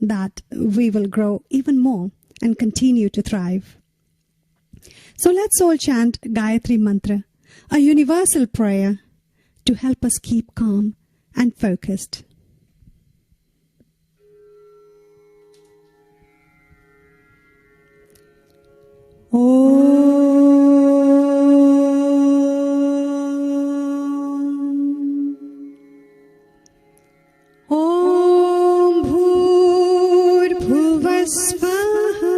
that we will grow even more and continue to thrive. So let's all chant Gayatri Mantra, a universal prayer to help us keep calm and focused. Om Bhurbhuvah Swaha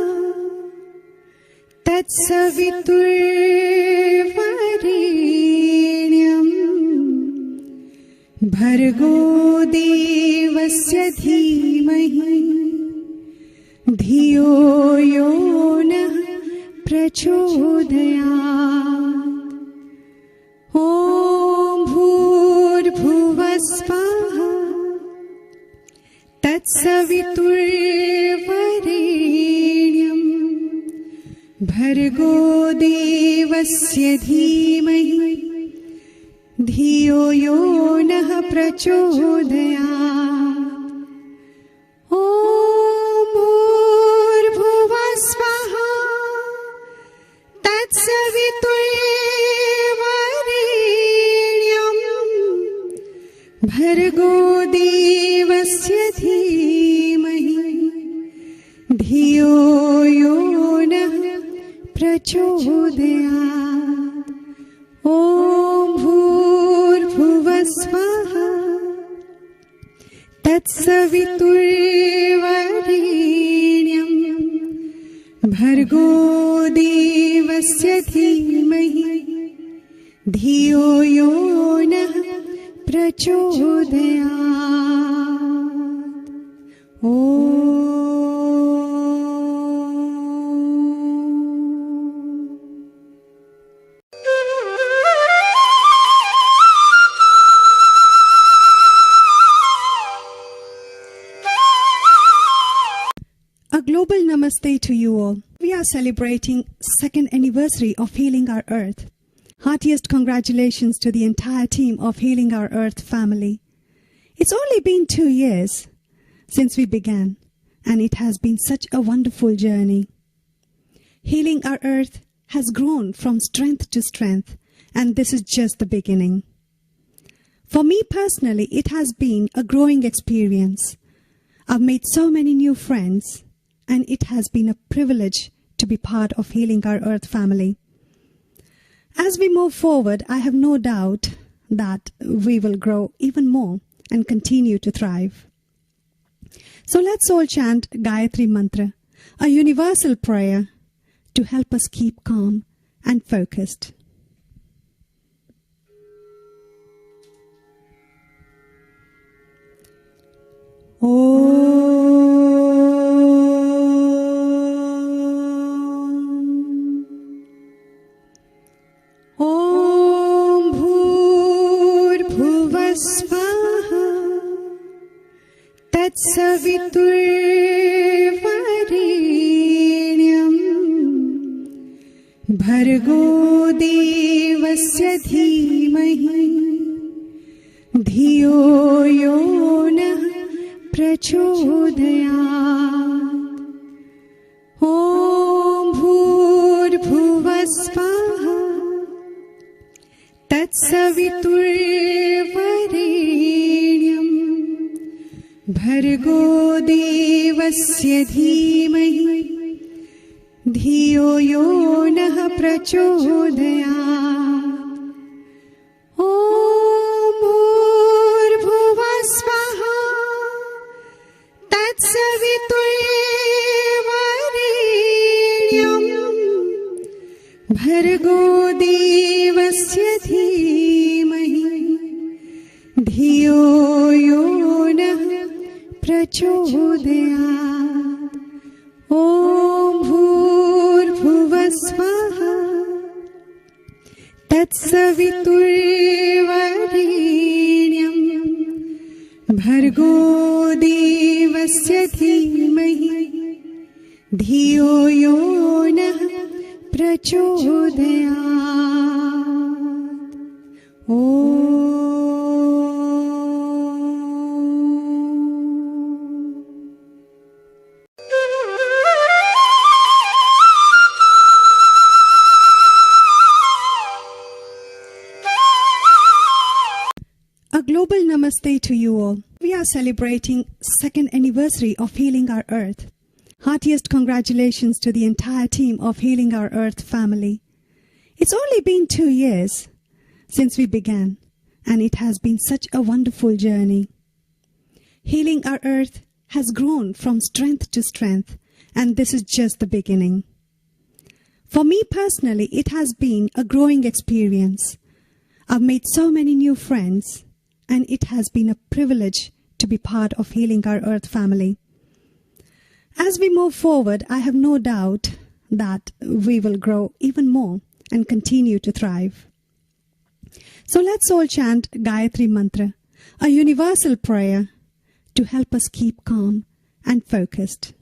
Tatsaviturvarenyam Bhargo Devasya Dhimahi Dhiyo Yo Nah Prachodayat. Om Bhurbhuvah Swaha Tatsaviturvarenyam Bhargo Devasya Dhimahi Dhiyo Yo Nah Prachodayat. Om Bhurbhuvah Swaha Tatsaviturvarenyam Bhargo Devasya Dhimahi Dhiyo Yo Nah Prachodayat. Om Bhurbhuvah Swaha Tatsaviturvarenyam Bhargo Devasya Dhimahi Dhiyo Yo Nah Prachodayat. A global namaste to you all. We are celebrating second anniversary of Healing Our Earth. Heartiest congratulations to the entire team of Healing Our Earth family. It's only been 2 years since we began, and it has been such a wonderful journey. Healing Our Earth has grown from strength to strength, and this is just the beginning. For me personally, it has been a growing experience. I've made so many new friends, and it has been a privilege to be part of Healing Our Earth family. As we move forward, I have no doubt that we will grow even more and continue to thrive. So let's all chant Gayatri Mantra, a universal prayer to help us keep calm and focused. Om Bhurbhuvah Swaha Tatsaviturvarenyam Bhargo Devasya Dhimahi Dhiyo Yo Nah Prachodayat. Om Bhurbhuvah Swaha Tatsaviturvarenyam Bhargo Devasya Dhimahi Dhiyo Yo Nah Prachodayat. Om Bhurbhuvah Swaha Tatsaviturvarenyam Bhargo Devasya Dhimahi Dhiyo Yo Nah Prachodayat. Om Bhurbhuvah Swaha Tatsaviturvarenyam Bhargo Devasya Dhimahi Dhiyo Yo Nah Prachodayat. Om global namaste to you all. We are celebrating second anniversary of Healing Our Earth. Heartiest congratulations to the entire team of Healing Our Earth family. It's only been 2 years since we began, and it has been such a wonderful journey. Healing Our Earth has grown from strength to strength, and this is just the beginning. For me personally, it has been a growing experience. I've made so many new friends, and it has been a privilege to be part of Healing Our Earth family. As we move forward, I have no doubt that we will grow even more and continue to thrive. So let's all chant Gayatri Mantra, a universal prayer to help us keep calm and focused.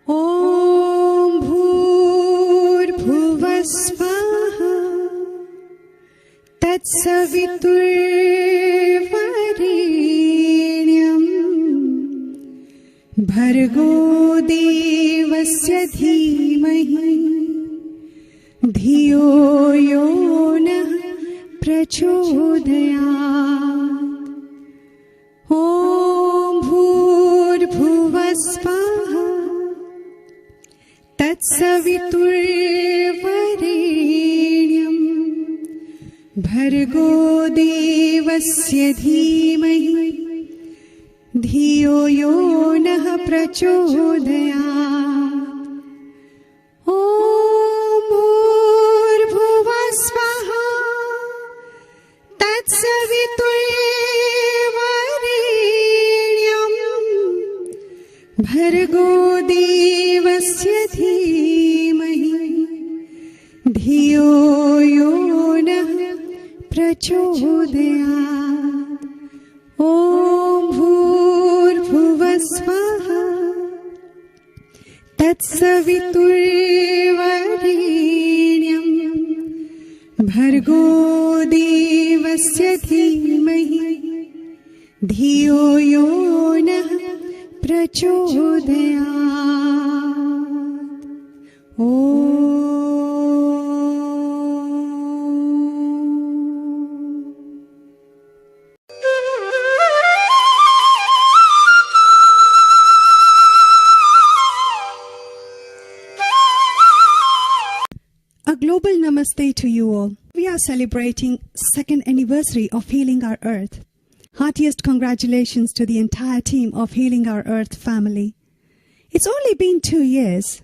Om Bhurbhuvah Svaha Tatsaviturvarenyam Bhargo Devasya Dhimahi Dhiyo Yonah Prachodayat. Om Bhurbhuvah Svaha Tatsaviturvarenyam Bhargo Devasya Dhimahi Dhiyo Yonah Prachodayat. Om Bhurbhuvah Svaha Tatsaviturvarenyam Bhargo Devasya Dhimahi Dhiyo Yonah Prachodayat. Om Bhurbhuvah Svaha Tatsaviturvarenyam Bhargo Devasya Dhimahi Dhiyo Yonah Prachodayat. A global namaste to you all. We are celebrating second anniversary of Healing Our Earth. Heartiest congratulations to the entire team of Healing Our Earth family. It's only been 2 years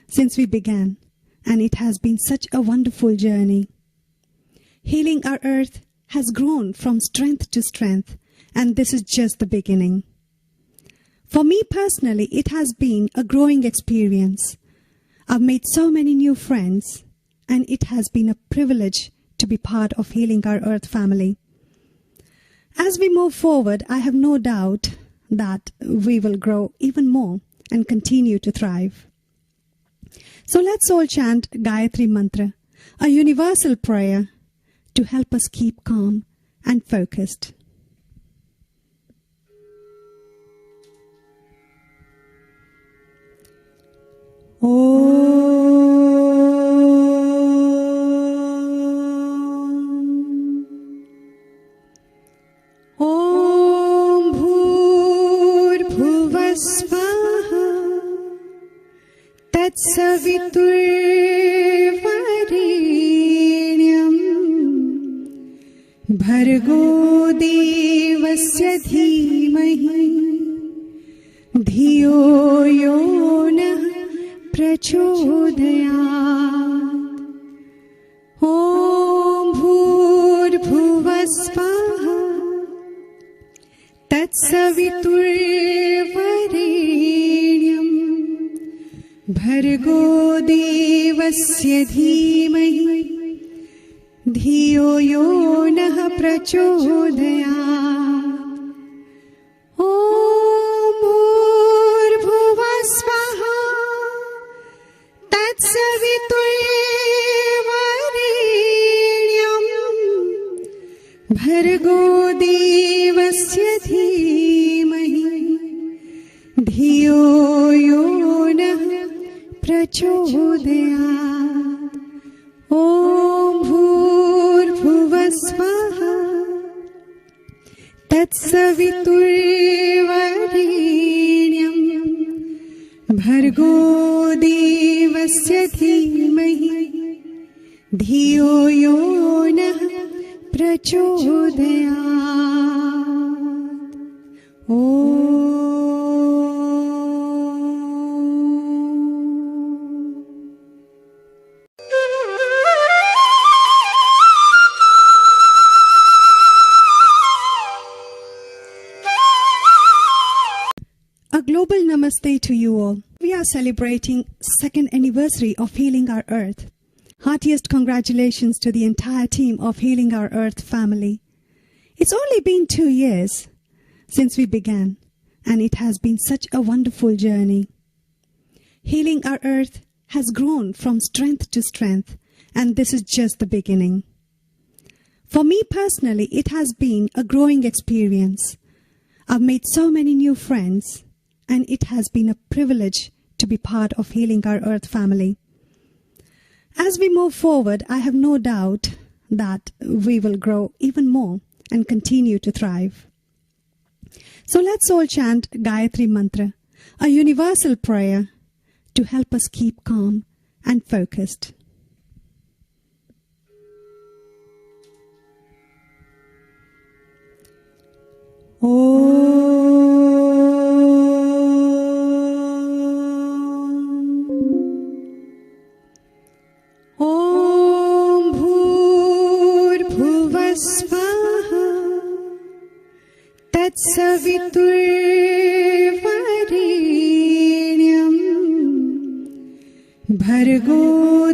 since we began, and it has been such a wonderful journey. Healing Our Earth has grown from strength to strength, and this is just the beginning. For me personally, it has been a growing experience. I've made so many new friends, and it has been a privilege to be part of Healing Our Earth family. As we move forward, I have no doubt that we will grow even more and continue to thrive. So let's all chant Gayatri Mantra, a universal prayer to help us keep calm and focused. Om Bhurbhuvah Svaha Tatsaviturvarenyam Bhargo Devasya Dhimahi Dhiyo Yonah Prachodayat. Om Bhurbhuvah Svaha Tatsaviturvarenyam Bhargo Devasya Dhimahi Dhiyo Yonah Prachodayat. Om Bhurbhuvah Svaha Tatsaviturvarenyam Bhargo Devasya धियो यो नः प्रचोदयात् ॐ भूर्भुवस्वः तत्सवितुर्वरेण्यं भर्गो देवस्य धीमहि धियो यो नः प्रचोदयात् ॐ A global namaste to you all. We are celebrating second anniversary of Healing Our Earth. Heartiest congratulations to the entire team of Healing Our Earth family. It's only been 2 years since we began, and it has been such a wonderful journey. Healing Our Earth has grown from strength to strength, and this is just the beginning. For me personally, it has been a growing experience. I've made so many new friends, and it has been a privilege to be part of Healing Our Earth family. As we move forward, I have no doubt that we will grow even more and continue to thrive. So let's all chant Gayatri Mantra, a universal prayer to help us keep calm and focused. ॐ भूर्भुवस्वः तत्सवितुर्वरेण्यं भर्गो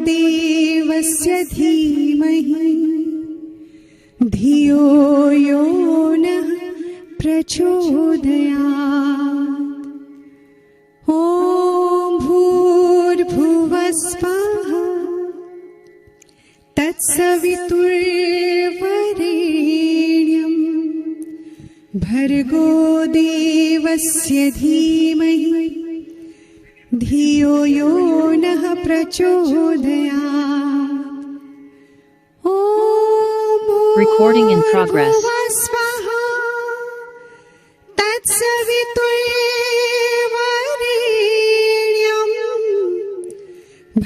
देवस्य धीमहि धियो यो नः प्रचोदयात् ॐ भूर्भुवस्वः तत्सवितुर्वरेण्यं भर्गो देवस्य धीमहि धियो यो नः प्रचोदयात् ॐ Recording in progress. भूर्भुवस्वः तत्सवितुर्वरेण्यं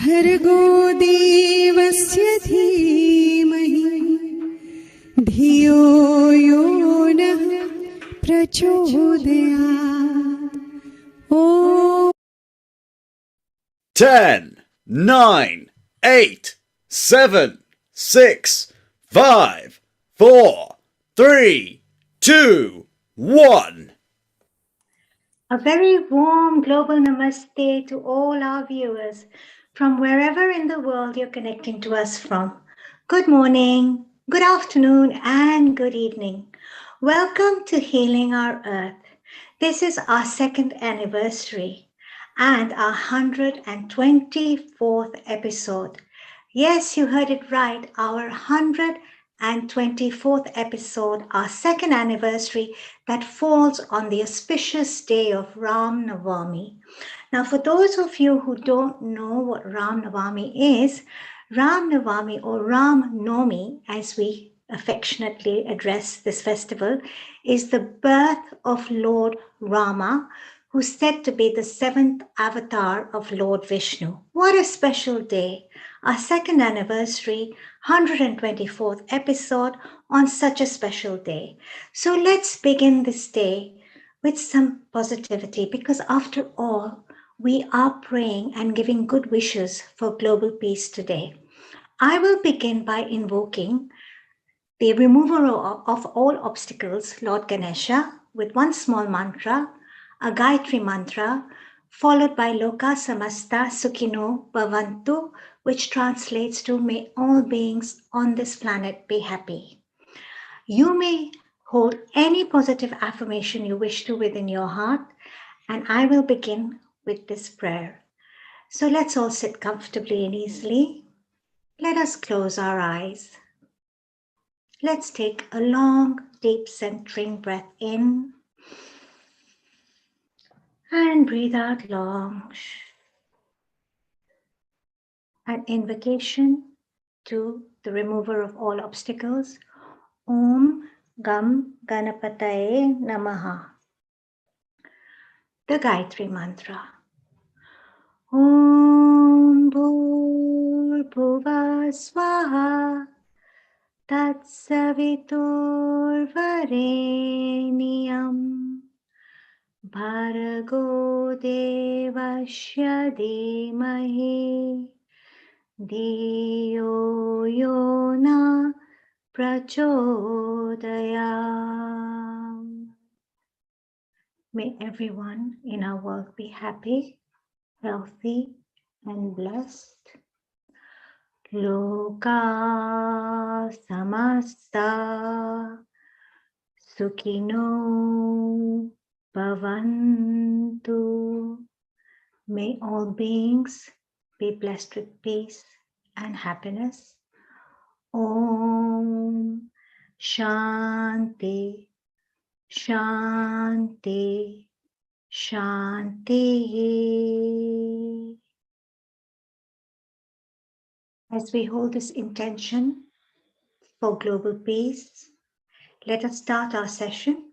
भर्गो देवस्य धीमहि धियो यो नः प्रचोदयात् ॐ 10, 9, 8, 7, 6, 5, 4, 3, 2, 1. A very warm global namaste to all our viewers from wherever in the world you're connecting to us from. Good morning, good afternoon, and good evening. Welcome to Healing Our Earth. This is our second anniversary and our 124th episode. Yes, you heard it right, our 124th episode, our second anniversary that falls on the auspicious day of Ram Navami. Now, for those of you who don't know what Ram Navami is, Ram Navami or Ram Nomi, as we affectionately address this festival, is the birth of Lord Rama, who's said to be the 7th avatar of Lord Vishnu. What a special day. Our second anniversary, 124th episode on such a special day. So let's begin this day with some positivity, because after all, we are praying and giving good wishes for global peace today. I will begin by invoking the remover of all obstacles, Lord Ganesha, with one small mantra, a Gayatri mantra, followed by Loka Samasta Sukhino Bhavantu, which translates to may all beings on this planet be happy. You may hold any positive affirmation you wish to within your heart, and I will begin with this prayer. So let's all sit comfortably and easily. Let us close our eyes. Let's take a long, deep centering breath in And breathe out long. An invocation to the remover of all obstacles. Om Gam Ganapataye Namaha. The Gayatri Mantra. Om Bhur Swaha Tatsavitur Vareniyam Bhargo Devasya Dhimahi Diyo Yona Prachodayam. May everyone in our world be happy, healthy, and blessed. Loka samasta sukhino bhavantu. May all beings be blessed with peace and happiness. Om Shanti, Shanti, Shanti. As we hold this intention for global peace, let us start our session.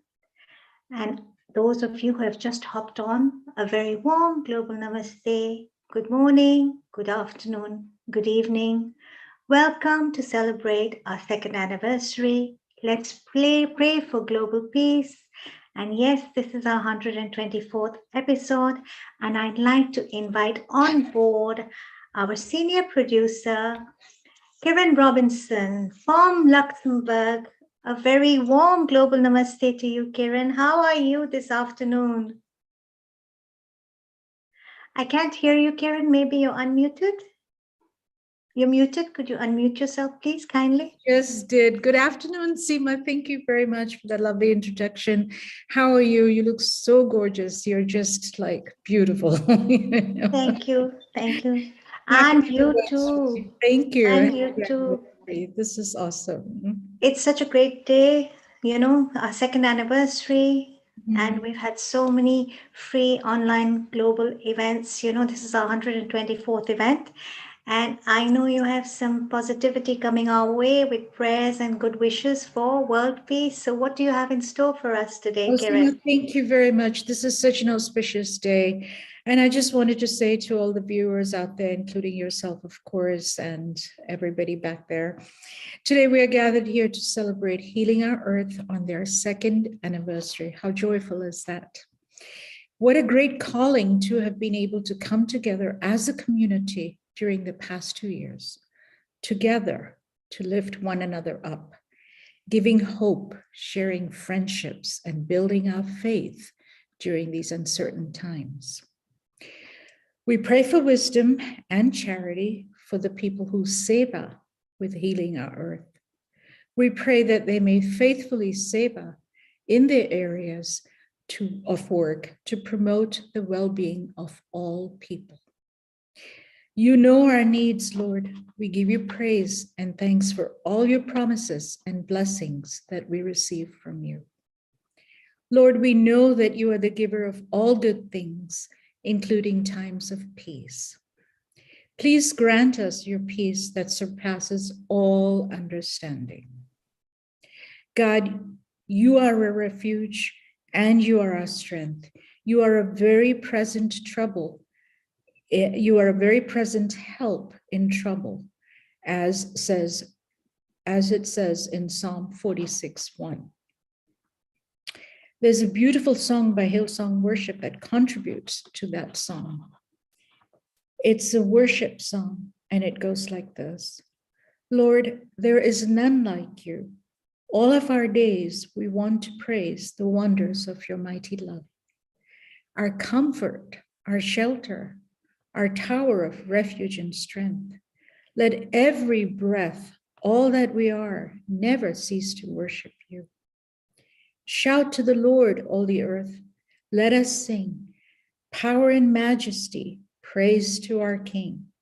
And those of you who have just hopped on, a very warm global namaste. Good morning, good afternoon, good evening. Welcome to celebrate our second anniversary. Let's pray for global peace. And yes, this is our 124th episode. And I'd like to invite on board our senior producer, Karen Robinson from Luxembourg. A very warm global namaste to you, Karen. How are you this afternoon? I can't hear you, Karen. Maybe you're unmuted. You're muted. Could you unmute yourself, please, kindly? Just did. Good afternoon, Seema. Thank you very much for that lovely introduction. How are you? You look so gorgeous. You're just like beautiful. Thank you. Thank you. Happy And you anniversary. too. Thank you. And you Happy too. anniversary. This is awesome. It's such a great day, our second anniversary. And Mhm. we've had so many free online global events. This is our 124th event. And I know you have some positivity coming our way with prayers and good wishes for world peace. So what do you have in store for us today, Oh, Kiran? Seema, thank you very much. This is such an auspicious day. And I just wanted to say to all the viewers out there, including yourself, of course, and everybody back there, today we are gathered here to celebrate Healing Our Earth on their second anniversary. How joyful is that? What a great calling to have been able to come together as a community during the past 2 years, together to lift one another up, giving hope, sharing friendships, and building our faith during these uncertain times. We pray for wisdom and charity for the people who seva with healing our earth. We pray that they may faithfully seva in their areas of work to promote the well-being of all people. You know our needs, Lord. We give you praise and thanks for all your promises and blessings that we receive from you. Lord, we know that you are the giver of all good things, including times of peace. Please grant us your peace that surpasses all understanding. God, you are a refuge and you are our strength. You are a very present trouble. You are a very present help in trouble, as it says in Psalm 46:1. There's a beautiful song by Hillsong Worship that contributes to that song. It's a worship song, and it goes like this. Lord, there is none like you. All of our days, we want to praise the wonders of your mighty love. Our comfort, our shelter, our tower of refuge and strength. Let every breath, all that we are, never cease to worship you. Shout to the Lord, all the earth. Let us sing. Power and majesty, praise to our King.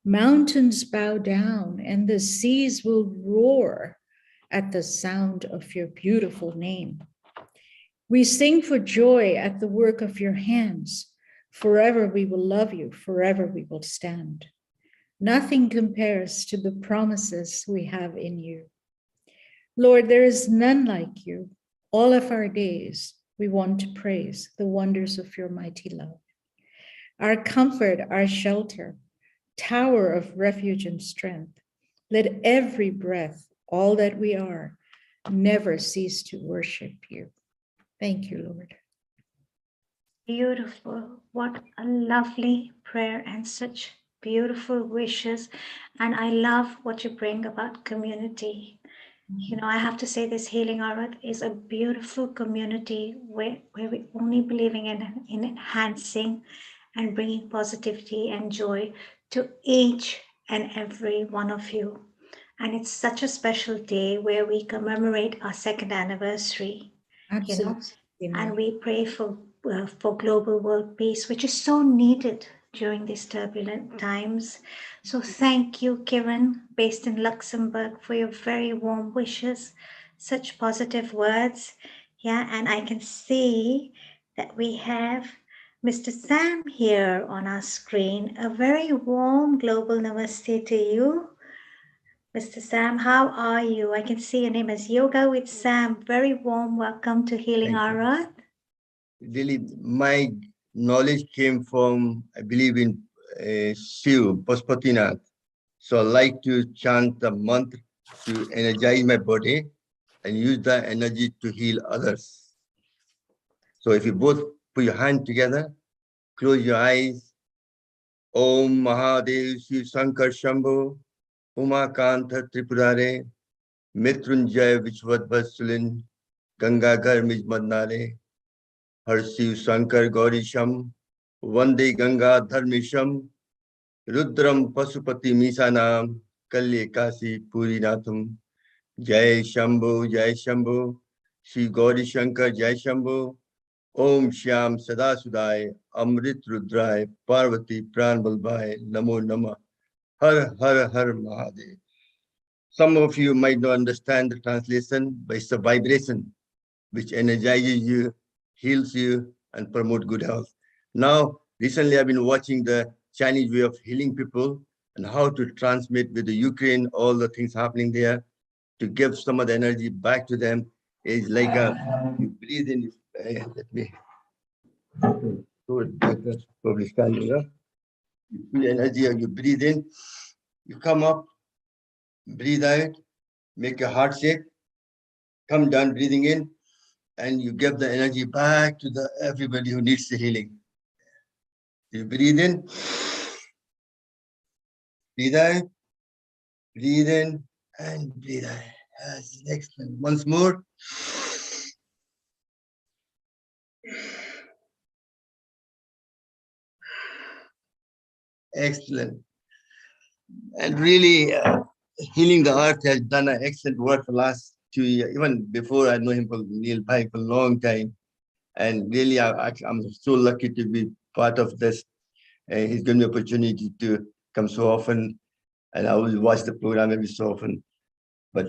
Mountains bow down and the seas will roar at the sound of your beautiful name. We sing for joy at the work of your hands. Forever we will love you, forever we will stand. Nothing compares to the promises we have in you. Lord, there is none like you. All of our days, we want to praise the wonders of your mighty love. Our comfort, our shelter, tower of refuge and strength. Let every breath, all that we are, never cease to worship you. Thank you, Lord. Beautiful. What a lovely prayer and such beautiful wishes. And I love what you bring about community. You know, I have to say this Healing Our Earth is a beautiful community where we're only believing in enhancing and bringing positivity and joy to each and every one of you. And it's such a special day where we commemorate our second anniversary, Absolutely. and we pray for global world peace, which is so needed during these turbulent times. So thank you, Kiran, based in Luxembourg, for your very warm wishes, such positive words. Yeah, and I can see that we have Mr. Sam here on our screen. A very warm global namaste to you. Mr. Sam, how are you? I can see your name as Yoga with Sam. Very warm welcome to Healing Our Earth. Really, my knowledge came from, I believe in Shiv, Pashupatinath. So I like to chant the mantra to energize my body and use the energy to heal others. So if you both put your hand together, close your eyes. Om Mahadev Shiv Shankar Shambho, Umakanta Tripurare, Mitrunjay Vishwadvasulin, Gangagar Mijmadnare, Har Shiv Shankar Gaurisham, Vande Ganga Dharmisham, Rudram Pasupati Misanam, Kalye Kasi Purinatham, Jai Shambhu, Shri Gauri Shankar Jai Shambhu, Om Shyam Sada Sudai, Amrit Rudrai, Parvati Pran Balbai, Namo Nama, Har Har Har Mahadev. Some of you might not understand the translation, but it's a vibration which energizes you, heals you, and promote good health. Now, recently I've been watching the Chinese way of healing people and how to transmit with the Ukraine, all the things happening there, to give some of the energy back to them. Is like you breathe in, let me do it better, probably standing up. You feel energy, you breathe in, you come up, breathe out, make your heart shake, come down, breathing in, and you give the energy back to the everybody who needs the healing. You breathe in, breathe out, breathe in, and breathe out. Yes, excellent. Once more. Excellent. And really, Healing the Earth has done an excellent work for the last 2 years, even before I know him for Neil Pai for a long time. And really, I'm so lucky to be part of this. He's given me opportunity to come so often, and I will watch the program every so often. But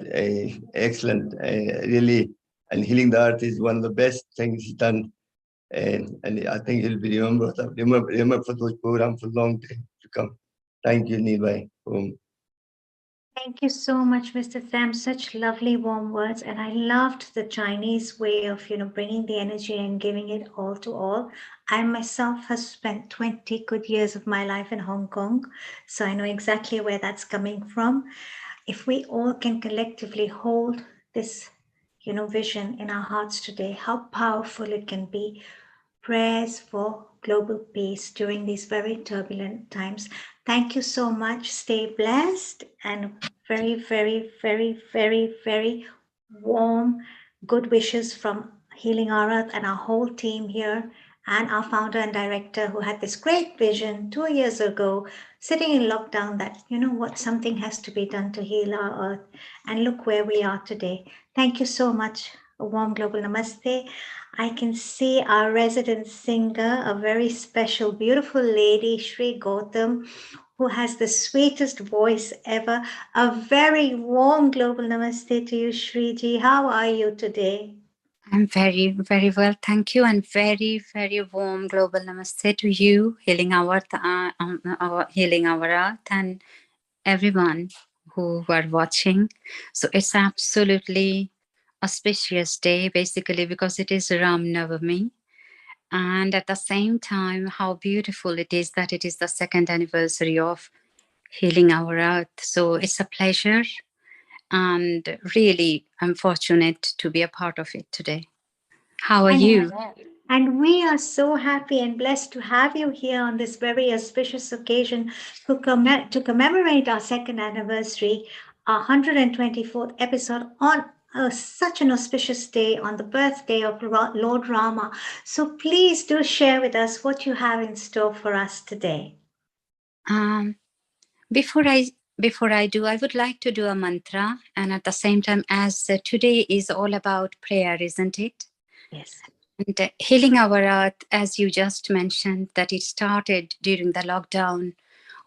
excellent, really, and Healing the Earth is one of the best things he's done. And I think he'll be remembered for those programs for a long time to come. Thank you, Neil Pai. Thank you so much, Mr. Sam. Such lovely, warm words. And I loved the Chinese way of, bringing the energy and giving it all to all. I myself have spent 20 good years of my life in Hong Kong, so I know exactly where that's coming from. If we all can collectively hold this, vision in our hearts today, how powerful it can be. Prayers for global peace during these very turbulent times. Thank you so much. Stay blessed, and very, very, very, very, very warm good wishes from Healing Our Earth and our whole team here, and our founder and director who had this great vision 2 years ago, sitting in lockdown, that, something has to be done to heal our earth. And look where we are today. Thank you so much. A warm global namaste. I can see our resident singer, a very special, beautiful lady, Shri Gautam, who has the sweetest voice ever. A very warm global namaste to you, Shriji. How are you today? I'm very, very well. Thank you. And very, very warm global namaste to you, Healing Our Earth, and everyone who are watching. So it's absolutely auspicious day, basically, because it is Ram Navami. And at the same time, how beautiful it is that it is the second anniversary of Healing Our Earth. So it's a pleasure. And really, I'm fortunate to be a part of it today. How are you? And we are so happy and blessed to have you here on this very auspicious occasion to commemorate our second anniversary, our 124th episode on such an auspicious day on the birthday of Lord Rama. So please do share with us what you have in store for us today. Before I do, I would like to do a mantra, and at the same time, as today is all about prayer, isn't it? Yes. And healing our earth, as you just mentioned, that it started during the lockdown,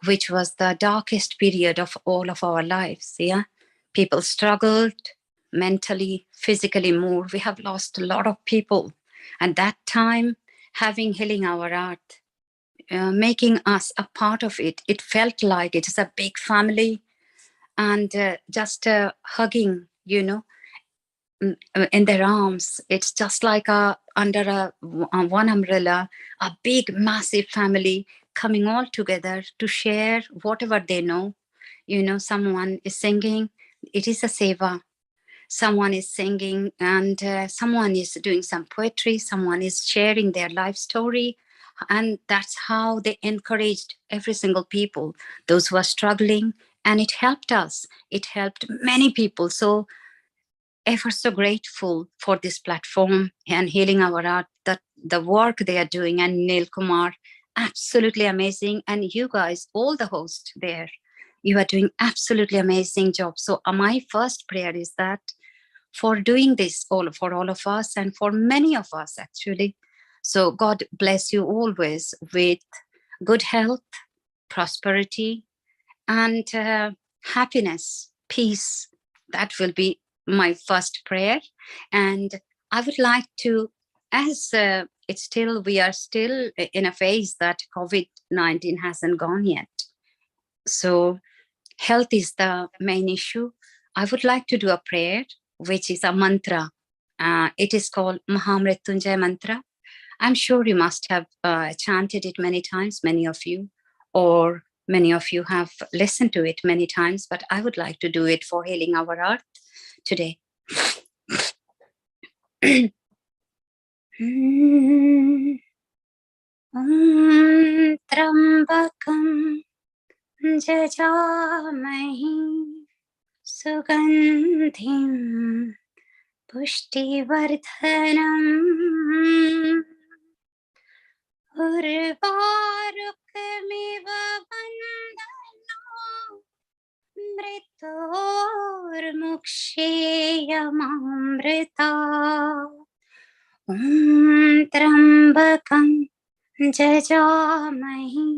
which was the darkest period of all of our lives. Yeah, people struggled mentally, physically more. We have lost a lot of people, and that time, having healing our earth, making us a part of it, it felt like it is a big family, and just hugging, in their arms. It's just like under one umbrella, a big, massive family coming all together to share whatever they know. Someone is singing, it is a seva. Someone is singing, and someone is doing some poetry. Someone is sharing their life story. And that's how they encouraged every single people, those who are struggling. And it helped us. It helped many people. So ever so grateful for this platform and Healing Our Earth, that the work they are doing, and Neil Kumar, absolutely amazing. And you guys, all the hosts there, you are doing absolutely amazing job. So my first prayer is that for doing this for all of us, and for many of us actually. So God bless you always with good health, prosperity, and happiness, peace. That will be my first prayer. And I would like to, as we are still in a phase that COVID-19 hasn't gone yet. So health is the main issue. I would like to do a prayer, which is a mantra. It is called Mahamrityunjay mantra. I'm sure you must have chanted it many times, many of you, or many of you have listened to it many times, but I would like to do it for Healing Our Earth today. Om Trambakam Jajamahi Sugandhim Pushtivardhanam Urvarukmiva Vandana Mritormuksheyamamrita Om Trambakam Jajamahi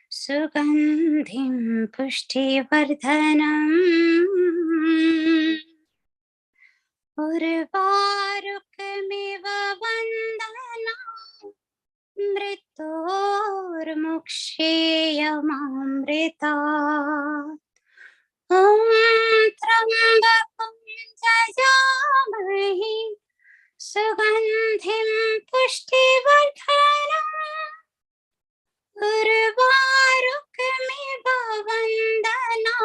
Sugandhim Pushtivardhanam Urvarukmiva Vandana Mritormuksheyamamrita Om Trambakam Jajamahi Sugandhim Pushtivardhanam Urvarukmiva Vandana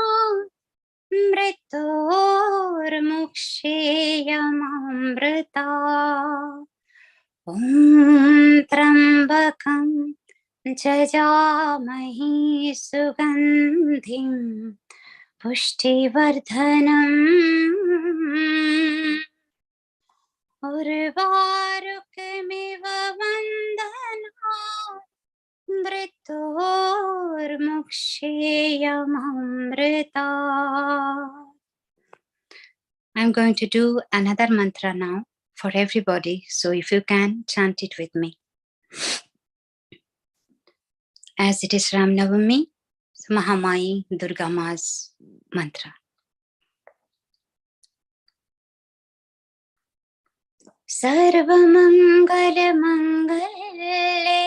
Mritormuksheyamamrita Om Trambakam Jajamahi Sugandhim Pushtivardhanam Urvarukmiva Vandana Mritormuksheyamamrita. I'm going to do another mantra now for everybody. So if you can, chant it with me. As it is Ram Navami, Mahamai Durga Ma's mantra. सर्वमंगल मंगले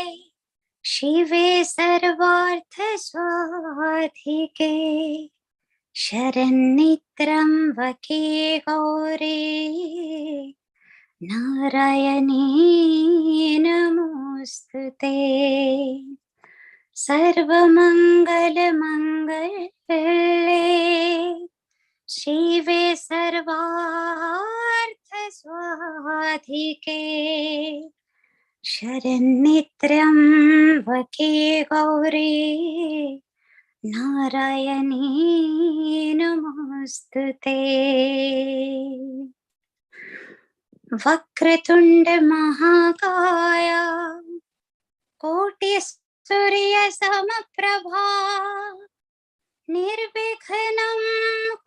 शिवे सर्वार्थ स्वाधिके शरण्ये त्र्यंबके गौरी नारायणी नमोस्तुते। सर्वमंगल मंगले शिवे सर्वार्थ स्वाधिके शरण्ये त्र्यंबके गौरी नारायणी नमोस्तुते। वक्रतुंड महाकाय कोटि सूर्य समप्रभा निर्विघ्नं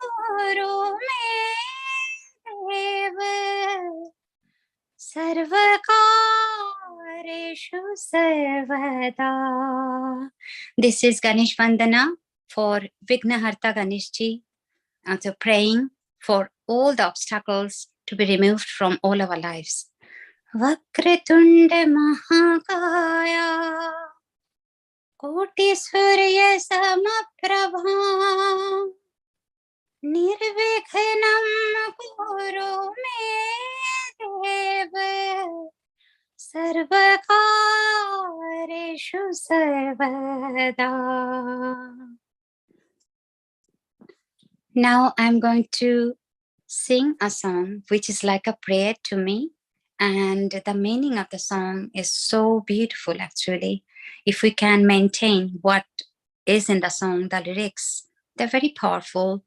कुरु मे देव सर्वकार्येषु सर्वदा। This is Ganesh Vandana for Vignaharta Ganesh Ji. So praying for all the obstacles to be removed from all our lives. Vakratunda Mahakaya Koti Surya Samaprabha Nirvikhnam Kuru me Deva Sarvakareshu Sarvada. Now I'm going to sing a song which is like a prayer to me, and the meaning of the song is so beautiful actually. If we can maintain what is in the song, the lyrics, they're very powerful,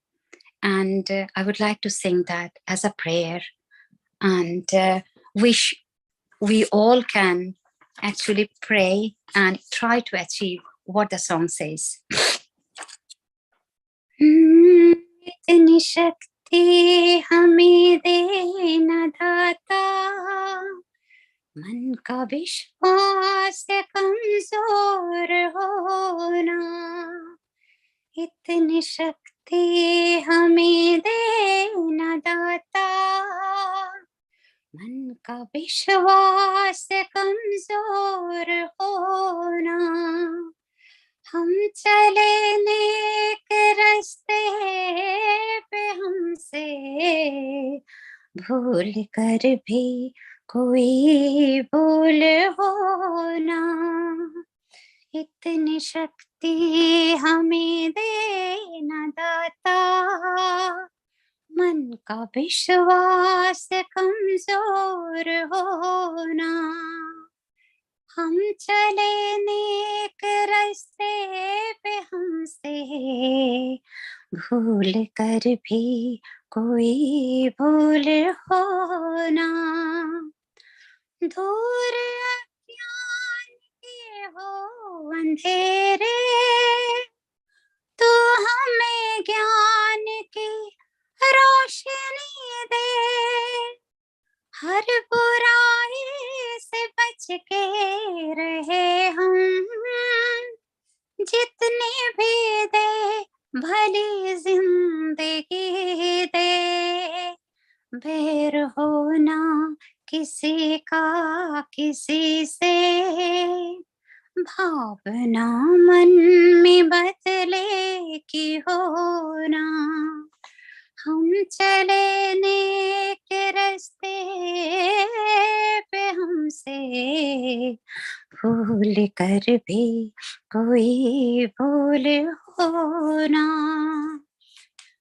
and I would like to sing that as a prayer, and wish we all can actually pray and try to achieve what the song says. इतनी शक्ति हमें देना दाता, मन का विश्वास कमजोर होना। इतनी शक्ति हमें देना दाता, मन का विश्वास कमजोर होना। हम चले नेक रास्ते पे हमसे भूल कर भी कोई भूल होना। इतनी शक्ति हमें देना दाता, मन का विश्वास कमजोर होना। हम चले नेक रास्ते पे हमसे भूल कर भी कोई भूल होना। दूर अज्ञान के हो अंधेरे, तो हमें ज्ञान की रोशनी दे। हर बुराई से बच के रहे हम, जितनी भी दे भली जिंदगी दे। बैर होना किसी का किसी से, भावना मन में बदले की होना। हम चले नेक रास्ते पे हमसे भूल कर भी कोई भूल होना।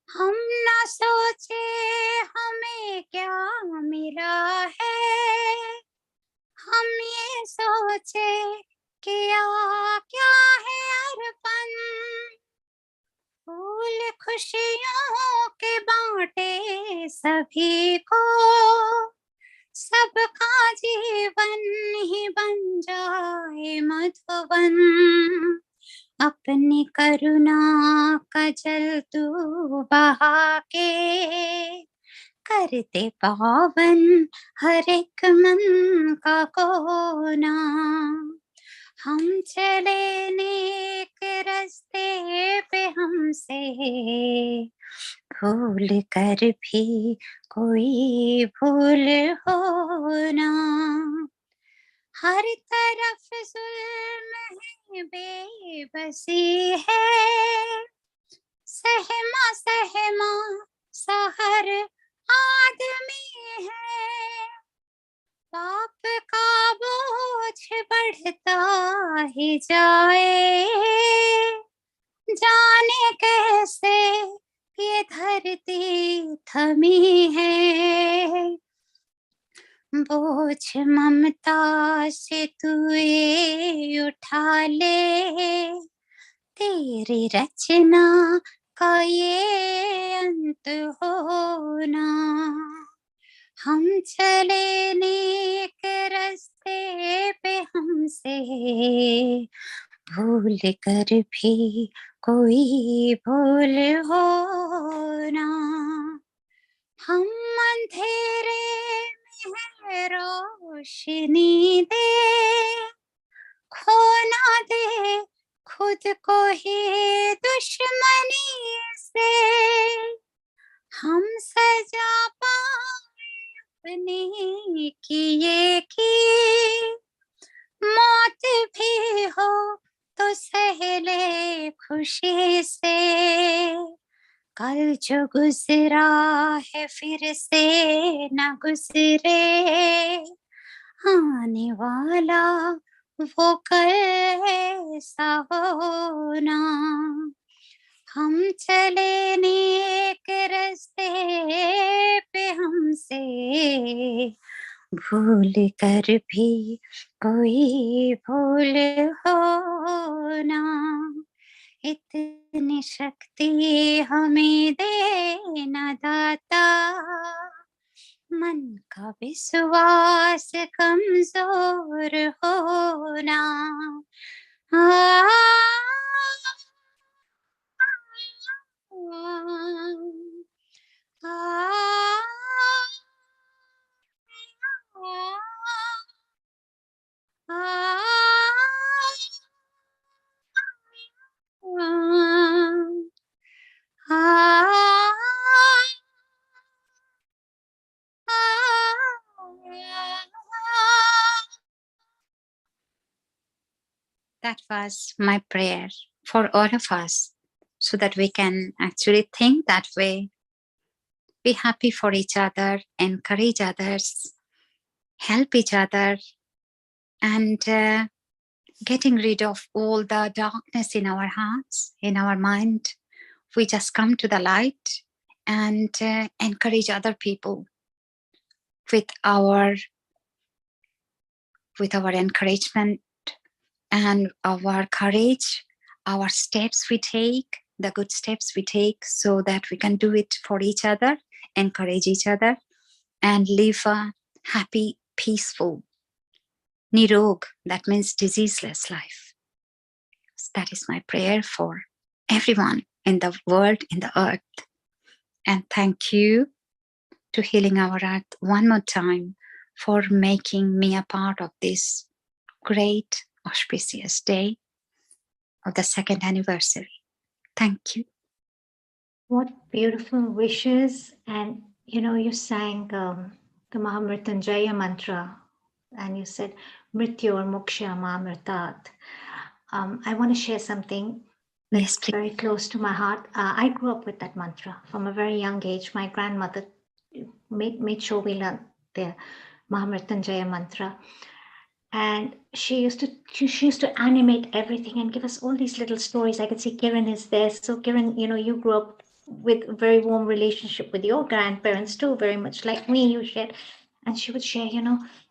हम न सोचे हमें क्या मिला है, हम ये सोचे किया क्या है अर्पण। फूल खुशियों के बांटे सभी को, सबका जीवन ही बन जाए मधुवन। अपनी करुणा का जल तू बहा के, करते पावन हर एक मन का कोना। हम चले नेक रास्ते पे हमसे भूल कर भी कोई भूल हो ना, हर तरफ जुल्म है बेबसी है, सहमा सहमा सा हर आदमी है, पाप का बोझ बढ़ता ही जाए, जाने कैसे ये धरती थमी है, बोझ ममता से तू ये उठा ले, तेरी रचना का ये अंत होना, हम चले नेक रास्ते पे हमसे भूल कर भी कोई भूल हो ना, हम अंधेरे में रोशनी दे, खो ना दे खुद को ही दुश्मनी से, हम सजा पाए अपने किए की, मौत भी हो तो सहले खुशी से, कल जो गुजरा है फिर से न गुजरे, आने वाला वो कल ऐसा होना, हम चले नेक रास्ते पे हमसे भूल कर भी कोई भूल हो ना, इतनी शक्ति हमें देना दाता, मन का विश्वास कमजोर होना, That was my prayer for all of us, so that we can actually think that way, be happy for each other, encourage others, help each other, and getting rid of all the darkness in our hearts, in our mind. We just come to the light and encourage other people with our encouragement and our courage, our steps we take, the good steps we take, so that we can do it for each other, encourage each other, and live a happy, peaceful, nirog, that means diseaseless life. So that is my prayer for everyone in the world, in the earth. And thank you to Healing Our Earth one more time for making me a part of this great auspicious day of the second anniversary. Thank you. What beautiful wishes. And you sang the Mahamrityunjaya mantra, and you said Mrityu or Moksha Mahamritat. I want to share something that's Yes, please. very close to my heart. I grew up with that mantra from a very young age. My grandmother made sure we learned the Mahamrityunjaya mantra. And she used to animate everything and give us all these little stories. I could see Kiran is there. So Kiran, you grew up with a very warm relationship with your grandparents too, very much like me, you shared. And she would share,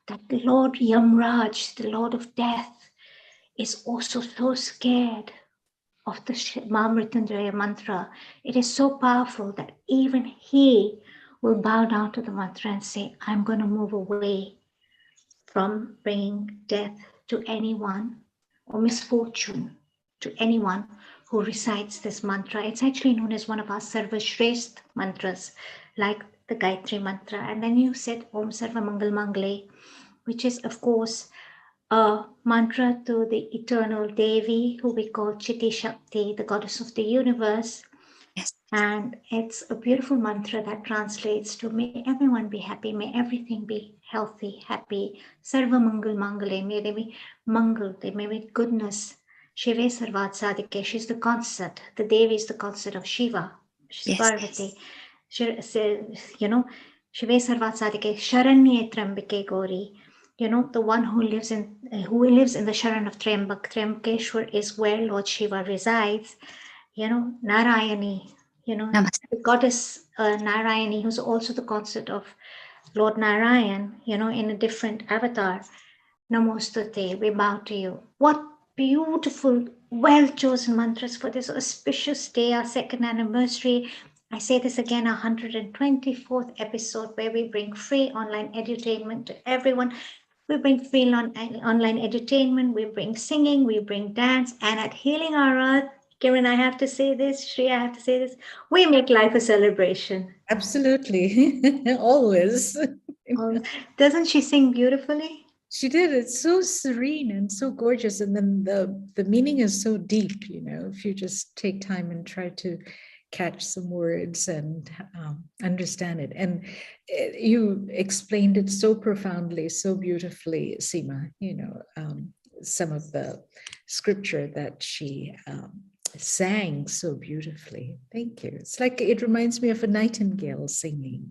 that the Lord Yamraj, the Lord of Death, is also so scared of the Mahamrityunjaya mantra. It is so powerful that even he will bow down to the mantra and say, I'm going to move away from bringing death to anyone or misfortune to anyone who recites this mantra. It's actually known as one of our Sarvashrestha mantras, like the Gayatri mantra. And then you said Om Sarva Mangal Mangle, which is, of course, a mantra to the eternal Devi, who we call Chitti Shakti, the goddess of the universe. Yes. And it's a beautiful mantra that translates to may everyone be happy, may everything be healthy, happy. Sarva Mangal Mangale, may there be Mangal, there may be goodness. Shive Sarvat Sadike, she's the consort. The Devi is the consort of Shiva. She's Yes. Parvati. You know, Shive Sarvat Sadike, Sharanye Trambike Gauri. You know, the one who lives in the Sharan of Trembak. Trembakeshwar is where Lord Shiva resides. You know, Narayani, you know, Namaste. the goddess Narayani, who's also the consort of Lord Narayan, you know, in a different avatar. Namostate, we bow to you. What beautiful, well-chosen mantras for this auspicious day, our second anniversary. I say this again, our 124th episode, where we bring free online edutainment to everyone. We bring free online edutainment, we bring singing, we bring dance, and at Healing Our Earth, Kiran, I have to say this, Shri, I have to say this, we make life a celebration. Absolutely. Always. Doesn't she sing beautifully? She did. It's so serene and so gorgeous. And then the meaning is so deep, you know, if you just take time and try to catch some words and understand it. And you explained it so profoundly, so beautifully, Seema, you know, some of the scripture that she sang so beautifully. Thank you. It's like, it reminds me of a nightingale singing.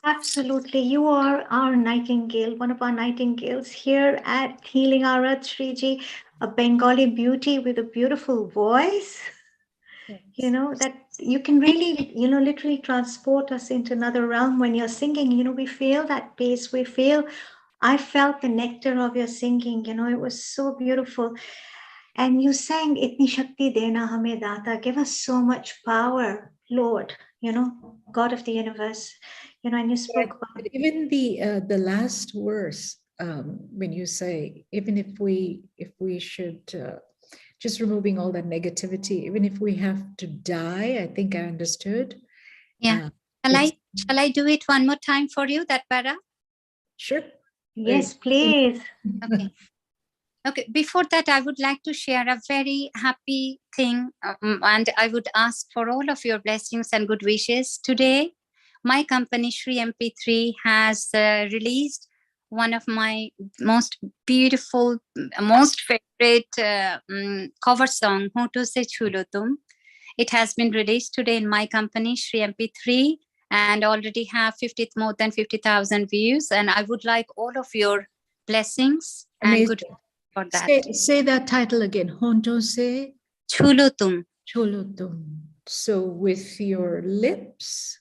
Absolutely. You are our nightingale, one of our nightingales here at Healing Our Earth, Sriji, a Bengali beauty with a beautiful voice. You know, that you can really, you know, literally transport us into another realm when you're singing. You know, we feel that peace. I felt the nectar of your singing. You know, it was so beautiful. And you sang Itni Shakti Dena Hame Data, give us so much power, Lord, you know, God of the universe, you know, and you spoke about. Even the last verse, when you say, even if we should just removing all that negativity, even if we have to die, I think I understood. Yeah. Shall I do it one more time for you, that para? Sure. Yes, please. Okay. Okay, before that, I would like to share a very happy thing, and I would ask for all of your blessings and good wishes. Today, my company, Shri MP3, has released one of my most beautiful, most favorite cover song, Hoto Se Chulo Tum. It has been released today in my company, Shri MP3, and already have more than 50,000 views. And I would like all of your blessings and good for that. Say that title again. Honto se Chulo tum. cholotum. So with your lips?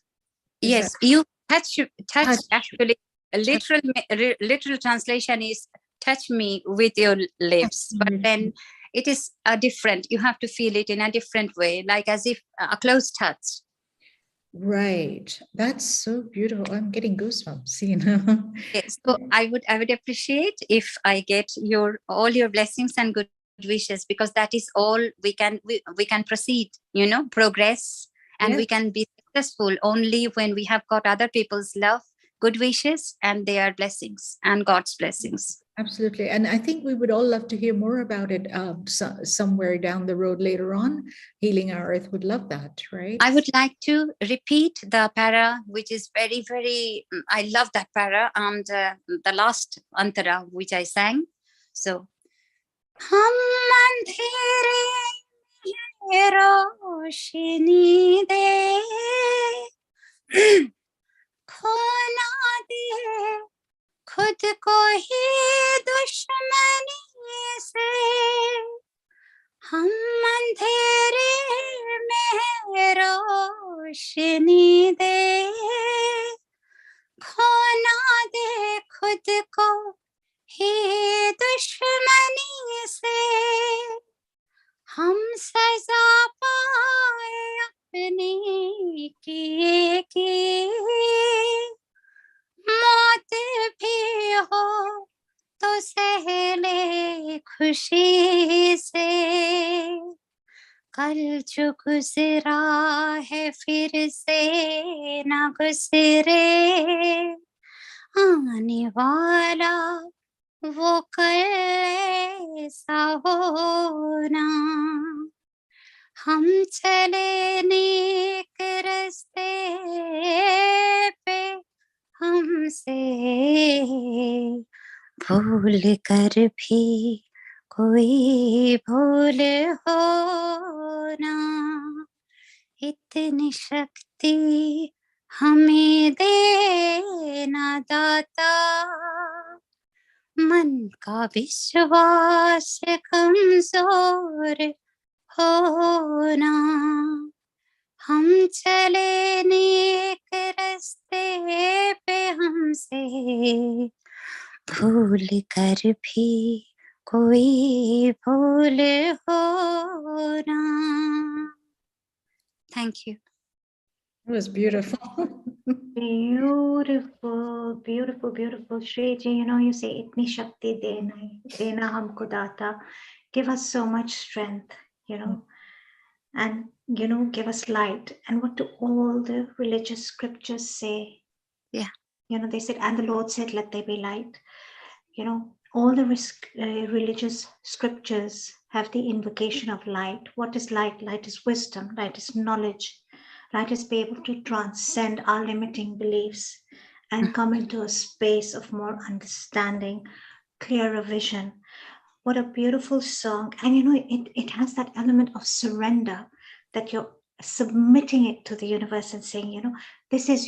Yes, you touch. Touch. Actually, a literal translation is touch me with your lips. But then it is a different. You have to feel it in a different way, like as if a close touch. Right. That's so beautiful. I'm getting goosebumps, you know. Yes. So I would appreciate if I get all your blessings and good wishes, because that is all we can proceed, you know, progress, and Yes. we can be successful only when we have got other people's love, good wishes, and their blessings and God's blessings. Absolutely. And I think we would all love to hear more about it somewhere down the road later on. Healing Our Earth would love that, right? I would like to repeat the para, which is very, very, I love that para, and the last antara, which I sang. So, Hum andhere mein roshni de, खोना दे खुद को ही दुश्मनी से, हम अंधेरे में रोशनी दे, खोना दे खुद को ही दुश्मनी से, हम सजा पाए अपनी किए की, मौत भी हो तो सहले खुशी से, कल जो गुजरा है फिर से ना गुजरे, आने वाला वो कल ऐसा होना, हम चले नेक रास्ते पे, हमसे भूल कर भी कोई भूल हो ना, इतनी शक्ति हमें देना दाता, मन का विश्वास कमजोर होना, हम चले नेक रास्ते पे, हमसे भूल कर भी कोई भूल होना. Thank you. It was beautiful. Beautiful, beautiful, beautiful. Shreji, you say, Itni Shakti dena humko data. Give us so much strength, and, give us light. And what do all the religious scriptures say? Yeah. They said, and the Lord said, let there be light. All the religious scriptures have the invocation of light. What is light? Light is wisdom. Light is knowledge. Light is be able to transcend our limiting beliefs and come into a space of more understanding, clearer vision. What a beautiful song. And it has that element of surrender, that you're submitting it to the universe and saying, this is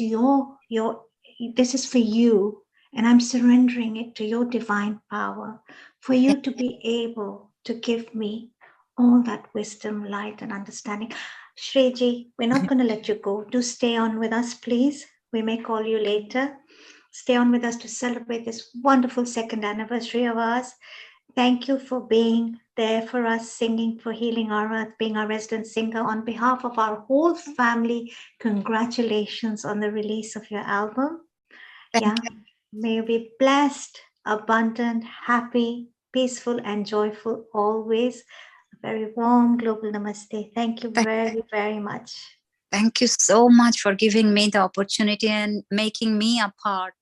this is for you, and I'm surrendering it to your divine power for you to be able to give me all that wisdom, light, and understanding. Shreji, we're not going to let you go. Do stay on with us, please. We may call you later. Stay on with us to celebrate this wonderful second anniversary of ours. Thank you for being there for us, singing for Healing Our Earth, being our resident singer. On behalf of our whole family, congratulations on the release of your album. May you be blessed, abundant, happy, peaceful, and joyful always. A very warm global namaste. Thank you very, very much. Thank you so much for giving me the opportunity and making me a part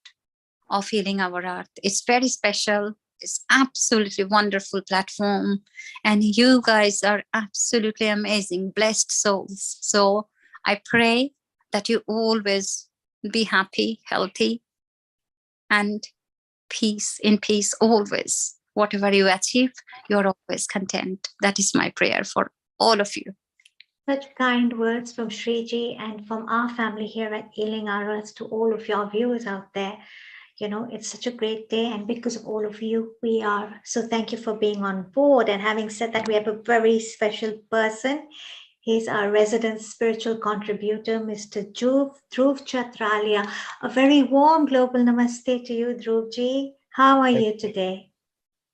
of Healing Our Earth. It's very special. It's absolutely wonderful platform. And you guys are absolutely amazing, blessed souls. So I pray that you always be happy, healthy, and in peace always. Whatever you achieve, you're always content. That is my prayer for all of you. Such kind words from Shriji and from our family here at Healing Our Earth to all of your viewers out there. It's such a great day, and because of all of you, we are. So thank you for being on board. And having said that, we have a very special person. He's our resident spiritual contributor, Mr. Dhruv Chatralia. A very warm global namaste to you, Dhruvji. How are you today?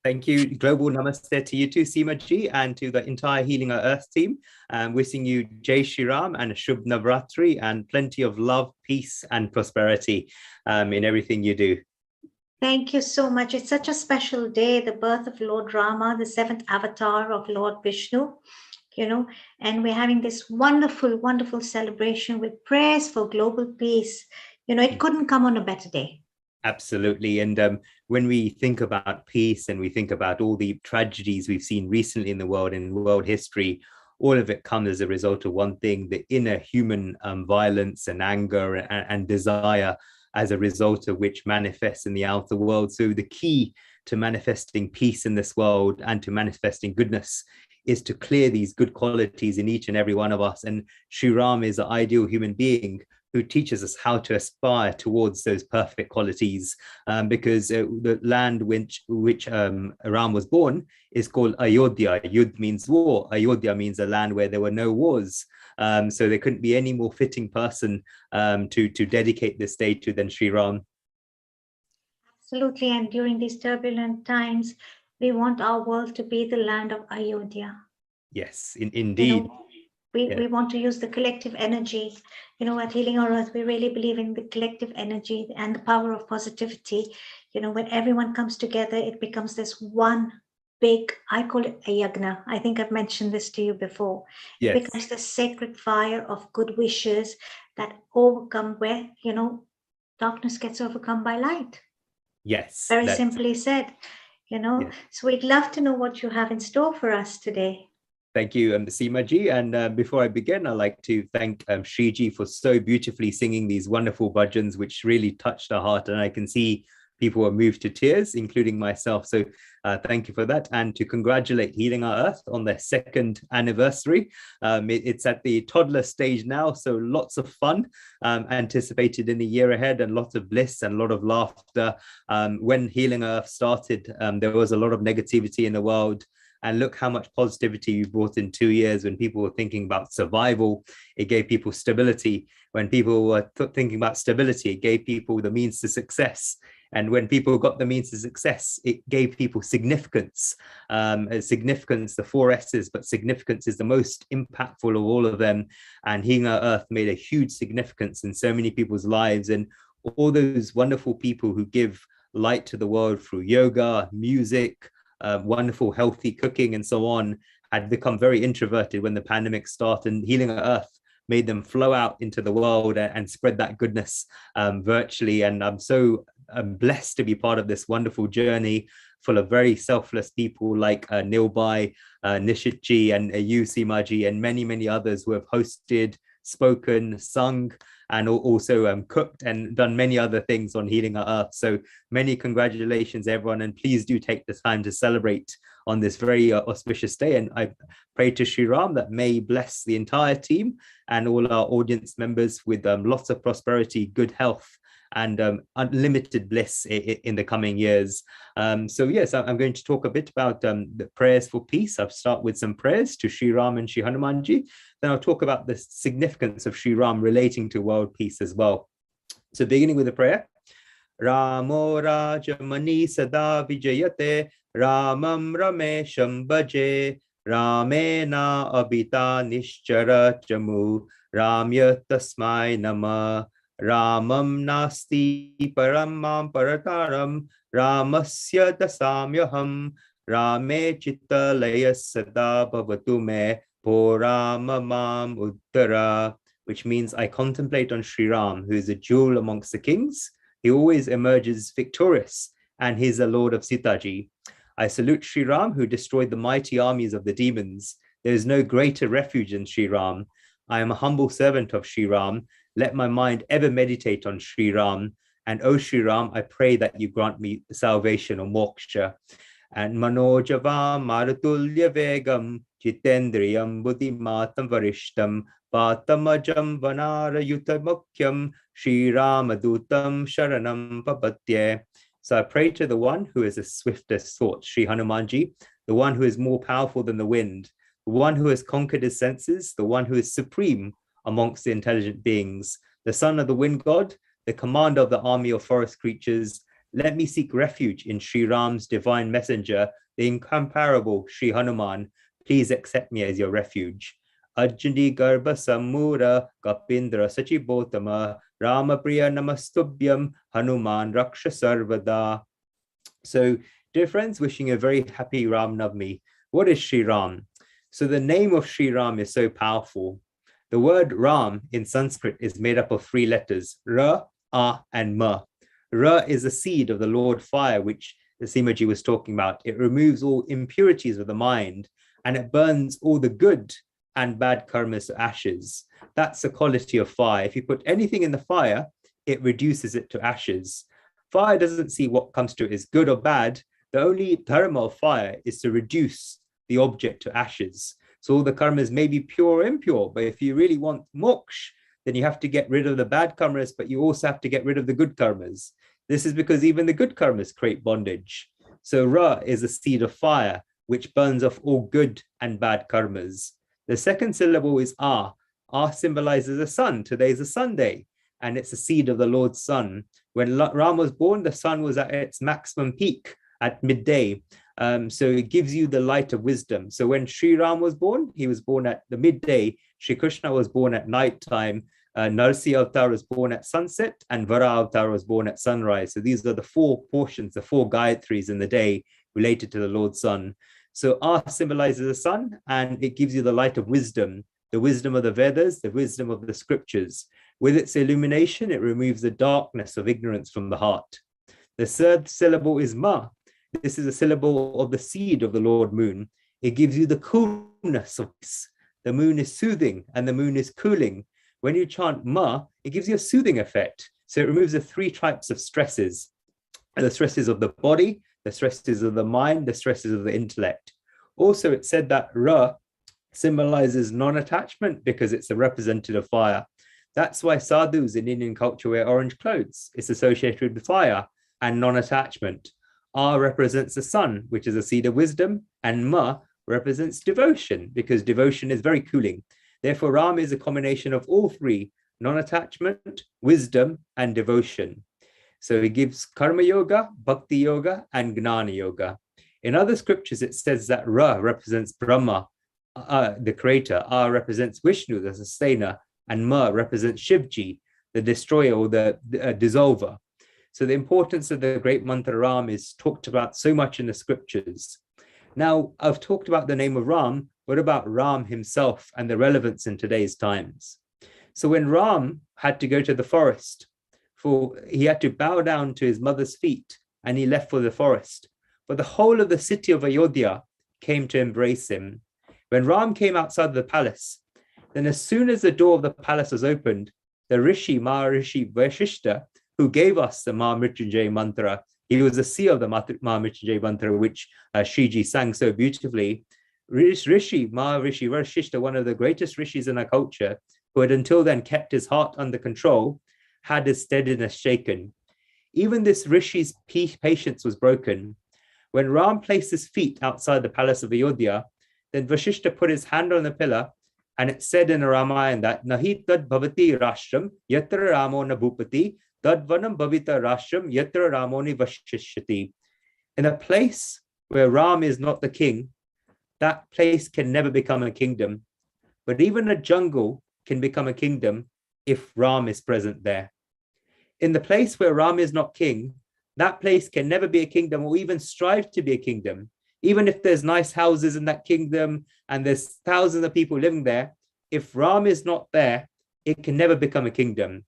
Thank you. Global namaste to you too, Seema ji, and to the entire Healing Our Earth team. Wishing you Jai Shri Ram and a Shubh Navratri and plenty of love, peace, and prosperity in everything you do. Thank you so much. It's such a special day, the birth of Lord Rama, the seventh avatar of Lord Vishnu. And we're having this wonderful, wonderful celebration with prayers for global peace. It couldn't come on a better day. Absolutely. And when we think about peace and we think about all the tragedies we've seen recently in the world, in world history, all of it comes as a result of one thing, the inner human violence and anger and desire, as a result of which manifests in the outer world. So the key to manifesting peace in this world and to manifesting goodness is to clear these good qualities in each and every one of us. And Sri Ram is the ideal human being who teaches us how to aspire towards those perfect qualities, because the land which Ram was born is called Ayodhya. Yudh means war. Ayodhya means a land where there were no wars. So there couldn't be any more fitting person to dedicate this day to than Sri Ram. Absolutely. And during these turbulent times, we want our world to be the land of Ayodhya. Yes, indeed. We want to use the collective energy. At Healing Our Earth, we really believe in the collective energy and the power of positivity. When everyone comes together, it becomes this one big, I call it a yagna. I think I've mentioned this to you before. Yes. It becomes the sacred fire of good wishes that overcome where, darkness gets overcome by light. Yes. Very simply said, So we'd love to know what you have in store for us today. Thank you, Seema ji. And before I begin, I'd like to thank Shri ji for so beautifully singing these wonderful bhajans, which really touched our heart. And I can see people were moved to tears, including myself. So thank you for that. And to congratulate Healing Our Earth on their 2nd anniversary. It's at the toddler stage now, so lots of fun anticipated in the year ahead, and lots of bliss and a lot of laughter. When Healing Earth started, there was a lot of negativity in the world. And look how much positivity you brought in 2 years. When people were thinking about survival, it gave people stability. When people were thinking about stability, it gave people the means to success. And when people got the means to success, it gave people significance. Significance, the 4 S's, but significance is the most impactful of all of them. And Healing Our Earth made a huge significance in so many people's lives. And all those wonderful people who give light to the world through yoga, music, wonderful healthy cooking and so on, had become very introverted when the pandemic started, and Healing Our Earth made them flow out into the world and spread that goodness virtually. And I'm so blessed to be part of this wonderful journey full of very selfless people like Nilbai, Nishitji, and you, Seemaji, and many, many others who have hosted, spoken, sung, and also cooked and done many other things on Healing Our Earth. So many congratulations, everyone. And please do take the time to celebrate on this very auspicious day. And I pray to Sri Ram that may bless the entire team and all our audience members with lots of prosperity, good health, and unlimited bliss in the coming years. So yes, I'm going to talk a bit about the prayers for peace. I'll start with some prayers to Sri Ram and Sri Hanumanji. Then I'll talk about the significance of Sri Ram relating to world peace as well. So beginning with the prayer. Ramo Rajamani Sada Vijayate Ramam Ramesham Bhaje Ramena Abhita Nishchara Jamu Ramya Tasmai Nama Ramam Nasti Paramam Parataram Ramasya Dasamyaham Rame Chitta Laya Sada Bhavatu Me Poramamam Uttara, which means I contemplate on Sri Ram, who is a jewel amongst the kings. He always emerges victorious, and he is the Lord of Sitaji. I salute Sri Ram, who destroyed the mighty armies of the demons. There is no greater refuge than Sri Ram. I am a humble servant of Sri Ram. Let my mind ever meditate on Sri Ram. And O Sri Ram, I pray that you grant me salvation or moksha. And Manojava Maratulya Vegam Jitendriyam Buddhimatam Varishtam Patamajam Vanara Yutamukyam Sri Ramadutam Sharanam Papatye. So I pray to the one who is the swiftest thought, Sri Hanumanji, the one who is more powerful than the wind, the one who has conquered his senses, the one who is supreme amongst the intelligent beings, the son of the wind god, the commander of the army of forest creatures. Let me seek refuge in Sri Ram's divine messenger, the incomparable Sri Hanuman. Please accept me as your refuge. Ajni Garbha Samura Kapindra Sachibotama Ramapriya Namastubhyam Hanuman Raksha Sarvada. So, dear friends, wishing a very happy Ram Navami. What is Sri Ram? So the name of Sri Ram is so powerful. The word Ram in Sanskrit is made up of 3 letters, Ra, A, and Ma. Ra is the seed of the Lord fire, which the Seemaji was talking about. It removes all impurities of the mind, and it burns all the good and bad karmas to ashes. That's the quality of fire. If you put anything in the fire, it reduces it to ashes. Fire doesn't see what comes to it as good or bad. The only dharma of fire is to reduce the object to ashes. So all the karmas may be pure or impure, but if you really want moksha, then you have to get rid of the bad karmas, but you also have to get rid of the good karmas. This is because even the good karmas create bondage. So Ra is the seed of fire, which burns off all good and bad karmas. The second syllable is A. A symbolizes the sun. Today is a Sunday, and it's the seed of the Lord's sun. When Ram was born, the sun was at its maximum peak at midday. So it gives you the light of wisdom. So when Sri Ram was born, he was born at the midday. Sri Krishna was born at nighttime. Narsi Avatar was born at sunset, and Vara Avatar was born at sunrise. So these are the 4 portions, the 4 Gayatris in the day related to the Lord's sun. So A symbolizes the sun, and it gives you the light of wisdom, the wisdom of the Vedas, the wisdom of the scriptures. With its illumination, it removes the darkness of ignorance from the heart. The third syllable is Ma. This is a syllable of the seed of the Lord Moon. It gives you the coolness of peace. The moon is soothing and the moon is cooling. When you chant Ma, it gives you a soothing effect. So it removes the three types of stresses: the stresses of the body, the stresses of the mind, the stresses of the intellect. Also, it said that Ra symbolizes non-attachment because it's a representative of fire. That's why sadhus in Indian culture wear orange clothes. It's associated with fire and non-attachment. R represents the sun, which is a seed of wisdom, and Ma represents devotion, because devotion is very cooling. Therefore, Ram is a combination of all three: non-attachment, wisdom, and devotion. So he gives karma yoga, bhakti yoga, and gnana yoga. In other scriptures, it says that Ra represents Brahma, the creator. R represents Vishnu, the sustainer, and Ma represents Shivji, the destroyer or the dissolver. So the importance of the great mantra Ram is talked about so much in the scriptures. Now, I've talked about the name of Ram. What about Ram himself and the relevance in today's times? So when Ram had to go to the forest, he had to bow down to his mother's feet, and he left for the forest. But the whole of the city of Ayodhya came to embrace him. When Ram came outside the palace, then as soon as the door of the palace was opened, the Maharishi Vashishta, who gave us the Mahamrityunjay mantra, he was the seer of the Mahamrityunjay mantra, which Shriji sang so beautifully. Maharishi Vashishta, one of the greatest rishis in our culture, who had until then kept his heart under control, had his steadiness shaken. Even this rishi's patience was broken. When Ram placed his feet outside the palace of Ayodhya, then Vashishta put his hand on the pillar, and it said in a Ramayana that Nahi tad bhavati rashram yatra ramo na bhupati tad vanam bhavita rashram yatra ramoni vashishyati. In a place where Ram is not the king, that place can never become a kingdom. But even a jungle can become a kingdom if Ram is present there. In the place where Ram is not king, that place can never be a kingdom or even strive to be a kingdom. Even if there's nice houses in that kingdom and there's thousands of people living there, if Ram is not there, it can never become a kingdom.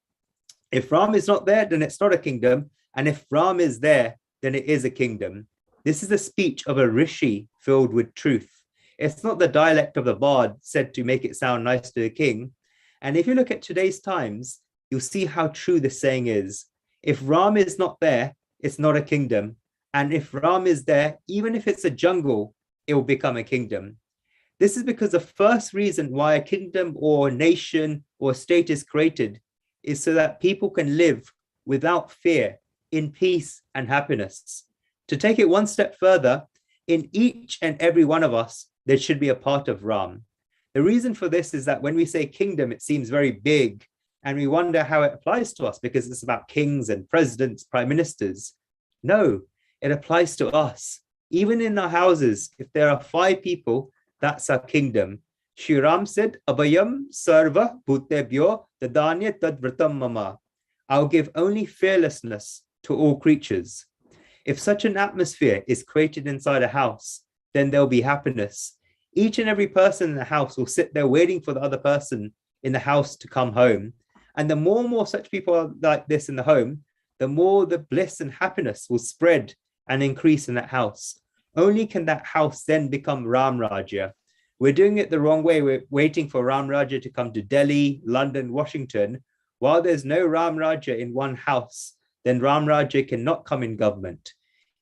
If Ram is not there, then it's not a kingdom. And if Ram is there, then it is a kingdom. This is the speech of a rishi filled with truth. It's not the dialect of the bard said to make it sound nice to the king. And if you look at today's times, you'll see how true this saying is. If Ram is not there, it's not a kingdom. And if Ram is there, even if it's a jungle, it will become a kingdom. This is because the first reason why a kingdom or nation or state is created is so that people can live without fear, in peace and happiness. To take it one step further, in each and every one of us, there should be a part of Ram. The reason for this is that when we say kingdom, it seems very big, and we wonder how it applies to us because it's about kings and presidents, prime ministers. No, it applies to us. Even in our houses, if there are 5 people, that's our kingdom. Shri Ram said, Abhayam sarva bhutebhyo dadanya tadvratam mama. I'll give only fearlessness to all creatures. If such an atmosphere is created inside a house, then there'll be happiness. Each and every person in the house will sit there waiting for the other person in the house to come home. And the more and more such people are like this in the home, the more the bliss and happiness will spread and increase in that house. Only can that house then become Ram Rajya. We're doing it the wrong way. We're waiting for Ram Rajya to come to Delhi, London, Washington. While there's no Ram Rajya in one house, then Ram Rajya cannot come in government.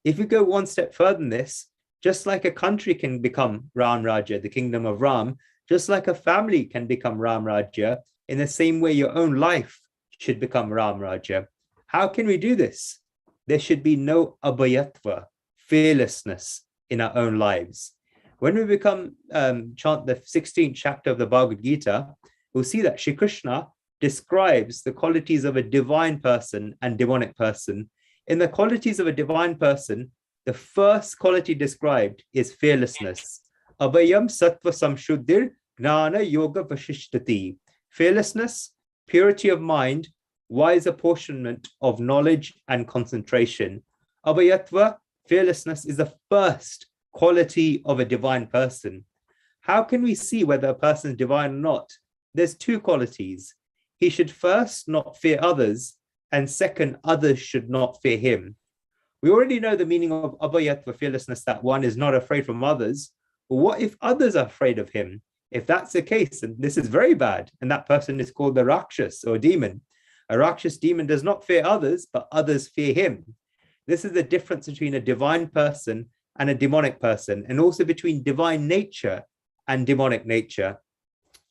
If you go one step further than this, just like a country can become Ram Rajya, the kingdom of Ram, just like a family can become Ram Rajya, in the same way your own life should become Ram Rajya. How can we do this? There should be no abhayatva, fearlessness in our own lives. When we chant the 16th chapter of the Bhagavad Gita, we'll see that Shri Krishna describes the qualities of a divine person and demonic person. In the qualities of a divine person, the first quality described is fearlessness. Abhayam sattva samshuddhir gnana yoga vashishtati. Fearlessness, purity of mind, wise apportionment of knowledge and concentration. Abhayatva, fearlessness, is the first quality of a divine person. How can we see whether a person is divine or not? There's 2 qualities. He should first not fear others, and second, others should not fear him. We already know the meaning of abhayatva, fearlessness, that one is not afraid from others. But what if others are afraid of him? If that's the case, and this is very bad, and that person is called the Rakshas or demon. A Rakshas demon does not fear others, but others fear him. This is the difference between a divine person and a demonic person, and also between divine nature and demonic nature.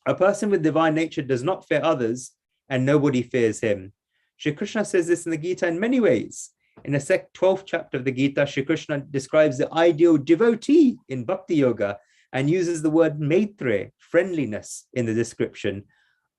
A person with divine nature does not fear others, and nobody fears him. Shri Krishna says this in the Gita in many ways. In the 12th chapter of the Gita, Shri Krishna describes the ideal devotee in Bhakti Yoga and uses the word maitre, friendliness, in the description.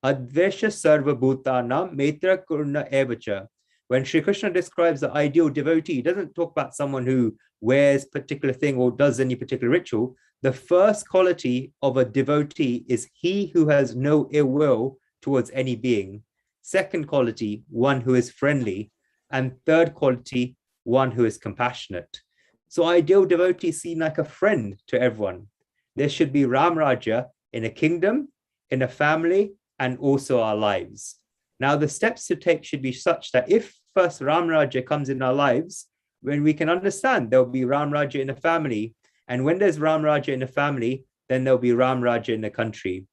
Advesha sarva bhutanam maitra kurna evacha. When Shri Krishna describes the ideal devotee, he doesn't talk about someone who wears a particular thing or does any particular ritual. The first quality of a devotee is he who has no ill will towards any being. Second quality, one who is friendly. And third quality, one who is compassionate. So ideal devotee is seen like a friend to everyone. There should be Ram Raja in a kingdom, in a family, and also our lives. Now, the steps to take should be such that if first Ram Raja comes in our lives, when we can understand there'll be Ram Raja in a family, and when there's Ram Raja in a family, then there'll be Ram Raja in a country.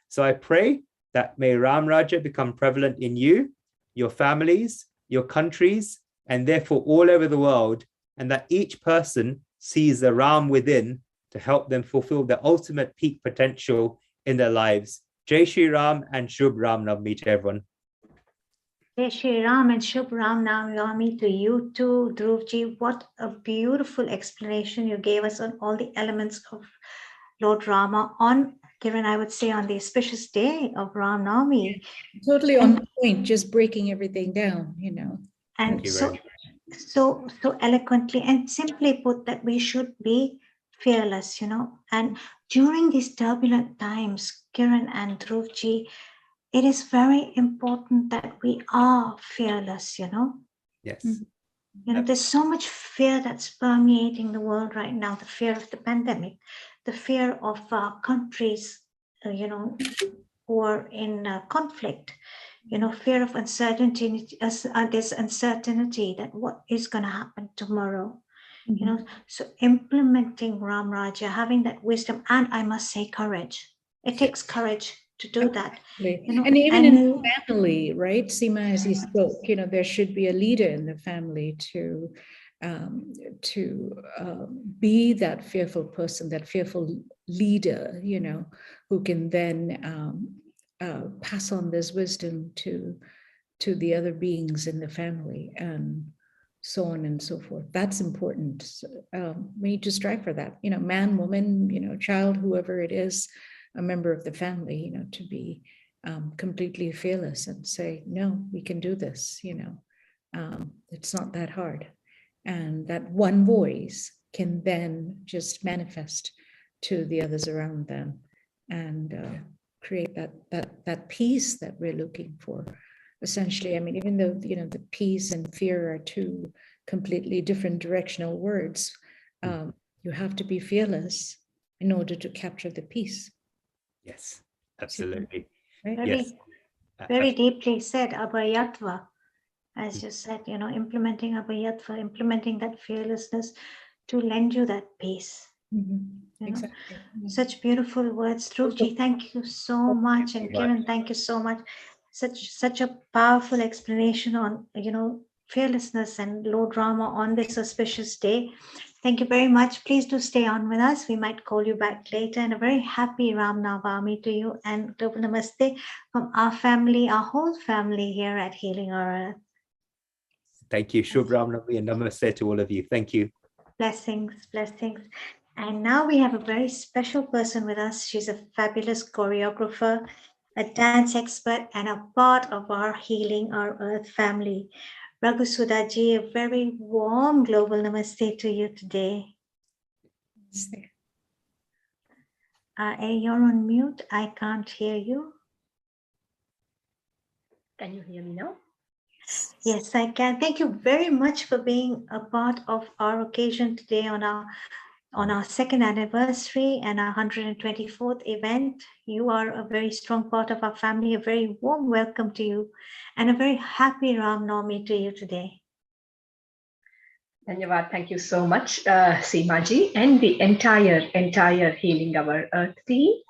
So I pray that may Ram Raja become prevalent in you, your families, your countries, and therefore all over the world, and that each person sees the Ram within to help them fulfill their ultimate peak potential in their lives. Jai Shri Ram and Shubh Ram Navami to everyone. Jai Shri Ram and Shubh Ram Navami to you too, Dhruvji. What a beautiful explanation you gave us on all the elements of Lord Rama on, Kiran, I would say on the auspicious day of Ram Navami. Totally on point, just breaking everything down, you know. And so eloquently and simply put that we should be fearless, you know. And during these turbulent times, Kiran and Dhruvji, it is very important that we are fearless, you know. Yes. You know, there's so much fear that's permeating the world right now, the fear of the pandemic, the fear of countries, you know, who are in conflict, you know, fear of uncertainty, this uncertainty that what is going to happen tomorrow, you know. So implementing Ram Raja, having that wisdom, and I must say courage. It takes courage to do that. You know, and even in family, right, Seema, as you spoke, you know, there should be a leader in the family to be that fearful person, that fearful leader, you know, who can then pass on this wisdom to the other beings in the family, and so on and so forth. That's important. We need to strive for that, you know, man, woman, you know, child, whoever it is, a member of the family, you know, to be completely fearless and say, no, we can do this, you know, it's not that hard. And that one voice can then just manifest to the others around them and create that peace that we're looking for. Essentially, I mean, even though, you know, the peace and fear are two completely different directional words, you have to be fearless in order to capture the peace. Yes, absolutely. Very, yes. very deeply said, Abhayatva, as you said, you know, implementing Abhayatva, implementing that fearlessness to lend you that peace. You know? Exactly. Such beautiful words. Dhruvji, thank you so much. And Kiran, thank you so much. Such a powerful explanation on, you know, fearlessness and Lord Rama on this auspicious day. Thank you very much. Please do stay on with us. We might call you back later. And a very happy Ram Navami to you and Global Namaste from our family, our whole family here at Healing Our Earth. Thank you. Shubh Ram Navami and Namaste to all of you. Thank you. Blessings, blessings. And now we have a very special person with us. She's a fabulous choreographer, a dance expert, and a part of our Healing Our Earth family. Raghu Sudhaji, a very warm global namaste to you today. You're on mute. I can't hear you. Can you hear me now? Yes, I can. Thank you very much for being a part of our occasion today on our second anniversary and our 124th event. You are a very strong part of our family. A very warm welcome to you and a very happy Ram Navami to you today. Dhanyavad, thank you so much, Seemaji, and the entire Healing Our Earth team.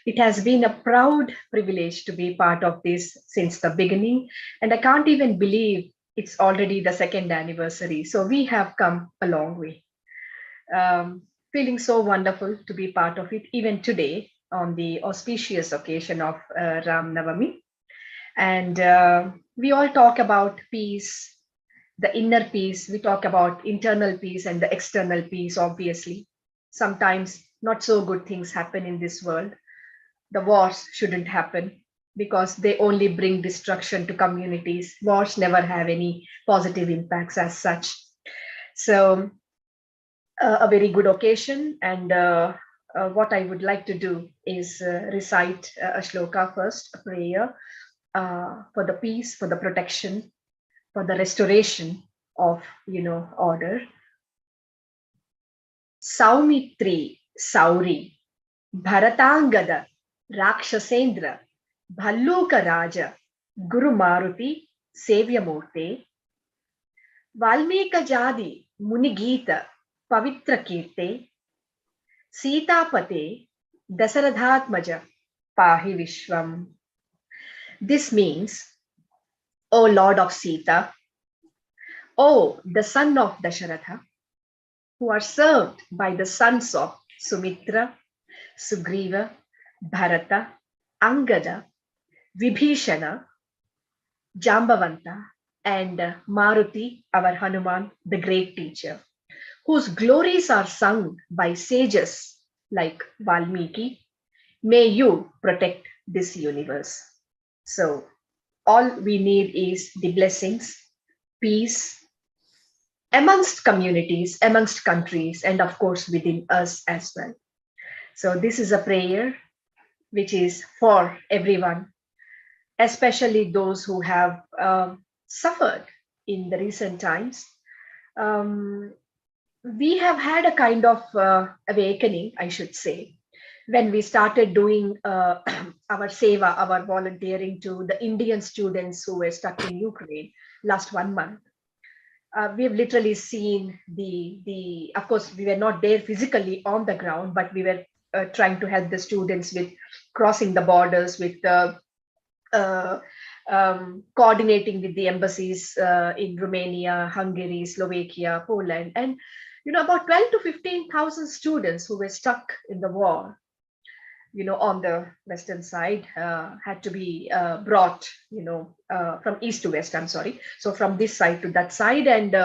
It has been a proud privilege to be part of this since the beginning, and I can't even believe it's already the second anniversary. So we have come a long way. Feeling so wonderful to be part of it, even today on the auspicious occasion of Ram Navami. And we all talk about peace, the inner peace. We talk about internal peace and the external peace, obviously. Sometimes not so good things happen in this world. The wars shouldn't happen because they only bring destruction to communities. Wars never have any positive impacts as such. So, a very good occasion. And what I would like to do is recite a shloka first, a prayer for the peace, for the protection, for the restoration of order. Saumitri Sauri Bharatangada Rakshasendra Bhalluka Raja Guru Maruti Sevyamurte Valmika Jadi Munigita Pavitra Kirte Sitapate Dasaradhatmaja Pahi Vishwam. This means, O Lord of Sita, O the son of Dasharatha, who are served by the sons of Sumitra, Sugriva, Bharata, Angada, Vibhishana, Jambavanta, and Maruti, our Hanuman, the great teacher, whose glories are sung by sages like Valmiki. May you protect this universe. So, all we need is the blessings, peace amongst communities, amongst countries, and of course within us as well. So, this is a prayer which is for everyone, especially those who have suffered in the recent times. We have had a kind of awakening, I should say, when we started doing our seva, our volunteering to the Indian students who were stuck in Ukraine last 1 month. We have literally seen of course, we were not there physically on the ground, but we were trying to help the students with crossing the borders, with coordinating with the embassies in Romania, Hungary, Slovakia, Poland, and about 12 to 15,000 students who were stuck in the war, on the western side, had to be brought, from east to west. I'm sorry. So from this side to that side, and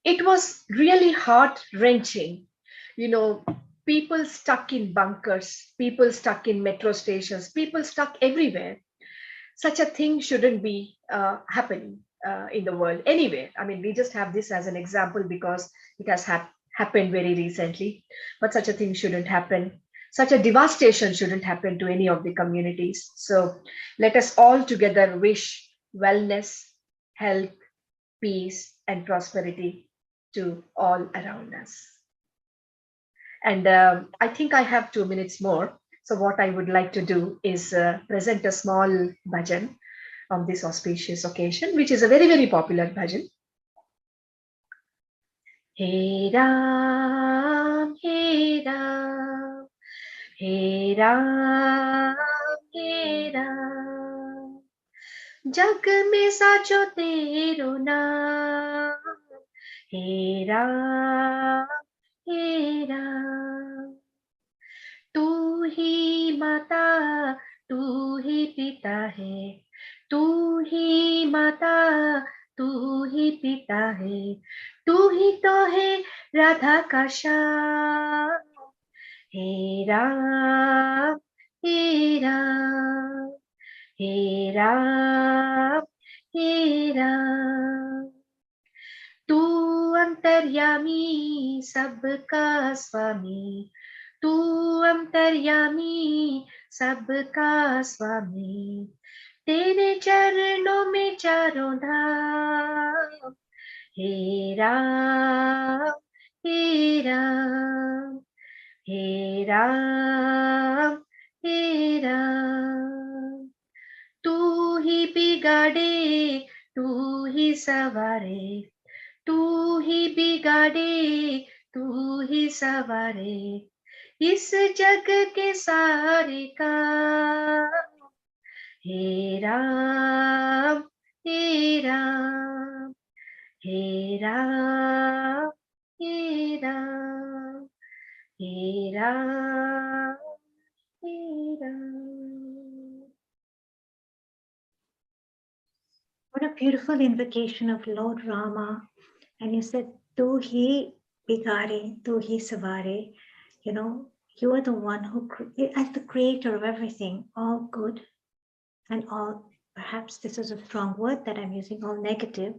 it was really heart wrenching. People stuck in bunkers, people stuck in metro stations, people stuck everywhere. Such a thing shouldn't be happening in the world anyway. I mean, we just have this as an example because it has happened very recently, but such a thing shouldn't happen. Such a devastation shouldn't happen to any of the communities. So let us all together wish wellness, health, peace, and prosperity to all around us. And I think I have 2 minutes more. So what I would like to do is present a small bhajan on this auspicious occasion, which is a very, very popular bhajan. Hey Ram, Hey Ram, Hey Ram, Hey Ram, जग में साचो तेरो नाम, हे राम, हे राम, तू ही माता, तू ही पिता है, तू ही माता, तू ही पिता है, तू ही तो है राधा का श्याम, हे राम, हे राम, हे राम, हे राम, तू अंतर्यामी सबका स्वामी, तू अंतर्यामी सबका स्वामी, तेरे चरणों में चारों धाम, हे राम, हे राम, हे राम, हे राम, तू ही बिगाड़े, तू ही सवारे, तू ही बिगाड़े तू ही सवारे इस जग के सारे काम हे राम हे राम हे राम हे राम हे राम हे Ram. What a beautiful invocation of Lord Rama. And you said, Tu hi bigare, tu hi savare. You know, you are the one who, as the creator of everything, all good and all, perhaps this is a strong word that I'm using, all negative.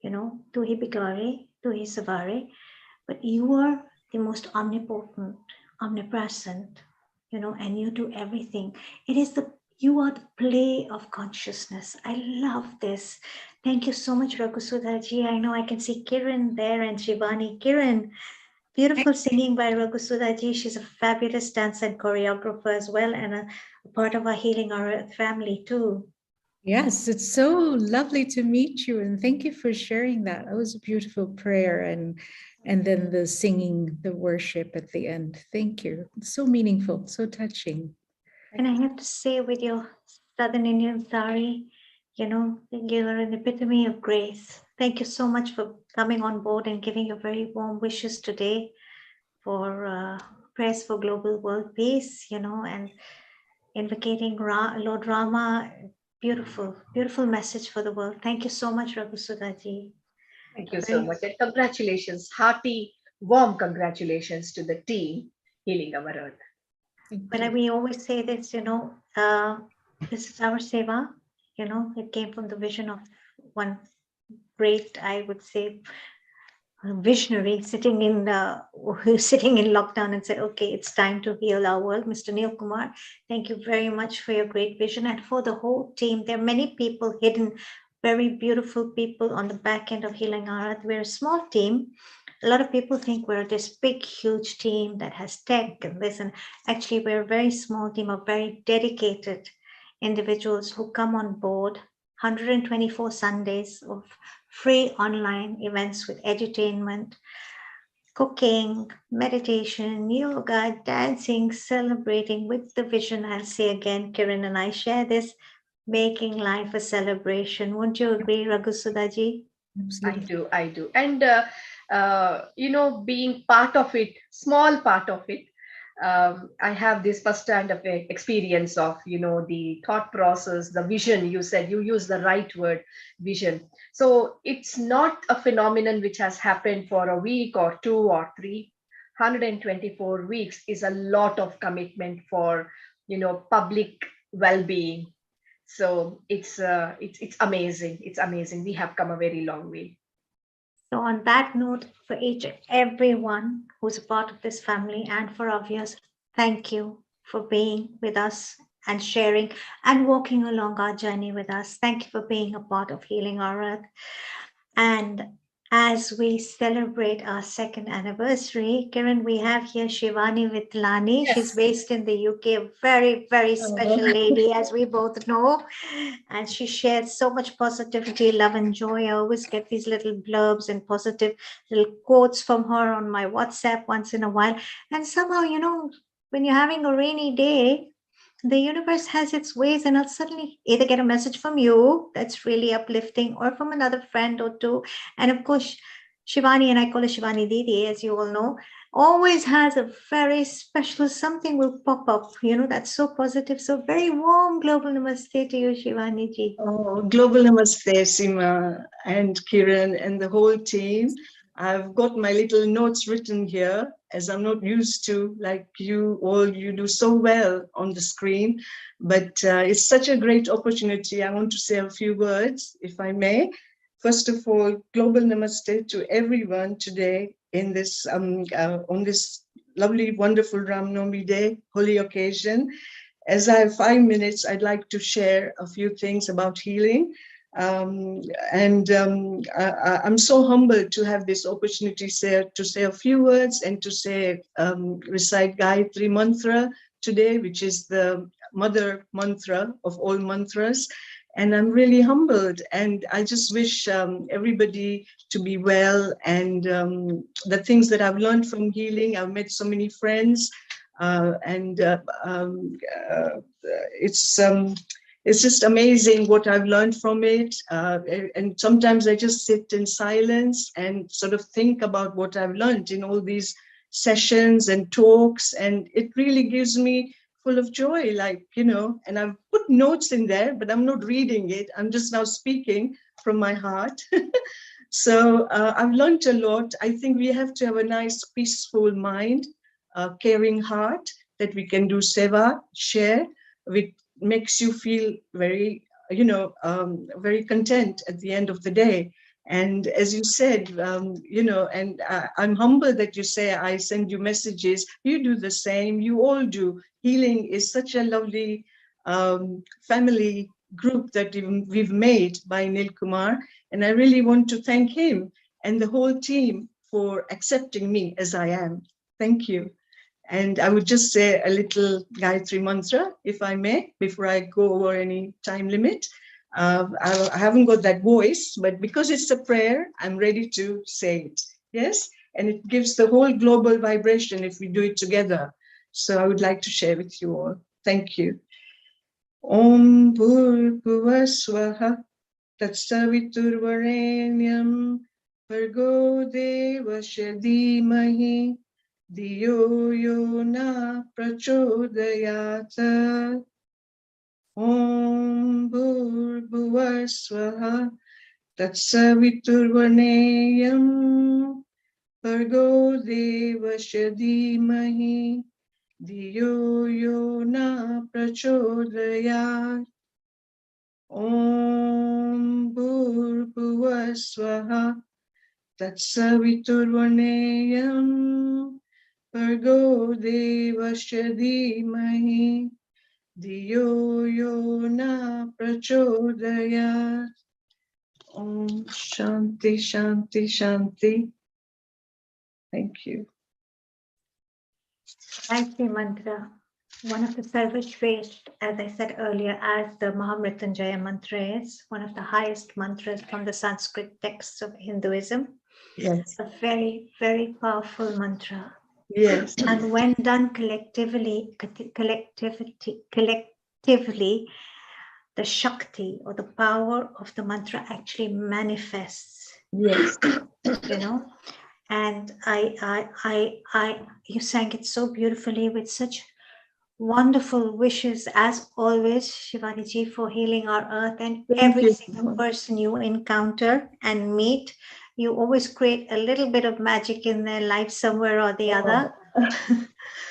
You know, tu hi bigare, tu hi savare. But you are the most omnipotent, omnipresent, you know, and you do everything. You are the play of consciousness. I love this. Thank you so much, Raghusudha-ji. I know I can see Kiran there and Shivani. Kiran, beautiful singing by Raghusudha-ji. She's a fabulous dancer and choreographer as well, and a part of our Healing Our Earth family too. Yes, it's so lovely to meet you, and thank you for sharing that. That was a beautiful prayer, and then the singing, the worship at the end. Thank you. It's so meaningful, so touching. And I have to say, with your Southern Indian sari, you know, you're an epitome of grace. Thank you so much for coming on board and giving your very warm wishes today for prayers for global world peace, you know, and invocating Lord Rama. Beautiful, beautiful message for the world. Thank you so much, Raghusudha-ji. Thank you so much, and congratulations, hearty, warm congratulations to the team Healing Our Earth. But we always say this, you know, this is our seva, you know, it came from the vision of one great, I would say, visionary sitting in lockdown and said, okay, it's time to heal our world. Mr. Neil Kumar, thank you very much for your great vision, and for the whole team. There are many people hidden, very beautiful people on the back end of Healing Our Earth. We're a small team. A lot of people think we're this big, huge team that has tech and this, and actually we're a very small team of very dedicated individuals who come on board 124 Sundays of free online events with edutainment, cooking, meditation, yoga, dancing, celebrating with the vision. I'll say again, Kiran and I share this, making life a celebration. Won't you agree, Raghusudha-ji? I do. And, you know, being part of it, small part of it, I have this first-hand experience of, you know, the thought process, the vision. You said, you use the right word, vision. So it's not a phenomenon which has happened for a week or 2 or 3. 124 weeks is a lot of commitment for, you know, public well-being. So it's amazing. It's amazing. We have come a very long way. So on that note, for each and everyone who's a part of this family, and for our viewers, thank you for being with us and sharing and walking along our journey with us. Thank you for being a part of Healing Our Earth. And as we celebrate our 2nd anniversary, Kiran, we have here Shivani Vitlani. Yes. She's based in the UK, a very, very special lady, as we both know. And she shares so much positivity, love, and joy. I always get these little blurbs and positive little quotes from her on my WhatsApp once in a while. And somehow, you know, when you're having a rainy day, the universe has its ways, and I'll suddenly either get a message from you that's really uplifting, or from another friend or two. And of course, Shivani, and I call her Shivani Didi, as you all know, always has a very special something will pop up, you know, that's so positive. So very warm global namaste to you, Shivani ji. Oh, global namaste, Seema and Kiran and the whole team. I've got my little notes written here, as I'm not used to, like you do so well on the screen. But it's such a great opportunity. I want to say a few words, if I may. First of all, global namaste to everyone today in this on this lovely, wonderful Ram Navami Day, holy occasion. As I have 5 minutes, I'd like to share a few things about healing. I'm so humbled to have this opportunity to say a few words and to say, recite Gayatri mantra today, which is the mother mantra of all mantras. And I'm really humbled. And I just wish everybody to be well. And the things that I've learned from healing, I've met so many friends. It's just amazing what I've learned from it. And sometimes I just sit in silence and sort of think about what I've learned in all these sessions and talks. And it really gives me full of joy, like, you know, and I've put notes in there, but I'm not reading it. I'm just now speaking from my heart. So I've learned a lot. I think we have to have a nice, peaceful mind, caring heart that we can do seva, share, which makes you feel very, you know, very content at the end of the day. And as you said, you know, and I'm humbled that you say I send you messages. You do the same. You all do. Healing is such a lovely family group that we've made by Nil Kumar. And I really want to thank him and the whole team for accepting me as I am. Thank you. And I would just say a little Gayatri mantra, if I may, before I go over any time limit. I haven't got that voice, but because it's a prayer, I'm ready to say it. Yes? And it gives the whole global vibration if we do it together. So I would like to share with you all. Thank you. Om Bhurbhuva Swaha Tatsaviturvarenyam Bhargo Devasya Dhimahi Diyo Yona Prachodayata. Om Bhurbhuva Swaha Tatsaviturvarenyam Bhargo Devasya Dhimahi Diyo Yona Prachodayat. Om Bhurbhuva Swaha Tatsaviturvarenyam Bhargo Devasya Dhimahi Diyo Yona Prachodayat. Om Shanti Shanti Shanti. Thank you. Gayatri mantra, one of the Sarvashresht, as I said earlier, as the Mahamrityunjaya mantra is, one of the highest mantras from the Sanskrit texts of Hinduism. Yes. A very, very powerful mantra. Yes. And when done collectively, the Shakti or the power of the mantra actually manifests. Yes. You know, and you sang it so beautifully with such wonderful wishes as always, Shivani ji, for healing our earth and every single person you encounter and meet. You always create a little bit of magic in their life somewhere or the other.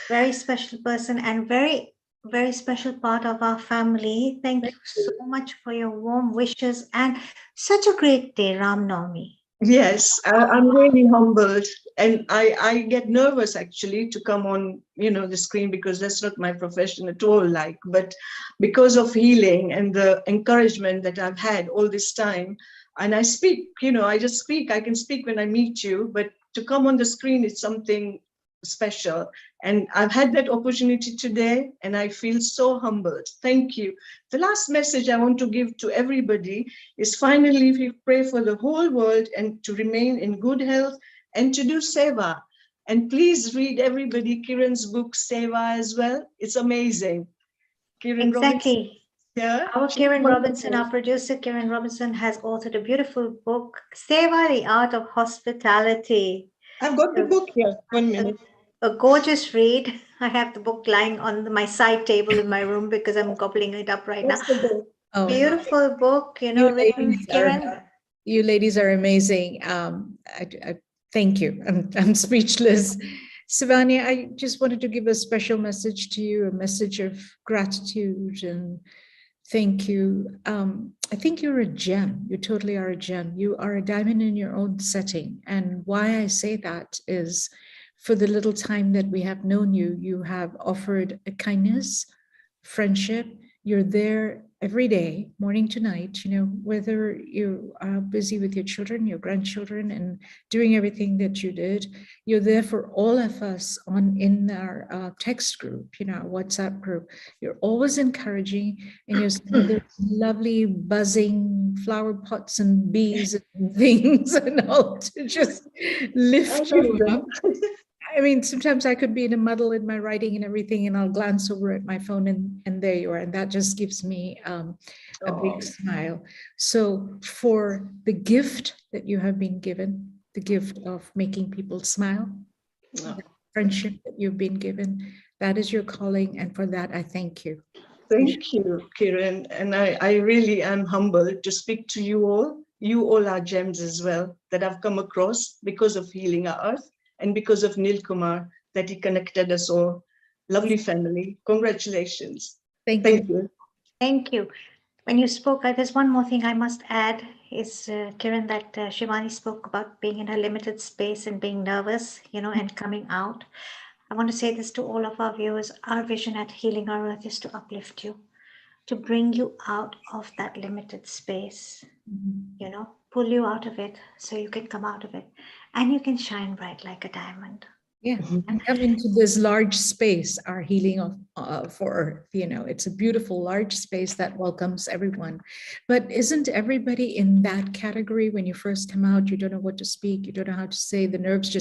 Very special person and very, very special part of our family. Thank you so much for your warm wishes and such a great day, Ram Navami. Yes, I'm really humbled, and I get nervous actually to come on, you know, the screen because that's not my profession at all. Like, but because of healing and the encouragement that I've had all this time, and I speak, you know, I just speak. I can speak when I meet you, but to come on the screen is something special. And I've had that opportunity today, and I feel so humbled. Thank you. The last message I want to give to everybody is finally we pray for the whole world and to remain in good health and to do seva. And please read everybody Kiran's book Seva as well. It's amazing. Kiran Exactly. Yeah. Our Kiran Robinson, our producer Kiran Robinson, has authored a beautiful book, Seva, the Art of Hospitality. I've got the book here. 1 minute. A gorgeous read. I have the book lying on my side table in my room because I'm gobbling it up right now. Oh, beautiful book, you know, written Kiran. You ladies are amazing. I thank you. I'm speechless. Shivani, I just wanted to give a special message to you, a message of gratitude and thank you. I think you're a gem. You totally are a gem. You are a diamond in your own setting. And why I say that is for the little time that we have known you, you have offered a kindness, friendship. You're there every day, morning to night, whether you are busy with your children, your grandchildren, and doing everything that you did, you're there for all of us in our text group, our WhatsApp group. You're always encouraging, and you're saying there's lovely buzzing flower pots and bees and things and all to just lift you up. I mean, sometimes I could be in a muddle in my writing and everything, and I'll glance over at my phone and there you are. And that just gives me a big smile. So for the gift that you have been given, the gift of making people smile, the friendship that you've been given, that is your calling. And for that, I thank you. Thank you, Kiran. And I really am humbled to speak to you all. You all are gems as well that I've come across because of Healing Our Earth and because of Nil Kumar, that he connected us all. Lovely family. Congratulations. Thank you. Thank you. When you spoke, there's one more thing I must add is, Kiran, that Shivani spoke about being in a limited space and being nervous, and coming out. I want to say this to all of our viewers. Our vision at Healing Our Earth is to uplift you, to bring you out of that limited space, pull you out of it so you can come out of it and you can shine bright like a diamond. Yeah, and come into this large space, our healing for Earth. It's a beautiful large space that welcomes everyone. But isn't everybody in that category? When you first come out, you don't know what to speak, you don't know how to say, the nerves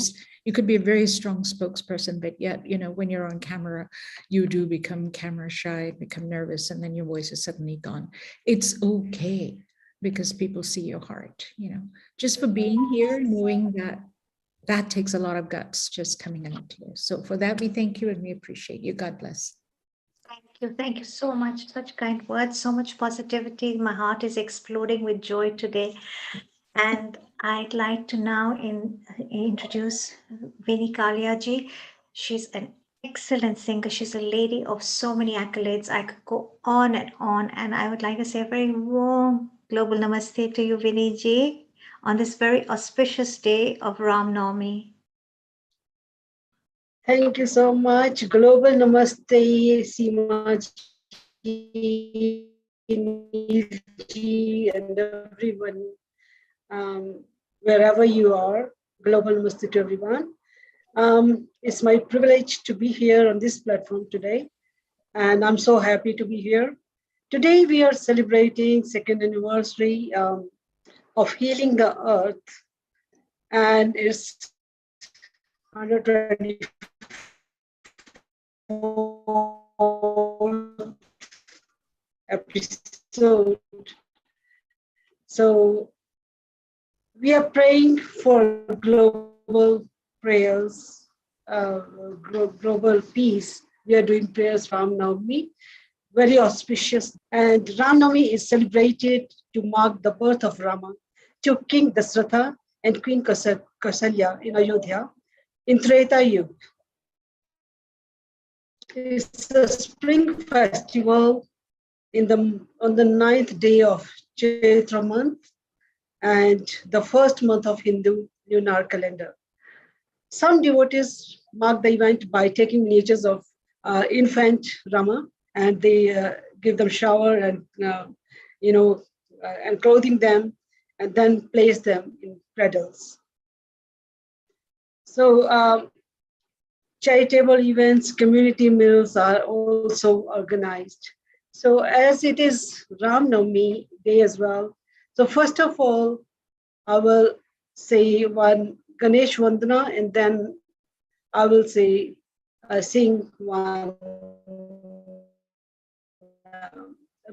you could be a very strong spokesperson, but yet, when you're on camera, you do become camera shy, become nervous, and then your voice is suddenly gone. It's okay, because people see your heart, just for being here, knowing that takes a lot of guts just coming out here. So for that, we thank you and we appreciate you. God bless. Thank you. Thank you so much. Such kind words, so much positivity. My heart is exploding with joy today. And I'd like to now introduce Vini Kaliaji. She's an excellent singer. She's a lady of so many accolades. I could go on, and I would like to say a very warm global namaste to you, Vini ji, on this very auspicious day of Ram Navami. Thank you so much. Global Namaste, Seema ji, Neil ji, and everyone, wherever you are. Global Namaste to everyone. It's my privilege to be here on this platform today, and I'm so happy to be here. Today we are celebrating second anniversary of Healing the Earth, and it's 124th episode. So we are praying for global prayers, global peace. We are doing prayers for Ram Navami, very auspicious. And Ram Navami is celebrated to mark the birth of Rama to King Dasratha and Queen Kausalya in Ayodhya in Treta Yuga. It's a spring festival on the 9th day of Chaitra month and the first month of Hindu lunar calendar. Some devotees mark the event by taking miniatures of infant Rama, and they give them shower and and clothing them, and then place them in cradles. So charitable events, community meals are also organized. So as it is Ram Navami day as well, so first of all, I will say one Ganesh Vandana, and then I will say sing one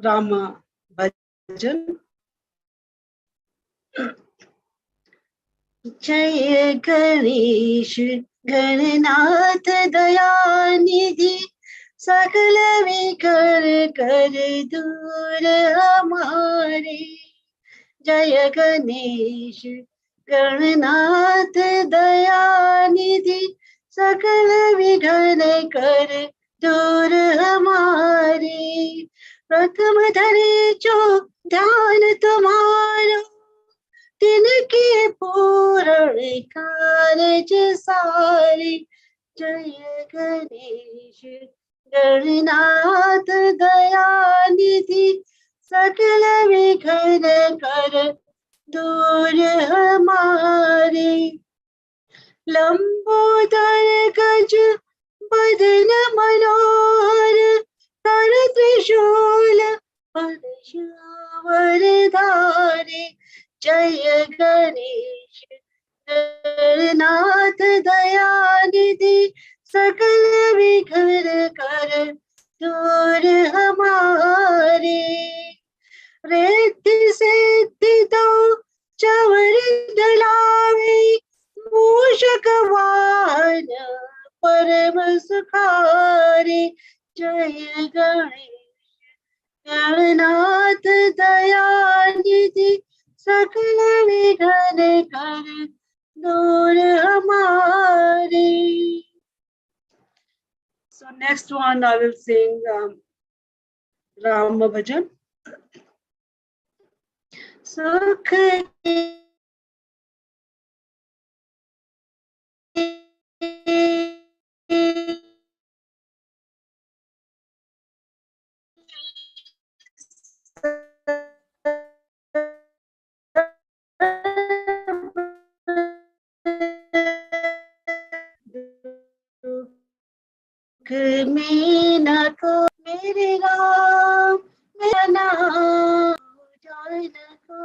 Rama bhajan. Jai Ganesh Gananath Dayanidhi Sakala Vikar Kar Dur Hamare. Jai Ganesh Gananath Dayanidhi Sakala Vikar Kar Dur Hamare. Pratham Dhare Jo Dhyan Tumhara तिनके पूर्ण कारज सारे. जय गणेश गणनाथ दयानिधि सकल विघन कर दूर हमारे लंबोदर गज बदन मनोहर कर त्रिशूल परशुवर धारे जय गणेश गणनाथ दयानिधि सकल विघ्न कर दूर हमारे रिद्धि सिद्धि दो चवर दिलावे मूषक वाहन परम सुखारे जय गणेश गणनाथ दयानिधि सकल विघ्न कर दूर हमारे. So next one I will sing Ram Bhajan. Sukh में न को मेरे राम मेरा नाम जान को.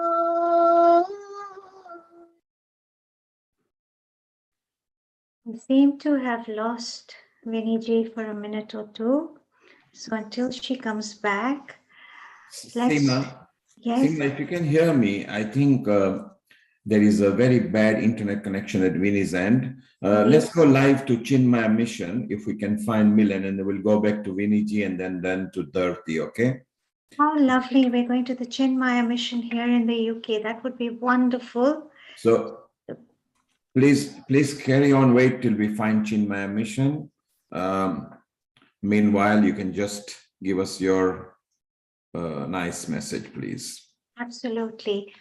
We seem to have lost Vinny Ji for a minute or two. So until she comes back, Seema, yes. Seema, if you can hear me, I think there is a very bad internet connection at Vinny's end. Let's go live to Chinmaya Mission if we can find Milan, and then we'll go back to Vinny Ji and then to Dharti, okay? How lovely. We're going to the Chinmaya Mission here in the UK. That would be wonderful. So please carry on, wait till we find Chinmaya Mission. Meanwhile, you can just give us your nice message, please. Absolutely.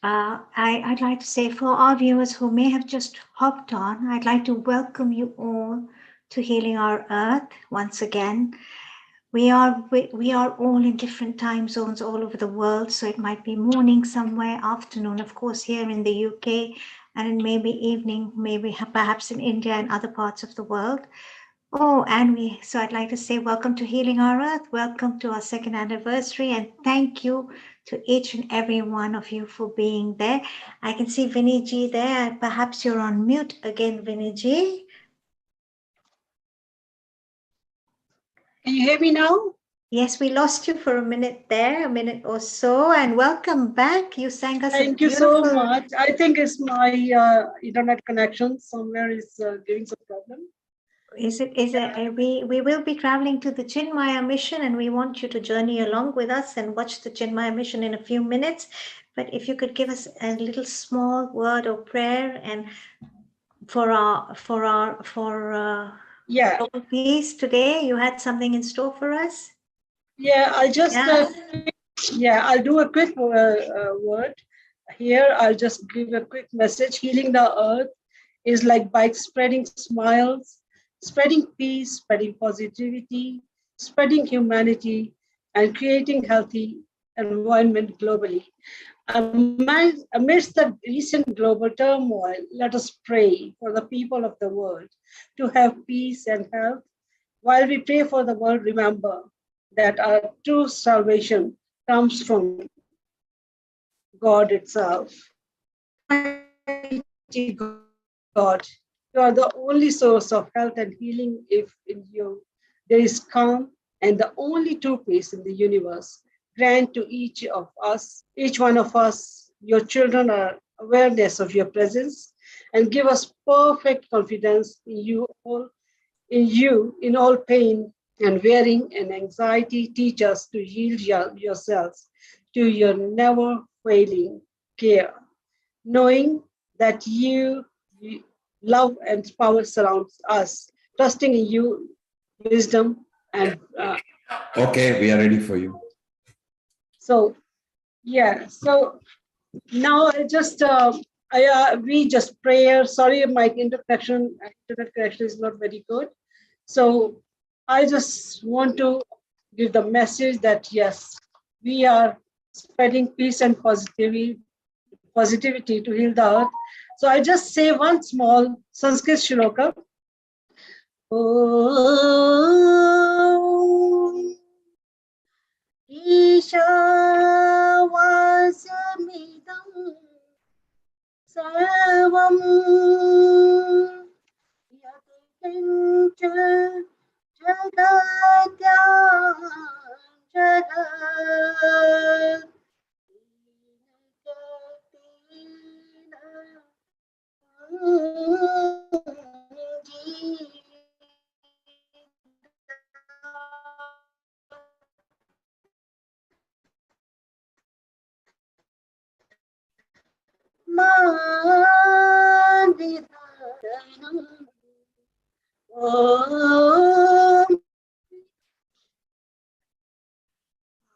I'd like to say for our viewers who may have just hopped on, I'd like to welcome you all to Healing Our Earth once again. We are all in different time zones all over the world, so it might be morning somewhere, afternoon, of course, here in the UK, and maybe evening, maybe perhaps in India and other parts of the world. So I'd like to say welcome to Healing Our Earth, welcome to our second anniversary, and thank you to each and every one of you for being there. I can see Vinny Ji there. Perhaps you're on mute again, Vinny Ji. Can you hear me now? Yes, we lost you for a minute there, a minute or so, and welcome back. You sang us Thank a you so beautiful... much. I think it's my internet connection somewhere is giving some problem. We will be traveling to the Chinmaya Mission, and we want you to journey along with us and watch the Chinmaya Mission in a few minutes. But if you could give us a little small word of prayer and for global peace today, you had something in store for us? Yeah, I'll just I'll do a quick word here. I'll just give a quick message. Healing the earth is like by spreading smiles, spreading peace, spreading positivity, spreading humanity, and creating healthy environment globally. Amidst the recent global turmoil, let us pray for the people of the world to have peace and health. While we pray for the world, remember that our true salvation comes from God itself. Mighty God, you are the only source of health and healing. If in you there is calm and the only true peace in the universe, grant to each one of us, your children, are awareness of your presence, and give us perfect confidence in you, in all pain and wearing and anxiety. Teach us to yield yourselves to your never failing care, knowing that you love and power surrounds us, trusting in you, wisdom and okay, we are ready for you. So now we just prayer. Sorry, my internet connection is not very good. So I just want to give the message that yes, we are spreading peace and positivity to heal the earth. So I just say one small Sanskrit shloka. Om Ishawasamidam Sarvam Yatincha Jagatya Jagat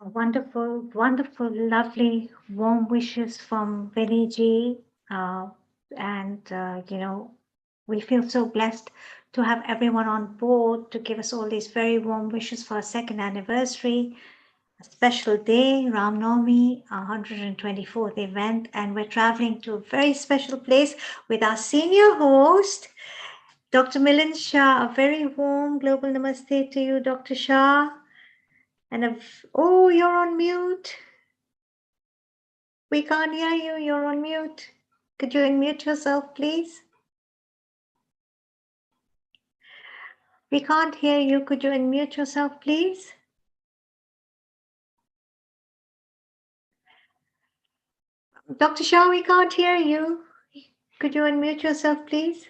Wonderful, wonderful, lovely, warm wishes from Vinny Ji. We feel so blessed to have everyone on board to give us all these very warm wishes for our second anniversary, a special day, Ram Navami, our 124th event, and we're traveling to a very special place with our senior host, Dr. Milind Shah. A very warm global namaste to you, Dr. Shah. And oh, you're on mute. We can't hear you. You're on mute. Could you unmute yourself, please? We can't hear you. Could you unmute yourself, please? Dr. Shah, we can't hear you. Could you unmute yourself, please?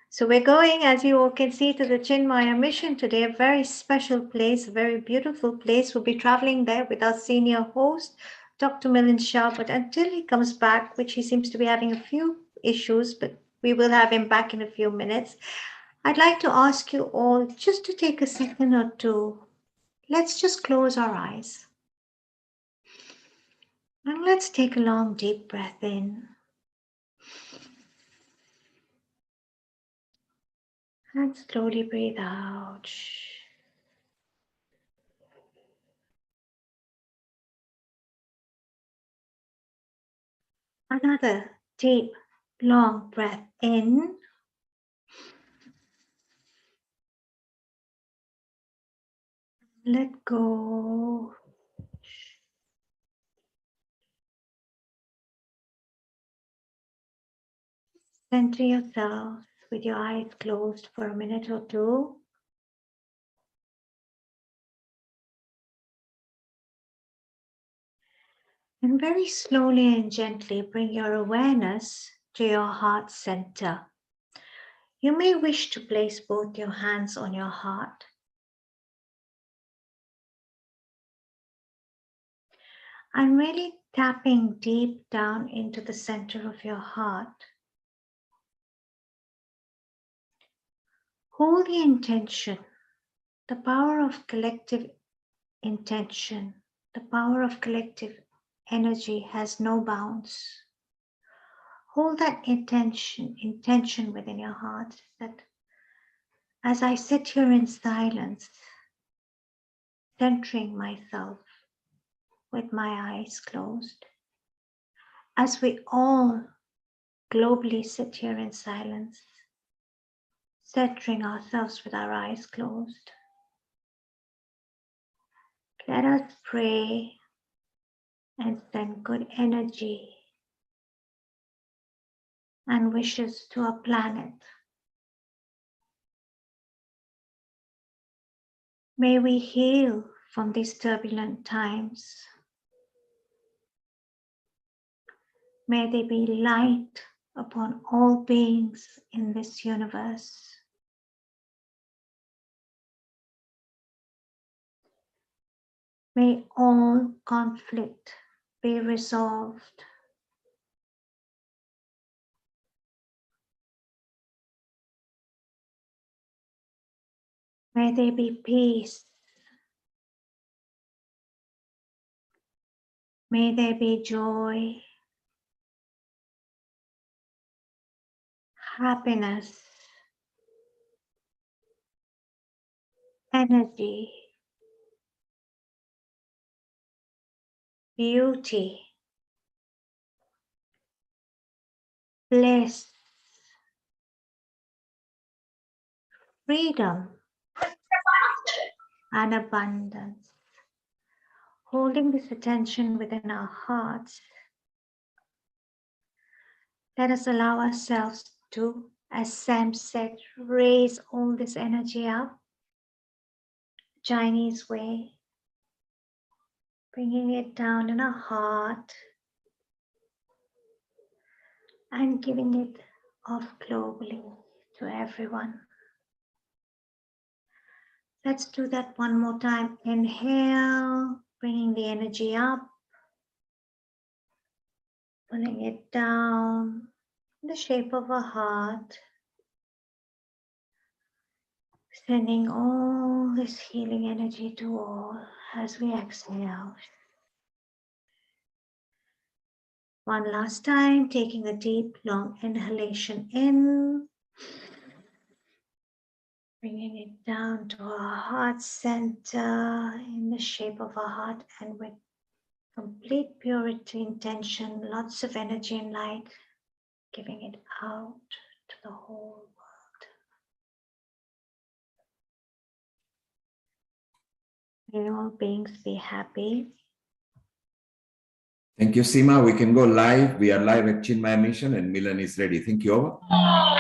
So we're going, as you all can see, to the Chinmaya mission today, a very special place, a very beautiful place. We'll be traveling there with our senior host, Dr. Milind Shah. But until he comes back, which he seems to be having a few issues, but we will have him back in a few minutes, I'd like to ask you all just to take a second or two. Let's just close our eyes. And let's take a long, deep breath in. And slowly breathe out. Another deep, long breath in. Let go. Center yourself with your eyes closed for a minute or two. And very slowly and gently bring your awareness to your heart center. You may wish to place both your hands on your heart. I'm really tapping deep down into the center of your heart. Hold the intention, the power of collective intention, the power of collective energy has no bounds. Hold that intention within your heart, that as I sit here in silence, centering myself with my eyes closed, as we all globally sit here in silence, centering ourselves with our eyes closed, let us pray and send good energy and wishes to our planet. May we heal from these turbulent times. May there be light upon all beings in this universe. May all conflict be resolved. May there be peace. May there be joy, happiness, energy, beauty, bliss, freedom, and abundance. Holding this attention within our hearts, let us allow ourselves to, as Sam said, raise all this energy up, Chinese way, bringing it down in our heart and giving it off globally to everyone. Let's do that one more time. Inhale, bringing the energy up, pulling it down in the shape of a heart, sending all this healing energy to all as we exhale. One last time, taking a deep, long inhalation in, bringing it down to our heart center in the shape of a heart, and with complete purity, intention, lots of energy and light, giving it out to the whole world. May all beings be happy. Thank you, Seema. We can go live. We are live at Chinmaya Mission and Milan is ready. Thank you. Over.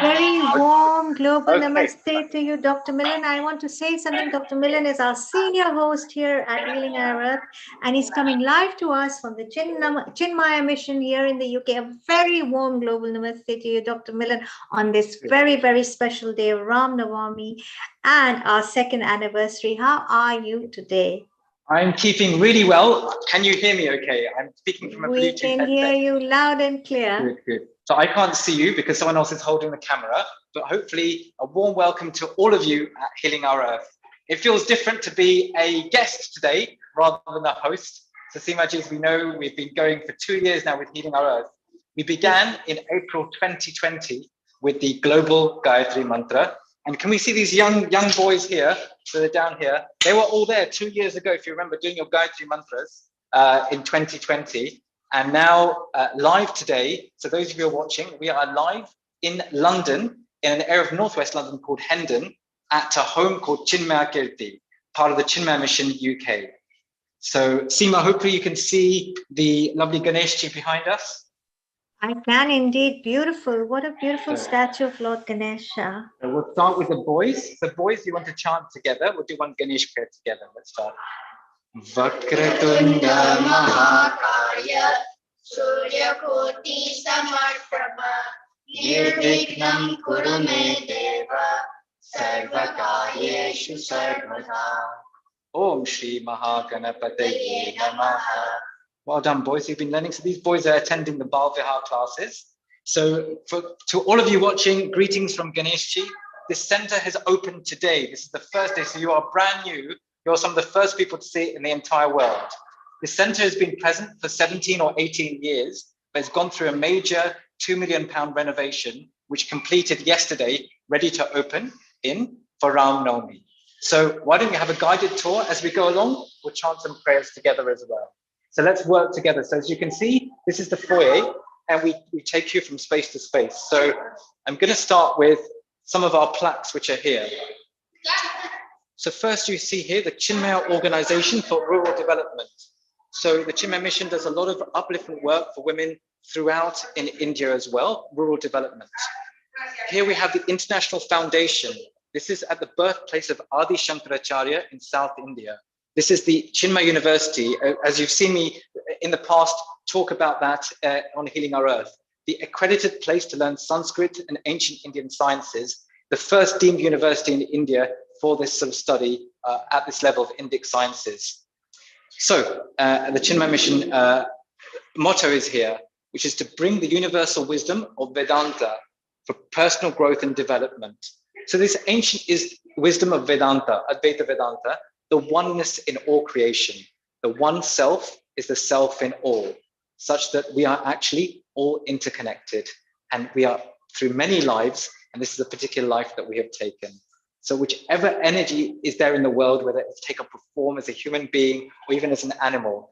Very warm global namaste to you, Dr. Milan. I want to say something. Dr. Milan is our senior host here at Healing Our Earth, and he's coming live to us from the Chinmaya Mission here in the UK. A very warm global namaste to you, Dr. Milan, on this very, very special day of Ram Navami and our second anniversary. How are you today? I'm keeping really well. Can you hear me okay? I'm speaking from a Bluetooth headset. We can hear you loud and clear. Good, good. So I can't see you because someone else is holding the camera, but hopefully a warm welcome to all of you at Healing Our Earth. It feels different to be a guest today rather than a host. So Seemaji, as we know, we've been going for 2 years now with Healing Our Earth. We began in April 2020 with the global Gayatri Mantra. And can we see these young boys here? So they're down here. They were all there 2 years ago, if you remember, doing your Gayatri Mantras in 2020. And now live today, so those of you who are watching, we are live in London, in an area of northwest London called Hendon, at a home called Chinmaya Kirti, part of the Chinmaya Mission UK. So Seema, hopefully you can see the lovely Ganeshji behind us. I can indeed. Beautiful. What a beautiful statue of Lord Ganesha. So we'll start with the boys. So boys, you want to chant together. We'll do one Ganesh prayer together. Let's start. Vakratunda Mahakaya Suryakoti Samarprabha Nirvikhnam Kurume Deva Sarvakaryeshu Sarvada. Om Shri Mahaganapataye Namaha. Well done, boys. You've been learning. So these boys are attending the Bal Vihar classes. So to all of you watching, greetings from Ganeshji. This center has opened today. This is the first day. So you are brand new. You're some of the first people to see it in the entire world. This center has been present for 17 or 18 years, but it's gone through a major £2 million renovation, which completed yesterday, ready to open for Ram Navami. So why don't you have a guided tour as we go along? We'll chant some prayers together as well. So let's work together. So as you can see, this is the foyer, and we take you from space to space. So I'm going to start with some of our plaques which are here. So first you see here the Chinmaya Organization for Rural Development. So the Chinmaya Mission does a lot of upliftment work for women throughout in India as well, rural development. Here we have the International Foundation. This is at the birthplace of Adi Shankaracharya in South India. This is the Chinmaya University. As you've seen me in the past talk about that on Healing Our Earth, the accredited place to learn Sanskrit and ancient Indian sciences, the first deemed university in India for this sort of study at this level of Indic sciences. So the Chinmaya Mission motto is here, which is to bring the universal wisdom of Vedanta for personal growth and development. So this ancient wisdom of Vedanta, Advaita Vedanta, the oneness in all creation. The one self is the self in all, such that we are actually all interconnected, and we are through many lives, and this is a particular life that we have taken. So whichever energy is there in the world, whether it's take up a form as a human being or even as an animal,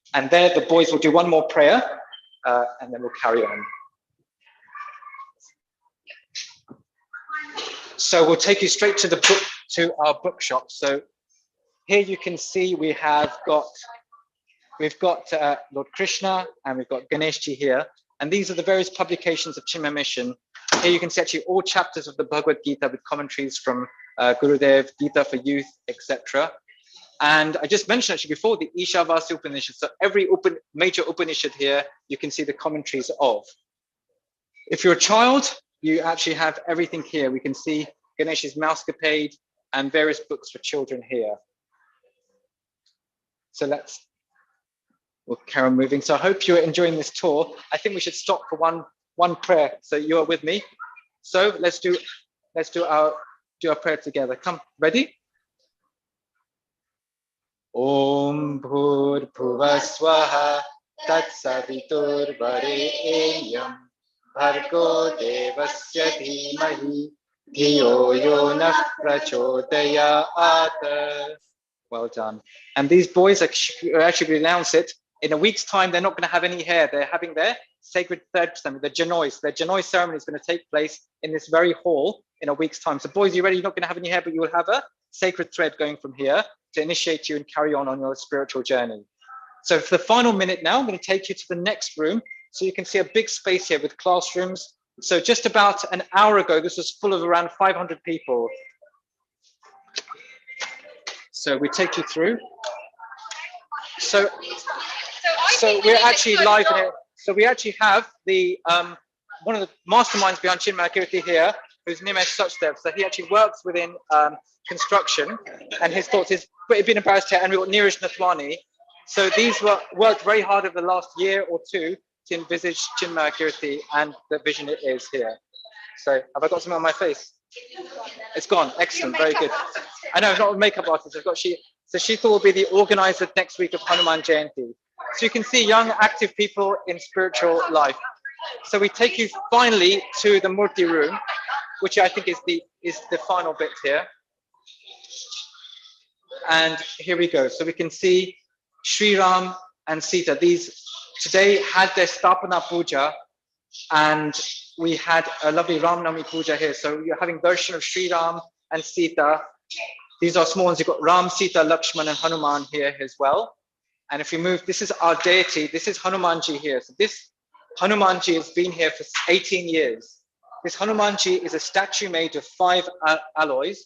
And there the boys will do one more prayer and then we'll carry on. So we'll take you straight to the book, to our bookshop. So here you can see we've got Lord Krishna and we've got Ganeshji here. And these are the various publications of Chinmaya Mission. Here you can see actually all chapters of the Bhagavad Gita with commentaries from Gurudev, Gita for Youth, etc. And I just mentioned actually before the Ishavasya Upanishad. So every major Upanishad here, you can see the commentaries of. If you're a child, you actually have everything here. We can see Ganesh's Mousecapade and various books for children here. So we'll carry on moving. So I hope you're enjoying this tour. I think we should stop for one prayer. So you are with me. So let's do our prayer together. Come, ready? Om Bhur Bhuvaswaha Tat Savitur Varenyam Bhargo Devasya Dhimahi Dhiyo Yo Nah Prachodayat. Well done. And these boys actually announce it. In a week's time, they're not going to have any hair. They're having their sacred thread ceremony, the Janoi. Their Janoi ceremony is going to take place in this very hall in a week's time. So boys, you ready? You're not going to have any hair, but you will have a sacred thread going from here to initiate you and carry on your spiritual journey. So for the final minute now, I'm going to take you to the next room. So you can see a big space here with classrooms. So just about an hour ago, this was full of around 500 people. So we take you through. So we're actually live in it. So we actually have the one of the masterminds behind Chinmaya Kirti here, who's Nimesh Suchdev. So he actually works within construction, and his thoughts is been embarrassed here. And we've got Neeraj Nathwani. So these worked very hard over the last year or two to envisage Chinmaya Kirti and the vision it is here. So have I got something on my face? It's gone. Excellent. Very good. I know, not a makeup artist. So she thought would be the organizer next week of Hanuman Jayanti. So you can see young, active people in spiritual life. So we take you finally to the Murti room, which I think is the final bit here. And here we go. So we can see Sri Ram and Sita. These today had their Stapana Puja, and we had a lovely Ram Nami Puja here. So you're having darshan of Sri Ram and Sita. These are small ones. You've got Ram, Sita, Lakshman, and Hanuman here as well. And if you move, this is our deity. This is Hanumanji here. So this Hanumanji has been here for 18 years. This Hanumanji is a statue made of 5 alloys.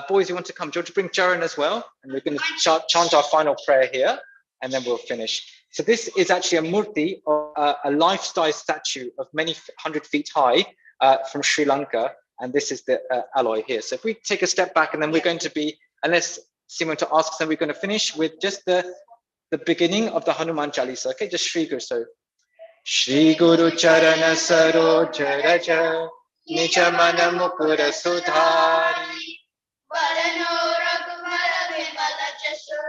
Boys, you want to come? Do you want to bring Charan as well? And we're going to chant our final prayer here, and then we'll finish. So this is actually a murti, a life-size statue of many 100 feet high from Sri Lanka. And this is the alloy here. So if we take a step back, and then we're going to be, unless someone to ask, then we're going to finish with just the beginning of the Hanuman Chalisa. Okay, just Shri Guru. So Shri Guru Charana Saroja Raja Nija Mana Mukura Sudhari Varano Raghumara Vimala Jaso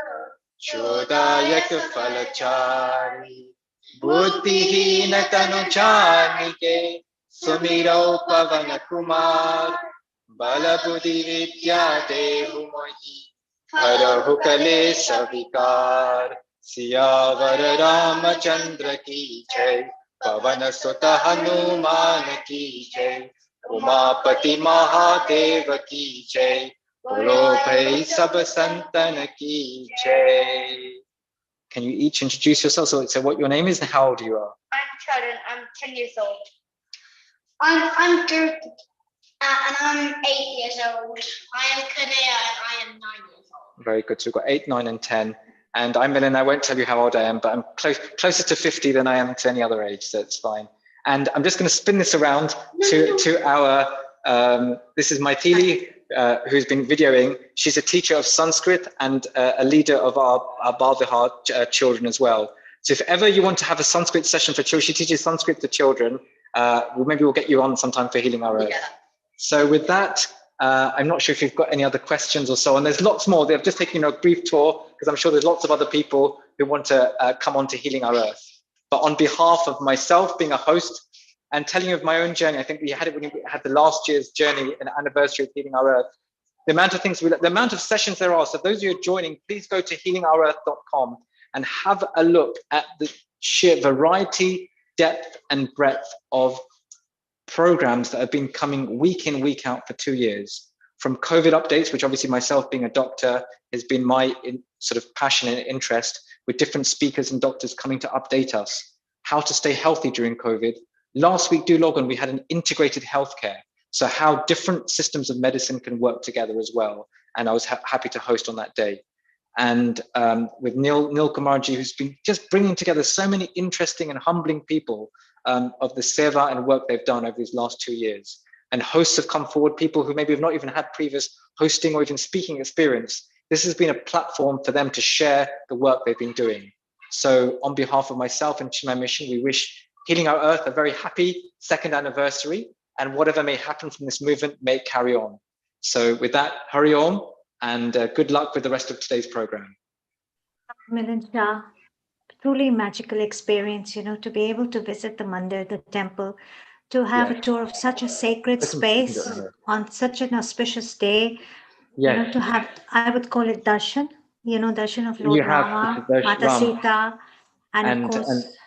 Chodayak Falachari Buddhihina Tanu Janike Sumiro Pavana Kumar Bala Buddhi Vidya Dehu Mohi Harahu Kale Savikar Siyavar Ramachandra ki jai Pavana Sutta Hanuman ki jai Umapati Mahadeva ki jai Bolo Bhai Sab Santan ki jai. Can you each introduce yourself? So what your name is and how old you are? I'm Charan. I'm 10 years old. I'm Kirti, and I'm 8 years old. I am Kanea, and I am 9 years old. Very good. So we've got 8, 9, and 10. And I'm Millen. I won't tell you how old I am, but I'm closer to 50 than I am to any other age, so it's fine. And I'm just going to spin this around to our, this is Maithili, who's been videoing. She's a teacher of Sanskrit and a leader of our Bal Vihar children as well. So if ever you want to have a Sanskrit session for children, she teaches Sanskrit to children. Maybe we'll get you on sometime for Healing Our Earth. Yeah. So with that, I'm not sure if you've got any other questions or so on. There's lots more. They've just taken a brief tour because I'm sure there's lots of other people who want to come on to Healing Our Earth. But on behalf of myself being a host and telling you of my own journey, I think we had it when we had the last year's journey and anniversary of Healing Our Earth. The amount of things, the amount of sessions there are. So those of you who are joining, please go to healingourearth.com. and have a look at the sheer variety, depth, and breadth of programs that have been coming week in, week out for 2 years. From COVID updates, which obviously myself being a doctor has been my sort of passion and interest, with different speakers and doctors coming to update us how to stay healthy during COVID. Last week, do log on, we had an integrated healthcare. So how different systems of medicine can work together as well. And I was happy to host on that day. And with Neil Kumarji, who's been just bringing together so many interesting and humbling people of the seva and work they've done over these last 2 years. And hosts have come forward, people who maybe have not even had previous hosting or even speaking experience. This has been a platform for them to share the work they've been doing. So on behalf of myself and Chinmaya Mission, we wish Healing Our Earth a very happy 2nd anniversary, and whatever may happen from this movement may carry on. So with that, Hari Om, and good luck with the rest of today's program. Milind Shah, truly magical experience, you know, to be able to visit the mandir, the temple, to have a tour of such a sacred space on such an auspicious day, you know, to have, I would call it darshan, you know, darshan of Lord Rama, Mata Sita, and of course,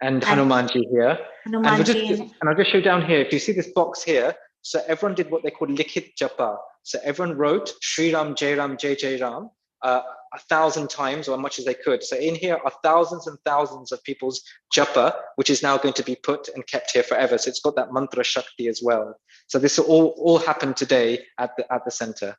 and Hanumanji here. Hanumanji. And I'll just show down here, if you see this box here, so everyone did what they call Likhit Japa. So everyone wrote Shri Ram, Jai Ram, Jai Jai Ram 1,000 times, or as much as they could. So in here are thousands and thousands of people's japa, which is now going to be put and kept here forever. So it's got that mantra shakti as well. So this all happened today at the center.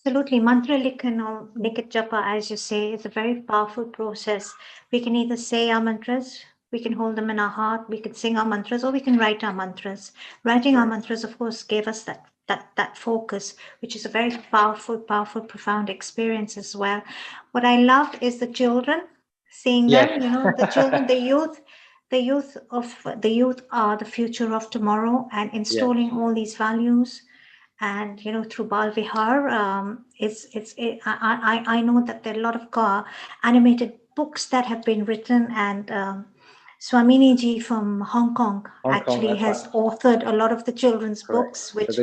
Absolutely. Mantra Likhan or Likhit Japa, as you say, is a very powerful process. We can either say our mantras, we can hold them in our heart, we can sing our mantras, or we can write our mantras. Writing our mantras, of course, gave us that focus, which is a very powerful, profound experience as well. What I loved is the children, seeing them, you know, the children, the youth are the future of tomorrow, and installing all these values. And you know, through Bal Vihar, I know that there are a lot of animated books that have been written, and Swamini ji from Hong Kong actually has authored a lot of the children's books, which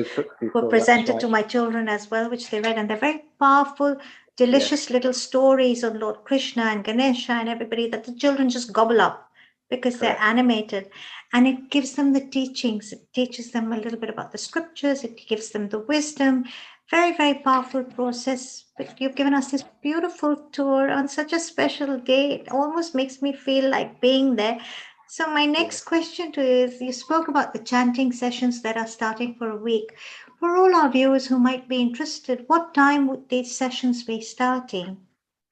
were presented to my children as well, which they read, and they're very powerful, delicious little stories on Lord Krishna and Ganesha and everybody that the children just gobble up because they're animated, and it gives them the teachings. It teaches them a little bit about the scriptures. It gives them the wisdom. Very, very powerful process. But you've given us this beautiful tour on such a special day. It almost makes me feel like being there. So my next question to you is, you spoke about the chanting sessions that are starting for a week. For all our viewers who might be interested, what time would these sessions be starting?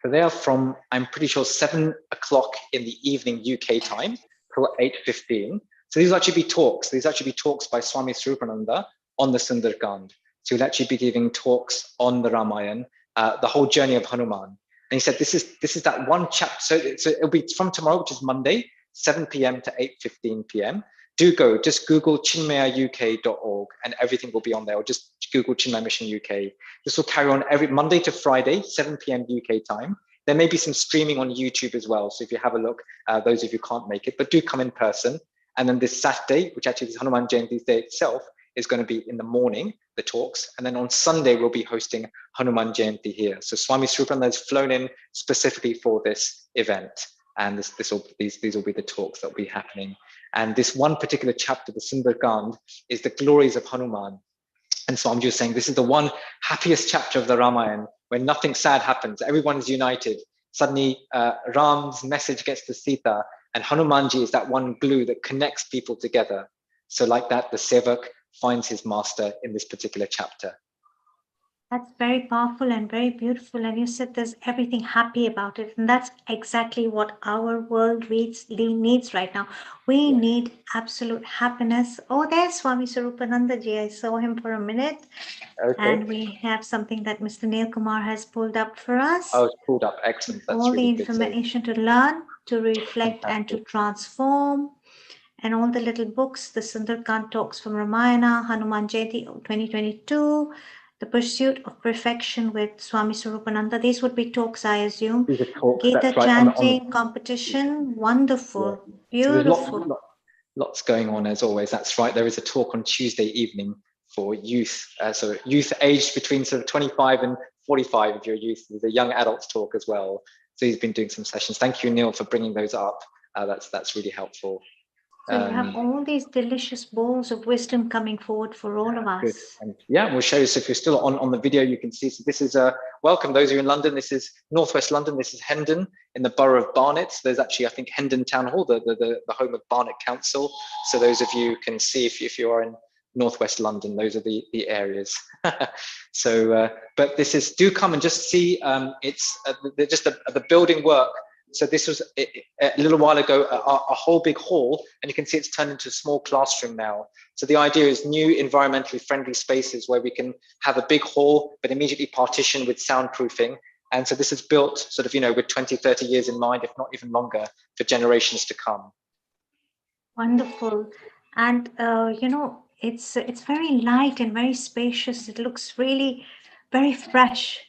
So they are from, I'm pretty sure, 7 o'clock in the evening UK time till 8:15. So these will actually be talks. These actually be talks by Swami Swarupananda on the Sundarkand. So he'll actually be giving talks on the Ramayana, the whole journey of Hanuman. And he said, this is that one chapter. So it'll be from tomorrow, which is Monday, 7 p.m. to 8:15 p.m. Do go, just Google chinmayauk.org and everything will be on there, or just Google Chinmaya Mission UK. This will carry on every Monday to Friday, 7 p.m. UK time. There may be some streaming on YouTube as well. So if you have a look, those of you who can't make it, but do come in person. And then this Saturday, which actually is Hanuman Jayanti day itself, is going to be in the morning, the talks. And then on Sunday, we'll be hosting Hanuman Jayanti here. So Swami Swarupananda has flown in specifically for this event. And these will be the talks that will be happening. And this one particular chapter, the Sundarkand, is the glories of Hanuman. And so I'm just saying, this is the one happiest chapter of the Ramayana, where nothing sad happens. Everyone is united. Suddenly, Ram's message gets to Sita, and Hanumanji is that one glue that connects people together. So like that, the Sevak finds his master in this particular chapter. That's very powerful and very beautiful. And you said there's everything happy about it. And that's exactly what our world needs right now. We need absolute happiness. Oh, there's Swami Swarupananda ji. I saw him for a minute. Okay. And we have something that Mr. Neil Kumar has pulled up for us. Oh, it's pulled up. Excellent. That's all really the information to learn, to reflect, and to transform. And all the little books, the Sundarkand talks from Ramayana, Hanuman Jayanti 2022, The Pursuit of Perfection with Swami Swarupananda. These would be talks, I assume. These are talks, Gita chanting competition, wonderful, beautiful. So lots going on as always. That's right. There is a talk on Tuesday evening for youth. So youth aged between sort of 25 and 45 if you're youth. There's a young adults talk as well. So he's been doing some sessions. Thank you, Neil, for bringing those up. That's really helpful. So you have all these delicious bowls of wisdom coming forward for all of us. Good. And yeah, we'll show you. So if you're still on the video, you can see. So this is welcome those of you in London. This is northwest London. This is Hendon in the borough of Barnet. So there's actually, I think, Hendon Town Hall, the home of Barnet Council. So those of you can see if you are in northwest London, those are the areas. So, but this is, do come and just see. It's just the building work. So this was a little while ago, a whole big hall, and you can see it's turned into a small classroom now. So the idea is new environmentally friendly spaces where we can have a big hall, but immediately partition with soundproofing. And so this is built sort of, with 20, 30 years in mind, if not even longer, for generations to come. Wonderful. And, it's very light and very spacious. It looks really very fresh.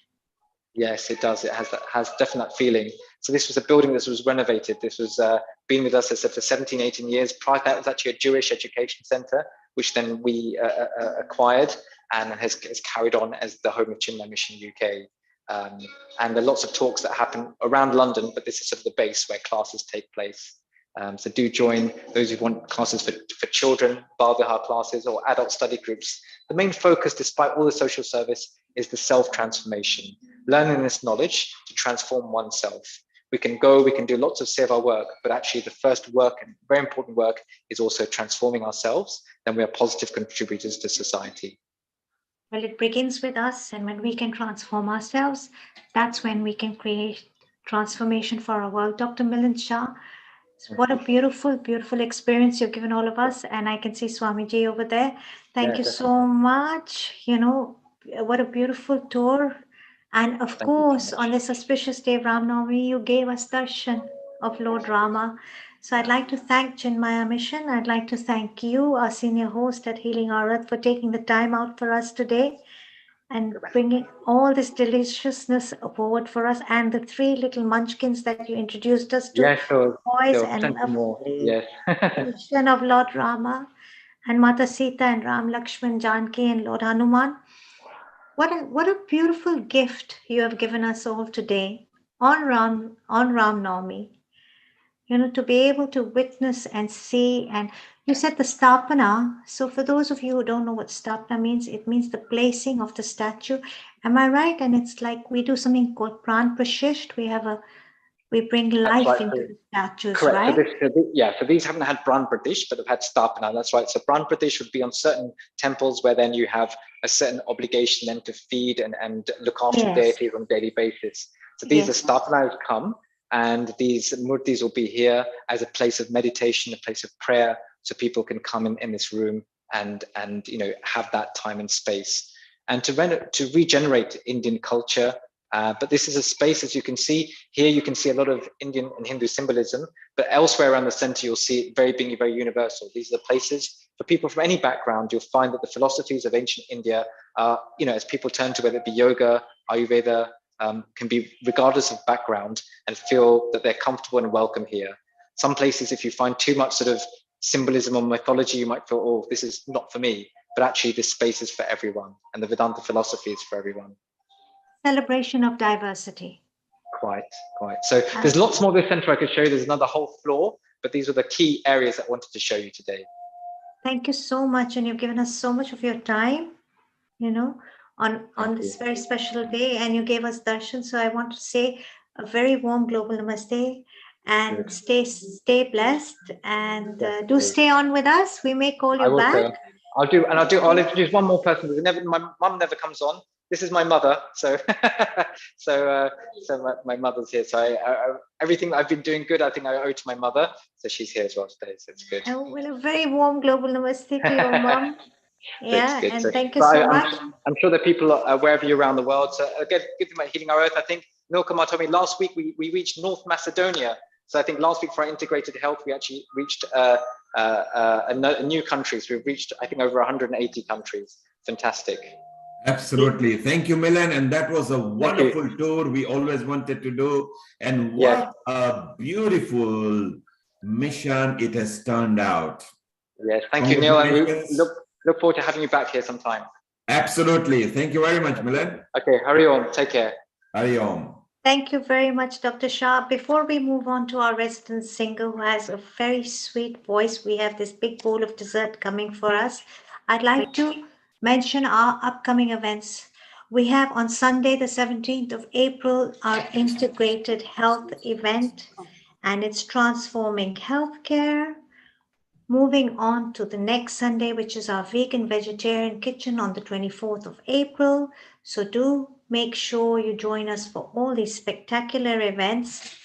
Yes, it does. It has definite feeling. So this was a building that was renovated. This was been with us, as I said, for 17, 18 years. Prior to that, it was actually a Jewish education center, which then we acquired and has carried on as the home of Chinmay Mission UK. And there are lots of talks that happen around London, but this is sort of the base where classes take place. So do join those who want classes for children, Bal Vihar classes, or adult study groups. The main focus, despite all the social service, is the self-transformation, learning this knowledge to transform oneself. We can do lots of seva work, but actually the first work, and very important work, is also transforming ourselves. Then we are positive contributors to society. Well, it begins with us, and when we can transform ourselves, that's when we can create transformation for our world. Dr. Milind Shah, what a beautiful, beautiful experience you've given all of us. And I can see Swamiji over there. Thank you so much. What a beautiful tour. And of course, on this auspicious day of Ram Navami, you gave us darshan of Lord Rama. So I'd like to thank Chinmaya Mission. I'd like to thank you, our senior host at Healing Our Earth, for taking the time out for us today and bringing all this deliciousness forward for us, and the three little munchkins that you introduced us to. Yes, sure. Boys and more. Yes. vision of Lord Rama and Mata Sita and Ram Lakshman Janki and Lord Hanuman. What a beautiful gift you have given us all today on Ram Navami. To be able to witness and see, and you said the Stapana. So for those of you who don't know what Stapana means, it means the placing of the statue. Am I right? And it's like we do something called Pran Prashisht. We bring life into the statues, correct. right? So these haven't had Pran Pratish, but they've had Stapana. That's right. So Pran Pratish would be on certain temples where then you have a certain obligation then to feed and look after deities on a daily basis. So these are Stapana has come. And these murtis will be here as a place of meditation, a place of prayer, so people can come in this room and have that time and space, and to regenerate Indian culture. But this is a space, as you can see here, you can see a lot of Indian and Hindu symbolism, but elsewhere around the center, you'll see it being very universal. These are the places for people from any background. You'll find that the philosophies of ancient India, as people turn to, whether it be yoga, Ayurveda, can be regardless of background, and feel that they're comfortable and welcome here. Some places, if you find too much sort of symbolism or mythology, you might feel, oh, this is not for me. But actually, this space is for everyone, and the Vedanta philosophy is for everyone. Celebration of diversity. Quite. So there's lots more of this center I could show you. There's another whole floor, but these are the key areas that I wanted to show you today. Thank you so much, and you've given us so much of your time, on this very special day, and you gave us darshan. So I want to say a very warm global namaste, and stay blessed, and do stay on with us. We may call you back. I'll introduce one more person. My mum never comes on. This is my mother, so my mother's here. So everything I've been doing good, I think I owe to my mother. So she's here as well today. So it's good. Well, a very warm global namaste to your mum. Yeah, and thank you so much. I'm sure that people are wherever you're around the world. So again, good thing about Healing Our Earth, I think Nilkumar told me last week we reached North Macedonia. So I think last week for our integrated health, we actually reached a new countries. We've reached, I think, over 180 countries. Fantastic. Absolutely. Thank you, Milan. And that was a wonderful tour we always wanted to do. And what a beautiful mission it has turned out. Yes, thank you, Neil. And we look forward to having you back here sometime. Absolutely. Thank you very much, Milan. Okay, Hari Om. Take care. Hari Om. Thank you very much, Dr. Shah. Before we move on to our resident singer who has a very sweet voice, we have this big bowl of dessert coming for us. I'd like to mention our upcoming events. We have on Sunday, the 17th of April, our integrated health event, and it's transforming healthcare. Moving on to the next Sunday, which is our vegan vegetarian kitchen on the 24th of April. So do make sure you join us for all these spectacular events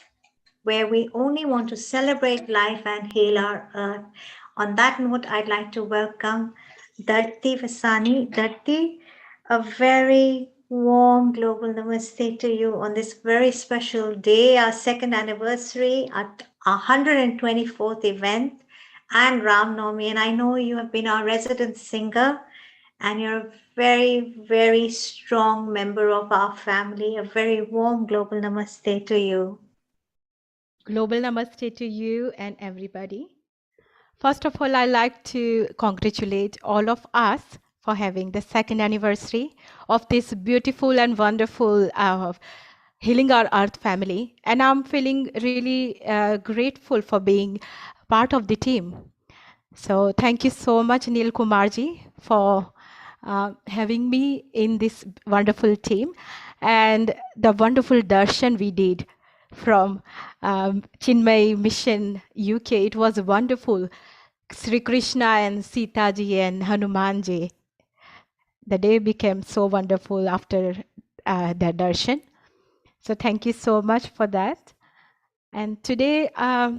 where we only want to celebrate life and heal our earth. On that note, I'd like to welcome Dharti Vasani. Dharti, a very warm global namaste to you on this very special day, our second anniversary at our 124th event and Ram Navami. And I know you have been our resident singer and you're a very, very strong member of our family. A very warm global namaste to you. Global namaste to you and everybody. First of all, I'd like to congratulate all of us for having the second anniversary of this beautiful and wonderful Healing Our Earth family. And I'm feeling really grateful for being part of the team. So thank you so much, Neil Kumarji, for having me in this wonderful team and the wonderful darshan we did from Chinmay Mission UK. It was wonderful. Sri Krishna and Sita ji and Hanuman ji. The day became so wonderful after the darshan. So thank you so much for that. And today I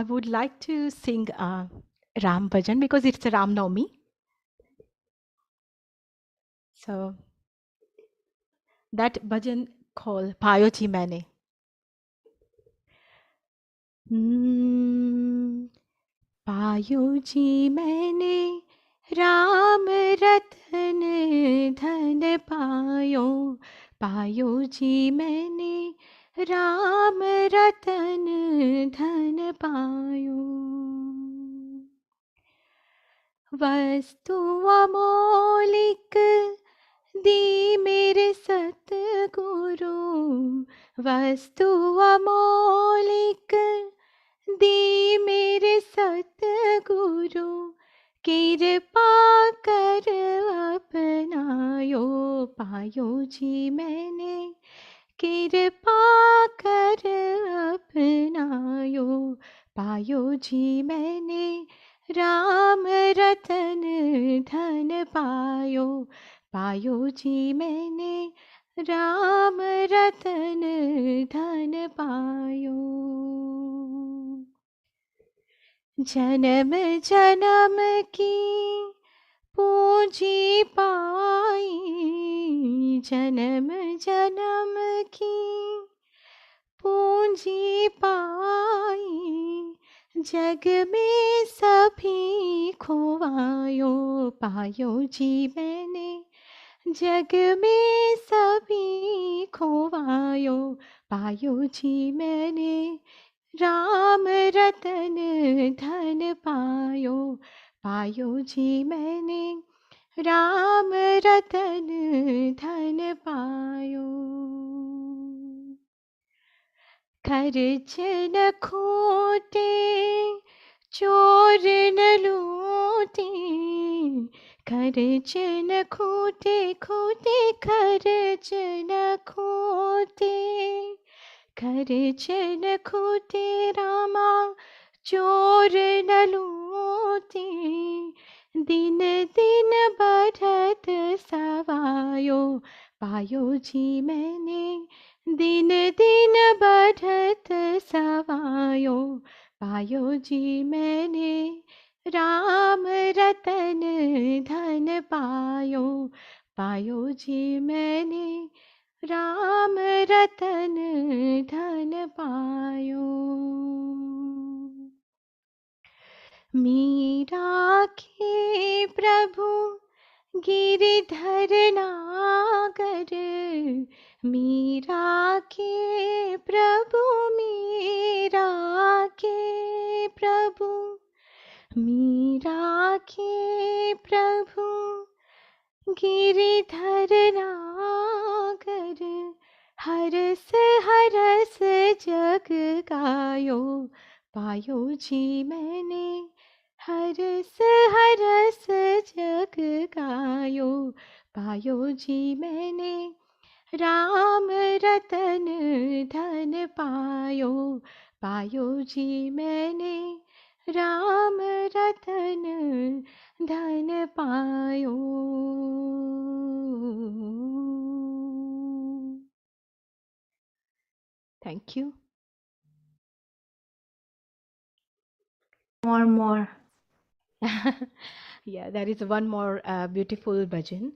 would like to sing Ram Bhajan because it's Ram Navami. So that bhajan called Payo Ji Maine. पायो जी मैंने राम रतन धन पायो पायो जी मैंने राम रतन धन पायो वस्तु अमौलिक दी मेरे सतगुरु वस्तु अमौलिक दी मेरे सतगुरु कृपा कर अपनायो पायो जी मैंने कृपा कर अपनायो पायो जी मैंने राम रतन धन पायो पायो जी मैंने राम रतन धन पायो जन्म जन्म की पूंजी पाई जन्म जन्म की पूंजी पाई जग में सभी खोवायो पायो जी मैंने जग में सभी खोवायो पायो जी मैंने राम रतन धन पायो पायो जी मैंने राम रतन धन पायो खर्च न खोटे चोर न लूटे खर्च न खोटे खोटे खर्च न खोटे खर्च न खोटे रामा चोर न लूटे दिन दिन बढ़त सवायो पायो जी मैंने दिन दिन बढ़त सवायो पायो जी मैंने राम रतन धन पायो पायो जी मैंने राम रतन धन पायो मीरा के प्रभु गिरधर नागर मीरा के प्रभु मीरा के प्रभु मीरा के प्रभु गिरिधर नागर हरस हरस जग गायो पायो जी मैंने हरस हरस जग गायो पायो जी मैंने राम रतन धन पायो पायो जी मैंने राम रतन धन पायो Thank you. More. Yeah, there is one more beautiful bhajan.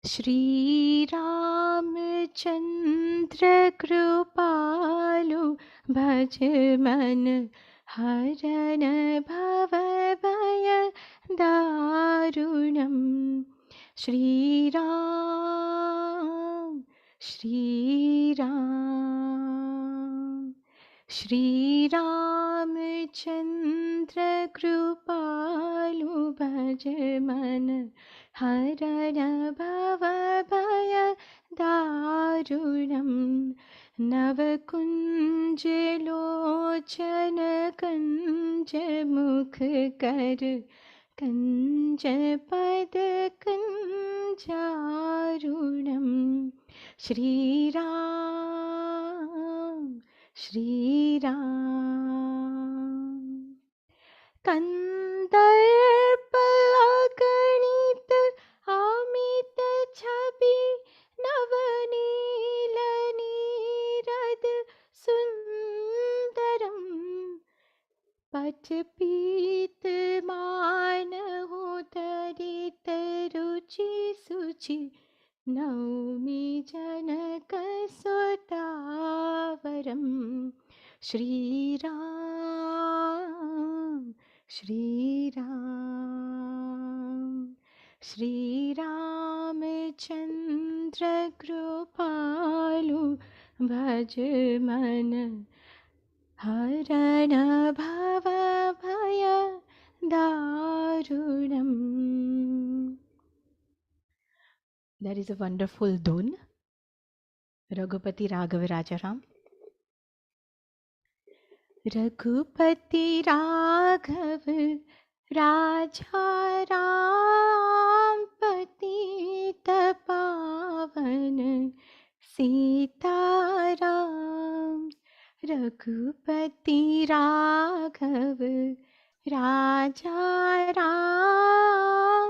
Shri Ramchandra Kripalu Bhaj Man Haran Bhava Bhaya Darunam Shri Ram Shri Ram Shri Ramchandra Kripalu Bhaj Man Haran Bhava Bhaya Darunam Navakunj Lochana Kanj Mukh Kar Kanj Pad Kanjarunam Shri Ram Shri Ram Kandarp Aganit Amit Chhabi Navanil Nirad Sundaram Pachpit Manaho Tarit Ruchi Suchi Naumi Janaka Sotavaram Shri Ram Shri Ram Shri Ramchandra Kripalu Bhaj Man Haran Bhava Bhaya Darunam. That is a wonderful dun. Raghupati Raghav Rajaram. Raghupati Raghav Raja Ram Patita Pavan Sita Ram Raghupati Raghav Raja Ram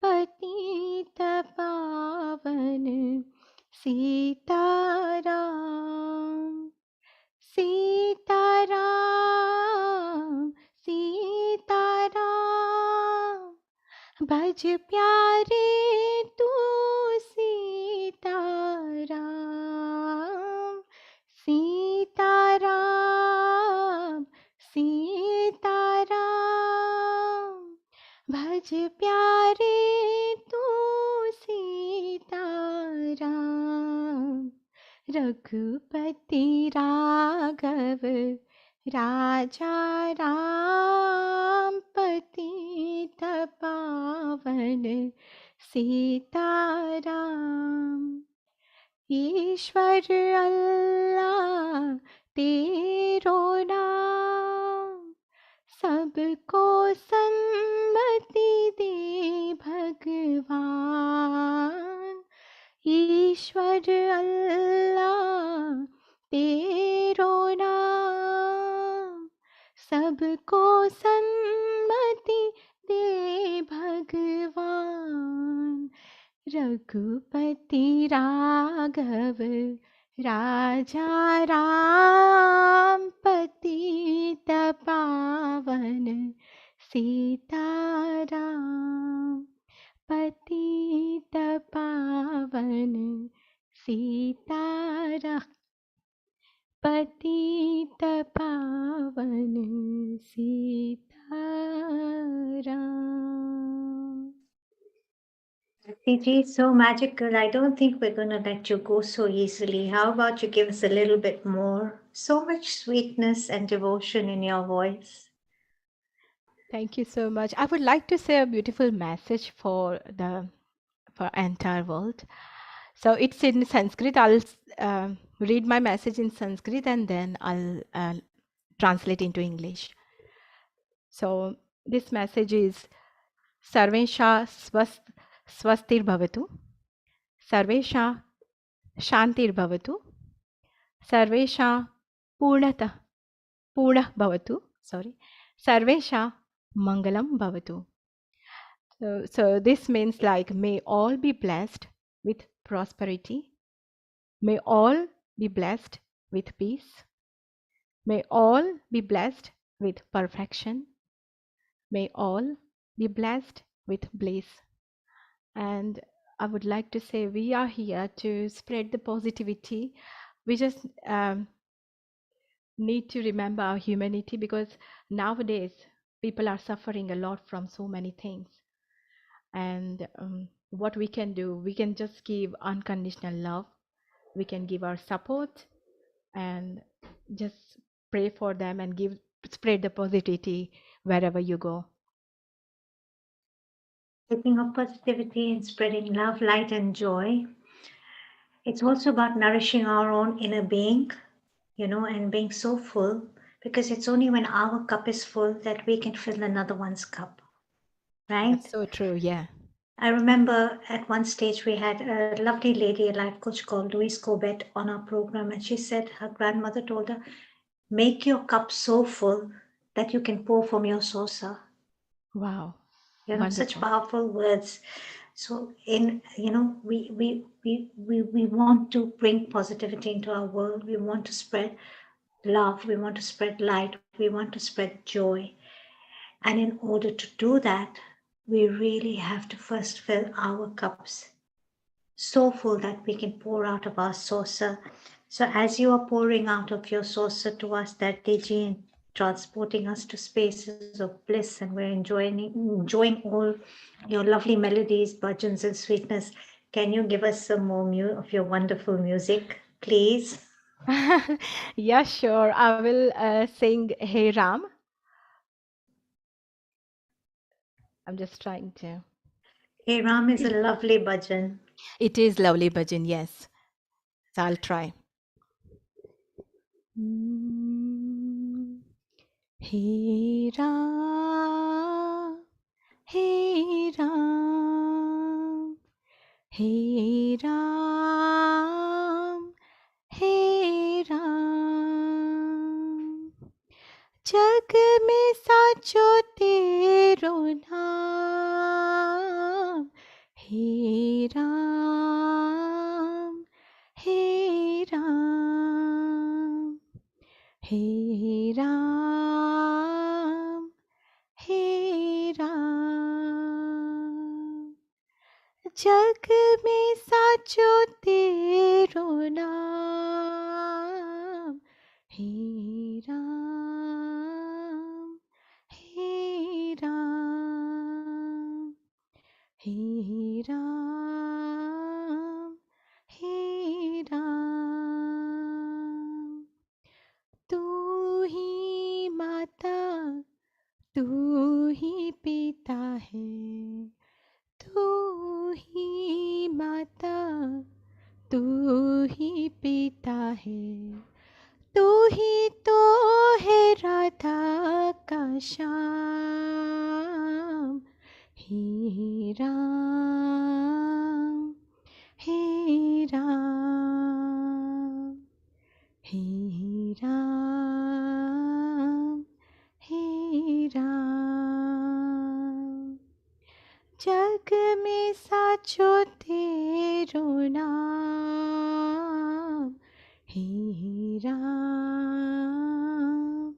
Patita Pavan Sita Ram Sita Ram Sita Ram भज प्यारे तू सीताराम सीताराम सीताराम भज प्यारे तू सीताराम रघुपति राघव राजा राम पतित पावन सीताराम ईश्वर अल्लाह तेरो नाम सबको सन्मति दे भगवान ईश्वर अल्लाह तेरो नाम सबको सन्मति दे भगवान रघुपति राघव राजा राम पतित पावन सीताराम पतित पावन सीताराम पतित पावन Sitaram. Fiji, so magical. I don't think we're going to let you go so easily. How about you give us a little bit more? So much sweetness and devotion in your voice. Thank you so much. I would like to say a beautiful message for entire world. So it's in Sanskrit. I'll read my message in Sanskrit and then I'll translate into English. So this message is Sarvesha Swastir Bhavatu, Sarvesha Shantir Bhavatu, Sarvesha Purnah Bhavatu, sorry, Sarvesha Mangalam Bhavatu. So this means like may all be blessed with prosperity, may all be blessed with peace, may all be blessed with perfection, may all be blessed with bliss. And I would like to say we are here to spread the positivity. We just need to remember our humanity, because nowadays people are suffering a lot from so many things. And what we can do, we can just give unconditional love. We can give our support and just pray for them and spread the positivity wherever you go. Speaking of positivity and spreading love, light, and joy, it's also about nourishing our own inner being, and being so full, because it's only when our cup is full that we can fill another one's cup, right? That's so true, yeah. I remember at one stage we had a lovely lady, a life coach called Louise Corbett, on our program, and she said her grandmother told her, make your cup so full that you can pour from your saucer. Wow. Such powerful words. So we want to bring positivity into our world. We want to spread love. We want to spread light. We want to spread joy. And in order to do that, we really have to first fill our cups so full that we can pour out of our saucer. So as you are pouring out of your saucer to us that day, Jean, transporting us to spaces of bliss, and we're enjoying all your lovely melodies, bhajans, and sweetness. Can you give us some more of your wonderful music, please? Yeah, sure. I will sing Hey Ram. I'm just trying to. Hey Ram is a lovely bhajan. It is lovely bhajan, yes. So I'll try. Hey Ram, Hey Ram, Hey Ram, Hey Ram. जग में साचो तेरो नाम, हे राम, हे राम, हे राम, हे राम. जग में साचो तेरो नाम, हे राम, हे राम, हे राम, हे राम. तू ही माता, तू ही पिता है, तू ही माता, तू ही पिता है, तू ही तो है राधा का श्याम. हे राम, हे राम, हे राम, हे राम. जग में साचो तेरो नाम, हे राम,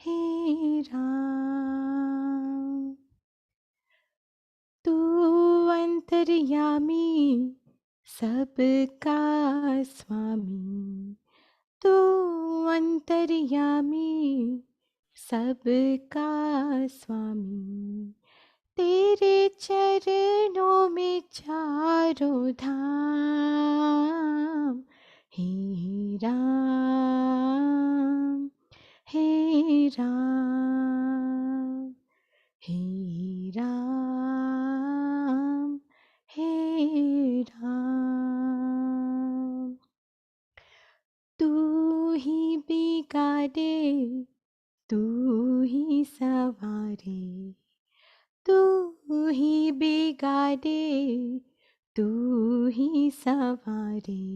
हे राम. तू अंतर्यामी, सबका स्वामी, तू अंतर्यामी, सबका स्वामी. तेरे चरणों में चारों धाम, हे राम, हे राम, हे राम, हे राम. तू ही सवारे, तू ही बिगाड़े, तू ही सवारे,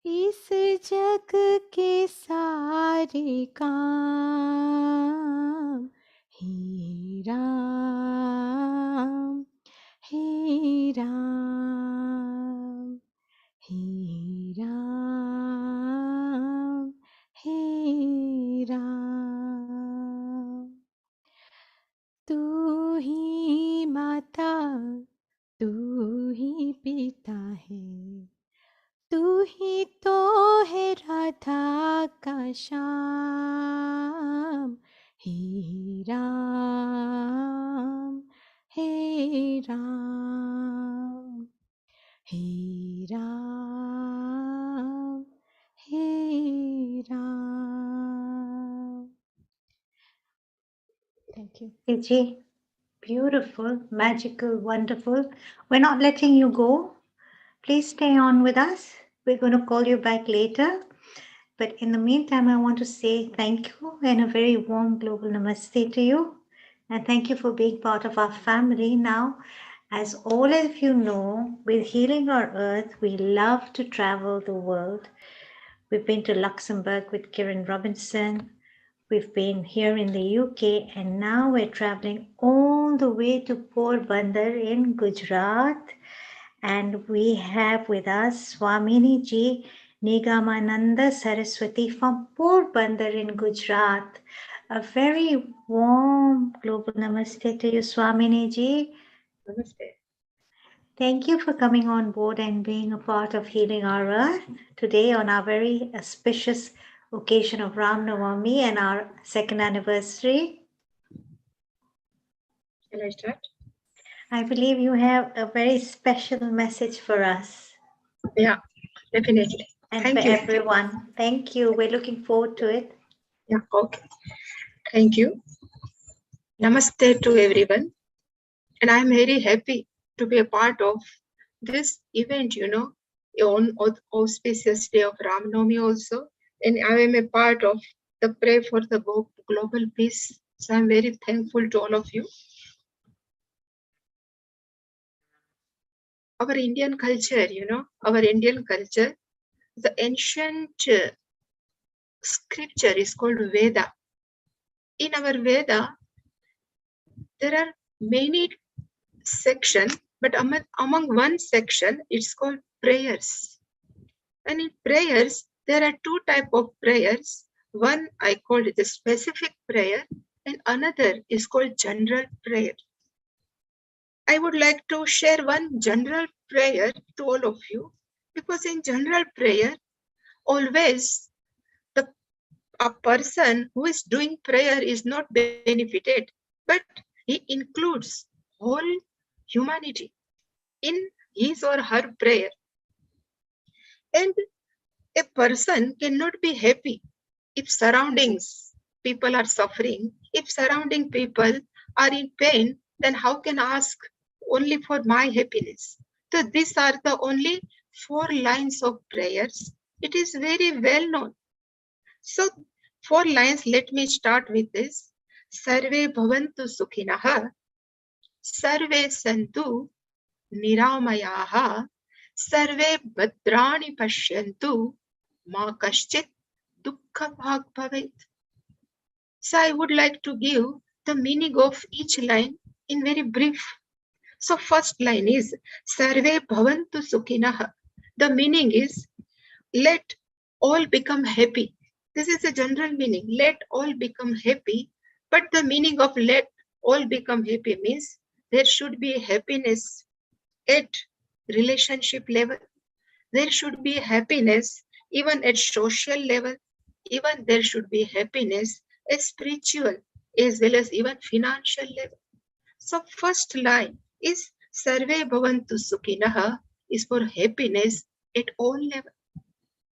इस जग के सारे काम। हे राम, हे राम, हे राम, हे राम। तू ही माता, तू ही पिता है, तू ही तो है राधा का श्याम। हे राम, हे राम, हे राम, हे Ram. Thank you. Gigi, beautiful, magical, wonderful. We're not letting you go. Please stay on with us. We're going to call you back later. But in the meantime, I want to say thank you and a very warm global namaste to you. And thank you for being part of our family. Now, as all of you know, with Healing Our Earth, we love to travel the world. We've been to Luxembourg with Kieran Robinson. We've been here in the UK, and now we're traveling all the way to Porbandar in Gujarat. And we have with us Swamini Ji Nigamananda Saraswati from Porbandar in Gujarat. A very warm global namaste to you, Swamini Ji. Namaste. Thank you for coming on board and being a part of Healing Our Earth today on our very auspicious occasion of Ram Navami and our second anniversary. Shall I start? I believe you have a very special message for us. Yeah, definitely. And Thank for you. everyone. Thank you. We're looking forward to it. Yeah, okay. Thank you. Namaste to everyone. And I'm very happy to be a part of this event, on auspicious day of Ram Navami also. And I am a part of the Pray for the Global Peace. So I'm very thankful to all of you. Our Indian culture, the ancient scripture is called Veda. In our Veda, there are many sections, but among one section, it's called prayers. And in prayers, there are two types of prayers. One I call it the specific prayer, and another is called general prayer. I would like to share one general prayer to all of you, because in general prayer, always a person who is doing prayer is not benefited, but he includes whole humanity in his or her prayer. And a person cannot be happy if surroundings people are suffering. If surrounding people are in pain, then how can I ask only for my happiness? So these are the only 4 lines of prayers. It is very well known. So 4 lines, let me start with this. Sarve bhavantu sukhinaha, sarve santu niramayaha, sarve bhadrani pashyantu, ma kaschit dukkha bhag bhavet. So I would like to give the meaning of each line in very brief. So first line is Sarve bhavantu sukhinaha. The meaning is let all become happy. This is a general meaning. Let all become happy. But the meaning of let all become happy means there should be happiness at relationship level. There should be happiness even at social level. Even there should be happiness at spiritual as well as even financial level. So first line is Sarve bhavantu sukhinaha is for happiness at all levels.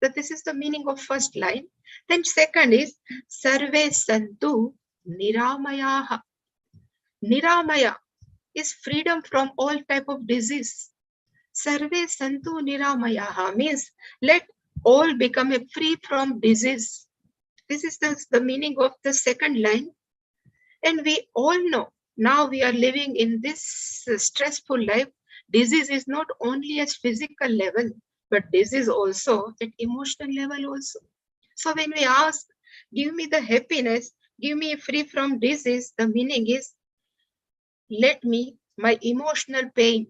So this is the meaning of first line. Then second is Sarve santu niramayaha. Niramaya is freedom from all type of disease. Sarve santu niramayaha means let all become free from disease. This is the meaning of the second line. And we all know now we are living in this stressful life. Disease is not only at physical level, but this is also at emotional level also. So when we ask, give me the happiness, give me free from disease, the meaning is, let me, my emotional pain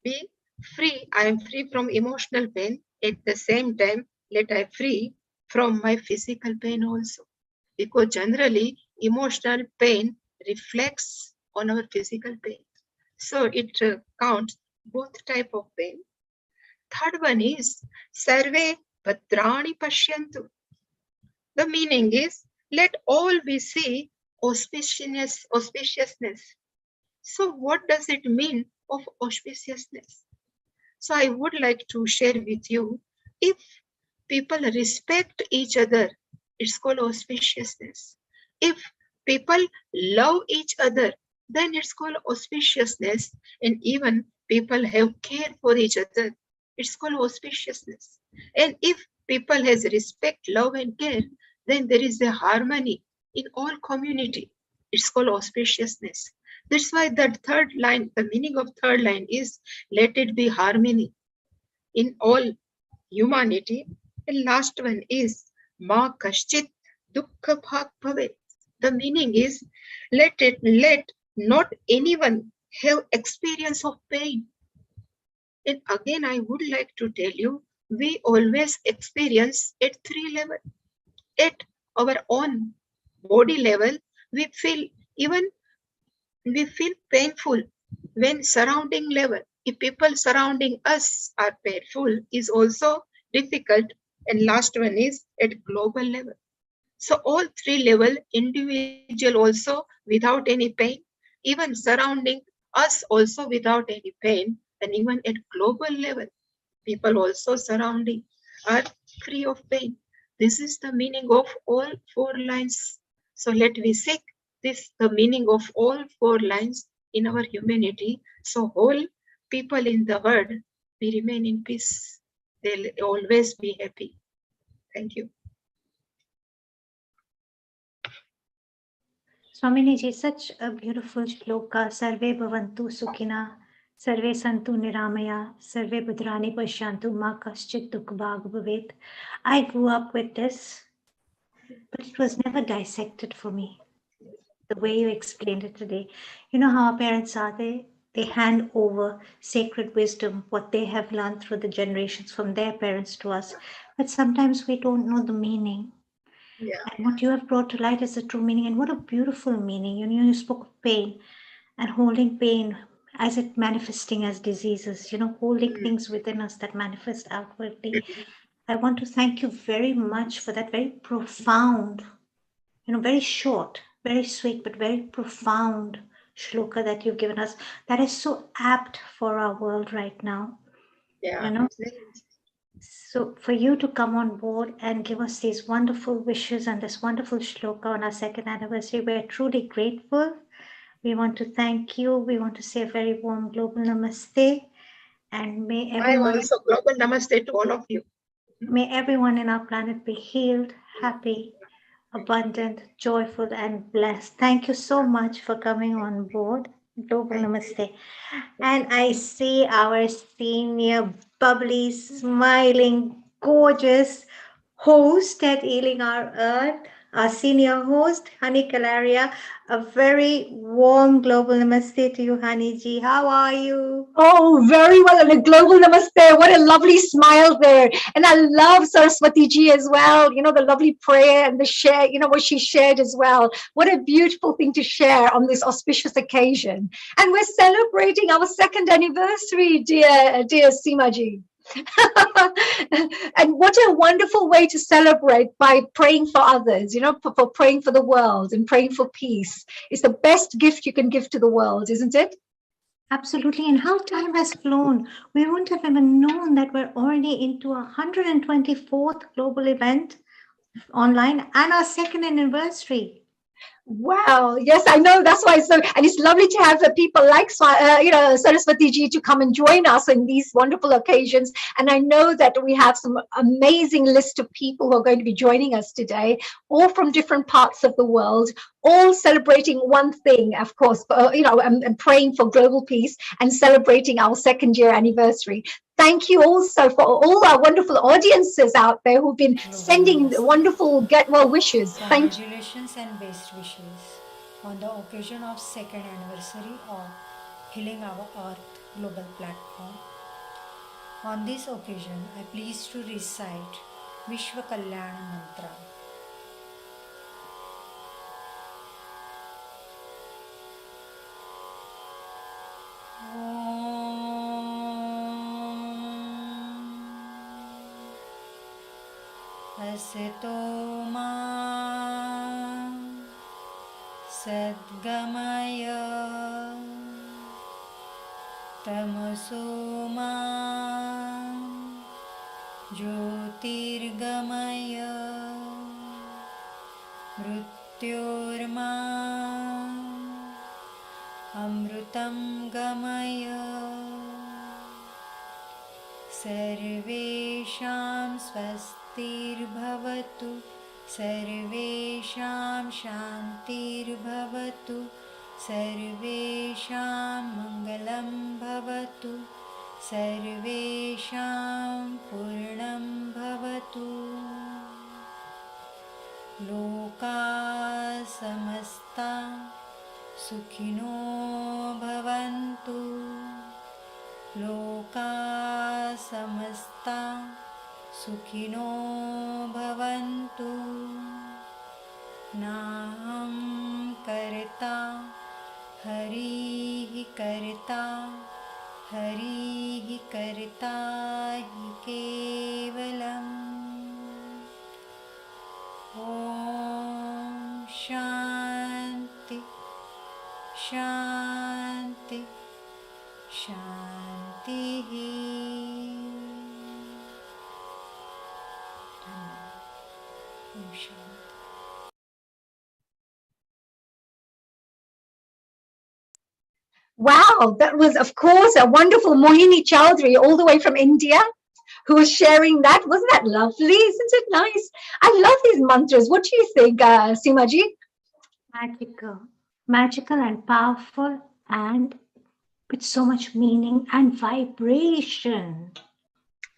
be free. I am free from emotional pain. At the same time, let I free from my physical pain also. Because generally, emotional pain reflects on our physical pain. So it counts both type of pain. Third one is, Sarve Bhadrani Pashyantu. The meaning is, let all we see auspiciousness. So what does it mean of auspiciousness? So I would like to share with you, if people respect each other, it's called auspiciousness. If people love each other, then it's called auspiciousness. And even people have care for each other, it's called auspiciousness. And if people has respect, love and care, then there is a harmony in all community. It's called auspiciousness. That's why that third line, the meaning of third line is, let it be harmony in all humanity. And last one is, Ma Kashchit Dukkha Bhag Bhave. The meaning is, let not anyone have experience of pain. And again, I would like to tell you, we always experience at three levels. At our own body level, we feel painful when surrounding level. If people surrounding us are painful, is also difficult. And last one is at global level. So all three level, individual also without any pain, even surrounding us also without any pain, and even at global level, people also surrounding are free of pain. This is the meaning of all four lines. So let me seek this, the meaning of all four lines in our humanity. So whole people in the world, we remain in peace. They'll always be happy. Thank you. Swaminiji, such a beautiful shloka. Sarve bhavantu sukhina, sarve santu niramaya, sarve bhadrani pashyantu, ma kaschit dukh bhag bhavet. I grew up with this, but it was never dissected for me, the way you explained it today. You know how our parents are, they hand over sacred wisdom, what they have learned through the generations from their parents to us. But sometimes we don't know the meaning. Yeah. And what you have brought to light is the true meaning. And what a beautiful meaning. You spoke of pain and holding pain as it manifesting as diseases, holding things within us that manifest outwardly. I want to thank you very much for that very profound, very short, very sweet, but very profound shloka that you've given us that is so apt for our world right now. Yeah. So for you to come on board and give us these wonderful wishes and this wonderful shloka on our second anniversary, we're truly grateful. We want to thank you. We want to say a very warm global namaste. And may everyone, I also global namaste to all of you. May everyone in our planet be healed, happy, abundant, joyful, and blessed. Thank you so much for coming on board. Global namaste. And I see our senior, bubbly, smiling, gorgeous host at Healing Our Earth, our senior host, Hani Kalaria. A very warm global namaste to you, Hani ji. How are you? Oh, very well. And a global namaste. What a lovely smile there. And I love Saraswati ji as well. The lovely prayer and the share, what she shared as well. What a beautiful thing to share on this auspicious occasion. And we're celebrating our second anniversary, dear Seema ji. And what a wonderful way to celebrate by praying for others, for praying for the world and praying for peace. It's the best gift you can give to the world, isn't it? Absolutely. And how time has flown. We wouldn't have even known that we're already into our 124th global event online and our second anniversary. Wow. Yes, I know. That's why it's so, and it's lovely to have the people like, Saraswati ji to come and join us in these wonderful occasions. And I know that we have some amazing list of people who are going to be joining us today, all from different parts of the world, all celebrating one thing, of course, and praying for global peace and celebrating our 2nd year anniversary. Thank you also for all our wonderful audiences out there who've been sending wonderful get well wishes. Thank you. Congratulations and best wishes on the occasion of 2nd anniversary of Healing Our Earth global platform. On this occasion, I please to recite Vishwa Kalyana Mantra. Asato ma sadgamaya tamaso ma jyotirgamaya mrityorma amrutam gamaya सर्वेषां स्वस्तिर्भवतु सर्वेषां शान्तिर्भवतु सर्वेषां मङ्गलं भवतु सर्वेषां पूर्णं भवतु लोकाः समस्ता सुखिनो भवन्तु लोकाः समस्ता सुखिनो भवन्तु नाहं कर्ता हरिः कर्ता हरिः कर्ता हि केवलम् ॐ शान्ति शान्ति शान्तिः Wow, that was, of course, a wonderful Mohini Chowdhury all the way from India who was sharing that. Wasn't that lovely? Isn't it nice? I love these mantras. What do you think, Seemaji? Magical and powerful, and with so much meaning and vibration.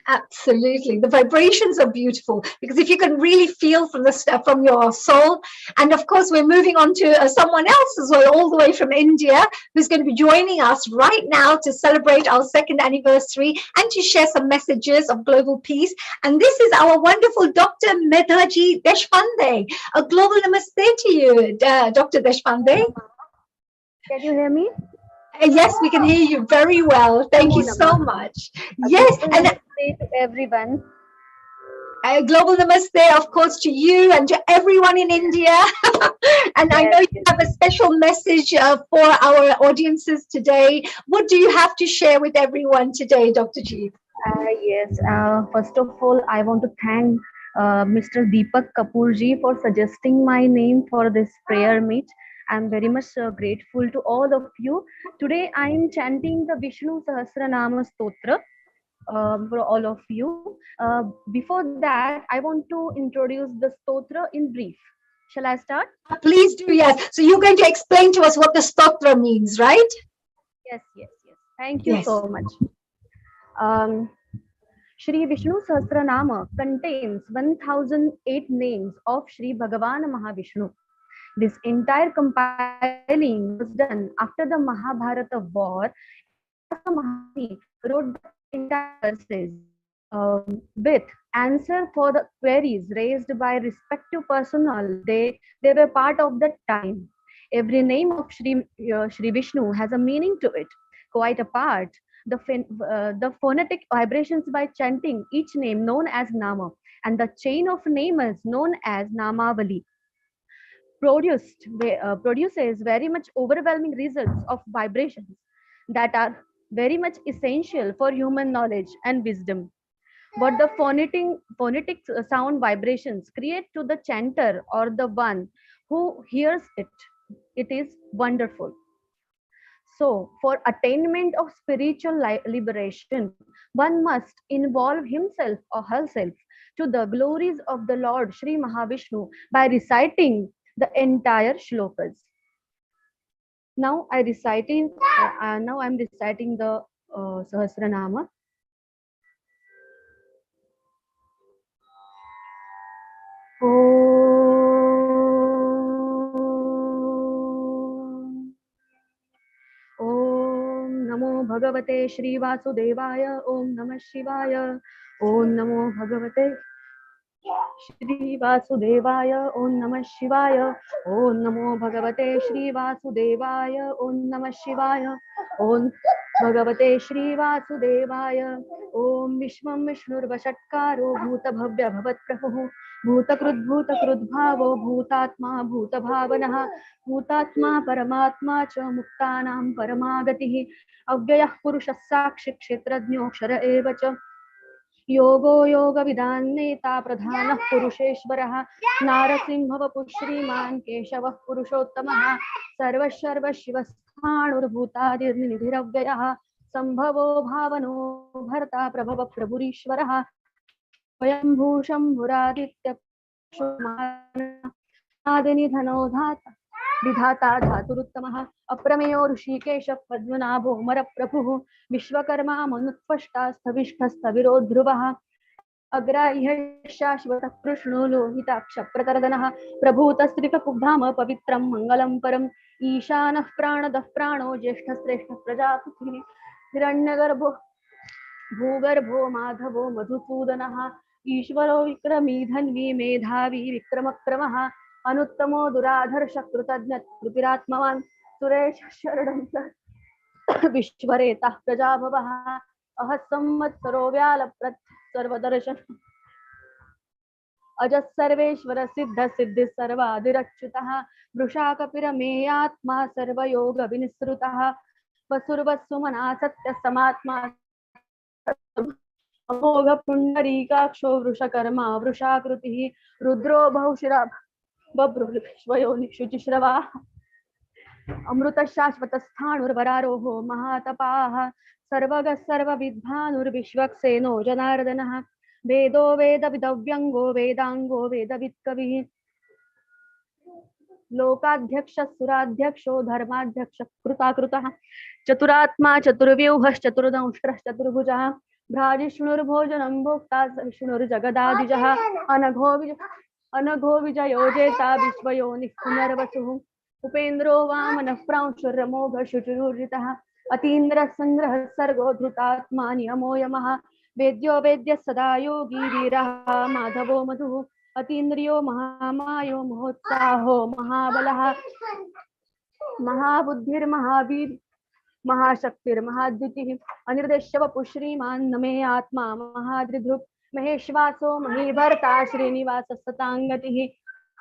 Absolutely. The vibrations are beautiful because if you can really feel from from your soul. And of course, we're moving on to someone else as well, all the way from India, who's going to be joining us right now to celebrate our 2nd anniversary and to share some messages of global peace. And this is our wonderful Dr. Medhaji Deshpande. A global namaste to you, Dr. Deshpande. Can you hear me? Yes, we can hear you very well. Thank you so much. Yes, and namaste to everyone. A global namaste, of course, to you and to everyone in India. And yes, I know you have a special message for our audiences today. What do you have to share with everyone today, Dr. Ji? Yes, first of all, I want to thank Mr. Deepak Kapoor ji for suggesting my name for this prayer meet. I'm very much grateful to all of you. Today, I am chanting the Vishnu Sahasranama Stotra for all of you. Before that, I want to introduce the Stotra in brief. Shall I start? Please do, yes. So you're going to explain to us what the Stotra means, right? Yes. Thank you so much. Shri Vishnu Sahasranama contains 1008 names of Shri Bhagavan Mahavishnu. This entire compiling was done after the Mahabharata war. Mahasi wrote the entire verses with answer for the queries raised by respective personnel. They were part of that time. Every name of Shri Vishnu has a meaning to it. Quite apart, the phonetic vibrations by chanting each name known as Nama and the chain of names known as Namavali produces very much overwhelming results of vibrations that are very much essential for human knowledge and wisdom. What the phonetic sound vibrations create to the chanter or the one who hears it. It is wonderful. So, for attainment of spiritual liberation, one must involve himself or herself to the glories of the Lord Sri Mahavishnu by reciting the entire shlokas. Now I'm reciting the Sahasranama. Om Namo Bhagavate Shri Vasudevaya. Om Namah Shivaya. Om Namo Bhagavate Shri Vasudevaya. Om Namah Shivaya. Om Namo Bhagavate Shri Vasudevaya. Om Namah Shivaya. Om Bhagavate Shri Vasudevaya. Om Vishwam Vishnur Vashatkaro Bhuta Bhavya Bhavat Prahu Bhutakrut Bhutakrut Bhavo Bhutatma Bhuta Bhavanaha Bhutatma Paramatma Cha Muktanam Paramagatihi Avyayah Purushas Sakshi Kshetrajño Kshara Eva Cha Yogo Yoga Vidanneta Pradhanah Purusheshvarah Narasimhavapu Shriman Keshavah Purushottamaha Sarvasharva Shivasthanur Bhutadir Nidhiravyayah Sambhavo Bhavano Bharta Prabhava Prabhurishvarah Swayambhu Shambhuraditya Adinidhano Dhata Vidhata Dhaturuttamaha Aprameyo Rishikesha Padmanabho Maraprabhu Vishwakarma Manutpashta Stavishta Staviro Dhruvaha Agrahya Shashvata Krishno Lohitaksha Pratardanaha Prabhuta Strika Kubdhama Pavitram Mangalam Param Ishanah Pranadah Prano Jeshta Sreshta Prajapati Hiranyagarbho Bhugarbho Madhavo Madhusudanaha Ishvaro Vikrami Dhanvi Medhavi Vikramakramaha Anuttamo Duradhar Shakrutadnyat Krupiratmavan Suresh Sharadam Vishvareta Prajabhavaha Ahasammat Sarovyala Prat Sarvadarshan Ajas Sarveshvara Siddha Siddhi Sarvadirachutaha Vrushakapira Meyatma Sarva Yoga Vinisrutaha Vasurvasumana Satya Samatma Amogha Pundarikaksho Vrushakarma Vrushakrutihi Rudro Bhaushrab Babru Vishwayoni Shujishrava Amruta Shashvatasthánur Vararoho Mahatapaha Sarvaga Sarva Vidbhanur Vishwakseno Janardanaha Vedo Veda Vidavyango Vedango Veda Vidkavihi Lokadhyaksha Suradhyaksho Dharmadhyaksha Krutakrutaha Chaturatma Chaturvyuhas Chaturdanshtrah Chaturbhujaha Bhrajishnur Bhojanam Bhokta Vishnur Jagadadijaha Anagho Vijayojeta Vishwayoni Punarvasuhu Upendro Vamana Praunshur Ramogha Shuchururitaha Atindra Sangraha Sargo Dhrutatmani Amoyamaha Vedyo Vedya Sada Yogi Viraha Madhavo Madhu Atindriyo Mahamayo Mahotsaho Mahabalaha Mahabuddhir Mahavir Mahashaktir Mahadvitihi Anirdeshava Pushriman Name Atma Mahadridhup Maheshvaso Mahibharta Srinivasa Satangatihi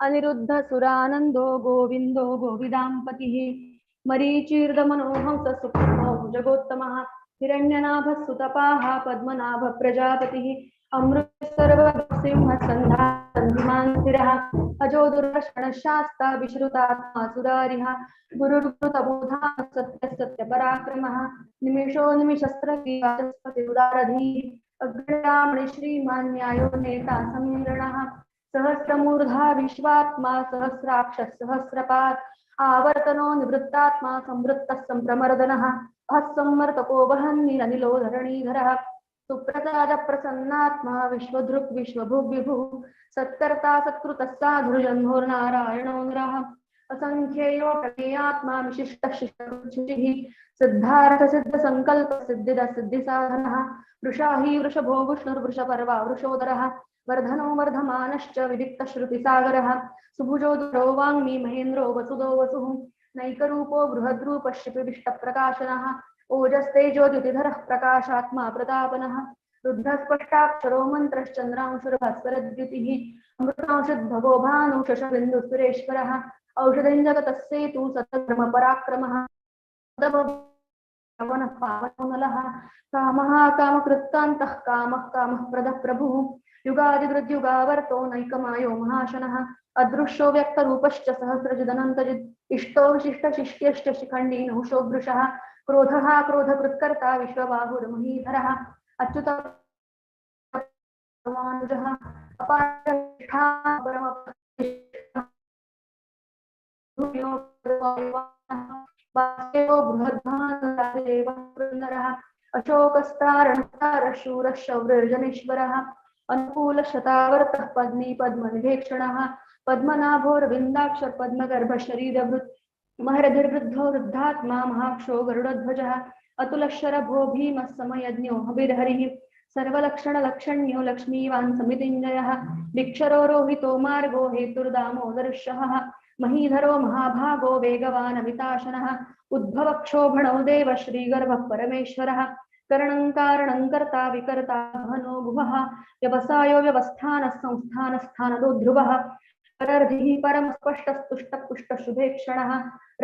Aniruddha Suranando Govindo Govidampatihi Marichirda Manohamsa Sukhamo Jagottamaha Hiranyanabha Sutapaha Padmanabha Prajapatihi Amrut Sarva Simha Sandha Sandhimantiraha Ajodura Shasta Vishrutatma Surariha Guru Tabudha Satya Satya Parakramaha Nimisho Nimishastra Vachaspati Udaradhi Agramani Shri Manyayo Neta Samiranaha Sahasramurdha Vishwatma Sahasraksha Sahasrapat Avartano Nivrittatma Samvrutta Sampramardanaha Asammartako Vahanni Anilo Dharanidharaha Suprasada Prasannatma Vishwadrup Vishwabhu Vibhu Satkarta Satkruta Sadhu Janhur Narayano Asankheyo Praniyatma Vishishta Shishtachuchihi Siddhartha Siddha Sankalpa Siddhida Siddhi Sadhanaha Vrushahi Vrushabho Vishnur Vrushaparva Vrushodaraha Vardhano Vardhamanascha Vidikta Shruti Sagaraha Subhujoduro Vangmi Mahendro Vasudo Vasuhu Naikarupo Bruhadrupa Shipivishta Prakashanaha Ojaste Jyotidharah Prakashatma Pratapanaha Ruddhaspashtaksharo Mantras Chandramshur Bhaskaradvyutihi Amrutamshad Bhavo Bhanu Shashabindu Sureshwaraha Aushadinjagatassetu Satadharma Parakramaha Pavanah Pavanalaha Kamaha Kamakrittantah Kamah Kamah Pradah Prabhu Yugadi Vrudyugavarto Naikamayo Mahashanaha अदृश्यो व्यक्तरूपश्च सहस्रजिदनन्तजित् इष्टो विशिष्टशिष्ट्यश्च Shikhandi नहुषो वृषः क्रोधः क्रोधकृत्कर्ता विश्वबाहुर्महीधरः अच्युतमानुजः अपारनिष्ठा परमप्रतिष्ठः वासुदेवो बृहद्भानुरादेवः अशोकस्तारणः शूरः शौर्यजनेश्वरः अनुकूलशतावर्तः पद्मी पद्मनिभेक्षणः पद्मनाभोरविन्दाक्ष पद्मगर्भशरीरभृत् महरधिर्वृद्धो वृद्धात्मा महाक्षो गरुडध्वजः अतुलशरभो भीमः समयज्ञो हविर्हरिः सर्वलक्षणलक्षण्यो लक्ष्मीवान् समितिञ्जयः दिक्षरो रोहितो मार्गो हेतुर्दामोदर्शः महीधरो महाभागो वेगवान् अमिताशनः उद्भवक्षोभणो देव श्रीगर्भः परमेश्वरः करणं कारणं कर्ता विकर्ता घनो भुवः व्यवसायो व्यवस्थानः संस्थानस्थानदो ध्रुवः परर्धिः परमस्पष्टस्तुष्टपुष्टशुभेक्षणः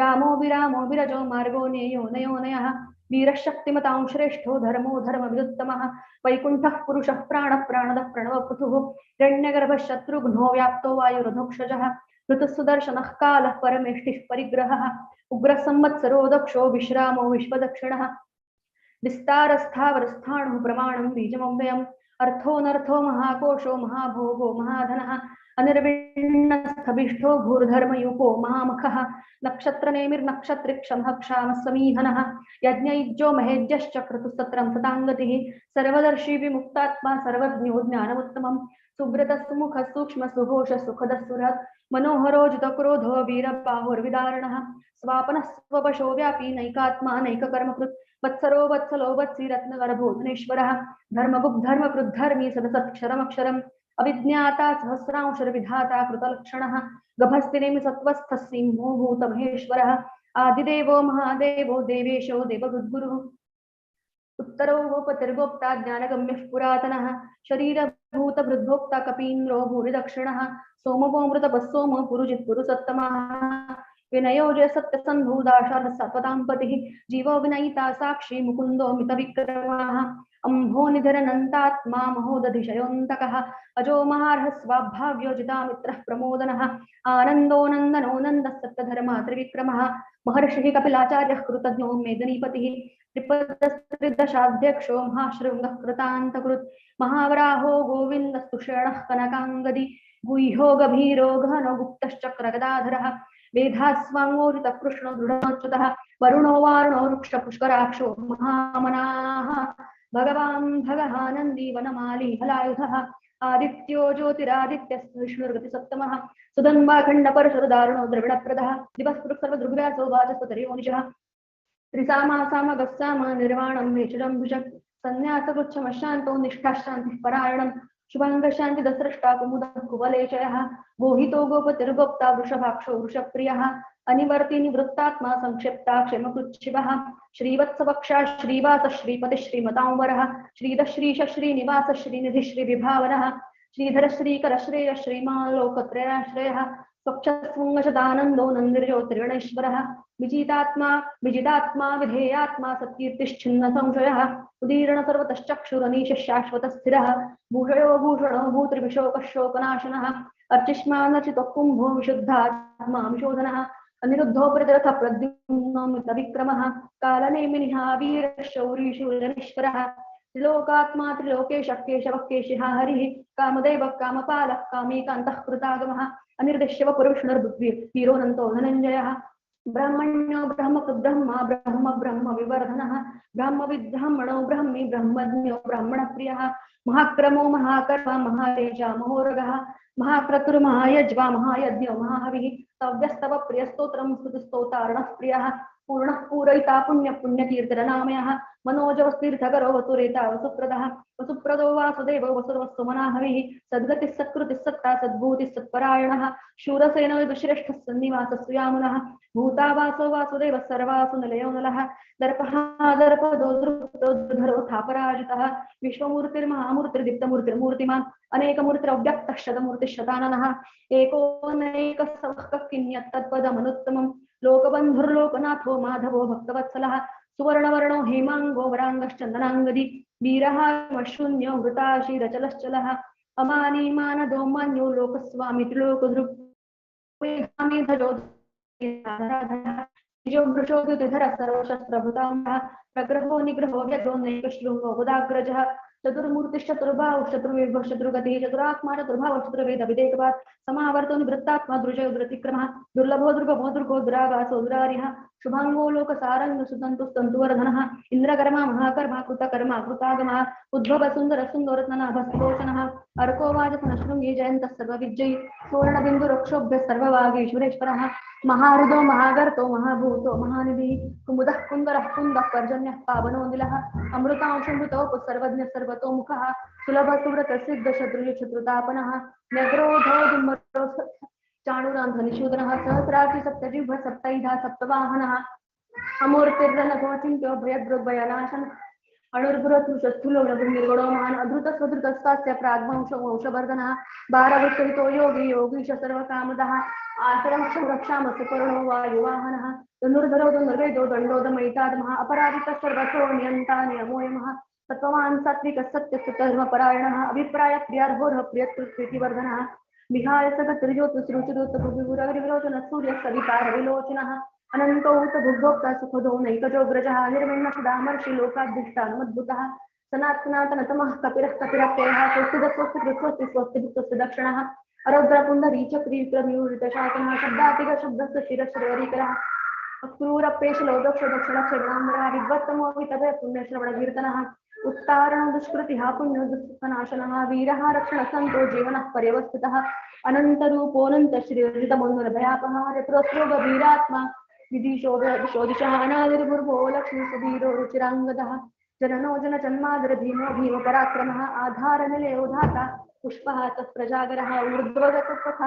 रामो विरामो विरजो मार्गो नेयो नयोनयः वीरशक्तिमतां श्रेष्ठो धर्मो धर्मविदुत्तमः वैकुण्ठः पुरुषः प्राणः प्राणदः प्रणवपृथुः हिरण्यगर्भः शत्रुघ्नो व्याप्तो वायुरधोक्षजः ऋतुः सुदर्शनः कालः परमेष्टिः परिग्रहः उग्रः संवत्सरो दक्षो विश्रामो विश्वदक्षिणः विस्तारस्थावरस्थाणुः प्रमाणं बीजमव्ययम् अर्थोऽनर्थो महाकोशो महाभोगो महाधनः अनिर्विण्णस्थभिष्ठो भूर्धर्मयुको महामखः नक्षत्रनेमिर्नक्षत्रिक्षमः क्षामः समीहनः यज्ञयुज्यो महेज्यश्च क्रतुसत्रं सताङ्गतिः सर्वदर्शी विमुक्तात्मा सर्वज्ञो ज्ञानमुत्तमम् सुब्रतः सुमुखः सूक्ष्मः सुघोषः सुखदः सुरत् मनोहरो जितक्रोधो वीरबाहुर्विदारणः स्वापनः स्ववशो व्यापी नैकात्मा नैककर्मकृत् वत्सरो वत्सलो वत्सी रत्नगर्भो धनेश्वरः धर्मकृद्धर्मी सदसत्क्षरमक्षरम् अविज्ञाता सहस्रांशविधाता कृतलक्षणः गभस्तिनिमि सत्वस्थः सिंहो भूतमहेश्वरः आदिदेवो महादेवो देवेशो देवगुरुः उत्तरो गोपतिर्गोप्ता ज्ञानगम्यः पुरातनः शरीरभूतभृद्भोक्ता कपीन्द्रो भूरिदक्षिणः सोमवोमृतपस्सोमो पुरुजित् पुरुसत्तमः विनयोजय सत्यसन्धूदाशार्ह सत्वतां पतिः जीवो विनयिता साक्षी मुकुन्दो मितविक्रमः अम्भोनिधिरनन्तात्मा महोदधिशयोऽन्तकः अजो महार्ह स्वाभाव्योजितामित्रः प्रमोदनः आनन्दो नन्दनो नन्दः सत्यधर्मा त्रिविक्रमः महर्षिः कपिलाचार्यः कृतज्ञो मेदिनीपतिः त्रिपदस्त्रिदशाध्यक्षो महाशृङ्गः कृतान्तकृत् महावराहो गोविन्दस्तुषणः कनकाङ्गदी गुह्यो गभीरो घनो गुप्तश्चक्रगदाधरः वेधास्वाङ्गोजितः कृष्णो दृढोच्युतः वरुणो वारुणो वृक्षपुष्कराक्षो महामनाः भगवान् भगहानन्दी वनमाली हलायुधः आदित्यो ज्योतिरादित्यस्तु विष्णुर्गतिसप्तमः सुधन्वाखण्डपरशुरदारुणो द्रविणप्रदः दिवस्पृक् सर्वदृग्व्यासो वाचस्पतिर्योनिशः त्रिसामासामगस्साम निर्वाणं भेषजं भुजत् संन्यासगुच्छमशान्तो निष्ठाशान्तिः परायणं शुभाङ्गशान्तिदस्रष्टा कुमुदः कुवलेशयः गोहितो गोपतिर्गोप्ता वृषभाक्षो वृषप्रियः अनिवर्ति निवृत्तात्मा संक्षिप्ता क्षेमकृच्छिवः श्रीवत्सवक्षा श्रीवास श्रीपति श्रीमतांवरः श्रीधः श्रीश श्रीनिवास श्रीनिधि श्रीविभावनः श्रीधर श्रीकर श्रेय श्रीमालोकत्रयाश्रयः स्वच्छस्वङ्गशदानन्दो नन्दिर्यो त्रिगणेश्वरः विजितात्मा विधेयात्मा सत्कीर्तिश्छिन्न संशयः उदीर्ण सर्वतश्चक्षुरनीश शाश्वत स्थिरः भूषयो भूषणो भूतृविशोकः शोकनाशनः अर्चिष्मानर्चितो कुम्भो विशुद्धात्मा विशोधनः अनिरुद्धो प्रतिरथ प्रद्युम्नो मितविक्रमः कालनेमिनिः वीरशौरीशूरजनेश्वरः त्रिलोकात्मा त्रिलोकेशः केशवः केशिः हरिः कामदेवः कामपालः कामीकान्तः कृतागमः अनिर्दिश्यव पुरुषणर्बुद्धिरोऽनन्तो धनञ्जयः ब्रह्मण्यो ब्रह्मकृद्ब्रह्मा ब्रह्म ब्रह्म विवर्धनः ब्रह्मविद्ब्रह्मणो ब्रह्मी ब्रह्मज्ञो ब्राह्मणप्रियः महाक्रमो महाकर्मा महातेजा महोरगः महाक्रतुर्महायज्वा महायज्ञो महाहविः तव्यस्तव प्रियस्तोत्रं स्तुतिस्तोतारणः प्रियः पूर्णः पूरयिता पुण्यकीर्तिरनामयः मनोजवस्तीर्थकरो वसुरेता वसुप्रदः वसुप्रदो वासुदेवो वसुर्वस्तुमनाहविः सद्गतिः सत्कृतिः सत्ता सद्भूतिः सत्परायणः शूरसेनो विश्रेष्ठः सन्निवासः सुयामुनः भूतावासो वासुदेवः सर्वासु निलयो नलः दर्पः दर्पदो धरो थापराजितः विश्वमूर्तिर्महामूर्तिर्दीप्तमूर्तिर्मूर्तिमान् अनेकमूर्तिरव्यक्तः शतमूर्तिः शताननः एकोनैकः सवः किन्यत्तत्पदमनुत्तमम् लोकबन्धुर्लोकनाथो माधवो भक्तवत्सलः सुवर्णवर्णो हेमाङ्गो वराङ्गश्चन्दनाङ्गदी वीरः शून्यो वृताशीरचलश्चलः अमानी मानदो मान्यो लोकस्वामी त्रिलोकधृक् प्रग्रहो निग्रहो व्यग्रो नैकश्लुङ्गो बुधाग्रजः चतुर्मूर्तिश्चतुर्भावः शत्रुविभः शत्रुगतिः चतुरात्मा चतुर्भावः चतुर्वेदविदेकवात् समावर्तो निवृत्तात्मा दृजयो दुरतिक्रमः दुर्लभो दुर्गमो दुर्गो दुरावासो दुरारिः शुभाङ्गो लोकसारङ्ग सुतन्तुस्तन्तुवर्धनः इन्द्रकर्मा महाकर्मा कृतकर्मा कृतागमः उद्भव सुन्दर सुन्दरत्ननाभस्तलोचनः अर्को वाजपुनशृङ्गी जयन्तः सर्वविजयी सुवर्णबिन्दुरक्षोभ्यः सर्ववागीश्वरेश्वरः महाहृदो महागर्तो महाभूतो महानिधिः कुमुदः कुन्दरः कुन्दः पर्जन्यः पावनोऽनिलः अमृतांशमृतोपः सर्वज्ञः सर्वतोमुखः सुलभसुव्रतसिद्धशत्रुशत्रुतापनः न्यग्रोधो दुम्मरो चाणुरान्धनिषूदनः सहस्राक्षि सप्तजिह्वः सप्तैधा सप्तवाहनः अमूर्तिर्नघोचिन्त्यो भयद्रुग्भयनाशनः अणुर्भुरत्रुषस्थूलो निर्गुणो महान् अधृतस्वधृतस्वास्य प्राग्वंशो वंशवर्धनः भारवृत्तरितो योगी योगीश सर्वकामदः आश्रमक्षं रक्षामस्य करुणो वायुवाहनः धनुर्धरो धनुर्वेदो दण्डोदमयितात्मः अपराजितः सर्वतो नियन्ता नियमो यमः तत्त्ववान् सात्विकः सत्यस्तधर्मपरायणः अभिप्राय प्रियार्होरः प्रियत्कृतिवर्धनः विहाय सगतरिजोत्तुसृचिरोत्तपुविरोचनः सूर्यः सवितारविलोचनः अनन्तो उत भुग्भोक्ता सुखदो नैकजोग्रजः निर्विण्णसुधामर्षि लोकाद्दिष्टानमद्भुतः सनातनातनतमः कपिरः कपिरप्ययः स्वस्ति दक्षिणः अरौद्रपुण्डरीचक्रीक्रमयूरितशासनः शब्दातिगशब्दस्य शिरश्रेयरीकरः अक्रूरप्रेशलोदक्षदक्षिणक्षणाम्बरः विद्वत्तमो वितभय पुण्यश्रवणकीर्तनः उत्तारणो दुष्कृतिः पुण्यदुःखनाशनः वीरः रक्षणसन्तो जीवनः पर्यवस्थितः अनन्तरूपोऽनन्तश्रीर्जितमन्नुरभयापः यत्रोऽस्त्रोगवीरात्मा विधिशोदिशः अनादिर्भुर्भो लक्ष्मीसुधीरो रुचिराङ्गदः जननो जनजन्मादर भीमो भीमपराक्रमः आधारनिलयो धाता पुष्पः तत्प्रजागरः ऊर्ध्वगतः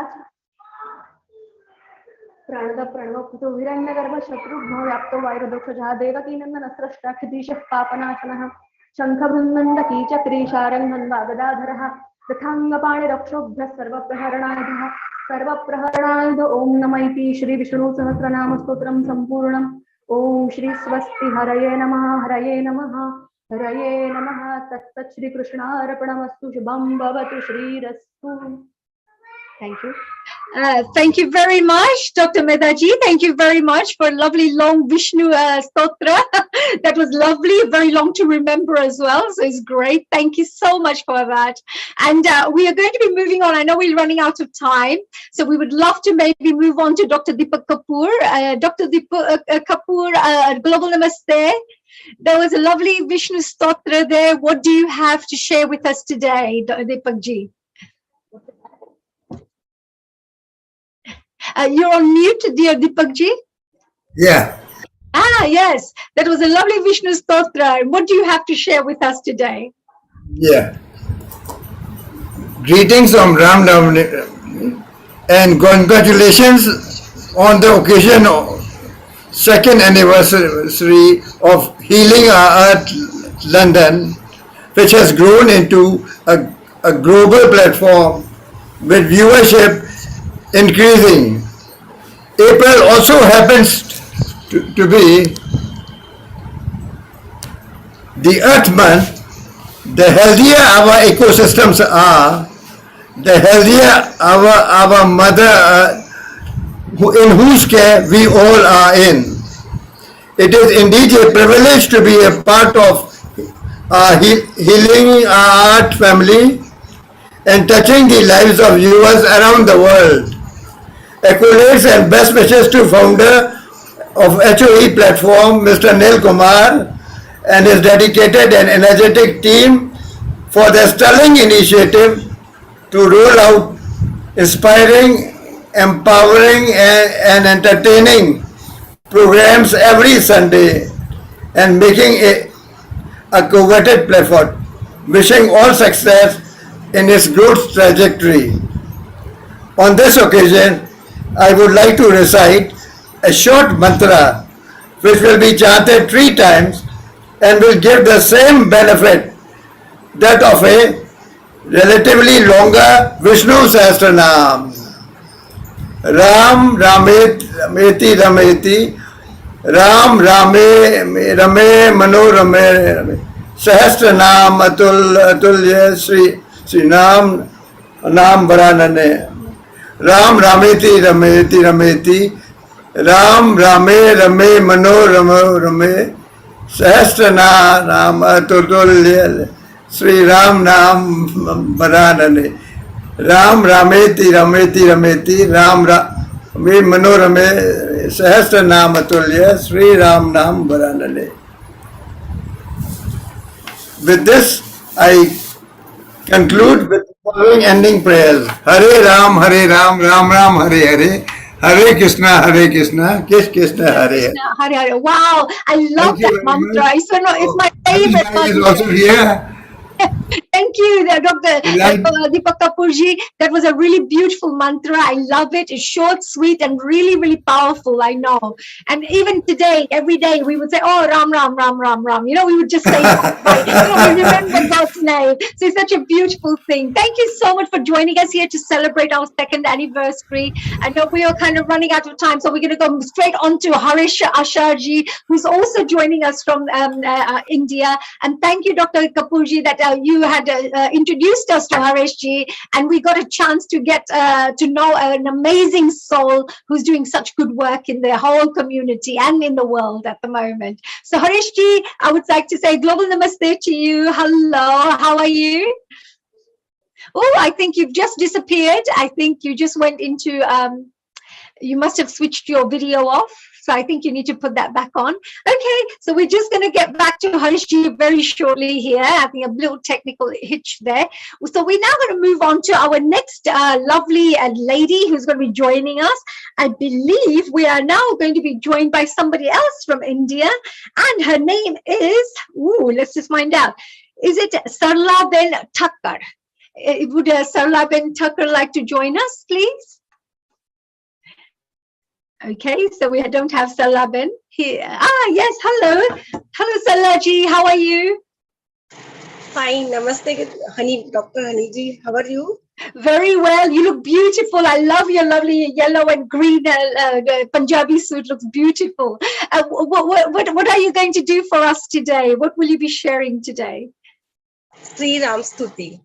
प्राणद प्रणवकुतो हिरण्यगर्भ शत्रुघ्नो व्याप्तो वायुर्दोक्षजः देवकीनन्दनस्रष्टा क्षितीशः पापनाशनः शङ्खबृन्दकी चक्रीशारङ्गन् वागदाधरः तथाङ्गपाणिरक्षोभ्यः सर्वप्रहरणायुध ॐ नमः इति श्री विष्णु सहस्रनाम स्तोत्रं सम्पूर्णम् ॐ श्री स्वस्ति हरये नमः हरये नमः हरये नमः तत्सत् श्री कृष्णार्पणमस्तु शुभं भवतु श्रीरस्तु. Thank you. Thank you very much, Dr. Medaji. Thank you very much for a lovely long Vishnu stotra. That was lovely, very long to remember as well. So it's great. Thank you so much for that. And we are going to be moving on. I know we're running out of time. So we would love to maybe move on to Dr. Deepak Kapoor. Dr. Deepak Kapoor, Global Namaste. There was a lovely Vishnu stotra there. What do you have to share with us today, Deepak ji? You're on mute, dear Deepak ji. Yeah. Yes. That was a lovely Vishnu stotra. What do you have to share with us today? Yeah. Greetings from Ram Navami and congratulations on the occasion of second anniversary of Healing Our Earth London, which has grown into a global platform with viewership increasing. April also happens to be the Earth Month. The healthier our ecosystems are, the healthier our Mother Earth, in whose care we all are in. It is indeed a privilege to be a part of Healing Our Earth family and touching the lives of viewers around the world. Accolades and best wishes to founder of HOE platform, Mr. Nil Kumar, and his dedicated and energetic team for their sterling initiative to roll out inspiring, empowering, and entertaining programs every Sunday and making it a coveted platform. Wishing all success in its growth trajectory. On this occasion, I would like to recite a short mantra which will be chanted 3 times and will give the same benefit that of a relatively longer Vishnu Sahasranam. Ram Rameti Rameti Ram Rame Rame Mano Rame Sahasranam Atulya Sri Nam Varanane. Ram Rameti Rameti Rameti Ram Rame Rame Mano Ramo Rame Sahasrana Ram Atulya Sri Ram Nam Varanane Ram Rameti Rameti Rameti Ram Rame Mano Rame Sahasranam Atulya Sri Ram Nam Varanane. With this, I conclude with the following ending prayers. Hare Ram, Ram Ram, Hare Hare, Hare Krishna, Krishna, Hare Hare. Krishna, Hare Hare. Wow, I love Thank you that very mantra. much. It's my Manish favorite Bhai is mantra. also here. Thank you, Dr. Like, Deepak Kapurji. That was a really beautiful mantra. I love it. It's short, sweet, and really, really powerful. I know. And even today, every day, we would say, "Oh, Ram, Ram, Ram, Ram, Ram." You know, we would just say that, right? We remember God's name. So it's such a beautiful thing. Thank you so much for joining us here to celebrate our 2nd anniversary. I know we are kind of running out of time, so we're going to go straight on to Harish Asharji, who's also joining us from India. And thank you, Dr. Kapurji, that you had introduced us to Harishji, and we got a chance to get to know an amazing soul who's doing such good work in the whole community and in the world at the moment. So Harishji, I would like to say global namaste to you. Hello, how are you? Oh, I think you've just disappeared. I think you just went into you must have switched your video off. So I think you need to put that back on. Okay, so we're just going to get back to Harishji very shortly here. I think a little technical hitch there. So we're now going to move on to our next lovely lady who's going to be joining us. I believe we are now going to be joined by somebody else from India. And her name is, let's just find out. Is it Sarla Ben Thakkar? Would Sarla Ben Thakkar like to join us, please? Okay, so we don't have Salaben here. Yes, hello. Hello, Salaji. How are you? Fine. Namaste, Honey, Dr. Honey ji. How are you? Very well. You look beautiful. I love your lovely yellow and green Punjabi suit. Looks beautiful. What are you going to do for us today? What will you be sharing today? Sri Ram Stuti.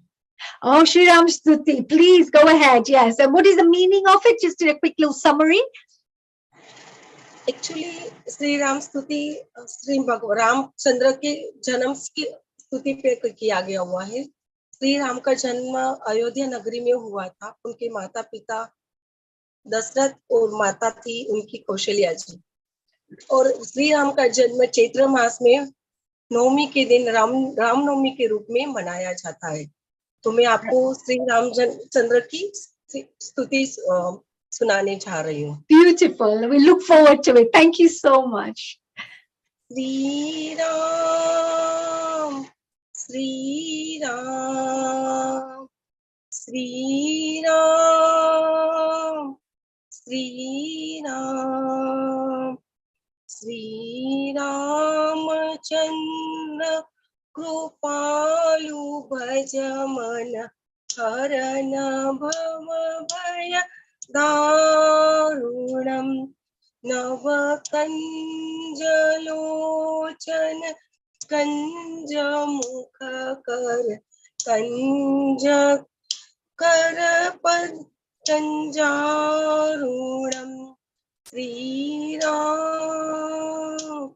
Oh, Sri Ram Stuti. Please go ahead. Yes. And what is the meaning of it? Just a quick little summary. Actually, Sri Ram Stuti Sri Ramchandra के जन्म की स्तुति पे किया गया हुआ है। श्री राम का जन्म अयोध्या नगरी में हुआ था। उनके माता पिता दशरथ और माता थी उनकी कौशल्या जी। और श्री राम का जन्म चैत्र मास में नवमी के दिन रामनवमी के रूप में मनाया जाता है। तो मैं आपको श्री रामचंद्र की स्तुति सुनाने जा रही हूँ। Beautiful. We look forward to it. Thank you so much. Sri Ram, Sri Ram, Sri Ram, Sri Ram, Sri Ramchandra Kripalu Bhajamana Harana Bhava Bhaya Darunam Navakanjalocan Kanjamukakar Kanja Karapad Kanjarunam Sri Ram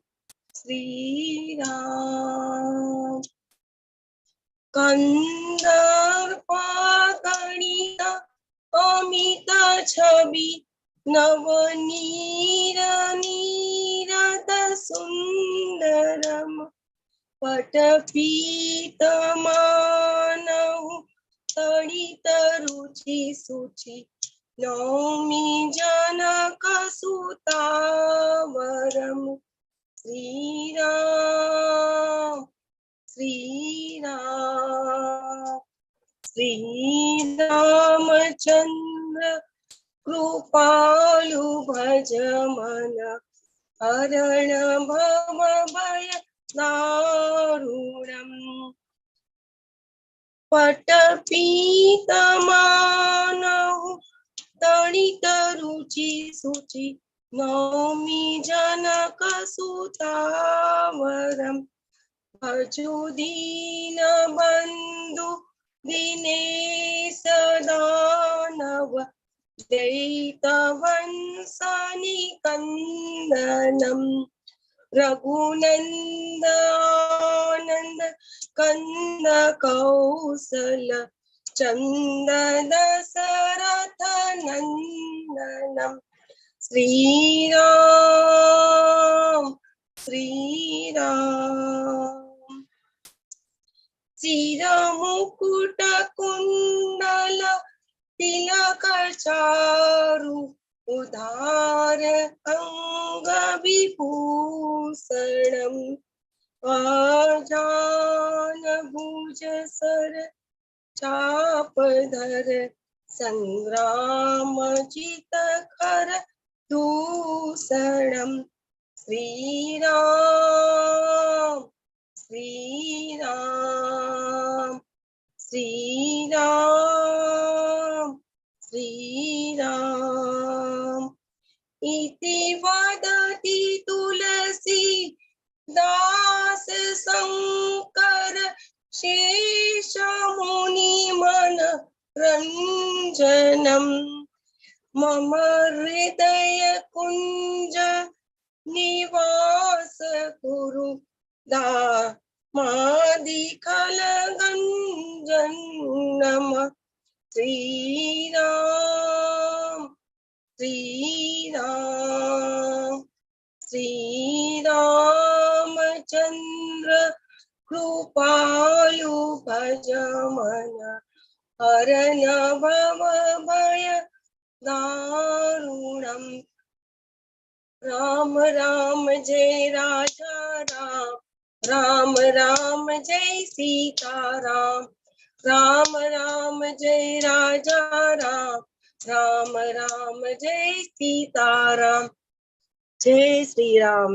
Sri Ram Kandar Paganita Amita Chabi Navanira Nirata Sundaram Patapita Manav Tadita Ruchi Suchi Naumi Janaka Sutavaram Sri Ram Sri Ram Sri Ramchandra Kripalu Bhajamana Harana Bhava Bhaya Darunam Patapita Manav Tadita Ruchi Suchi Naumi Janaka Sutavaram Bhajudina Bandhu Dinesh Danava जैतवंसानिकन्दनं रघुनन्दनन्द कंद causal चंदन दशरथ नंदनम श्रीराम श्रीराम चिरमुकुट कुंडल तिलक चारु उधार अंग विभूषणम आजान भुज sir चापधर संग्राम चित खर दूषणम श्रीराम श्रीराम श्रीराम श्रीराम इति वदति तुलसी दास शंकर शेष मुनि मन रंजनम मम हृदय कुंज निवास कुरु दामादिखल गंजनम श्रीराम श्रीराम श्रीरामचंद्र कृपालु भजमन हरन भव भय दारुणम राम राम जय राजा राम राम राम जय सीता राम राम राम जय राजा राम राम राम जय सीता राम जय Shri Ram.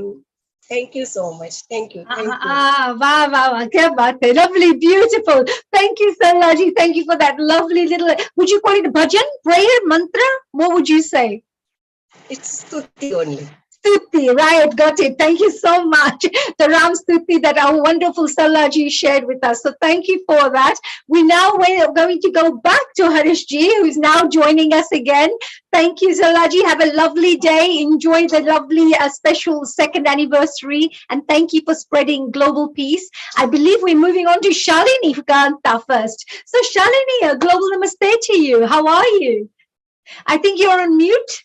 Thank you so much. Thank you. Thank you. Wow, wow, wow. Lovely, beautiful. Thank you, Sarlaji. Thank you for that lovely little, would you call it bhajan, prayer, mantra? What would you say? It's stuti only. Stuti, right, got it. Thank you so much. The Ram Stuti that our wonderful Sarlaji shared with us. So thank you for that. We now are going to go back to Harishji, who is now joining us again. Thank you, Sarlaji. Have a lovely day. Enjoy the lovely special second anniversary. And thank you for spreading global peace. I believe we're moving on to Shalini Kanta first. So Shalini, a global namaste to you. How are you? I think you're on mute.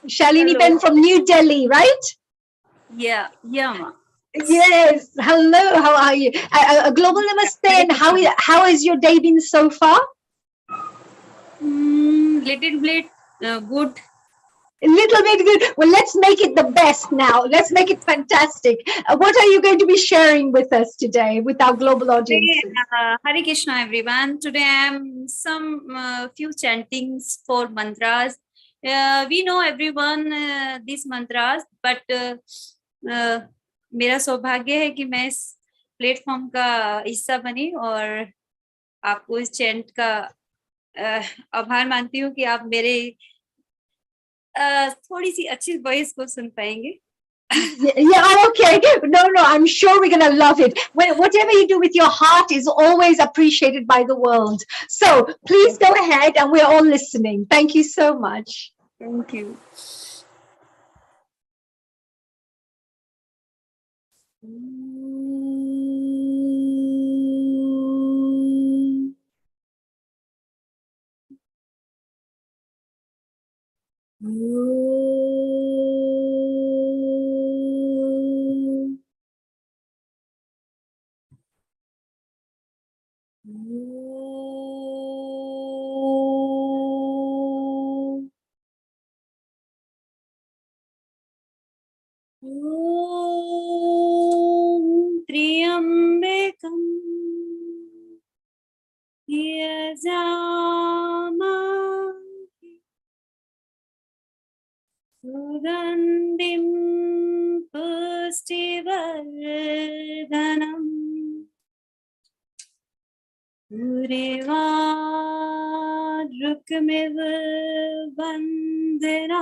Shalini Ben from New Delhi, right? Yeah, ma. Yes. Hello. How are you? A global namaste. And how has your day been so far? Little bit good. A little bit good. Well, let's make it the best now. Let's make it fantastic. What are you going to be sharing with us today, with our global audience? Hare Krishna, everyone. Today I am some few chantings for mantras. We know everyone these mantras, but मेरा सौभाग्य है कि मैं इस platform का हिस्सा बनी और आपको इस चैंट का आभार मानती हूँ कि आप मेरे थोड़ी सी अच्छी वॉइस को सुन पाएंगे. Yeah, okay. No, I'm sure we're going to love it. Whatever you do with your heart is always appreciated by the world. So please go ahead and we're all listening. Thank you so much. Thank you. त्र्यम्बकं यजामहे सुगन्धिं पुष्टिवर्धनम् उर्वारुकमिव वन्दना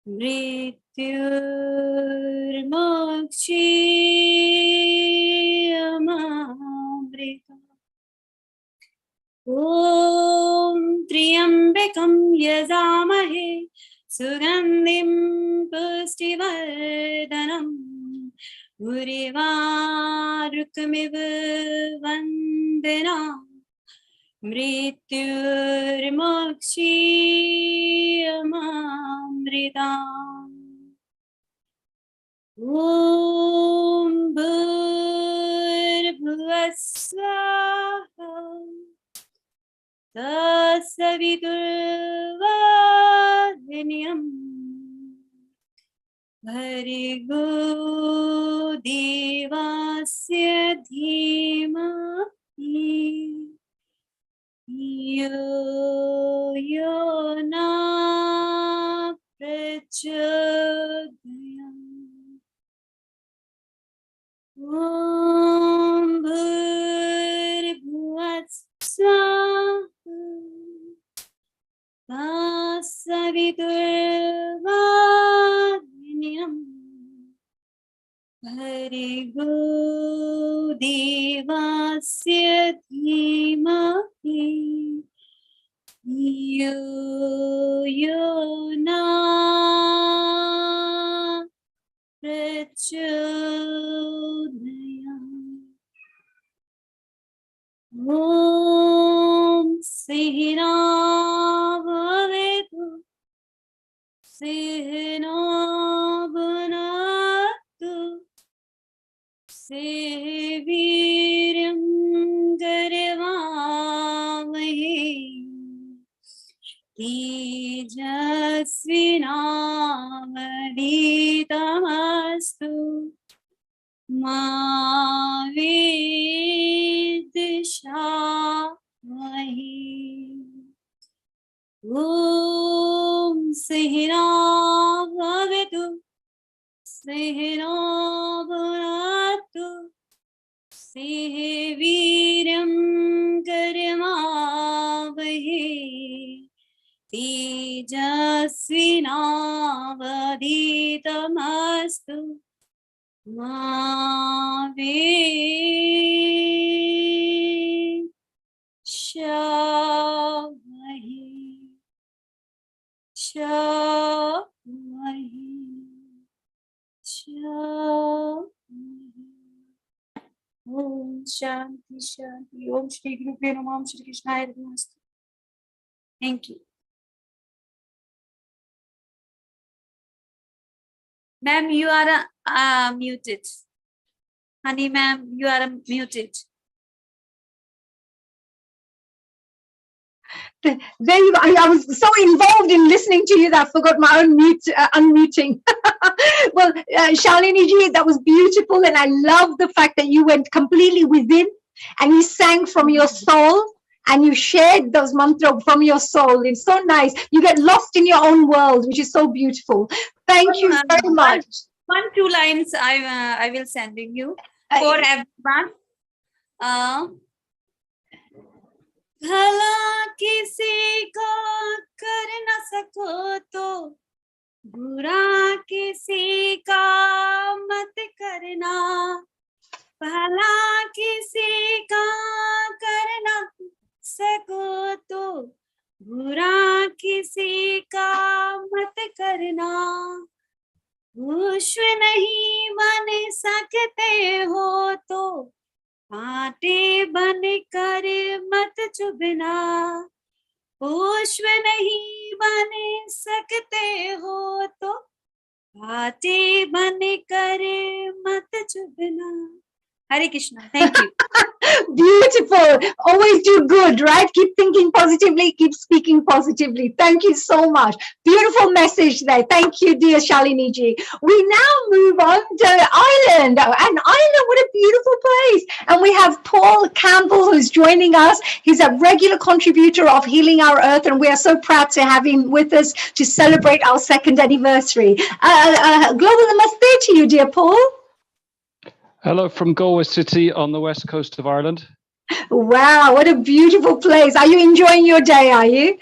मृत्युर्मोक्षीयमामृतम्. ॐ त्र्यम्बकं यजामहे सुगन्धिं पुष्टिवर्धनम् उर्वारुकमिव वन्दनाम् मृत्युर्मोक्षीयमामृताम् ॐ भूर्भुवः स्वाहा तत्सवितुर्वरेण्यं भर्गो देवस्य धीमहि यो यो न प्रचोदयात् ॐ भूर्भुवः स्वाहा तत्सवितुर्वरेण्यं भर्गो देवस्य धीमहि यो यो न प्रचोदयात् ॐ सहना भवतु सहना भुनक्तु सह वीर्यं करवावहै तेजस्विनावधीतमस्तु मा विद्विषावहै ॐ सहना भवतु सहना भुनक्तु सह वीर्यं करवावहै तेजस्विनावधीतमस्तु मा विद्विषावहै ओम शांति शांति ओम श्री गुरुभ्यो नमः ओम श्री कृष्णाय नमस्ते thank you ma'am you are muted honey ma'am you are muted There you go. I was so involved in listening to you that I forgot my own unmuting. Well, Shalini ji, that was beautiful. And I love the fact that you went completely within and you sang from your soul and you shared those mantras from your soul. It's so nice. You get lost in your own world, which is so beautiful. Thank you very much. One, two lines I will sending you for everyone. भला किसी को कर न सको तो बुरा किसी का मत करना भला किसी का कर न सको तो बुरा किसी का मत करना विश्व नहीं बन सकते हो तो कांटे बन कर मत चुभना पुष्प नहीं बन सकते हो तो कांटे बन कर मत चुभना Hare Krishna. Thank you. Beautiful. Always do good, right? Keep thinking positively, keep speaking positively. Thank you so much. Beautiful message there. Thank you, dear Shalini ji. We now move on to Ireland. And Ireland, what a beautiful place. And we have Paul Campbell who's joining us. He's a regular contributor of Healing Our Earth, and we are so proud to have him with us to celebrate our 2nd anniversary. Global namaste to you, dear Paul. Hello from Galway City on the west coast of Ireland. Wow, what a beautiful place. Are you enjoying your day, are you?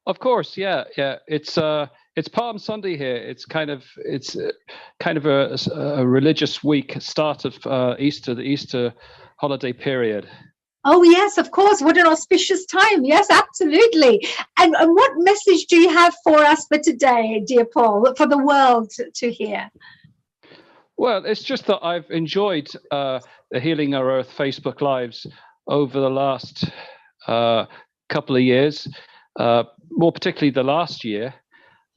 Of course, yeah. It's Palm Sunday here. It's kind of a religious week, start of Easter, the Easter holiday period. Oh, yes, of course. What an auspicious time. Yes, absolutely. And what message do you have for us for today, dear Paul, for the world to hear? Well, it's just that I've enjoyed the Healing Our Earth Facebook Lives over the last couple of years, more particularly the last year.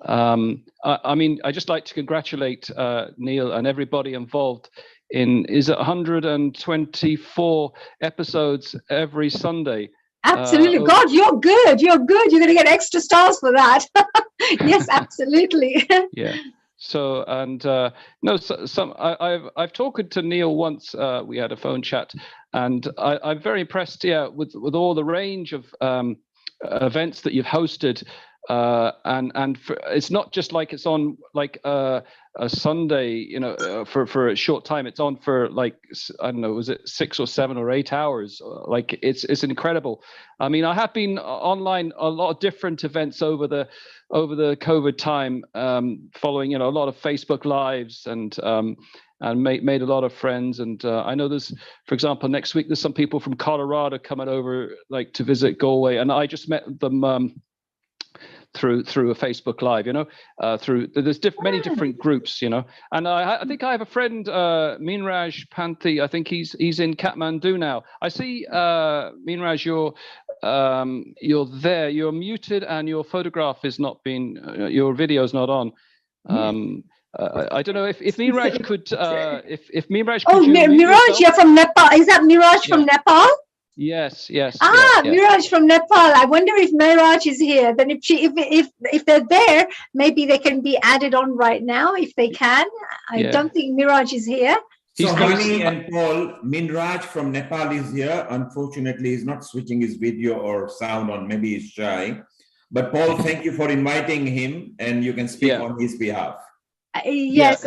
I mean, I just like to congratulate Neil and everybody involved in, is it 124 episodes every Sunday? Absolutely. God, you're good. You're good. You're going to get extra stars for that. Yes, absolutely. Yeah. So, and no, I've talked to Neil once. We had a phone chat, and I'm very impressed. Yeah, with all the range of events that you've hosted. It's not just like it's on like a Sunday, you know, for a short time. It's on for like, I don't know, was it 6 or 7 or 8 hours? Like it's incredible. I mean, I have been online a lot of different events over the COVID time, following, you know, a lot of Facebook Lives and made a lot of friends. And I know there's, for example, next week there's some people from Colorado coming over like to visit Galway, and I just met them through a Facebook Live, you know, there's many different groups, you know. And I think I have a friend, Minraj Panthi. I think he's in Kathmandu now. I see, Minraj, you're there. You're muted, and your photograph is not being, your video's not on. I don't know if Minraj could, if Minraj could. Oh, Miraj, you're from Nepal. Is that Miraj from Nepal? Yes. Miraj from Nepal. I wonder if Miraj is here. Then if they're there, maybe they can be added on right now if they can. I don't think Miraj is here. So Hani and Paul, Minraj from Nepal is here. Unfortunately, he's not switching his video or sound on. Maybe he's shy. But Paul, thank you for inviting him, and you can speak on his behalf. Yes,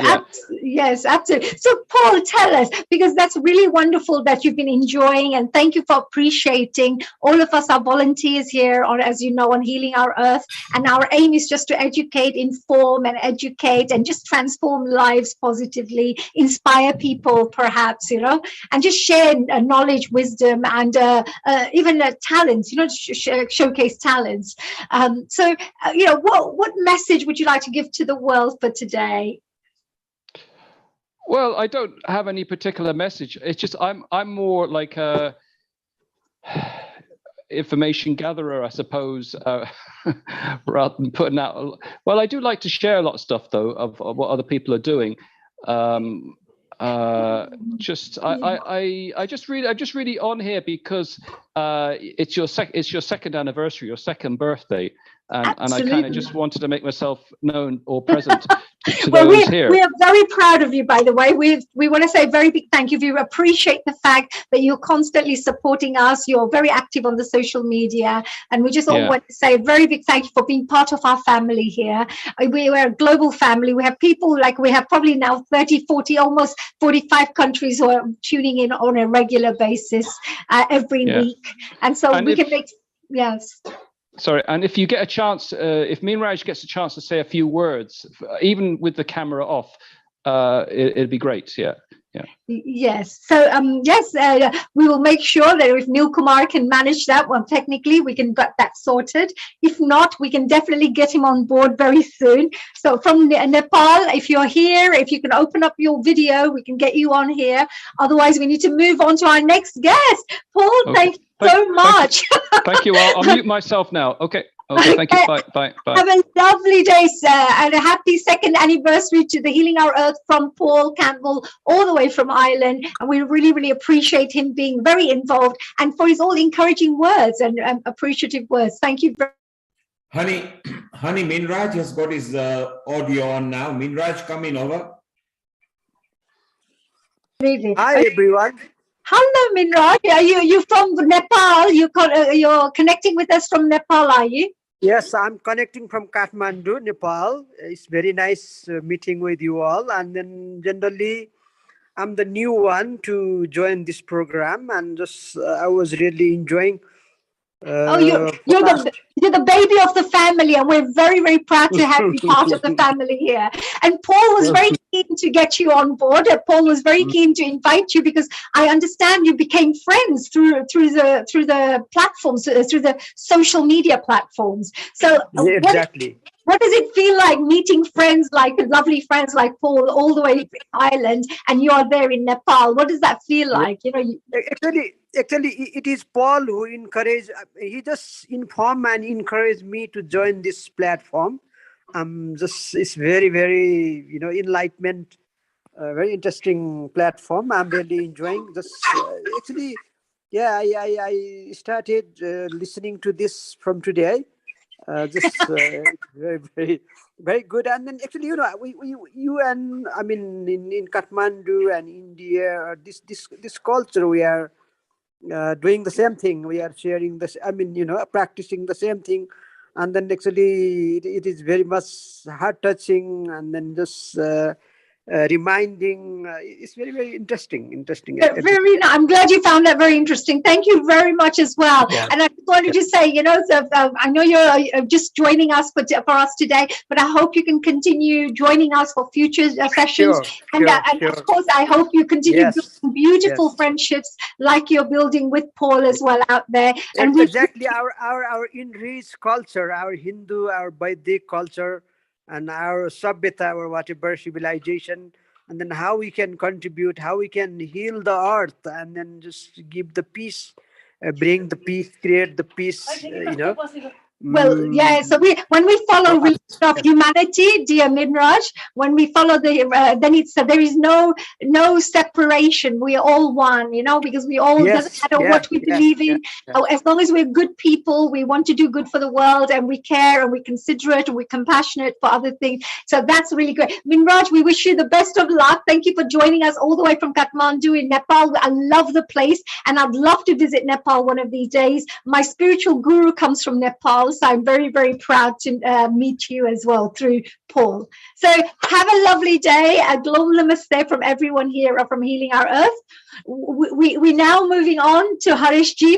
yes, absolutely. So Paul, tell us, because that's really wonderful that you've been enjoying, and thank you for appreciating. All of us are volunteers here, or as you know, on Healing Our Earth, and our aim is just to educate, inform and educate and just transform lives positively, inspire people perhaps, you know, and just share knowledge, wisdom, and even talents, you know, showcase talents. You know, what message would you like to give to the world for today? Well, I don't have any particular message. It's just I'm more like a information gatherer, I suppose, rather than putting out. Well, I do like to share a lot of stuff though of what other people are doing. I'm just really on here because it's your second anniversary, your second birthday. And I kind of just wanted to make myself known or present to those here. We are very proud of you, by the way. We want to say a very big thank you. We appreciate the fact that you're constantly supporting us. You're very active on the social media. And we just all want to say a very big thank you for being part of our family here. We're a global family. We have people we have probably now 30, 40, almost 45 countries who are tuning in on a regular basis every week. And so we can make, Sorry, and if you get a chance, if Minraj gets a chance to say a few words, even with the camera off, it'd be great. Yes. So we will make sure that if Neil Kumar can manage that one, technically we can get that sorted. If not, we can definitely get him on board very soon. So from Nepal, if you're here, if you can open up your video, we can get you on here. Otherwise, we need to move on to our next guest. Paul, thank you so much. Thank you. I'll mute myself now. Okay, thank you. Bye. Have a lovely day, sir, and a happy second anniversary to the Healing Our Earth from Paul Campbell, all the way from Ireland. And we really, really appreciate him being very involved and for his all encouraging words and appreciative words. Thank you very much. Honey, Minraj has got his audio on now. Minraj, come in over. Hi, everyone. Hello, Minraj. Are you from Nepal? You're connecting with us from Nepal, are you? Yes, I'm connecting from Kathmandu, Nepal. It's very nice meeting with you all. And then generally, I'm the new one to join this program, and just I was really enjoying. You're You're the baby of the family, and we're very, very proud to have you part of the family here. And Paul was very keen to get you on board. Paul was very keen to invite you because I understand you became friends through the platforms, through the social media platforms. So Yeah, exactly. what does it feel like meeting friends like lovely friends like Paul all the way to Ireland, and you are there in Nepal? What does that feel like? You know, Actually, it is Paul who encouraged. He just informed and encouraged me to join this platform. Just it's very, very enlightenment, very interesting platform. I'm really enjoying. Just actually, yeah, I started listening to this from today. Just very, very, very good. And then actually, you and I mean in Kathmandu and India, this culture we are doing the same thing. We are sharing this. I mean, practicing the same thing, and then actually it is very much heart touching, and then just reminding. It's very, very interesting. very. I'm glad you found that very interesting. Thank you very much as well. Yeah. And I just wanted to say, I know you're just joining us for us today, but I hope you can continue joining us for future sessions. And of course, I hope you continue building beautiful friendships like you're building with Paul as well out there. And exactly our enriched culture, our Hindu, our Vedic culture, and our Sabyata, or whatever civilization, and then how we can contribute, how we can heal the earth, and then just give the peace, bring the peace, create the peace. Well, yeah. So when we follow religion of humanity, dear Minraj, when we follow then there is no separation. We are all one, because we all doesn't matter what we believe in. As long as we're good people, we want to do good for the world, and we care, and we're considerate, and we're compassionate for other things. So that's really great. Minraj, we wish you the best of luck. Thank you for joining us all the way from Kathmandu in Nepal. I love the place, and I'd love to visit Nepal one of these days. My spiritual guru comes from Nepal. So I'm very, very proud to meet you as well through Paul. So have a lovely day. A global namaste from everyone here from Healing Our Earth. We're now moving on to Harishji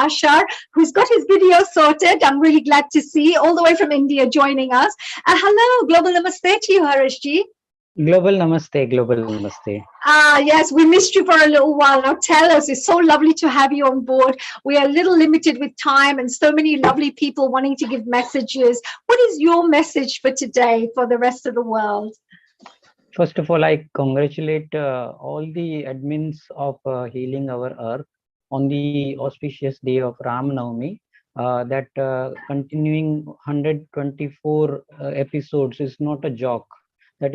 Ashar, who's got his video sorted. I'm really glad to see all the way from India joining us. Hello, global namaste to you, Harishji. Global namaste, global namaste. Yes, we missed you for a little while. Now tell us, it's so lovely to have you on board. We are a little limited with time and so many lovely people wanting to give messages. What is your message for today for the rest of the world? First of all, I congratulate all the admins of Healing Our Earth on the auspicious day of Ram Navami. That continuing 124 episodes is not a joke. That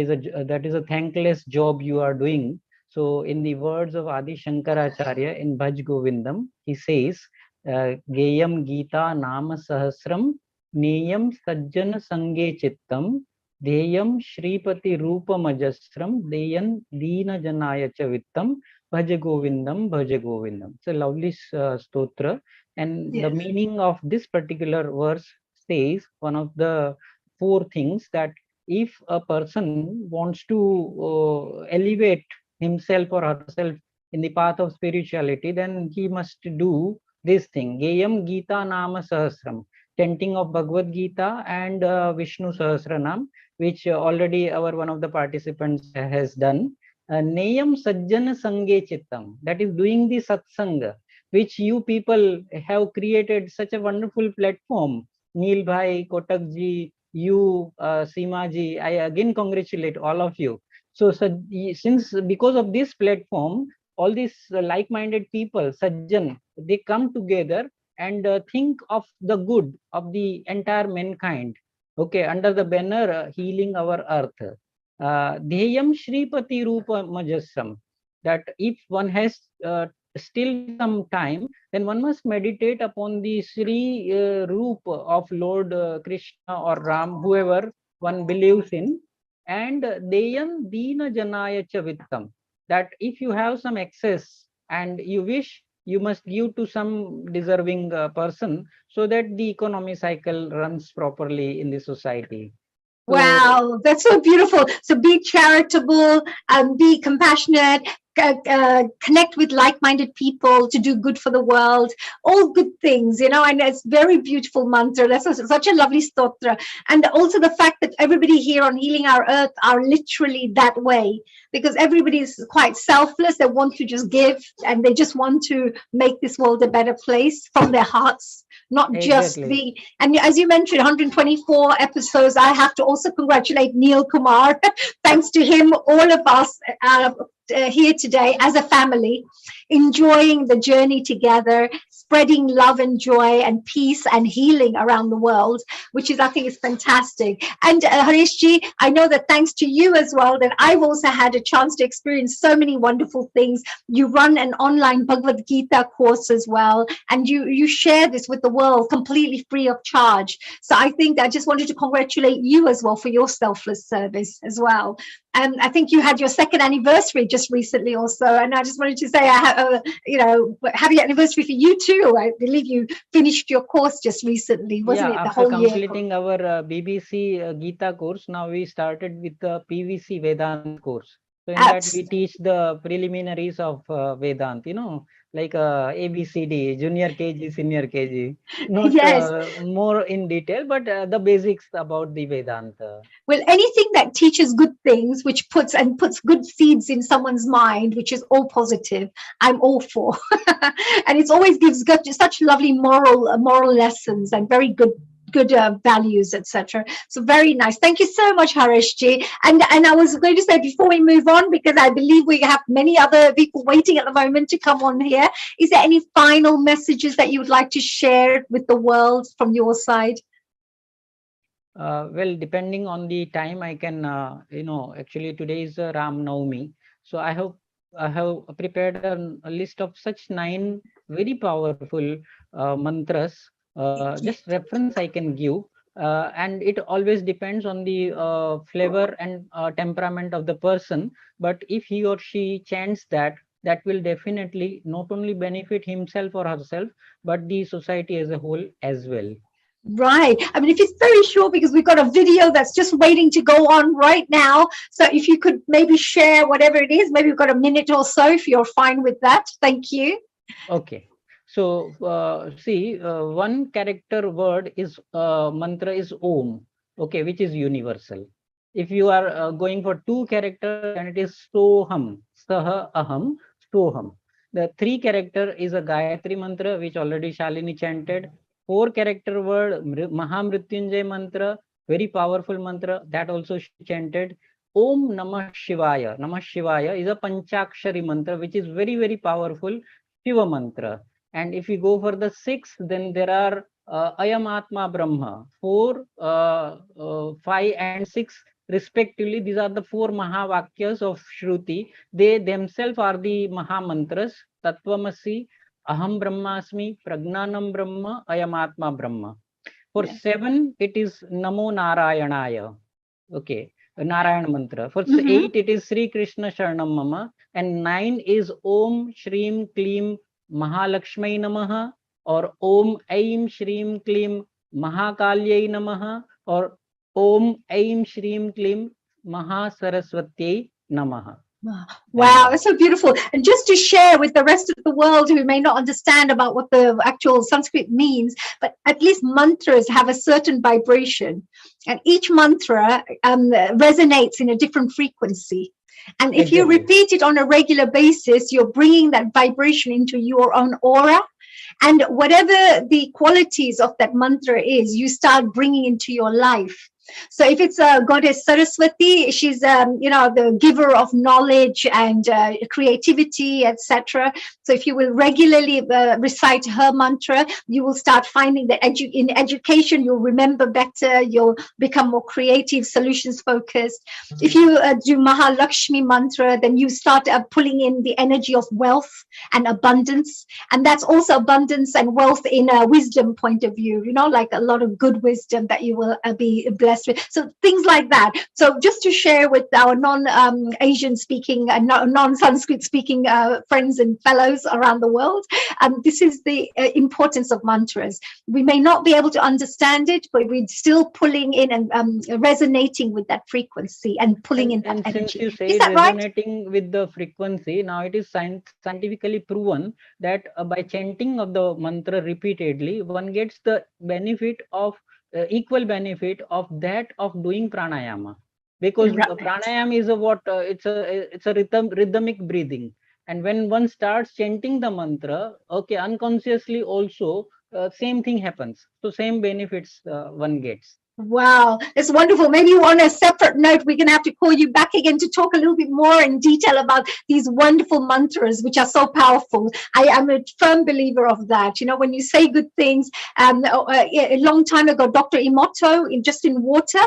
is a thankless job you are doing. So in the words of Adi Shankaracharya in Bhaj Govindam, he says, Geyam Gita Nama Sahasram Niyam Sajjana Sange Chittam Deyam Shripati Rupa Majasram Deyan Deena Janaya Chavittam Bhaja Govindam Bhaja Govindam. It's a lovely stotra, and the meaning of this particular verse says one of the four things, that if a person wants to elevate himself or herself in the path of spirituality, then he must do this thing: Geyam Gita Nama Sahasram, chanting of Bhagavad Gita and Vishnu Sahasranam, which already one of the participants has done. Neyam Sajjana Sange Chittam, that is doing the satsanga, which you people have created such a wonderful platform. Neil Bhai, Kotak ji, you, Seema ji, I again congratulate all of you. So because of this platform, all these like-minded people, Sajjan, they come together and think of the good of the entire mankind. Okay, under the banner Healing Our Earth. Dheyam Shripati Rupa Majasam, that if one has still some time, then one must meditate upon the Sri Roop of Lord Krishna or Ram, whoever one believes in, and Deyam Deena Janaya Chavittam, that if you have some excess and you wish, you must give to some deserving person, so that the economy cycle runs properly in the society. Wow, that's so beautiful. So be charitable, be compassionate, connect with like-minded people, to do good for the world, all good things, and it's very beautiful mantra. That's such a lovely stotra. And also the fact that everybody here on Healing Our Earth are literally that way, because everybody is quite selfless. They want to just give, and they just want to make this world a better place from their hearts, not just Exactly. and as you mentioned, 124 episodes. I have to also congratulate Neil Kumar. Thanks to him, all of us here today as a family, enjoying the journey together, spreading love and joy and peace and healing around the world, which is, I think, is fantastic. And Harishji, I know that thanks to you as well, that I've also had a chance to experience so many wonderful things. You run an online Bhagavad Gita course as well, and you share this with the world completely free of charge. So I think I just wanted to congratulate you as well for your selfless service as well. And I think you had your second anniversary just recently also. And I just wanted to say, happy anniversary for you too. I believe you finished your course just recently, wasn't it? The After whole year. completing our BBC Gita course, now we started with the PVC Vedant course. So in that we teach the preliminaries of Vedant, like ABCD, junior KG, senior KG, not Yes. more in detail, but the basics about the Vedanta. Well, anything that teaches good things, which puts good seeds in someone's mind, which is all positive, I'm all for. And it always gives such lovely moral lessons and very good values, etc. So very nice. Thank you so much, Harishji. And I was going to say, before we move on, because I believe we have many other people waiting at the moment to come on here, is there any final messages that you would like to share with the world from your side? Well, depending on the time, I can, actually today is Ram Navami. So I have prepared a list of such 9 very powerful mantras. Just reference I can give. And it always depends on the flavor and temperament of the person. But if he or she chants that will definitely not only benefit himself or herself, but the society as a whole as well. Right. I mean, if it's very short, because we've got a video that's just waiting to go on right now. So if you could maybe share whatever it is, maybe we've got a minute or so if you're fine with that. Thank you. Okay. So one character word is mantra is Om, okay, which is universal. If you are going for 2 characters, then it is Soham, Saha, Aham, Soham. The 3 character is a Gayatri mantra, which already Shalini chanted. 4 character word Mahamrityunjay mantra, very powerful mantra, that also she chanted. Om Namah Shivaya. Namah Shivaya is a Panchakshari mantra, which is very, very powerful Shiva mantra. And if we go for the 6th, then there are Ayam Atma Brahma, 4, 5 and 6 respectively. These are the 4 Mahavakyas of Shruti. They themselves are the Mahamantras. Tattvamasi, Aham Brahmasmi, Pragnanam Brahma, Ayam Atma Brahma. For 7, it is Namo Narayanaya. Okay, Narayan mantra. For 8, it is Sri Krishna Sharanam Mama. And 9 is Om Shrim Klim Mahalakshmi Namaha, or Om Aim Shrim Klim Mahakalyai Namaha, or Om Aim Shrim Klim Mahasaraswatyai Namaha. Wow, that's so beautiful. And just to share with the rest of the world who may not understand about what the actual Sanskrit means, but at least mantras have a certain vibration, and each mantra resonates in a different frequency. And if you repeat it on a regular basis, you're bringing that vibration into your own aura. And whatever the qualities of that mantra is, you start bringing into your life. So if it's a goddess Saraswati, she's the giver of knowledge and creativity, etc. So if you will regularly recite her mantra, you will start finding that in education you'll remember better, you'll become more creative, solutions focused. If you do Mahalakshmi mantra, then you start pulling in the energy of wealth and abundance, and that's also abundance and wealth in a wisdom point of view. Like a lot of good wisdom that you will be blessed best friend. So things like that. So just to share with our non-Asian speaking and non-Sanskrit speaking friends and fellows around the world, this is the importance of mantras. We may not be able to understand it, but we're still pulling in and resonating with that frequency and pulling in that And energy. since you say Is that right? resonating with the frequency, now it is scientifically proven that by chanting of the mantra repeatedly, one gets the benefit of equal benefit of that of doing pranayama, because pranayama is a what it's a rhythmic breathing, and when one starts chanting the mantra, okay, unconsciously also same thing happens, so same benefits one gets. Wow, it's wonderful. Maybe on a separate note, we're going to have to call you back again to talk a little bit more in detail about these wonderful mantras, which are so powerful. I am a firm believer of that. You know, when you say good things, a long time ago, Dr. Emoto, just in water,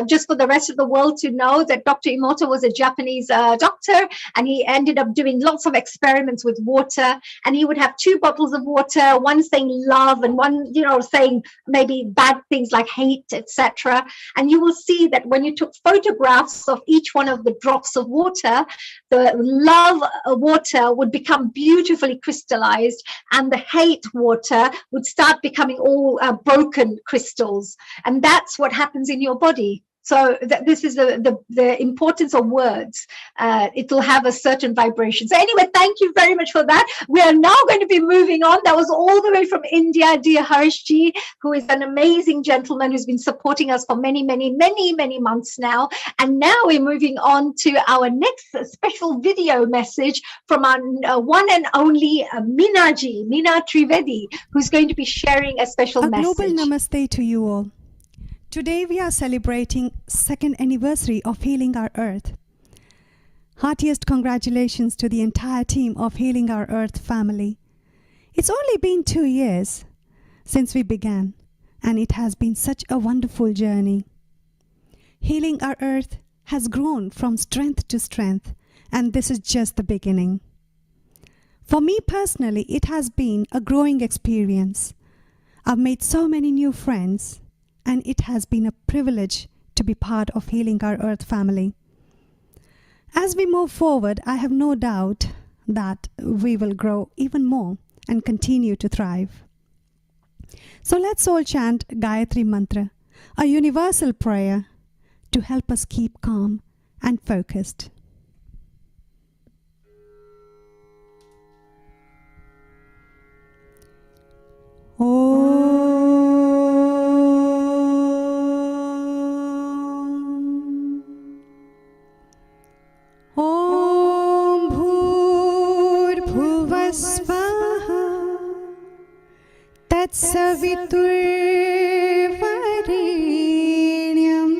just for the rest of the world to know that Dr. Emoto was a Japanese doctor, and he ended up doing lots of experiments with water, and he would have 2 bottles of water, one saying love and one, saying maybe bad things like hate, etc. And you will see that when you took photographs of each one of the drops of water, the love water would become beautifully crystallized, and the hate water would start becoming all broken crystals. And that's what happens in your body. So this is the importance of words. It will have a certain vibration. So anyway, thank you very much for that. We are now going to be moving on. That was all the way from India, dear Harshji, who is an amazing gentleman who's been supporting us for many, many, many, many months now. And now we're moving on to our next special video message from our one and only Meena Trivedi, who's going to be sharing a special message. Global namaste to you all. Today we are celebrating 2nd anniversary of Healing Our Earth. Heartiest congratulations to the entire team of Healing Our Earth family. It's only been 2 years since we began, and it has been such a wonderful journey. Healing Our Earth has grown from strength to strength, and this is just the beginning. For me personally, it has been a growing experience. I've made so many new friends, and it has been a privilege to be part of Healing Our Earth family. As we move forward, I have no doubt that we will grow even more and continue to thrive. So let's all chant Gayatri Mantra, a universal prayer to help us keep calm and focused. Om Bhurbhuva Svaha Tatsaviturvarenyam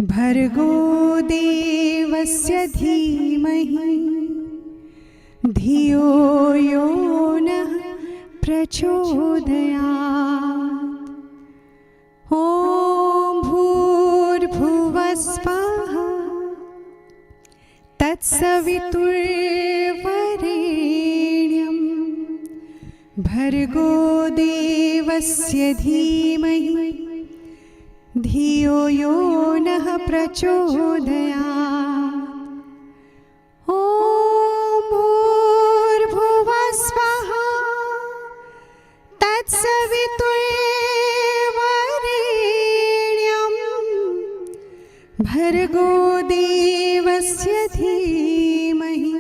Bhargo Devasya Dhimahi Dhiyo Yonah Prachodayat. Om Bhurbhuva Svaha Tatsaviturvarenyam Bhargo Devasya Dhimahi Dhiyo Yonah Prachodayat. Om Bhurbhuva Svaha Tatsaviturvarenyam Bhargo Devasya Dhimahi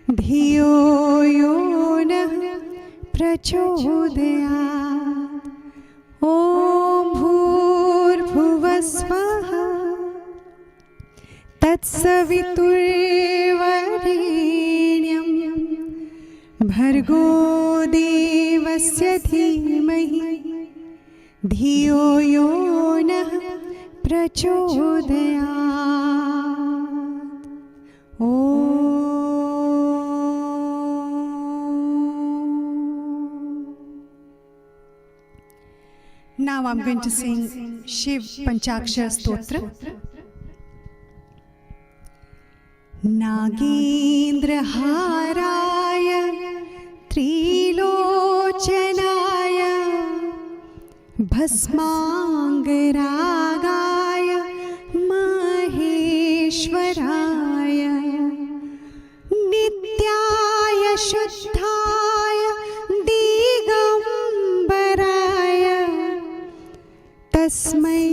Dhiyo Yonah Prachodayat. Om Bhurbhuva Svaha Tatsaviturvarenyam Bhargo Devasya Dhimahi Dhiyo Yonah Prachodayat. Now I'm going to sing Shiv Panchakshar Stotra. Nagendra Haraya Trilochanaya भस्माङ्गरागाय महेश्वराय नित्याय शुद्धाय दिगम्बराय तस्मै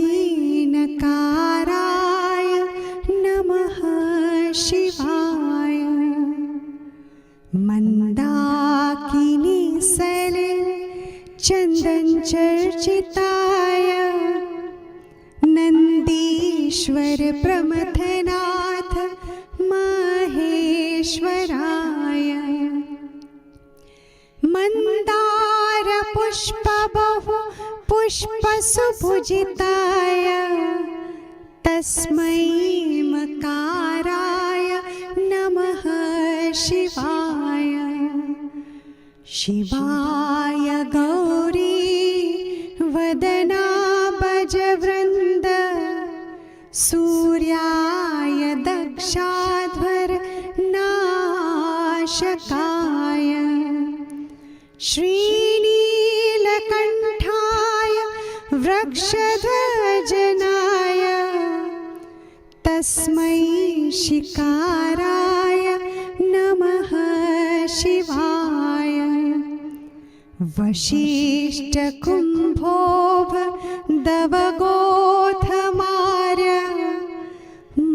नकाराय नमः शिवाय मन्दाकिनी सलिल चन्दन चर्चिताय नन्दीश्वर प्रमथनाथ महेश्वराय मन्दार पुष्प बहु पुष्प सुभुजिताय तस्मै मकाराय नमः शिवाय शिवाय गौरी वदनाभजवृन्द सूर्याय दक्षाध्वर नाशकाय श्रीनीलकण्ठाय वृक्षध्वजनाय तस्मै शिकाराय नमः शिवाय वसिष्ठकुम्भोभ दवगोथमार्य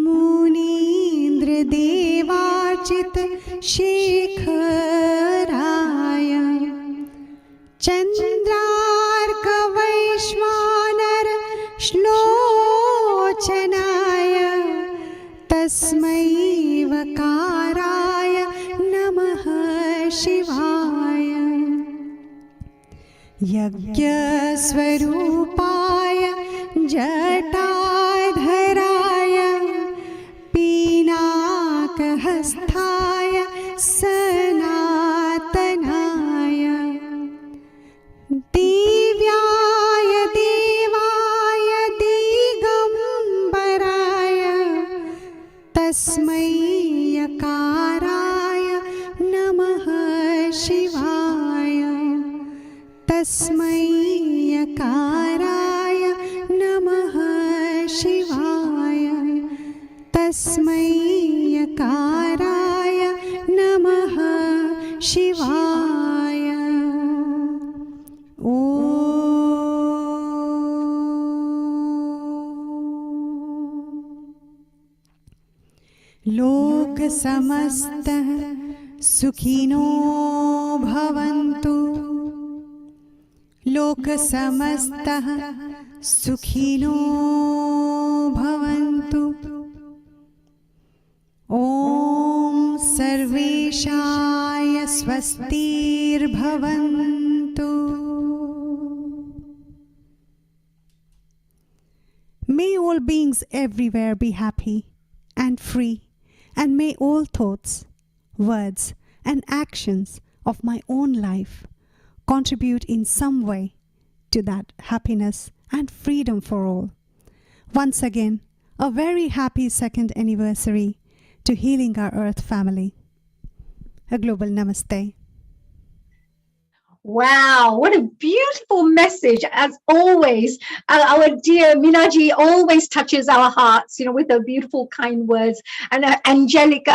मुनीन्द्रदेवार्चित शेखराय चन्द्रार्कवैश्वानर श्लोचनाय तस्मै वकाराय नमः शिवाय यज्ञस्वरूपाय जटाधराय पीनाकहस्ताय सनातनाय दिव्याय देवाय दिगम्बराय तस्मै यकाराय नमः शिवाय तस्मै यकाराय नमः शिवाय तस्मै यकाराय नमः शिवाय लोक समस्तः सुखिनो भवन्तु लोक समस्तः सुखिनो भवन्तु ॐ सर्वेशाय स्वस्तिर्भवन्तु। May all beings everywhere be happy and free, and may all thoughts, words, and actions of my own life contribute in some way to that happiness and freedom for all. Once again, a very happy second anniversary to Healing Our Earth family. A global namaste. Wow, what a beautiful message. As always, our dear Minaji always touches our hearts, you know, with her beautiful, kind words and her angelic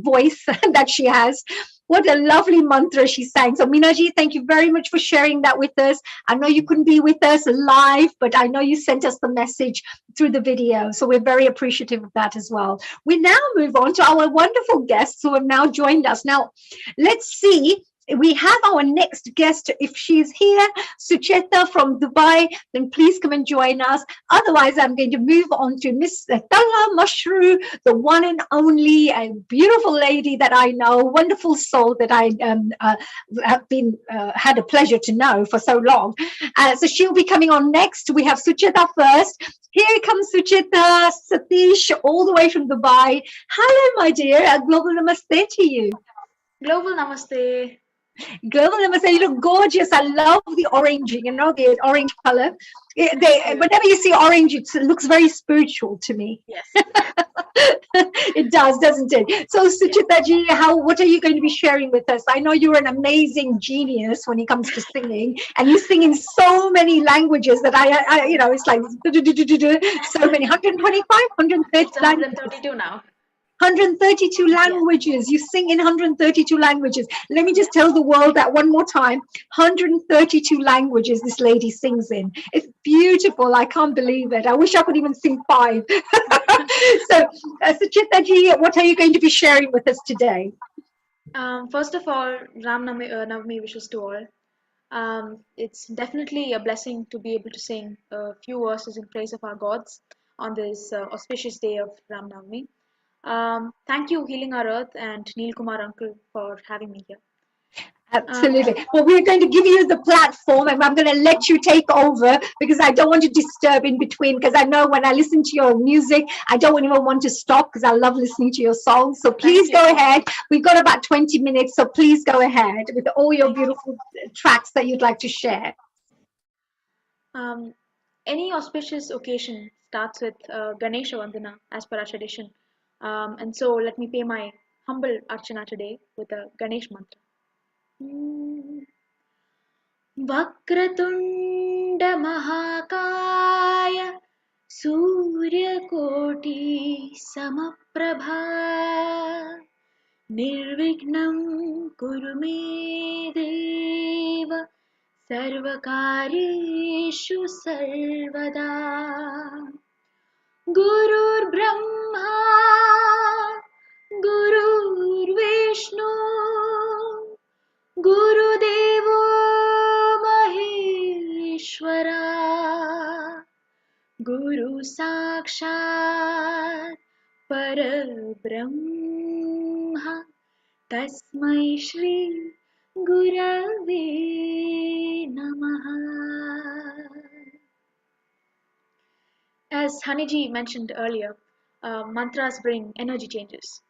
voice that she has. What a lovely mantra she sang. So Minaji, thank you very much for sharing that with us. I know you couldn't be with us live, but I know you sent us the message through the video. So we're very appreciative of that as well. We now move on to our wonderful guests who have now joined us. Now, let's see. We have our next guest. If she's here, Sucheta from Dubai, then please come and join us. Otherwise, I'm going to move on to Miss Tala Mashru, the one and only beautiful lady that I know, wonderful soul that I have been had a pleasure to know for so long. So she'll be coming on next. We have Sucheta first. Here comes Sucheta Satish, all the way from Dubai. Hello, my dear. A global namaste to you. Global namaste. Global namaste. You look gorgeous. I love the orange, you know, the orange color. Whenever you see orange, it looks very spiritual to me. Yes. It does, doesn't it? So, Suchita ji, what are you going to be sharing with us? I know you're an amazing genius when it comes to singing, and you sing in so many languages that it's like so many, 125, 130 It's languages. 132 now. 132 languages. You sing in 132 languages. Let me just tell the world that one more time. 132 languages this lady sings in. It's beautiful. I can't believe it. I wish I could even sing 5. So, Suchita ji, what are you going to be sharing with us today? First of all, Ram Navami wishes to all. It's definitely a blessing to be able to sing a few verses in praise of our gods on this auspicious day of Ram Navami. Thank you, Healing Our Earth and Neil Kumar Uncle, for having me here. Absolutely. Well, we're going to give you the platform and I'm going to let you take over because I don't want to disturb in between because I know when I listen to your music, I don't even want to stop because I love listening to your songs. So please go ahead. We've got about 20 minutes. So please go ahead with all your beautiful tracks that you'd like to share. Any auspicious occasion starts with Ganesha Vandana as per our tradition. And so let me pay my humble Archana today with a Ganesh mantra. वक्रतुण्ड महाकाय सूर्यकोटि समप्रभा निर्विघ्नं कुरु मे देव सर्वकार्येषु सर्वदा गुरुर्ब्रह्मा गुरुर्विष्णु गुरुदेवो महेश्वरा गुरु साक्षात् परब्रह्म तस्मै श्री गुरवे नमः. As Haniji mentioned earlier, mantras bring energy changes.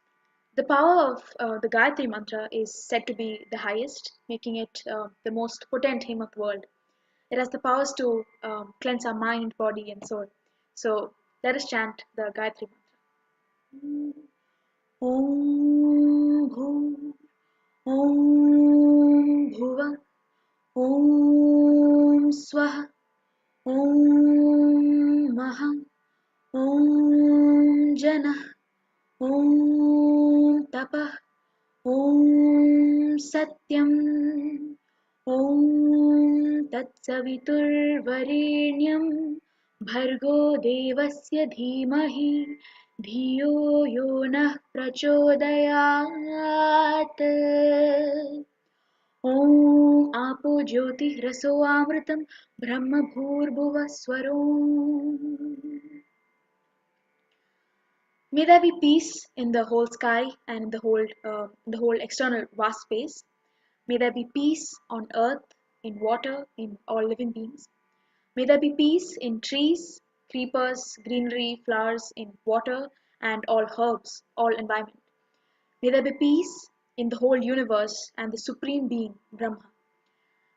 The power of the Gayatri mantra is said to be the highest, making it the most potent hymn of the world. It has the powers to cleanse our mind, body, and soul. So let us chant the Gayatri mantra. Om Bhu Om Bhuva Om Swaha Om Maha Om Jana Om Tapah Om Satyam Om Tatsaviturvarenyam Bhargo Devasya Dhimahi Dhiyo Yo Nah Prachodayat. Om Apo Jyoti Raso Amritam Brahma Bhurbhuva Swarom. May there be peace in the whole sky and in the whole external vast space. May there be peace on earth, in water, in all living beings. May there be peace in trees, creepers, greenery, flowers, in water, and all herbs, all environment. May there be peace in the whole universe and the supreme being, Brahma.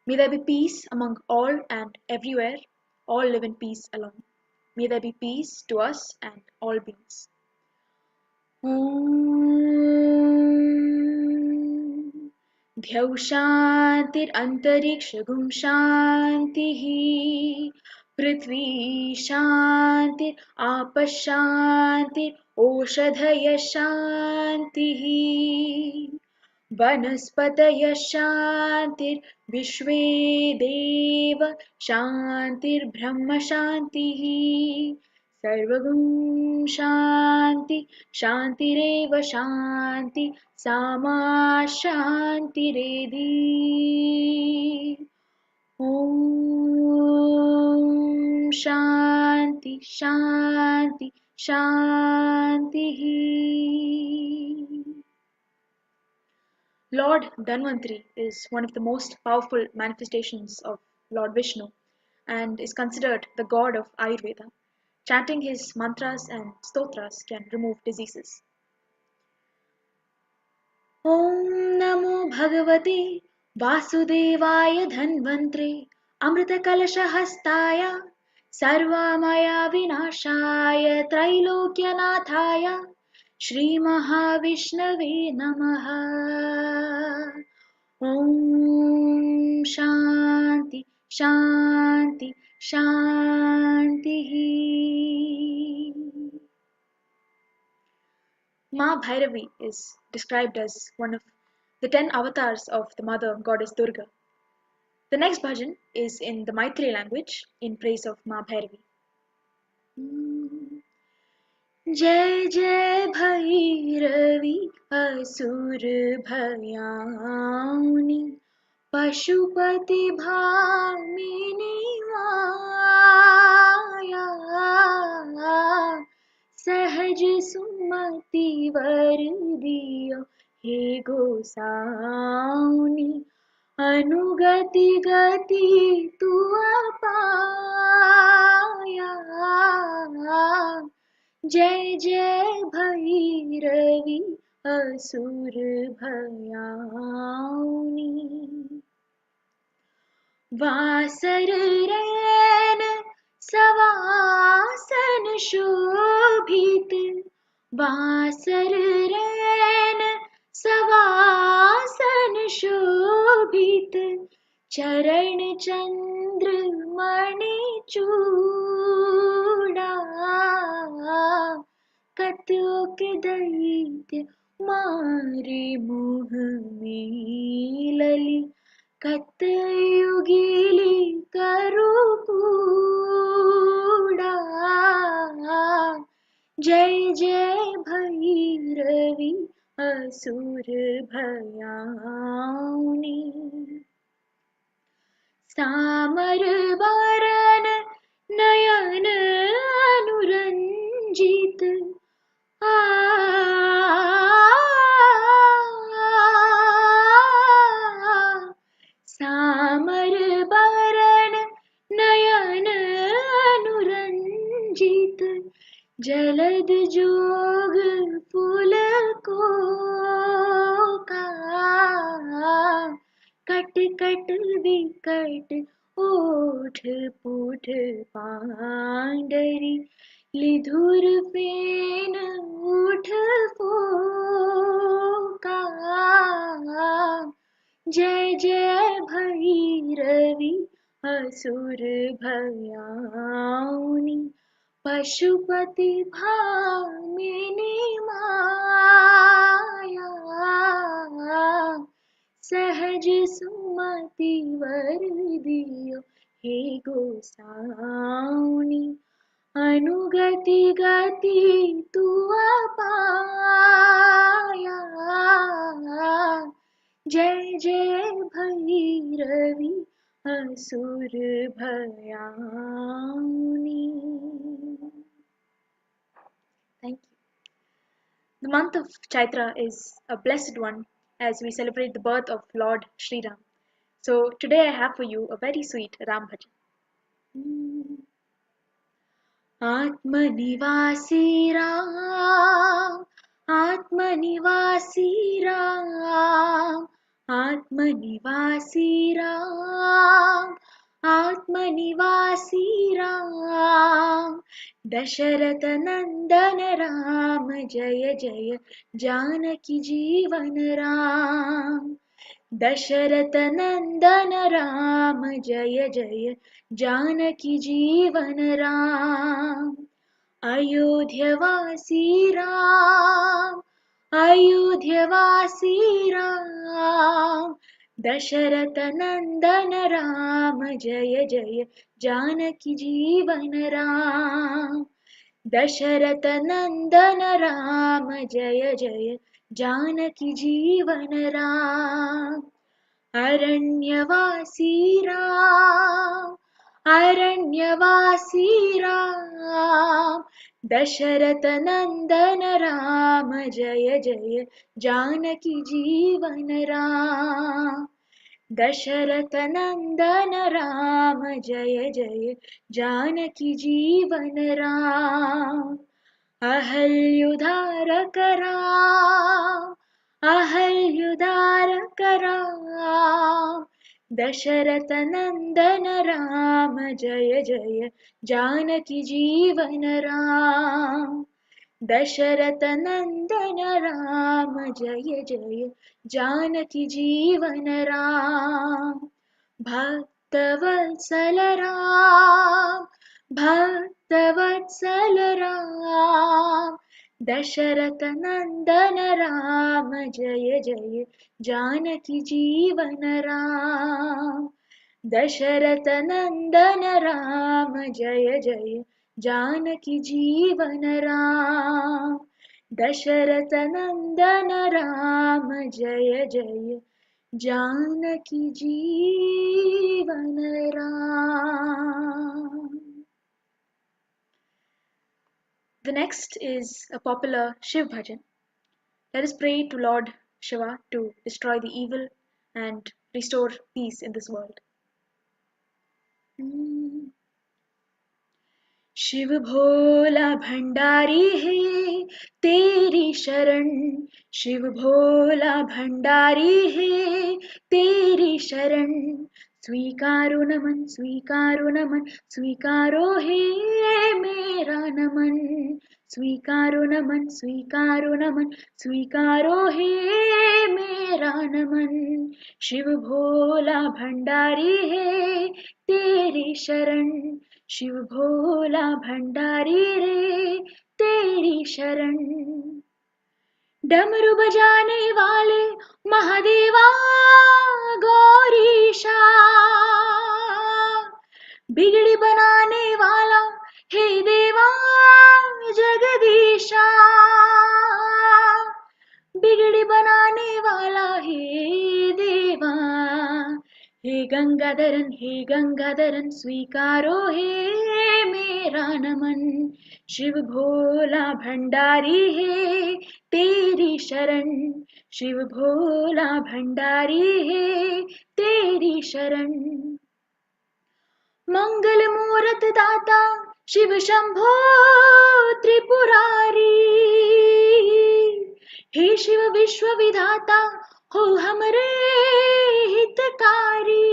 May there be peace among all and everywhere. All live in peace alone. May there be peace to us and all beings. ध्यौ शान्तिरन्तरिक्षगुं शान्तिः पृथ्वी शान्तिर् आपः शान्तिर् ओषधयः शान्तिः वनस्पतयः शान्तिर्विश्वे देव शान्तिर्ब्रह्म शान्तिः सर्वगुं शान्ति शान्तिरेव शान्ति सामा शान्तिरेधि. ॐ शान्ति शान्ति शान्तिः. Lord Dhanvantari is one of the most powerful manifestations of Lord Vishnu and is considered the god of Ayurveda. Chanting his mantras and stotras can remove diseases. Om Namo Bhagavate Vasudevaya Dhanvantare Amrita Kalasha Hastaya Sarvamaya Vinashaya Trailokya Nathaya Shri Mahavishnave Namaha. Om Shanti Shanti Shanti. Ma Bhairavi is described as one of the 10 avatars of the mother goddess Durga. The next bhajan is in the Maithili language in praise of Ma Bhairavi. जय जय भैरवी असुर भयाउनी पशुपति भामिनी माया सहज सुमति वर दियो हे गोसाउनी अनुगति गति तू पाया जय जय भैरवी असुर भयाउनी वासर रैन सवासन शोभित वासर रैन सवासन शोभित चरण चंद्र मणि चूड़ा कत्युक दैत्य मारे मुह में लली कतयुगीली करु कूड़ा जय जय भैरवी असुर भयाउनी सामर वरन नयन अनुरंजित सामर बरन नयन अनुरंजित जलद जोग फूल को कट कट विकट ओठ पुठ पांडरी लिधुर फेन उठ फोका जय जय भैरवी असुर भयाउनी पशुपति भामिनी माया सहज सुमति वर दियो हे गोसाउनी अनुगति गति तू पाया जय जय भैरवी असुर भयाउनी. Thank you. The month of Chaitra is a blessed one as we celebrate the birth of Lord Sri Ram. So today I have for you a very sweet Ram bhajan. आत्मनिवासी Ram आत्मनिवासी Ram आत्मनिवासी Ram आत्मनिवासी Ram Dasharath नंदन राम जय जय जानकी जीवन राम दशरथ नंदन राम जय जय जानकी जीवन राम अयोध्यवासी राम अयोध्यवासी राम दशरथ नंदन राम जय जय जानकी जीवन राम दशरथ नंदन राम जय जय जानकी जीवन राम अरण्यवासी राम अरण्यवासी राम दशरथ नंदन राम जय जय जानकी जीवन राम दशरथ नंदन राम जय जय जानकी जीवन राम अहल्युधारक राम अहल्युधारक राम दशरथ नंदन राम जय जय जानकी जीवन राम दशरथ नंदन राम जय जय जानकी जीवन राम भक्तवत्सल राम भक्तवत्सल राम दशरथ नंदन राम जय जय जानकी जीवन राम दशरथ नंदन राम जय जय जानकी जीवन राम दशरथ नंदन राम जय जय जानकी जीवन Ram. The next is a popular Shiv bhajan. Let us pray to Lord Shiva to destroy the evil and restore peace in this world. Shiv Bhola Bhandari है तेरी शरण शिव भोला भंडारी है तेरी शरण स्वीकारो नमन स्वीकारो नमन स्वीकारो है मेरा नमन स्वीकारो नमन स्वीकारो नमन स्वीकारो है मेरा नमन शिव भोला भंडारी है तेरी शरण शिव भोला भंडारी रे तेरी शरण डमरू बजाने वाले महादेवा गौरीशा बिगड़ी बनाने वाला हे देवा जगदीशा बिगड़ी बनाने वाला हे देवा हे गंगाधरन स्वीकारो हे मेरा नमन शिव भोला भंडारी है तेरी शरण शिव भोला भंडारी है तेरी शरण मंगल मूरत दाता शिव शंभो त्रिपुरारी हे शिव विश्व विधाता हो हमरे हितकारी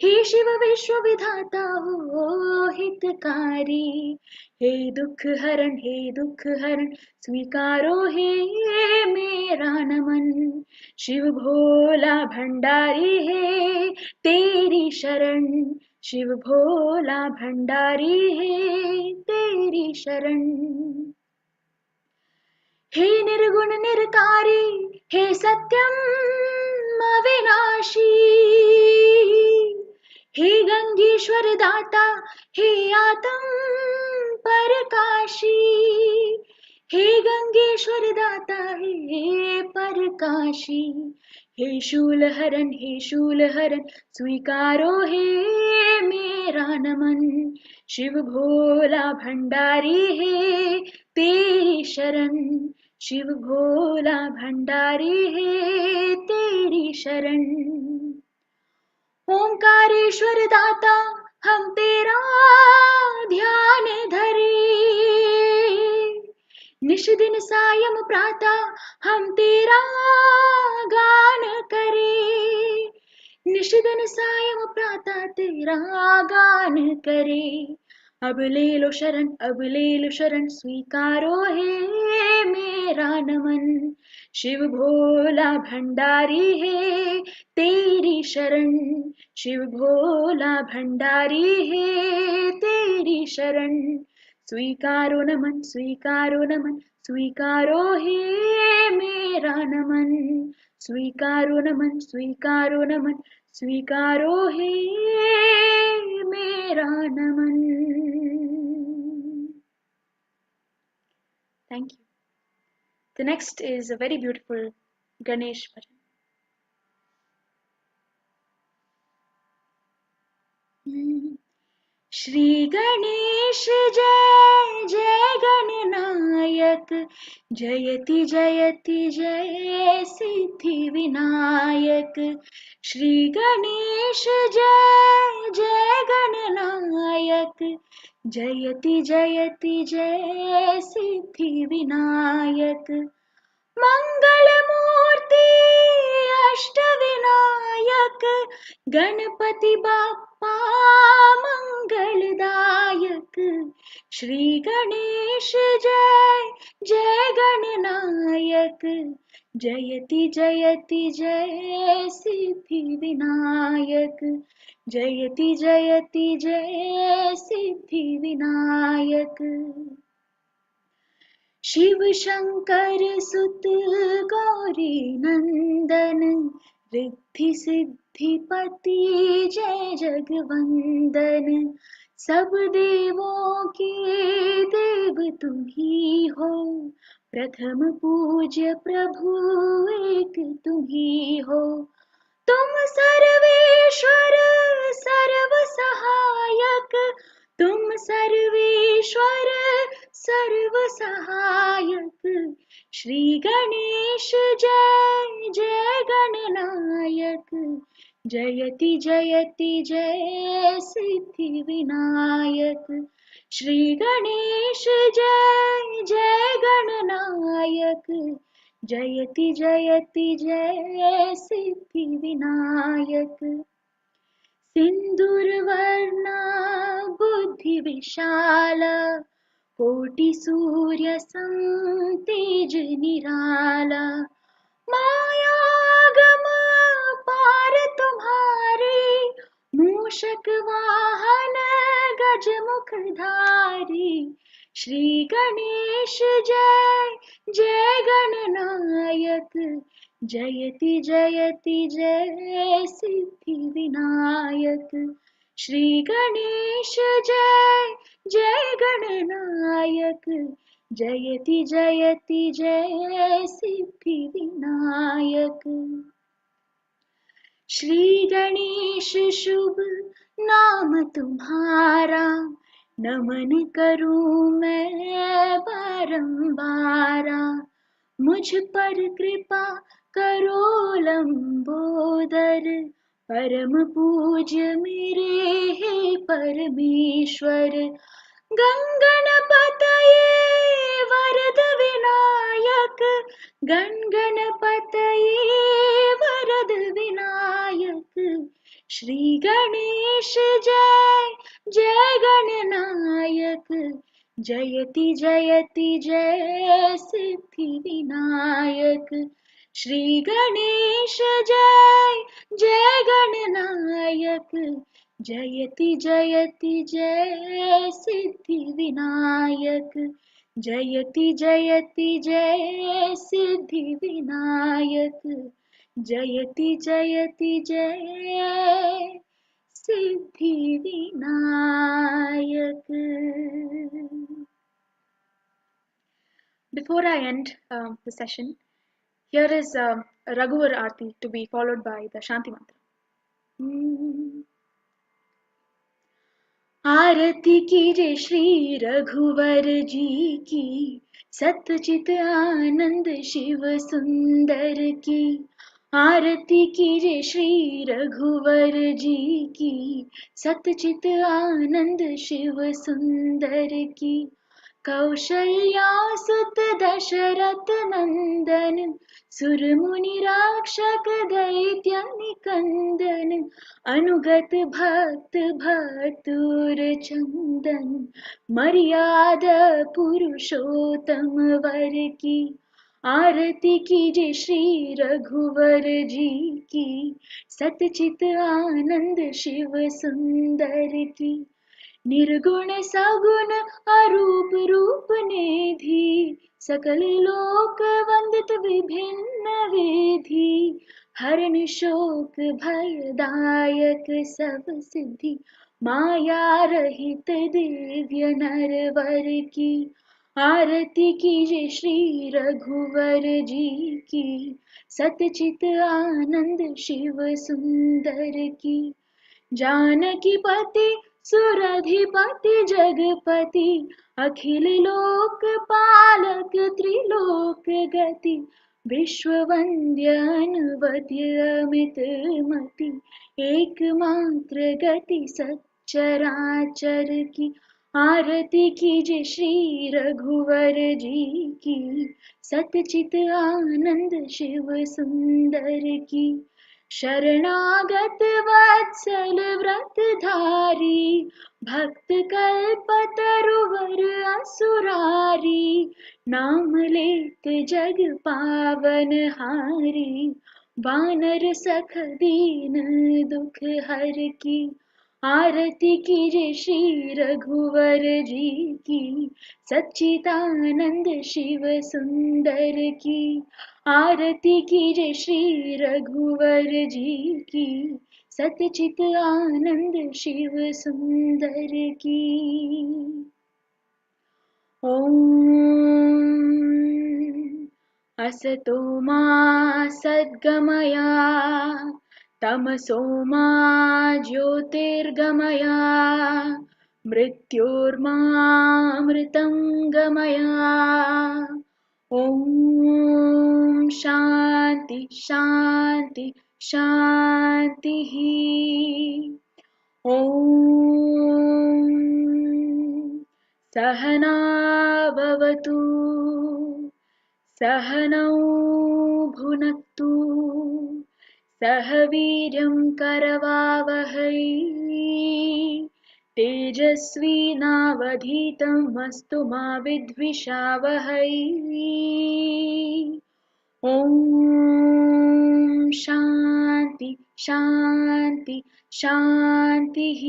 हे शिव विश्व विधाता हो हितकारी हे दुख हरण स्वीकारो हे मेरा नमन शिव भोला भंडारी है तेरी शरण शिव भोला भंडारी है तेरी शरण हे निर्गुण निरकारी हे सत्यम अविनाशी हे गंगेश्वर दाता हे आत्म परकाशी हे गंगेश्वर दाता हे परकाशी हे शूल हरण स्वीकारो हे मेरा नमन शिव भोला भंडारी है तेरी शरण शिव भोला भंडारी है तेरी शरण ओंकारेश्वर दाता हम तेरा ध्यान धरे निश दिन सायं प्रातः हम तेरा गान करे निश दिन सायं प्रातः तेरा गान करे अब ले लो शरण स्वीकारो है मेरा नमन शिव भोला भंडारी है तेरी शरण शिव भोला भंडारी है तेरी शरण स्वीकारो नमन स्वीकारो है मेरा नमन स्वीकारो नमन स्वीकारो है मेरा नमन. Thank you. The next is a very beautiful Ganesh bhajan. Shri Ganesh जय जय गणनायक जयति जयति जय सिद्धि विनायक श्री गणेश जय जय गणनायक जयति जयति जय सिद्धि विनायक मंगल मूर्ति अष्ट विनायक गणपति बाप्पा मंगलदायक श्री गणेश जय जय गणनायक जयति जयति जय सिद्धि विनायक जयति जयति जय सिद्धि विनायक शिव शंकर सुत गौरी नंदन रिद्धि सिद्धि पति जय जगवंदन सब देवों के देव तुम ही हो प्रथम पूज्य प्रभु एक तुम ही हो तुम सर्वेश्वर सर्व सहायक तुम सर्वेश्वर सर्व सहायक श्री गणेश जय जय गणनायक जयति जयति जय सिद्धि विनायक श्री गणेश जय जय गणनायक जयति जयति जय सिद्धि विनायक सिंदूरवर्णा बुद्धि विशाला कोटि सूर्य सम तेज निराला मायागम पार तुम्हारे मूषक वाहन गज मुखधारी श्री गणेश जय जय गणनायक जयति जयति जय सिद्धि विनायक श्री गणेश जय जय गणनायक जयति जयति जय सिद्धि विनायक श्री गणेश शुभ नाम तुम्हारा नमन करूं मैं बारंबारा मुझ पर कृपा करो लंबोदर परम पूज्य मेरे हे परमेश्वर गणगणपतये वरद विनायक गणगणपतये वरद विनायक श्री गणेश जय जय गणनायक जयति जयति जय सिद्धि विनायक श्री गणेश जय जय गणनायक जयति जयति जय सिद्धि विनायक जयति जयति जय सिद्धि विनायक जयति जयति जय Siddhi Vinayak. Before I end the session, here is a Raghuvar Aarti to be followed by the Shanti Mantra. आरती कीजिए श्री रघुवर जी की सतचित आनंद शिव सुंदर की आरती कीजिए श्री रघुवर जी की सतचित आनंद शिव सुंदर की कौशल्या सुत दशरथ नंदन सुर मुनि राक्षक दैत्य निकंदन अनुगत भक्त भतुर चंदन मर्यादा पुरुषोत्तम वर की आरती कीजिए श्री रघुवर जी की सतचित आनंद शिव सुंदर की निर्गुण सगुण अरूप रूप निधि सकल लोक वंदित विभिन्न विधि हरण शोक भयदायक सब सिद्धि माया रहित दिव्य नरवर की आरती कीजिए श्री रघुवर जी की सतचित आनंद शिव सुंदर की जानकी पति सुरधिपति जगपति अखिल लोक पालक त्रिलोक गति विश्ववंद्य अनुवद्य अमित मति एकमात्र गति सच्चराचर की आरती कीजिए श्री रघुवर जी की सतचित आनंद शिव सुंदर की शरणागत वत्सल व्रतधारी भक्त कल्पतरुवर सुरारी, नाम लेत जग पावन हारी। वानर सख दीन दुख हर की, आरती कीजे श्री रघुवर जी की। सच्चिदानंद शिव सुंदर की, आरती कीजे श्री रघुवर जी की। सच्चित आनंद शिव सुंदर की। ओम असतो मा सद्गमया, तमसो मा ज्योतिर्गमया। मृत्योर्मामृतंगमया। ओम शांति शांति शांतिः। ओम सहना भवतु, सहनौ भुनक्तु, सह वीर्यं करवावहै। तेजस्विनावधीतमस्तु मा विद्विषावहै। ॐ शान्ति शान्ति शान्तिः।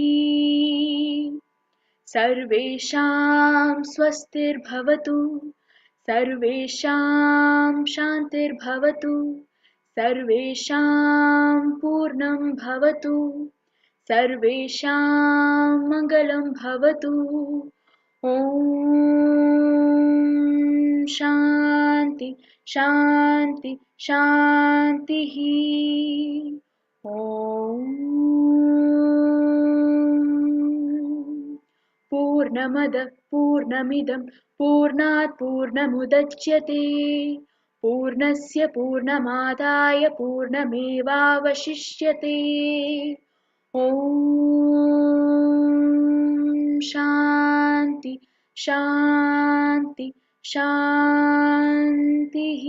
सर्वेषां स्वस्तिर्भवतु, सर्वेषां शान्तिर्भवतु, सर्वेषां पूर्णं भवतु, सर्वेषां मङ्गलं भवतु। ॐ शान्ति शान्ति शान्तिः। ॐ पूर्णमदः पूर्णमिदं पूर्णात् पूर्णमुदच्यते, पूर्णस्य पूर्णमादाय पूर्णमेवावशिष्यते। ॐ शान्ति शान्ति शान्तिः।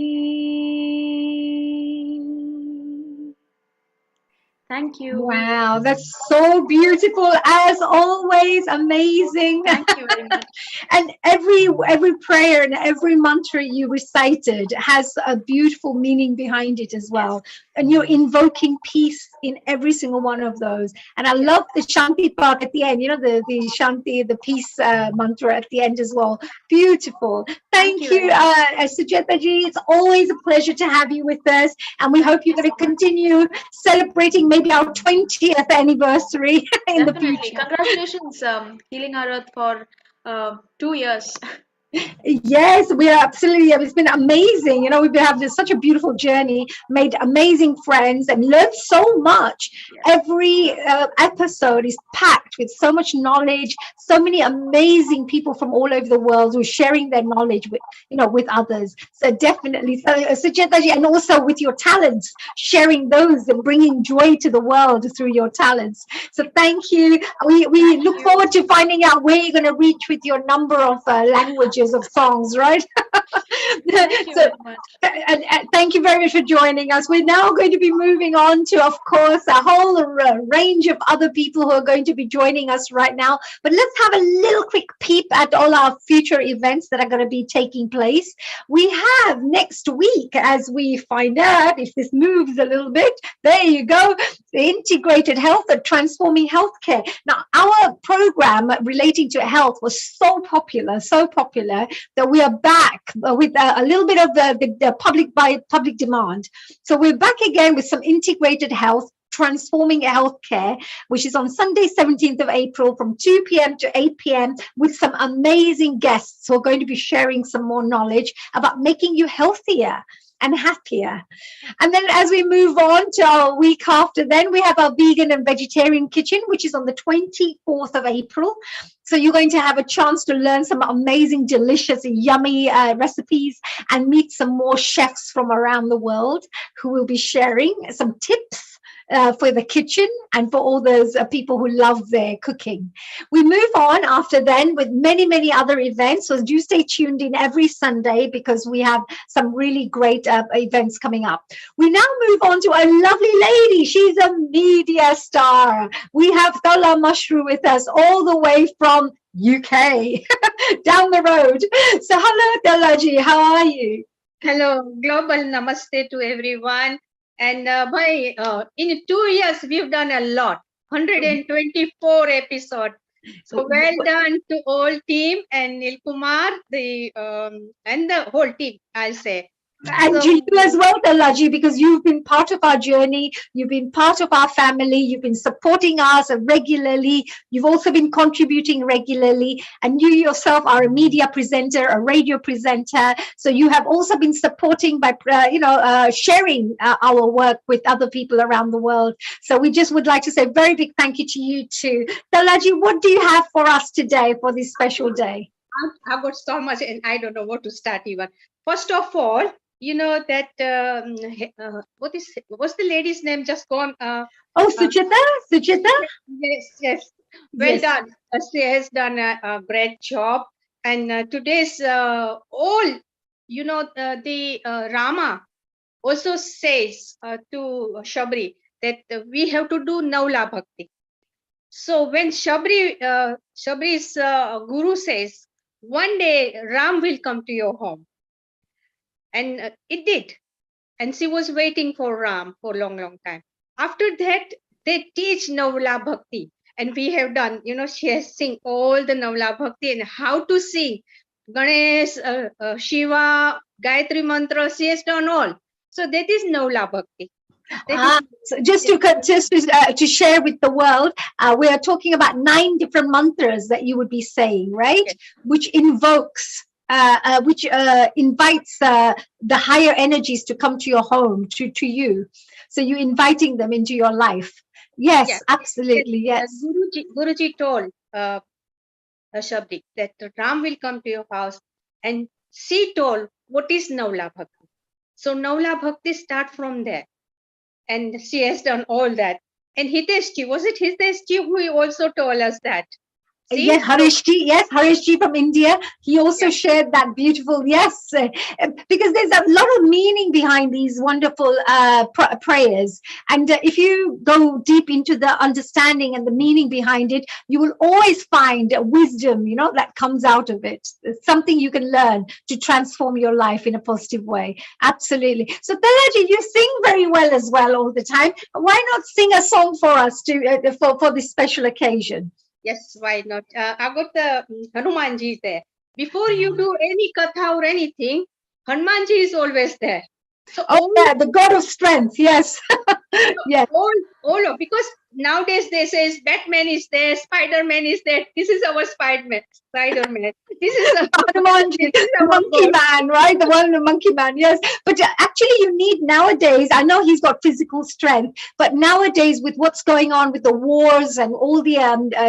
Thank you. Wow, that's so beautiful as always. Amazing. Thank you very much. And every prayer and every mantra you recited has a beautiful meaning behind it as well. And you're invoking peace in every single one of those. And I love the Shanti part at the end, you know, the Shanti, the peace mantra at the end as well. Beautiful. Thank you, Sujata ji. It's always a pleasure to have you with us. And we hope you're going to continue celebrating maybe our 20th anniversary in the Definitely. future. Congratulations, Healing Our Earth for 2 years. Yes, we are absolutely. It's been amazing. You know, we've been having such a beautiful journey, made amazing friends, and learned so much. Every episode is packed with so much knowledge, so many amazing people from all over the world who are sharing their knowledge with, you know, with others. So definitely, Sujataji, and also with your talents, sharing those and bringing joy to the world through your talents. So thank you. We look forward to finding out where you're going to reach with your number of languages of songs, right? Thank you very much. And thank you very much for joining us. We're now going to be moving on to, of course, a whole range of other people who are going to be joining us right now. But let's have a little quick peep at all our future events that are going to be taking place. We have next week, as we find out if this moves a little bit, there you go, the integrated health and transforming healthcare. Now, our program relating to health was so popular that we are back with a little bit of the public demand. So we're back again with some integrated health, transforming healthcare, which is on Sunday, 17th of April from 2 p.m. to 8 p.m. with some amazing guests who are going to be sharing some more knowledge about making you healthier and happier. And then as we move on to our week after, then we have our vegan and vegetarian kitchen, which is on the 24th of April. So you're going to have a chance to learn some amazing, delicious, yummy recipes and meet some more chefs from around the world who will be sharing some tips for the kitchen and for all those people who love their cooking. We move on after then with many, many other events. So do stay tuned in every Sunday because we have some really great events coming up. We now move on to a lovely lady. She's a media star. We have Tala Mashru with us all the way from UK. down the road. So hello, Dalaji, how are you? Hello, global namaste to everyone. And in 2 years, we've done a lot, 124 episodes. So well done to all team and Nil Kumar, and the whole team, I'll say. And to you as well, Dalaji, because you've been part of our journey, you've been part of our family, you've been supporting us regularly, you've also been contributing regularly, and you yourself are a media presenter, a radio presenter, so you have also been supporting by, sharing our work with other people around the world. So we just would like to say a very big thank you to you too. Dalaji, what do you have for us today for this special day? I've got so much and I don't know what to start even. First of all, you know that what's the lady's name just gone? Suchita. Yes. Well done. She has done a great job. And today's all, the Rama also says to Shabri that we have to do Naula Bhakti. So when Shabri's guru says, one day Ram will come to your home. And it did. And she was waiting for Ram for a long time. After that, they teach Navla Bhakti. And we have done, she has sing all the Navla Bhakti and how to sing. Ganesh, Shiva, Gayatri Mantra, she has done all. So that is Navla Bhakti. So just to share with the world, we are talking about 9 different mantras that you would be saying, right? Yes. Which invokes, which invites the higher energies to come to your home, to you. So you're inviting them into your life. Yes, absolutely. Yes. Guruji told Shabri that Ram will come to your house, and she told what is Navla Bhakti. So Navla Bhakti start from there. And she has done all that. And Hiteshji, was it Hiteshji who also told us that? See? Yes, Harishji from India. He also shared that beautiful, because there's a lot of meaning behind these wonderful prayers. And if you go deep into the understanding and the meaning behind it, you will always find wisdom, that comes out of it. It's something you can learn to transform your life in a positive way. Absolutely. So Dalaji, you sing very well as well all the time. Why not sing a song for us for this special occasion? Yes, why not? I've got the Hanumanji there. Before you do any katha or anything, Hanumanji is always there. So the God of strength, yes. Yes. All of, because nowadays they say Batman is there, Spider-Man is there. This is our Spider-Man. This is Hanumanji, the monkey man, right? The one, the monkey man, yes. But actually you need nowadays, I know he's got physical strength, but nowadays with what's going on with the wars and all the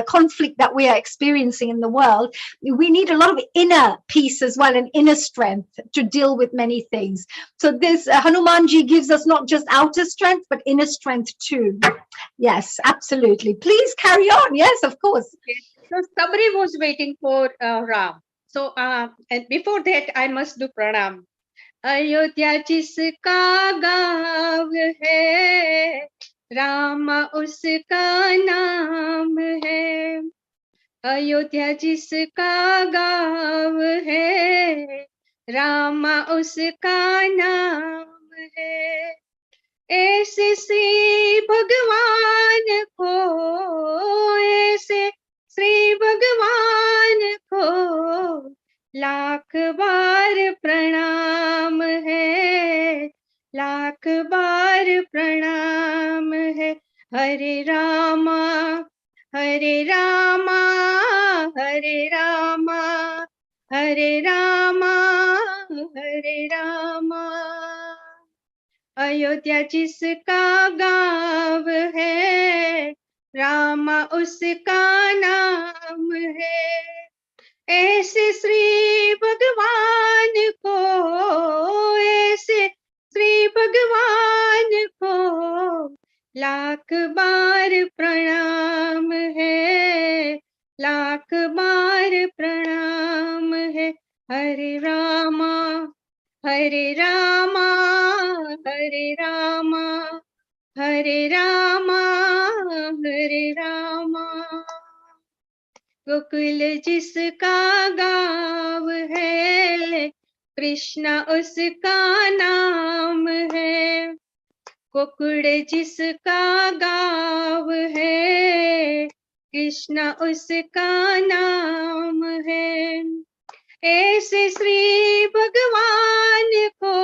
conflict that we are experiencing in the world, we need a lot of inner peace as well and inner strength to deal with many things. So this Hanumanji gives us not just outer strength, but inner strength too. Yes, absolutely. Please carry on. Yes, of course. So Sabri was waiting for Ram. So and before that, I must do pranam. Ayodhya jiska gav hai, Rama uska naam hai. Ayodhya jiska gav hai, Rama uska naam hai. ऐसे श्री भगवान को, ऐसे श्री भगवान को लाख बार प्रणाम है, लाख बार प्रणाम है. हरे रामा हरे रामा हरे रामा हरे रामा हरे रामा. अयोध्या जिसका गाँव है, रामा उसका नाम है. ऐसे श्री भगवान को, ऐसे श्री भगवान को लाख बार प्रणाम है, लाख बार प्रणाम है. हरे रामा हरे रामा हरे रामा हरे रामा हरे रामा. गोकुल जिसका गाँव कृष्ण उसका नाम है, कुकुड़ जिसका गाँव है, कृष्ण उसका नाम है। ऐसे श्री भगवान को,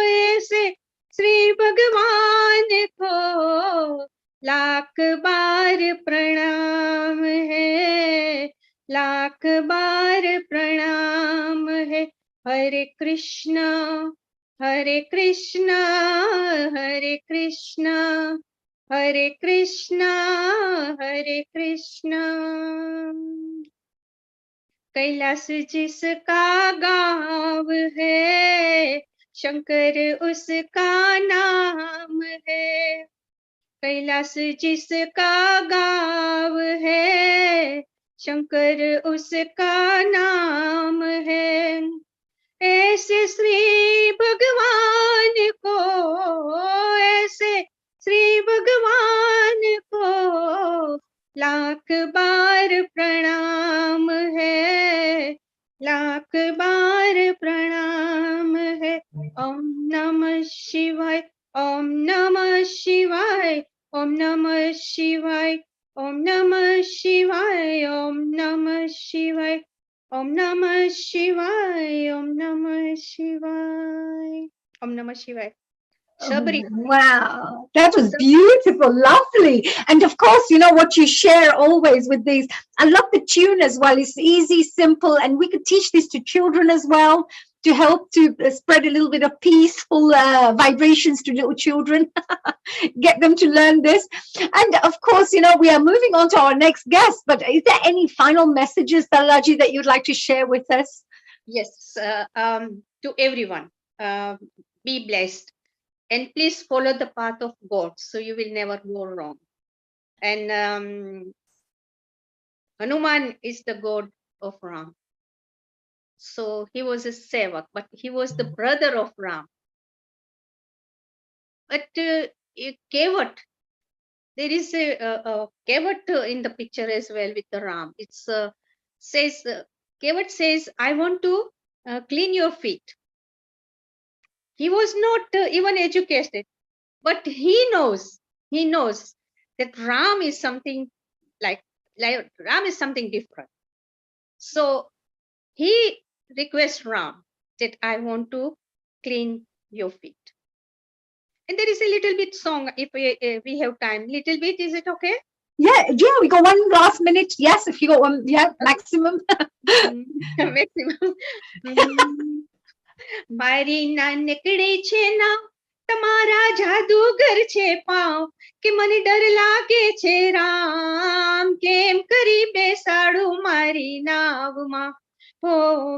ऐसे श्री भगवान को लाख बार प्रणाम है, लाख बार प्रणाम है। हरे कृष्णा हरे कृष्णा हरे कृष्णा हरे कृष्णा हरे कृष्णा। कैलाश जिसका गाँव है, शंकर उसका नाम है। कैलाश जिसका गाँव है, शंकर उसका नाम है। ऐसे श्री भगवान को, ऐसे श्री भगवान को लाख बार प्रणाम है, लाख बार प्रणाम है। ओम नमः शिवाय, ओम नमः शिवाय, ओम नमः शिवाय, ओम नमः शिवाय, ओम नमः शिवाय, ओम नमः शिवाय, ओम नमः शिवाय, ओम नमः शिवाय। Shabri. Wow, that was beautiful, lovely. And of course, you know what you share always with these. I love the tune as well. It's easy, simple, and we could teach this to children as well to help to spread a little bit of peaceful vibrations to little children, get them to learn this. And of course, you know, we are moving on to our next guest, but is there any final messages, Dalaji, that you'd like to share with us? Yes, to everyone, be blessed and please follow the path of God, so you will never go wrong. And Hanuman is the god of Ram. So he was a sevak, but he was the brother of Ram. But Kevat, there is a Kevat in the picture as well with the Ram. It's says Kevat says, "I want to clean your feet." He was not even educated, but he knows that Ram is something like Ram is something different. So he requests Ram that I want to clean your feet. And there is a little bit song if we have time. Little bit, is it okay? Yeah, we got one last minute. Yes, if you got one, yeah, maximum. Maximum. મારી નાનકડી છે ના તમારા જાદુગર છે પાવ કે મને ડર લાગે છે રામ કેમ કરી બેસાડું મારી નાવમાં હો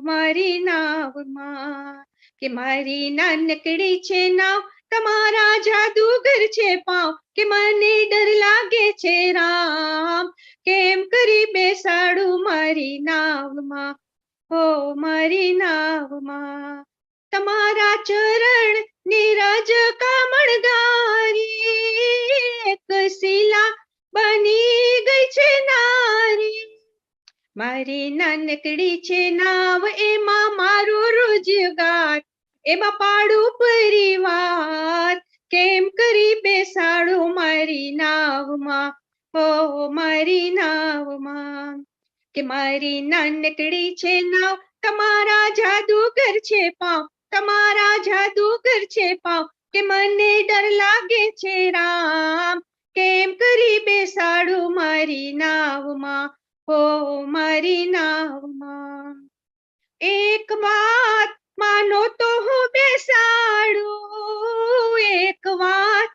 મારી નાવમાં કે મારી નાનકડી છે નાવ તમારા જાદુગર છે પાવ કે મને ડર લાગે છે રામ કેમ કરી બેસાડું મારી નાવમાં હો મારી નાવમાં તમારા ચરણ નીરજ કામણગારી એક શિલા બની ગઈ છે નારી મારી નાનકડી છે નાવ એમાં મારું રોજગાર એમાં પાડું પરિવાર કેમ કરી બેસાડો મારી નાવમાં હો મારી નાવમાં કે મારી નાનકડી છે નાવ તમારા જાદુગર છે પાવ તમારા જાદુગર છે પાવ કે મને ડર લાગે છે રામ કેમ કરી બેસાડું મારી નાવમાં હો મારી નાવમાં એક વાત માનો તો હું બેસાડું એક વાત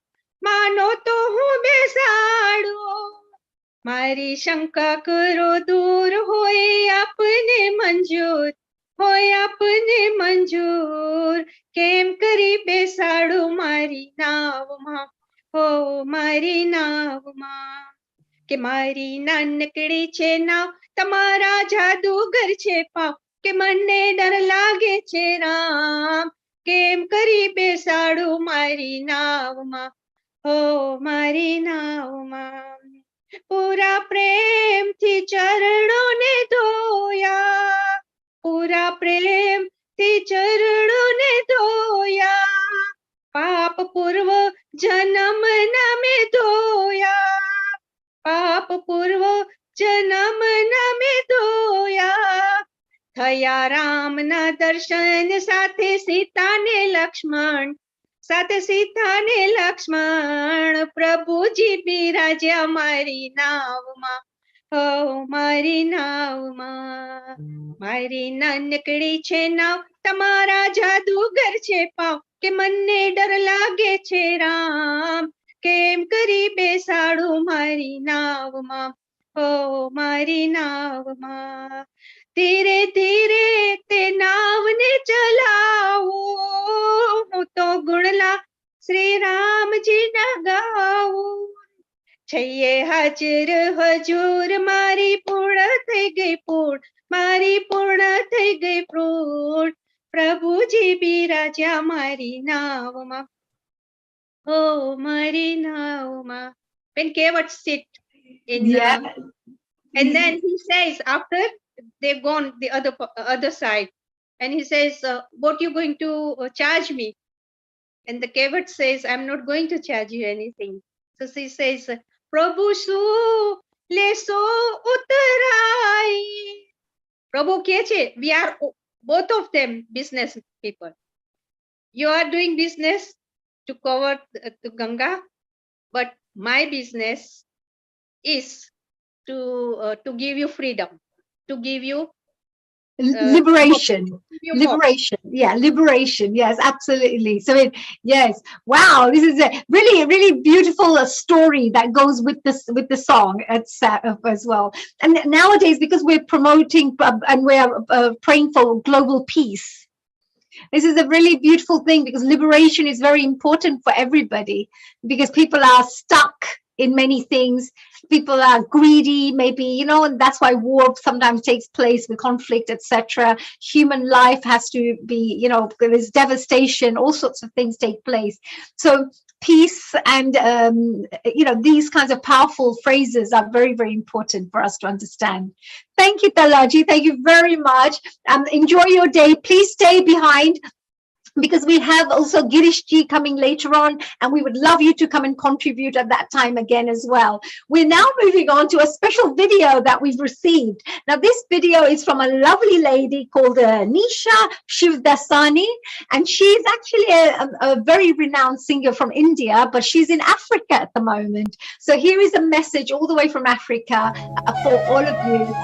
માનો તો હું બેસાડું મારી શંકા કરો દૂર હોય આપને મંજૂર હોય આપને મંજૂર કેમ કરી બેસાડું મારી નાવમાં હો મારી નાવમાં કે મારી નાનકડી છે નાવ તમારા જાદુગર છે પાવ કે મને ડર લાગે છે રામ કેમ કરી બેસાડું મારી નાવમાં હો મારી નાવમાં પૂરા પ્રેમથી ચરણોને ધોયા પૂરા પ્રેમ તે ચરણોને ધોયા પાપ પૂર્વ જન્મ નામે ધોયા પાપ પૂર્વ જન્મ નામે ધોયા થયા રામના દર્શન સાથે સીતા ને લક્ષ્મણ સાથે સીતા ને લક્ષ્મણ પ્રભુજી બિરાજ્યા મારી નાવમાં હો મારી નાવમાં મારી નાનકડી છે નાવ તમારા જાદુગર છે પાવ કે મને ડર લાગે છે રામ કેમ કરી બેસાડું મારી નાવમાં હો મારી નાવમાં ધીરે ધીરે તે નાવને ચલાવો હું તો ગુણલા શ્રી રામજી ના ગાવું છઈએ હાજર હજુર મારી પૂર્ણ થઈ ગઈ પૂર્ણ મારી પૂર્ણ થઈ ગઈ પૂર્ણ પ્રભુજી બિરાજ્યા મારી નાવમાં ઓ મારી નાવમાં when Kevert sit in and then he says after they've gone the other side and he says what you going to charge me and the Kevert says I'm not going to charge you anything so she says Prabhu su leso utarai Prabhu ke che we are both of them business people you are doing business to cover to Ganga but my business is to give you freedom to give you liberation. Yes, absolutely. So yes, wow, this is a really beautiful story that goes with the song as well. And nowadays, because we're promoting and we're praying for global peace, this is a really beautiful thing because liberation is very important for everybody because people are stuck in many things. People are greedy, maybe, and that's why war sometimes takes place with conflict, etc. Human life has to be, there's devastation, all sorts of things take place. So peace and, these kinds of powerful phrases are very, very important for us to understand. Thank you, Talaji. Thank you very much. Enjoy your day. Please stay behind, because we have also Girish ji coming later on, and we would love you to come and contribute at that time again as well. We're now moving on to a special video that we've received. Now, this video is from a lovely lady called Nisha Shivdasani, and she's actually a very renowned singer from India, but she's in Africa at the moment. So here is a message all the way from Africa for all of you.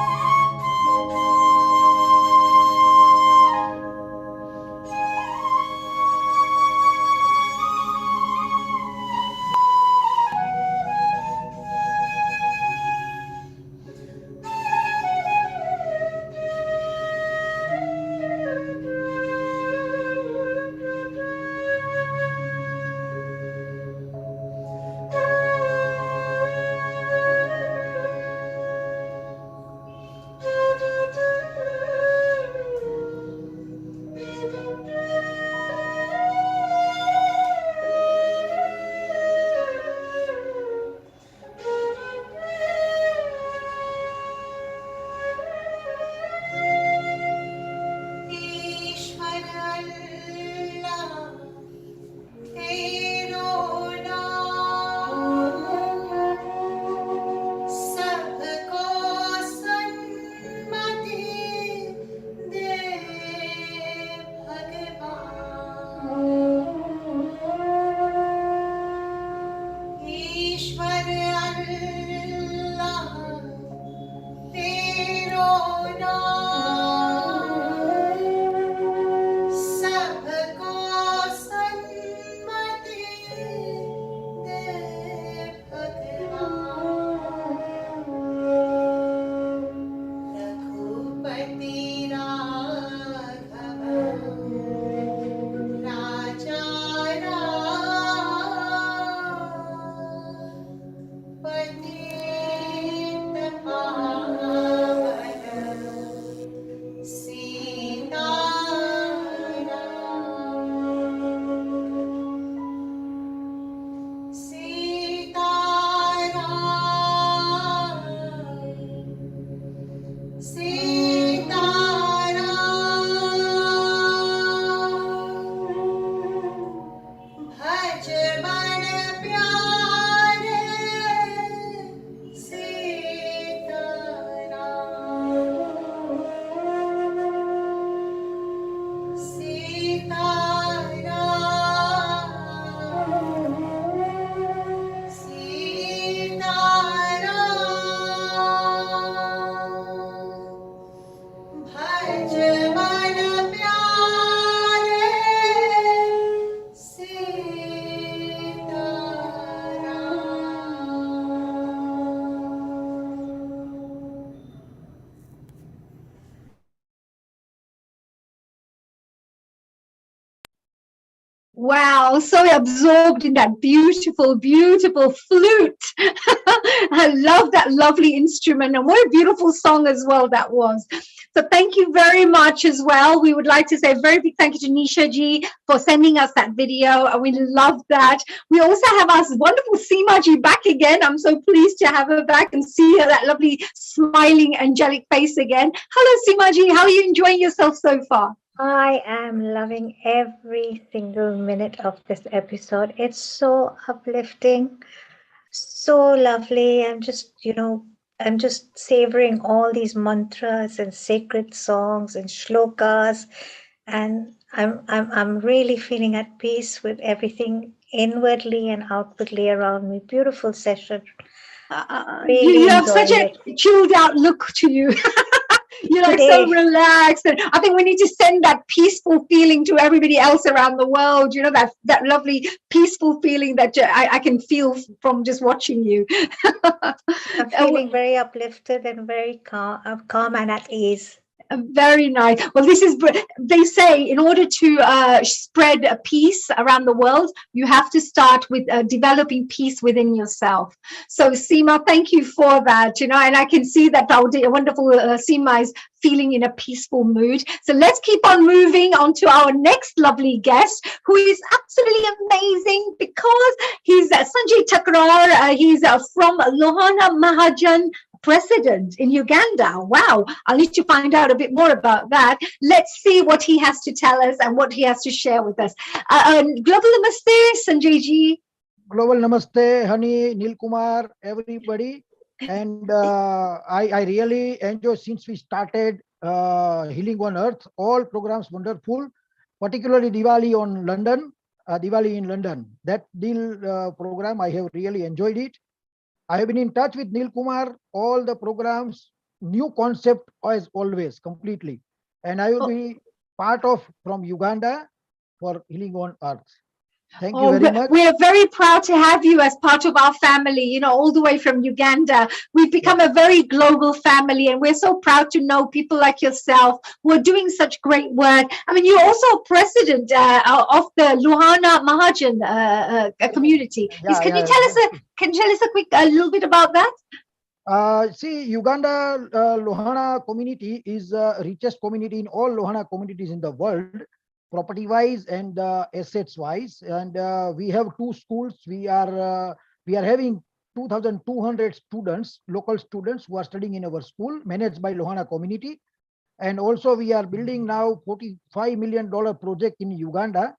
Wow, so absorbed in that beautiful, beautiful flute. I love that lovely instrument, and what a beautiful song as well that was. So thank you very much as well. We would like to say a very big thank you to Nisha ji for sending us that video, and we love that. We also have our wonderful Seema ji back again. I'm so pleased to have her back and see her, that lovely smiling angelic face again. Hello Seema ji, how are you enjoying yourself so far? I am loving every single minute of this episode. It's so uplifting, so lovely. I'm just savoring all these mantras and sacred songs and shlokas, and I'm really feeling at peace with everything inwardly and outwardly around me. Beautiful session. Really You have such enjoying a it. chilled out look to you. You're like so relaxed, and I think we need to send that peaceful feeling to everybody else around the world. You know, that lovely peaceful feeling that I can feel from just watching you. I'm feeling very uplifted and very calm and at ease. Very nice. Well, they say in order to spread peace around the world, you have to start with developing peace within yourself. So Seema, thank you for that, you know, and I can see that our wonderful Seema is feeling in a peaceful mood. So let's keep on moving on to our next lovely guest, who is absolutely amazing because he's Sanjay Takrar. He's from Lohana Mahajan president in Uganda. Wow, I'll need to find out a bit more about that. Let's see what he has to tell us and what he has to share with us. Global Namaste, Sanjay ji. Global Namaste, Honey, Neil Kumar, everybody. And I really enjoy since we started Healing on Earth, all programs wonderful, particularly Diwali on London, Diwali in London. That deal program, I have really enjoyed it. I have been in touch with Neil Kumar, all the programs, new concept as always, completely. And I will be part of from Uganda for Healing on Earth. Thank you very much. We are very proud to have you as part of our family, you know, all the way from Uganda. We've become a very global family, and we're so proud to know people like yourself who are doing such great work. I mean, you're also president of the Luhana Mahajan community. Can you tell us a little bit about that? See, Uganda Lohana community is the richest community in all Lohana communities in the world, property-wise and assets-wise. And we have two schools. We are having 2,200 students, local students who are studying in our school, managed by Lohana community. And also we are building now $45 million project in Uganda.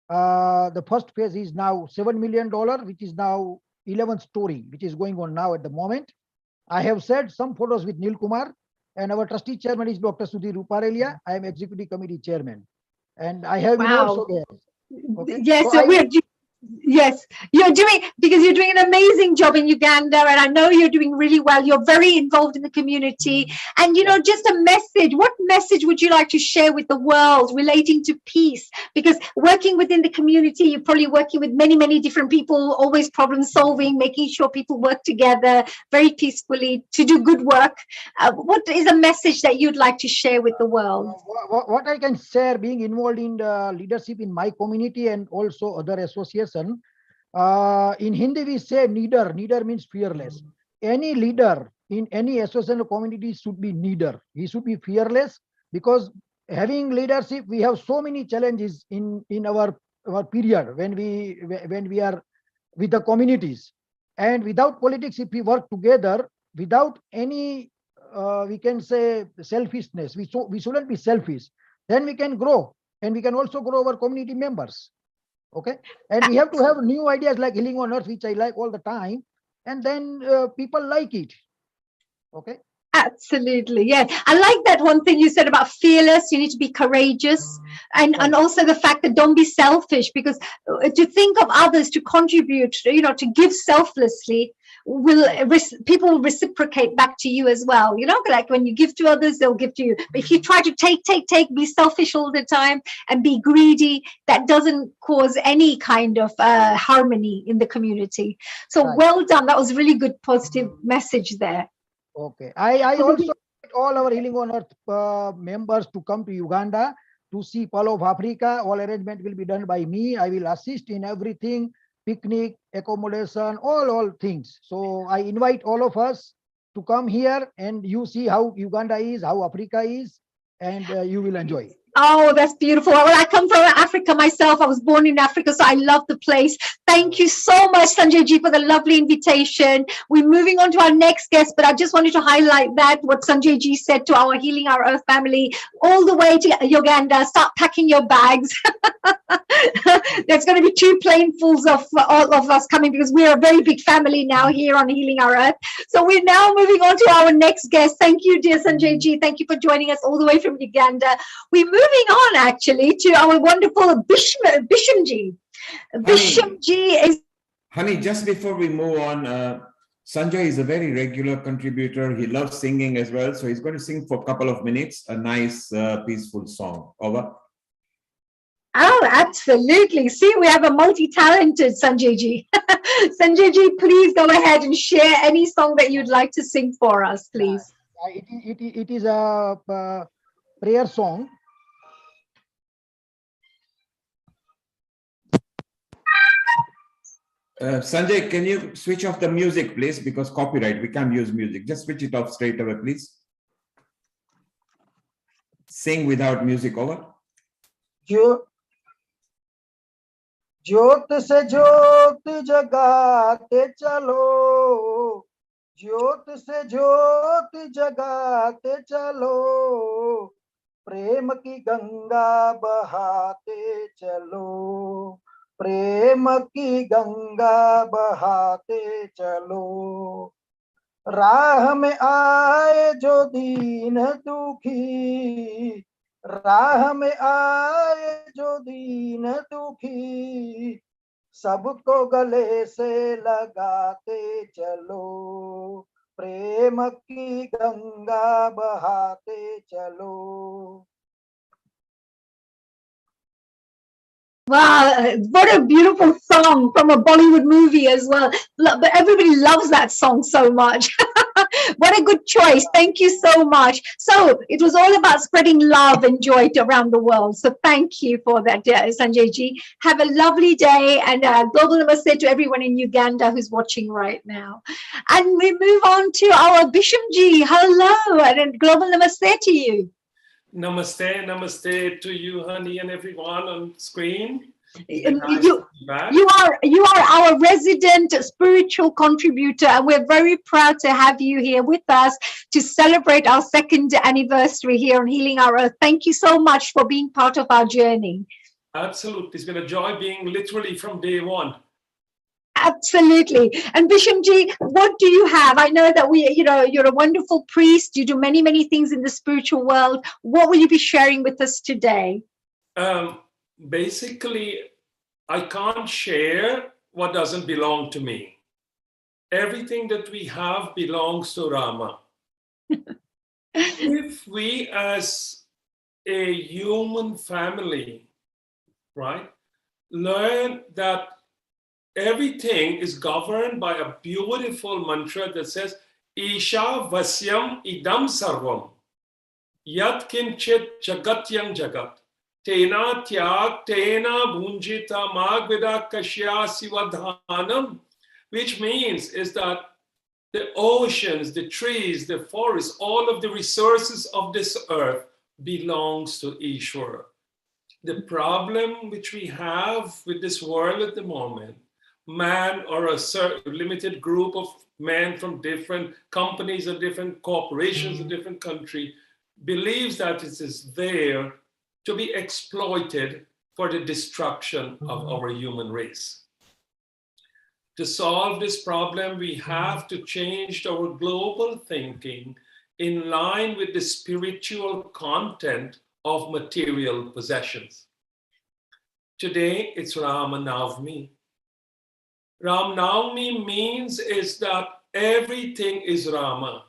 The first phase is now $7 million, which is now 11th story, which is going on now at the moment. I have shared some photos with Neil Kumar, and our trustee chairman is Dr. Sudhir Ruparelia. I am executive committee chairman, and I have been also there. Okay? Yes, so yes, you're doing an amazing job in Uganda, and I know you're doing really well. You're very involved in the community, and you know, just a message. What message would you like to share with the world relating to peace? Because working within the community, you're probably working with many different people, always problem solving, making sure people work together very peacefully to do good work. What is a message that you'd like to share with the world? What I can share, being involved in the leadership in my community and also other associations. In Hindi we say needer. Needer means fearless. Any leader in any association or community should be needer. He should be fearless, because having leadership, we have so many challenges in our period when we are with the communities. And without politics, if we work together without any we can say selfishness, we shouldn't be selfish, then we can grow, and we can also grow our community members. Okay, and we have to have new ideas like Healing on Earth, which I like all the time, and then people like it. Okay. Absolutely, yes. I like that one thing you said about fearless. You need to be courageous, and also the fact that don't be selfish, because to think of others, to contribute, you know, to give selflessly, people will reciprocate back to you as well. You know, like when you give to others, they'll give to you. But if you try to take, be selfish all the time and be greedy, that doesn't cause any kind of harmony in the community. So well done. That was really good, positive message there. Okay. I also invite all our Healing on Earth members to come to Uganda to see Pearl of Africa. All arrangement will be done by me. I will assist in everything, picnic, accommodation, all things. So I invite all of us to come here and you see how Uganda is, how Africa is, and you will enjoy. Oh, that's beautiful. Well, I come from Africa myself. I was born in Africa, so I love the place. Thank you so much, Sanjay ji, for the lovely invitation. We're moving on to our next guest, but I just wanted to highlight that what Sanjay ji said to our Healing Our Earth family, all the way to Uganda. Start packing your bags. There's going to be 2 planefuls of all of us coming because we're a very big family now here on Healing Our Earth. So we're now moving on to our next guest. Thank you, dear Sanjay ji. Thank you for joining us all the way from Uganda. We're moving on actually to our wonderful Bisham ji. Bisham ji is... Honey, just before we move on, Sanjay is a very regular contributor. He loves singing as well. So he's going to sing for a couple of minutes, a nice, peaceful song. Over. Oh, absolutely. See, we have a multi-talented Sanjay ji. Sanjay ji, please go ahead and share any song that you'd like to sing for us, please. It is a prayer song. Sanjay, can you switch off the music, please? Because copyright, we can't use music. Just switch it off straight away, please. Sing without music. Over. ज्योत से ज्योत जगाते चलो, ज्योत से ज्योत जगाते चलो, प्रेम की गंगा बहाते चलो, प्रेम की गंगा बहाते चलो, राह में आए जो दीन दुखी, राह में आए जो दीन दुखी, सबको गले से लगाते चलो, प्रेम की गंगा बहाते चलो. Wow, what a beautiful song from a Bollywood movie as well. But everybody loves that song so much. What a good choice. Thank you so much. So it was all about spreading love and joy around the world. So thank you for that, Sanjay ji. Have a lovely day, and global namaste to everyone in Uganda who's watching right now. And we move on to our Bisham ji. Hello, and global namaste to you. Namaste, namaste to you, honey, and everyone on screen. Nice you are our resident spiritual contributor, and we're very proud to have you here with us to celebrate our 2nd anniversary here on Healing Our Earth. Thank you so much for being part of our journey. Absolutely. It's been a joy being literally from day one. Absolutely. And Bisham ji, what do you have? I know that you're a wonderful priest. You do many, many things in the spiritual world. What will you be sharing with us today? Basically, I can't share what doesn't belong to me. Everything that we have belongs to Rama. If we as a human family, right, learn that everything is governed by a beautiful mantra that says, Isha Vasyam Idam Sarvam, Yat Kinchit Jagatyam Jagat, Tena Tyak, Tena Bhunjita Magvida Kashya Sivadhanam, which means is that the oceans, the trees, the forests, all of the resources of this earth belongs to Ishwara. The problem which we have with this world at the moment, man or a certain limited group of men from different companies and different corporations in different countries believes that it is there to be exploited for the destruction of our human race. To solve this problem, we have to change our global thinking in line with the spiritual content of material possessions. Today, it's Ram Navami. Ram Navami means is that everything is Rama,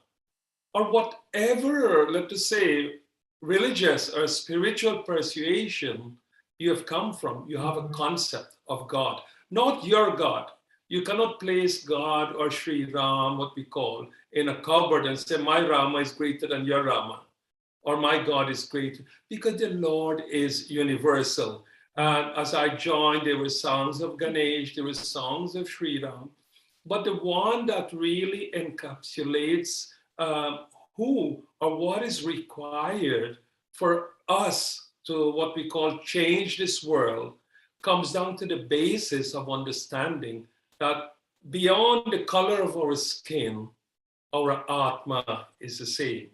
or whatever, let us say, religious or spiritual persuasion you have come from. You have a concept of God, not your God. You cannot place God or Sri Ram, what we call, in a cupboard and say, my Rama is greater than your Rama. or my God is greater, because the Lord is universal. And as I joined, there were songs of Ganesh, there were songs of Sri Ram, but the one that really encapsulates who or what is required for us to what we call change this world comes down to the basis of understanding that beyond the color of our skin, our Atma is the same.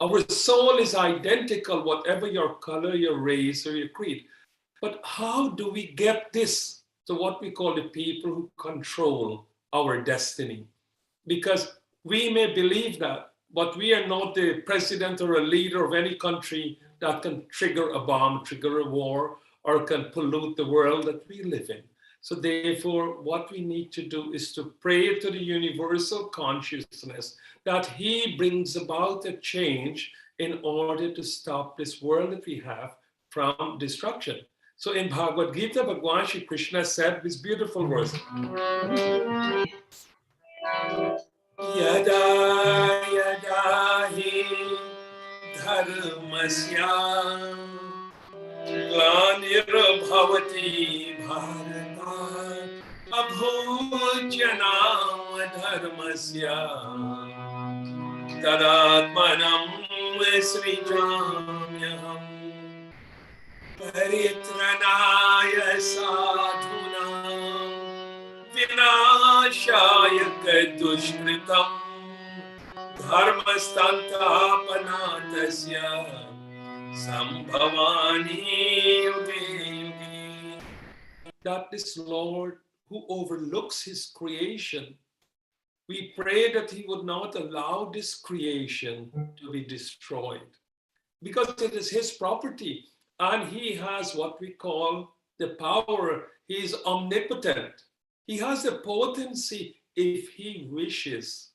Our soul is identical, whatever your color, your race, or your creed. But how do we get this to what we call the people who control our destiny? Because we may believe that, but we are not the president or a leader of any country that can trigger a bomb, trigger a war, or can pollute the world that we live in. So therefore, what we need to do is to pray to the universal consciousness that he brings about a change in order to stop this world that we have from destruction. So in Bhagavad Gita, Bhagwan Shri Krishna said this beautiful verse. Yada yada hi dharmasya glanirabhavati bharata abhujanam dharmasya tadatmanam srijamyaham paritranaya sadhunam vinashaya dushkritam dharmastantapanatasya sambhavani yuge yuge. That this Lord who overlooks his creation, we pray that he would not allow this creation to be destroyed, because it is his property and he has what we call the power. He is omnipotent. He has the potency if he wishes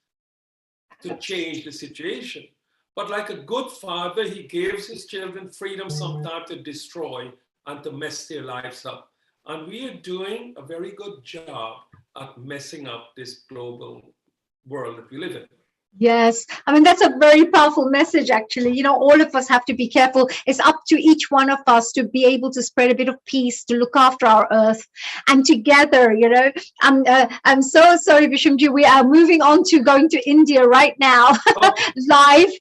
to change the situation. But like a good father, he gives his children freedom sometimes to destroy and to mess their lives up. And we are doing a very good job at messing up this global world that we live in. Yes, I mean, that's a very powerful message, actually. You know, all of us have to be careful. It's up to each one of us to be able to spread a bit of peace, to look after our earth. And together, you know, I'm so sorry, Vishamji, we are moving on to going to India right now, live.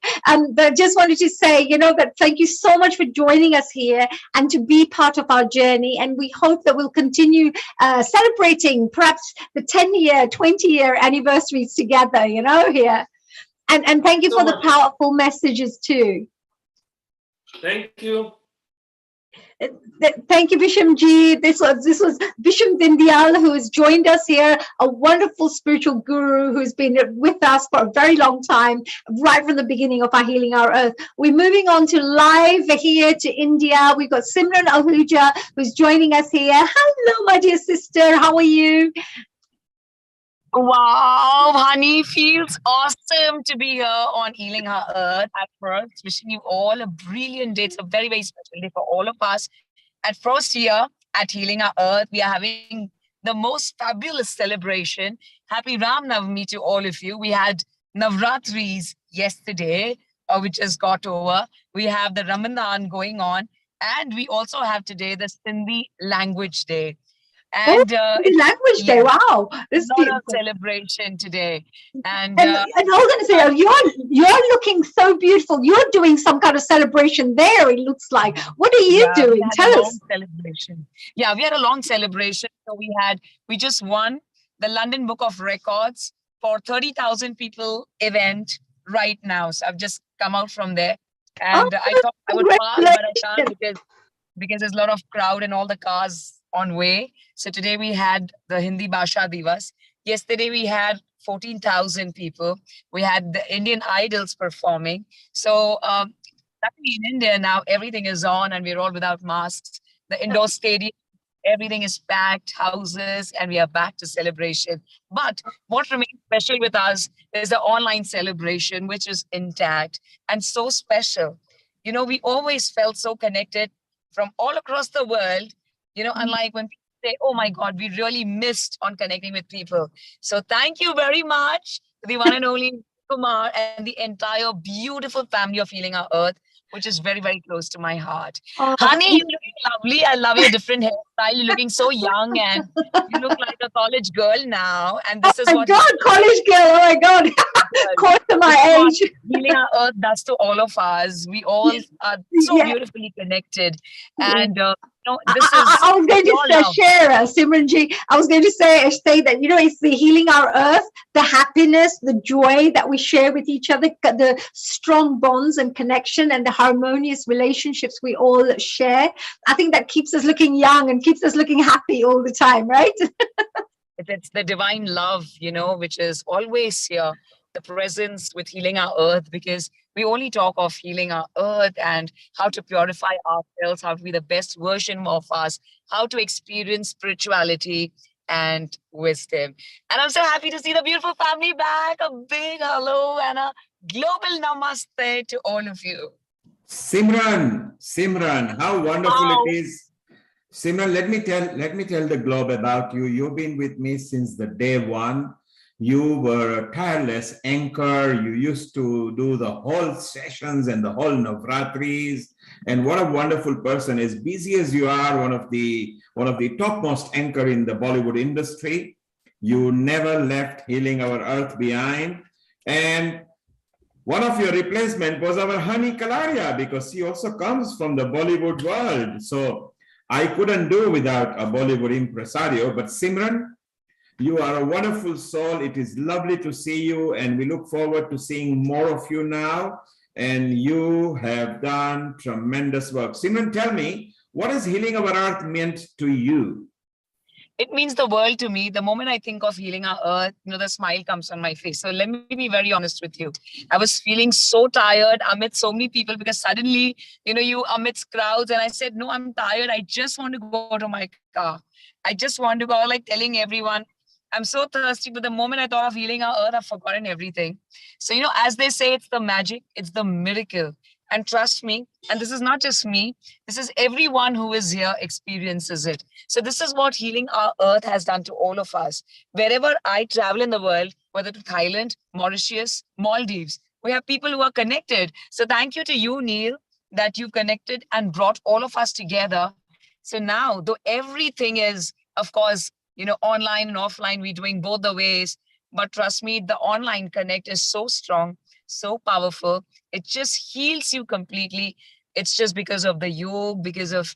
But just wanted to say, you know, that thank you so much for joining us here and to be part of our journey. And we hope that we'll continue celebrating perhaps the 10-year, 20-year anniversaries together, you know, here. And thank you for the powerful messages too. Thank you. Thank you, Vishamji. This was Visham Dindyal, who has joined us here, a wonderful spiritual guru who's been with us for a very long time, right from the beginning of our Healing Our Earth. We're moving on to live here to India. We've got Simran Ahuja, who's joining us here. Hello, my dear sister. How are you? Wow, honey, feels awesome to be here on Healing Our Earth. At first, wishing you all a brilliant day. It's a very, very special day for all of us. At first here at Healing Our Earth, we are having the most fabulous celebration. Happy Ram Navami to all of you. We had Navratris yesterday, which just got over. We have the Ramadan going on. And we also have today the Sindhi Language Day. And Language Day, wow, this is a lot of celebration today. And hold on a second, you're looking so beautiful. You're doing some kind of celebration there, it looks like. What are you doing? Tell us. Celebration. Yeah, we had a long celebration. So we just won the London Book of Records for 30,000 people event right now. So I've just come out from there, and I thought I would pass, but I can't because there's a lot of crowd and all the cars on way. So today we had the Hindi Bhasha Divas. Yesterday we had 14,000 people. We had the Indian Idols performing. So luckily in India now everything is on and we're all without masks. The indoor stadium, everything is packed, houses, and we are back to celebration. But what remains special with us is the online celebration, which is intact and so special. You know, we always felt so connected from all across the world. You know, unlike when people say, oh my God, we really missed on connecting with people. So thank you very much to the one and only Kumar and the entire beautiful family of Healing Our Earth which is very, very close to my heart. Oh, Honey, you're looking lovely. I love your different hairstyle. You're looking so young and you look like a college girl now. And this is my what God, college girl. Oh my God. Close to my age. Healing Our Earth does to all of us. We all are so beautifully connected. And, this is I was going to now. share, Simranji. I was going to say that, it's the healing our earth, the happiness, the joy that we share with each other, the strong bonds and connection and the harmonious relationships we all share. I think that keeps us looking young and keeps us looking happy all the time, right? It's the divine love, which is always here, the presence with Healing Our Earth, because we only talk of healing our earth and how to purify ourselves, how to be the best version of us, how to experience spirituality and wisdom. And I'm so happy to see the beautiful family back. A big hello and a global namaste to all of you. Simran, how wonderful it is. Simran, let me tell the globe about you. You've been with me since the day one. You were a tireless anchor. You used to do the whole sessions and the whole Navratris. And what a wonderful person. As busy as you are, one of the topmost anchor in the Bollywood industry. You never left Healing Our Earth behind. And one of your replacement was our Honey Kalaria, because she also comes from the Bollywood world. So I couldn't do without a Bollywood impresario. But Simran, you are a wonderful soul. It is lovely to see you, and we look forward to seeing more of you now. And you have done tremendous work. Simran, tell me, what has Healing Our Earth meant to you? It means the world to me. The moment I think of Healing Our Earth, the smile comes on my face. So let me be very honest with you. I was feeling so tired amidst so many people, because suddenly, you amidst crowds, and I said, no, I'm tired. I just want to go to my car. I just want to go, like telling everyone, I'm so thirsty. But the moment I thought of Healing Our Earth, I've forgotten everything. So, as they say, it's the magic, it's the miracle. And trust me, and this is not just me, this is everyone who is here experiences it. So this is what Healing Our Earth has done to all of us. Wherever I travel in the world, whether to Thailand, Mauritius, Maldives, we have people who are connected. So thank you to you, Neil, that you connected and brought all of us together. So now, though everything is, of course, online and offline, we're doing both the ways. But trust me, the online connect is so strong, so powerful. It just heals you completely. It's just because of the yoga, because of,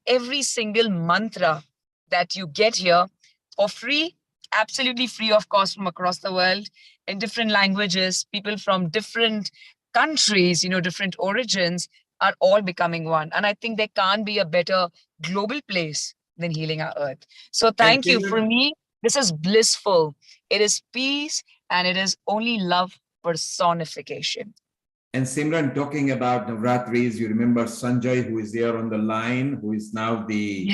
every single mantra that you get here for free, absolutely free of cost, from across the world in different languages. People from different countries, different origins are all becoming one. And I think there can't be a better global place than Healing Our Earth. So thank you. For me, this is blissful. It is peace, and it is only love personification. And Simran, talking about Navratris, you remember Sanjay, who is there on the line, who is now the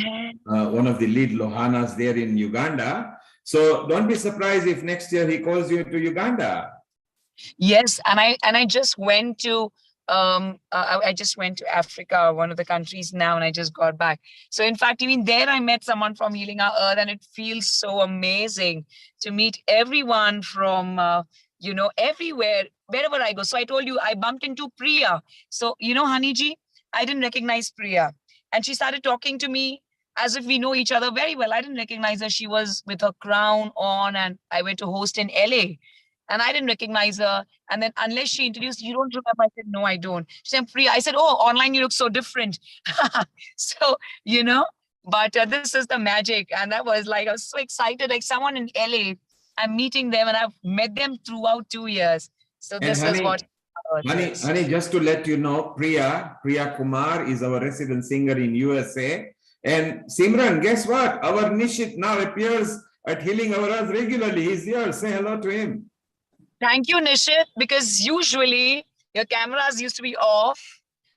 one of the lead Lohanas there in Uganda. So don't be surprised if next year he calls you to Uganda. Yes, and I just went to I just went to Africa, one of the countries now, and I just got back. So in fact, even there I met someone from Healing Our Earth, and it feels so amazing to meet everyone from everywhere, wherever I go. So I told you, I bumped into Priya. So, Haniji, I didn't recognize Priya. And she started talking to me as if we know each other very well. I didn't recognize her. She was with her crown on, and I went to host in LA. And I didn't recognize her. And then unless she introduced, you don't remember? I said, no, I don't. She said, Priya. I said, oh, online you look so different. So, but this is the magic. And that was like, I was so excited, like someone in LA. I'm meeting them, and I've met them throughout 2 years. So this is what. Honey, just to let you know, Priya Kumar is our resident singer in USA. And Simran, guess what? Our Nishit now appears at Healing Our Earth regularly. He's here. Say hello to him. Thank you, Nishit, because usually your cameras used to be off.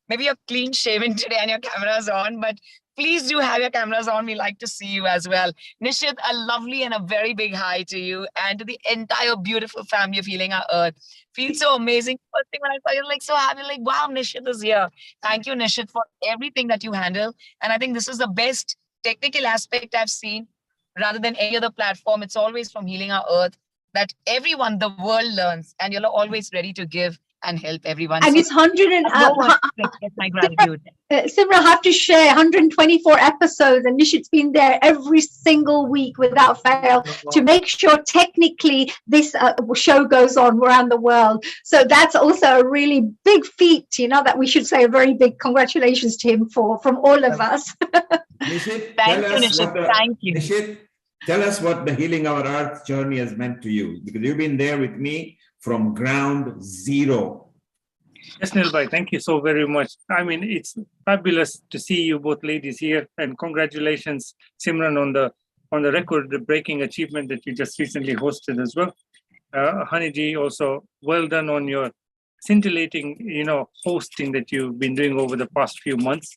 Maybe you're clean shaven today and your camera's on, but please do have your cameras on. We like to see you as well. Nishit, a lovely and a very big hi to you and to the entire beautiful family of Healing Our Earth. Feels so amazing. First thing when I saw you, like so happy, like, wow, Nishit is here. Thank you, Nishit, for everything that you handle. And I think this is the best technical aspect I've seen rather than any other platform. It's always from Healing Our Earth that everyone, the world learns, and you're always ready to give and help everyone. And So it's 100 and no one gets my gratitude. Simra, I have to share 124 episodes, and Nishit's been there every single week without fail to make sure technically this show goes on around the world. So that's also a really big feat, you know, that we should say a very big congratulations to him for from all of us. Nishit, Thank you, Nishit. Thank you. Nishit, tell us what the Healing Our Earth journey has meant to you, because you've been there with me from ground zero. Yes, Nilbhai, thank you so very much. I mean, it's fabulous to see you both ladies here, and congratulations, Simran, on the record-breaking achievement that you just recently hosted as well. Haniji, also well done on your scintillating, you know, hosting that you've been doing over the past few months,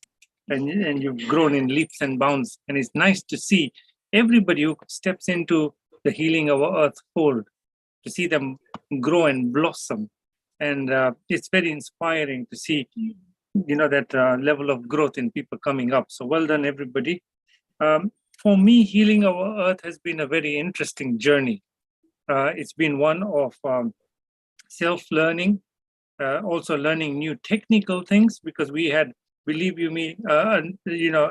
and you've grown in leaps and bounds. And it's nice to see everybody who steps into the Healing Our Earth fold, to see them grow and blossom. And it's very inspiring to see, you know, that level of growth in people coming up. So well done, everybody. For me, Healing Our Earth has been a very interesting journey. It's been one of self-learning, also learning new technical things, because we had, believe you me, you know,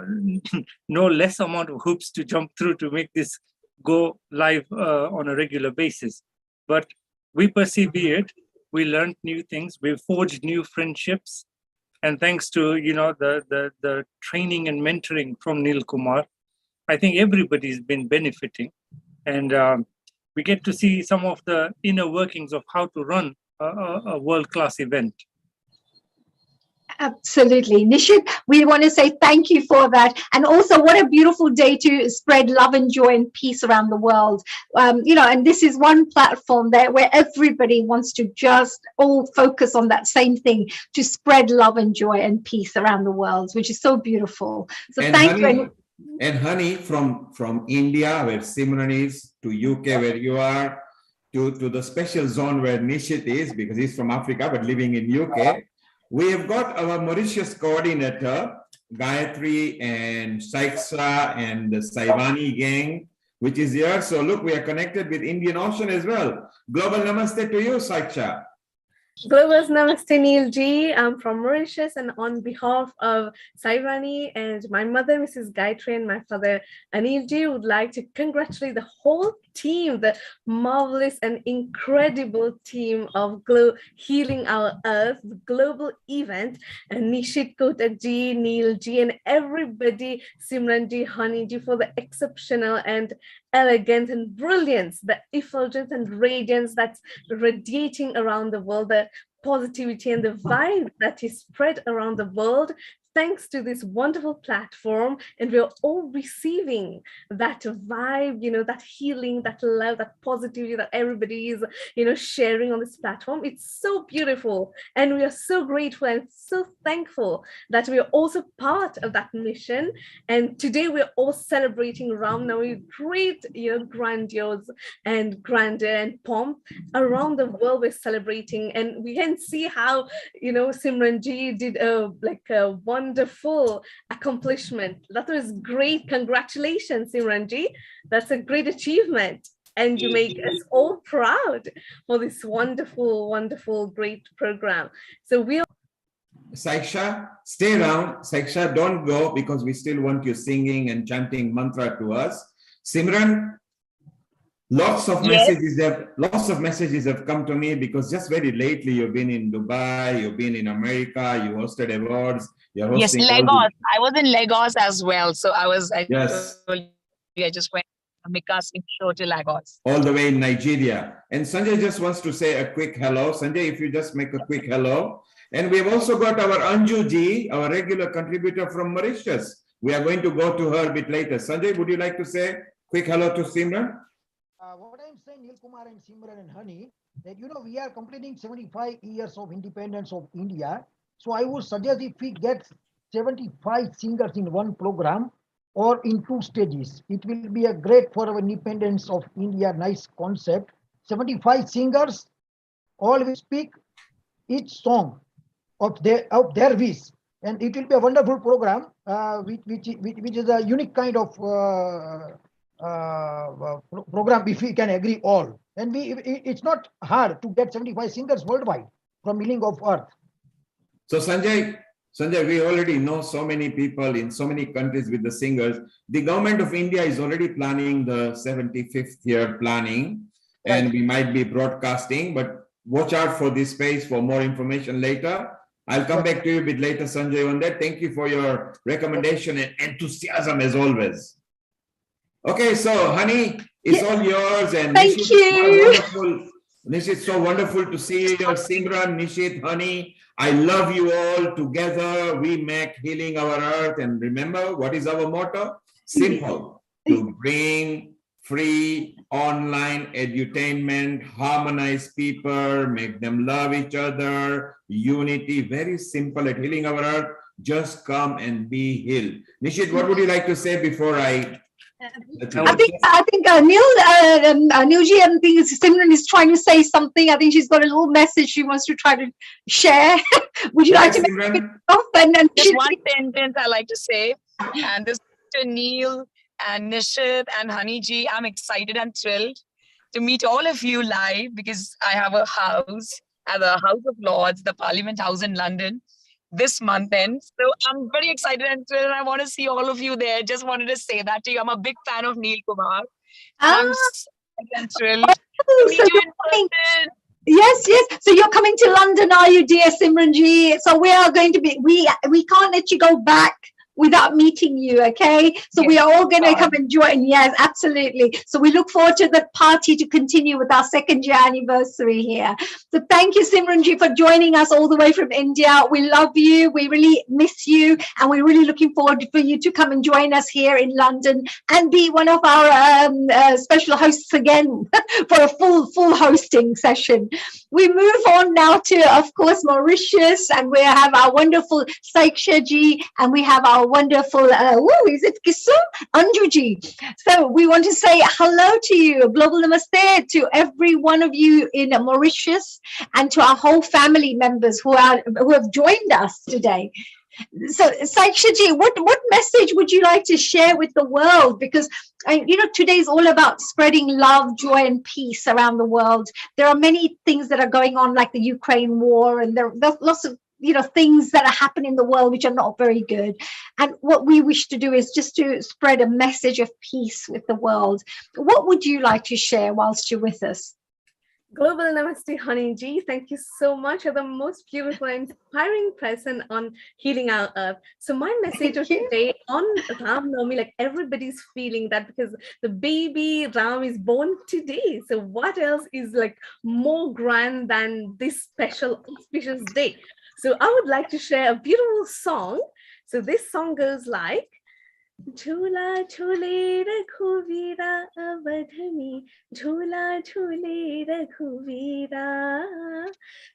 no less amount of hoops to jump through to make this go live on a regular basis. But we persevered. We learned new things. We forged new friendships, and thanks to, you know, the training and mentoring from Neil Kumar, I think everybody's been benefiting, and we get to see some of the inner workings of how to run a world-class event. Absolutely. Nishit, we want to say thank you for that. And also, what a beautiful day to spread love and joy and peace around the world. You know, and this is one platform there where everybody wants to just all focus on that same thing, to spread love and joy and peace around the world, which is so beautiful. So and thank honey, you. And honey, from India, where Simran is, to UK, where you are, to the special zone where Nishit is, because he's from Africa, but living in UK. We have got our Mauritius coordinator, Gayatri and Saiksha and the Saivani gang, which is here. So look, we are connected with Indian Ocean as well. Global namaste to you, Saiksha. Global Namaste Neil Ji. I'm from Mauritius, and on behalf of Saivani and my mother, Mrs. Gayatri, and my father, Anil Ji, would like to congratulate the whole team, the marvelous and incredible team of Healing Our Earth, the global event, and Nishit Kotak Ji, Neil Ji, and everybody, Simran Ji, Hani Ji, for the exceptional and elegance and brilliance, the effulgence and radiance that's radiating around the world, the positivity and the vibe that is spread around the world thanks to this wonderful platform. And we're all receiving that vibe, you know, that healing, that love, that positivity that everybody is, you know, sharing on this platform. It's so beautiful, and we are so grateful and so thankful that we are also part of that mission. And today we're all celebrating Ram Navami, great, you know, grandiose and grandeur and pomp around the world. We're celebrating, and we can see how, you know, Simran Ji did a wonderful accomplishment. That was great. Congratulations, Simran Ji. That's a great achievement, and you make us all proud for this wonderful, wonderful, great program. So we'll Saiksha, stay around. Saiksha, don't go, because we still want you singing and chanting mantra to us. Simran, lots of messages have come to me, because just very lately you've been in Dubai, you've been in America, you hosted awards, you're hosting. Yes, Lagos. I was in Lagos as well. So I just went to Mika's show to Lagos. All the way in Nigeria. And Sanjay just wants to say a quick hello. Sanjay, if you just make a quick hello. And we've also got our Anju Ji, our regular contributor from Mauritius. We are going to go to her a bit later. Sanjay, would you like to say quick hello to Simran? What I'm saying, Neil Kumar and Simran and Hani, that, you know, we are completing 75 years of independence of India. So I would suggest if we get 75 singers in one program or in 2 stages, it will be a great for our independence of India. Nice concept. 75 singers, all will speak each song of their wish, and it will be a wonderful program, which is a unique kind of program if we can agree all. And it's not hard to get 75 singers worldwide. from healing of earth. So Sanjay, we already know so many people in so many countries with the singers. The government of India is already planning the 75th year planning, and we might be broadcasting, but watch out for this space for more information later. I'll come back to you a bit later, Sanjay, on that. Thank you for your recommendation and enthusiasm as always. Okay, so honey, it's all yours. And thank Nishit, you. wonderful. Nishit, so wonderful to see you. Simran, Nishit, honey, I love you all. Together we make healing our earth. And remember, what is our motto? Simple. To bring free online edutainment, harmonize people, make them love each other, unity. Very simple at healing our earth. Just come and be healed. Nishit, what would you like to say before I think Neilji, I think Simran is trying to say something. I think she's got a little message she wants to try to share. Would you like to make it off? And just one sentence I like to say, and this to Neil and Nishit and Honeyji, I'm excited and thrilled to meet all of you live because I have a house at the House of Lords, the Parliament House in London, this month end. So I'm very excited and thrilled. I want to see all of you there. Just wanted to say that to you. I'm a big fan of Neil Kumar. I'm so excited and thrilled to meet you in person. Yes. So you're coming to London, are you, dear Simranji? So we are going to be, we can't let you go back without meeting you, okay? So we are all going to come and join. Yes, absolutely. So we look forward to the party to continue with our 2nd year anniversary here. So thank you, Simranji, for joining us all the way from India. We love you. We really miss you. And we're really looking forward for you to come and join us here in London and be one of our special hosts again for a full hosting session. We move on now to, of course, Mauritius, and we have our wonderful Saiksha ji, and we have our wonderful, is it Kisum? Anjuji. So we want to say hello to you, global namaste to every one of you in Mauritius and to our whole family members who have joined us today. So Saiksha ji, what message would you like to share with the world? Because today is all about spreading love, joy, and peace around the world. There are many things that are going on, like the Ukraine war, and there's lots of things that are happening in the world which are not very good. And what we wish to do is just to spread a message of peace with the world. What would you like to share whilst you're with us? Global Namaste, Honeyji. Thank you so much. You're the most beautiful and inspiring person on healing our earth. So my message of today on Ram Navami, like everybody's feeling that because the baby Ram is born today. So what else is like more grand than this special auspicious day? So I would like to share a beautiful song. So this song goes like, Jhula jhule Raghuvira avadhami, Jhula jhule Raghuvira,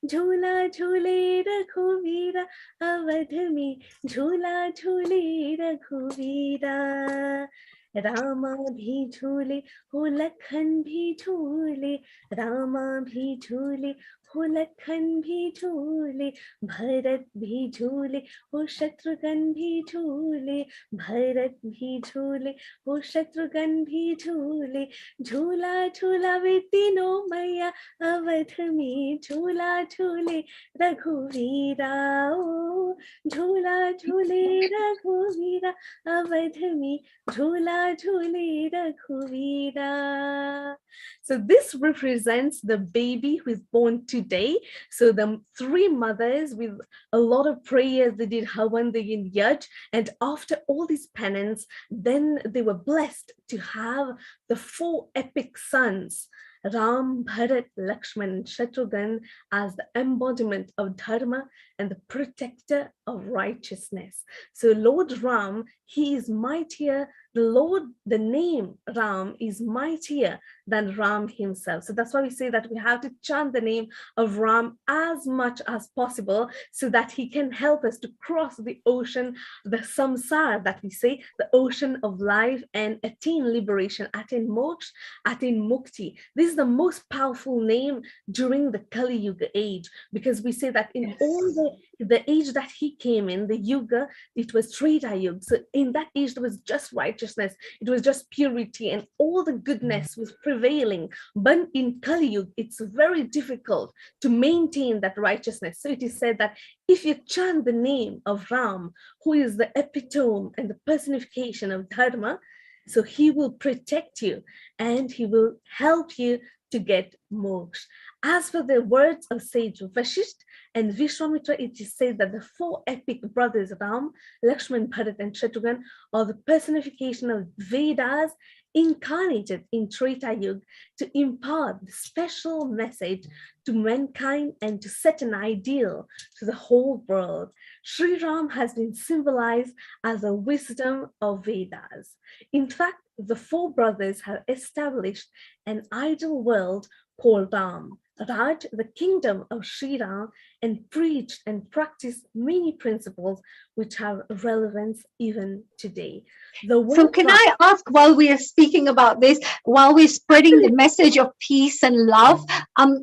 Jhula jhule Raghuvira avadhami, Jhula jhule Raghuvira. Rama bhi jhule, ho Lakhan bhi jhule, Rama bhi jhule, ho Lakhan bhi jhule, Bharat bhi jhule, ho Shatrughan bhi jhule, Bharat bhi jhule, ho Shatrughan bhi jhule, Jhula jhula ve tino maya avadh mein, Jhula jhule Raghuvira, oh, Jhula jhule Raghuvira avadh mein, Jhula jhule Raghuvira. So this represents the baby who is born today. So the 3 mothers with a lot of prayers, they did Havan, they did Yaj, and after all these penance, then they were blessed to have the 4 epic sons, Ram, Bharat, Lakshman, Shatrughan, as the embodiment of Dharma and the protector of righteousness. So Lord Ram, he is mightier. The name Ram is mightier than Ram himself. So that's why we say that we have to chant the name of Ram as much as possible so that he can help us to cross the ocean, the samsara that we say, the ocean of life, and attain liberation, attain moksha, attain mukti. This is the most powerful name during the Kali Yuga age, because we say that in all the the age that he came in, the Yuga, it was Treta Yuga. So in that age, there was just righteousness, it was just purity, and all the goodness was prevailing. But in Kali Yuga, it's very difficult to maintain that righteousness. So it is said that if you chant the name of Ram, who is the epitome and the personification of Dharma, so he will protect you and he will help you to get moksha. As for the words of sage Vashisht and Vishwamitra, it is said that the four epic brothers Ram, Lakshman, Bharat, and Shatrughan are the personification of Vedas incarnated in Treta Yuga to impart the special message to mankind and to set an ideal to the whole world. Sri Ram has been symbolized as the wisdom of Vedas. In fact, the four brothers have established an ideal world called Ram, Raj, the kingdom of Sri Ram, and preached and practiced many principles which have relevance even today. So can I ask, while we are speaking about this, while we're spreading the message of peace and love,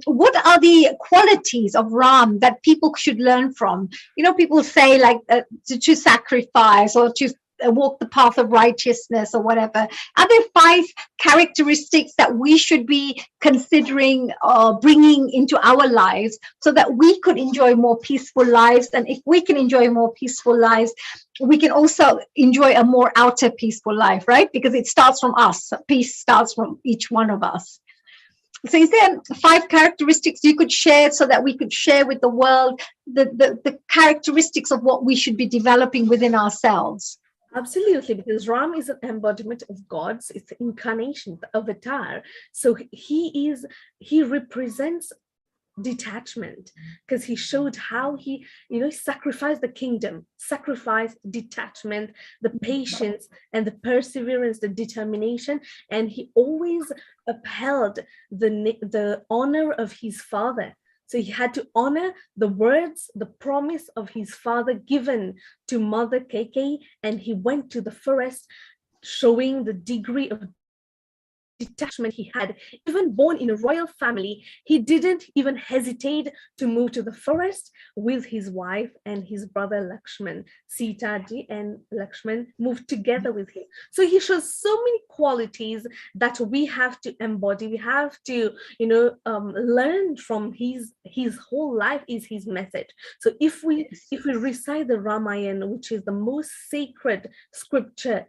what are the qualities of Ram that people should learn from? You know, people say like to sacrifice or to walk the path of righteousness or whatever. Are there 5 characteristics that we should be considering bringing into our lives so that we could enjoy more peaceful lives? And if we can enjoy more peaceful lives, we can also enjoy a more outer peaceful life, right? Because it starts from us. Peace starts from each one of us. So is there 5 characteristics you could share so that we could share with the world the characteristics of what we should be developing within ourselves? Absolutely, because Ram is an embodiment of God's, it's the incarnation, the avatar. So he represents detachment, because he showed how he, sacrificed the kingdom, sacrificed detachment, the patience and the perseverance, the determination, and he always upheld the honor of his father. So he had to honor the words, the promise of his father given to Mother Keikei, and he went to the forest, showing the degree of detachment he had. Even born in a royal family, he didn't even hesitate to move to the forest with his wife and his brother Lakshman. Sita ji and Lakshman moved together with him. So he shows so many qualities that we have to embody. We have to, learn from his whole life is his message. So if we recite the Ramayana, which is the most sacred scripture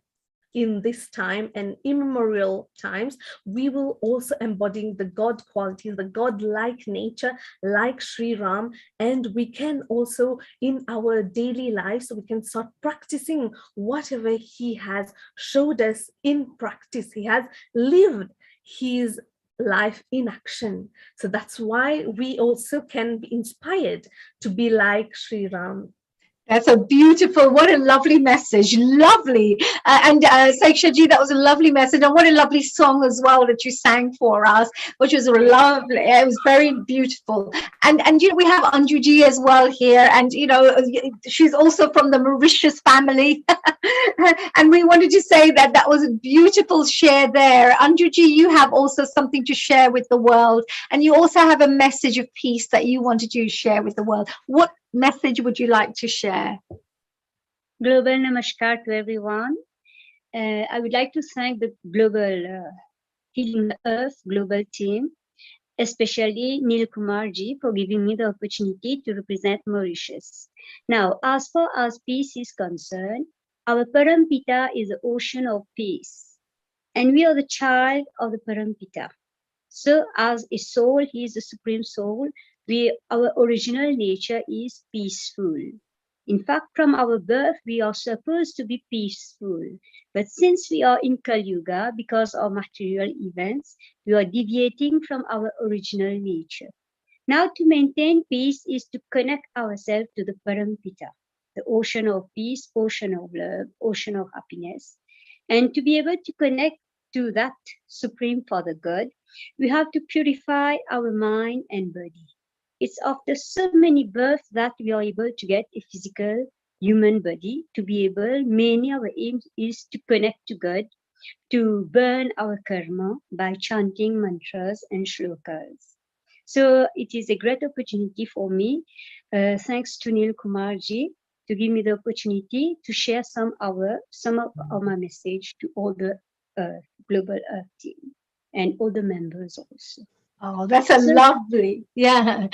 in this time and immemorial times, we will also embody the God qualities, the God-like nature, like Sri Ram, and we can also in our daily lives, we can start practicing whatever he has showed us in practice. He has lived his life in action. So that's why we also can be inspired to be like Sri Ram. That's a beautiful, what a lovely message. Lovely. And Saiksha ji, that was a lovely message. And what a lovely song as well that you sang for us, which was lovely. It was very beautiful. And we have Anju ji as well here. And, she's also from the Mauritius family. And we wanted to say that was a beautiful share there. Anju ji, you have also something to share with the world. And you also have a message of peace that you wanted to share with the world. What message would you like to share? Global Namaskar to everyone. I would like to thank the Global Healing the Earth Global team, especially Neil Kumar ji, for giving me the opportunity to represent Mauritius. Now, as far as peace is concerned, our Parampita is the ocean of peace, and we are the child of the Parampita. So, as a soul, he is the supreme soul. Our original nature is peaceful. In fact, from our birth, we are supposed to be peaceful. But since we are in Kali Yuga, because of material events, we are deviating from our original nature. Now, to maintain peace is to connect ourselves to the Parampita, the ocean of peace, ocean of love, ocean of happiness. And to be able to connect to that Supreme Father God, we have to purify our mind and body. It's after so many births that we are able to get a physical human body to be able, many of our aims is to connect to God, to burn our karma by chanting mantras and shlokas. So it is a great opportunity for me, thanks to Nil Kumarji, to give me the opportunity to share some of my message to all the Global Earth team and all the members also. Oh, that's a lovely, yeah.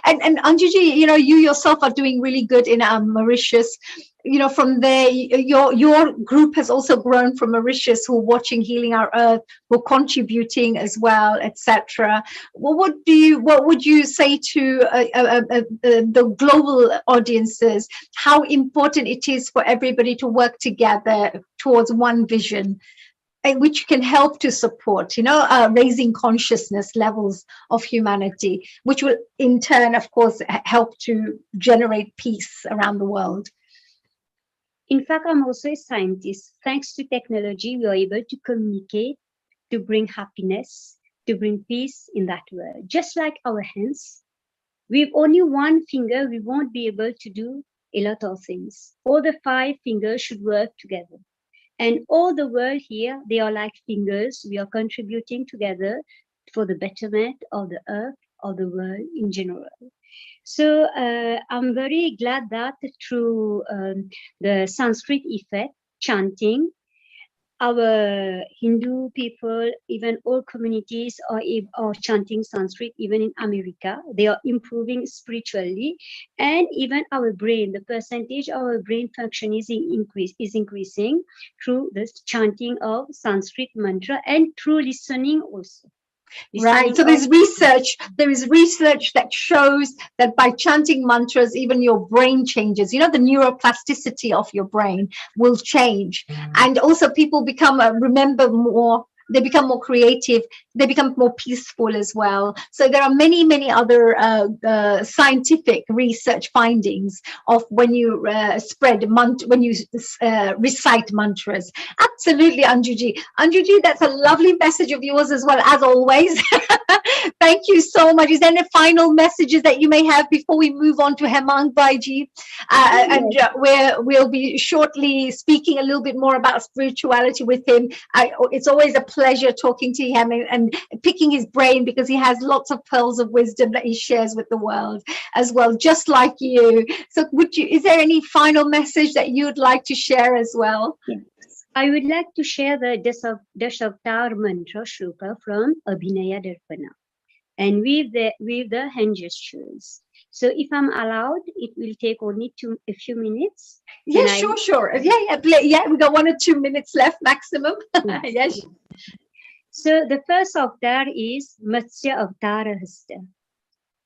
And Anjuji, you know, you yourself are doing really good in Mauritius. You know, from there, your group has also grown from Mauritius, who are watching Healing Our Earth, who are contributing as well, etc. Well, what would you say to the global audiences? How important it is for everybody to work together towards one vision, which can help to support, you know, raising consciousness levels of humanity, which will in turn, of course, help to generate peace around the world. In fact, I'm also a scientist. Thanks to technology, we are able to communicate, to bring happiness, to bring peace in that world. Just like our hands, with only one finger, we won't be able to do a lot of things. All the 5 fingers should work together. And all the world here, they are like fingers. We are contributing together for the betterment of the earth, of the world in general. So I'm very glad that through the Sanskrit effect, chanting, our Hindu people, even all communities are chanting Sanskrit, even in America. They are improving spiritually. And even our brain, the percentage of our brain function is increasing through this chanting of Sanskrit mantra and through listening also. Right. So there is research that shows that by chanting mantras, even your brain changes. You know, the neuroplasticity of your brain will change. And also people become, remember more. They become more creative. They become more peaceful as well. So there are many, many other scientific research findings of when you recite mantras. Absolutely, Anjuji. Anjuji, that's a lovely message of yours as well, as always. Thank you so much. Is there any final messages that you may have before we move on to Hemang Bhaiji? And we'll be shortly speaking a little bit more about spirituality with him. It's always a pleasure talking to him and picking his brain, because he has lots of pearls of wisdom that he shares with the world as well, just like you. So is there any final message that you'd like to share as well? Yes. I would like to share the Dashavtar mantra shloka from Abhinaya Darpana, and with the hand gestures. So if I'm allowed, it will take only a few minutes. Yes, sure. Yeah, we got 1 or 2 minutes left maximum. Yes. So the first avatar is Matsya Avatara Hasta.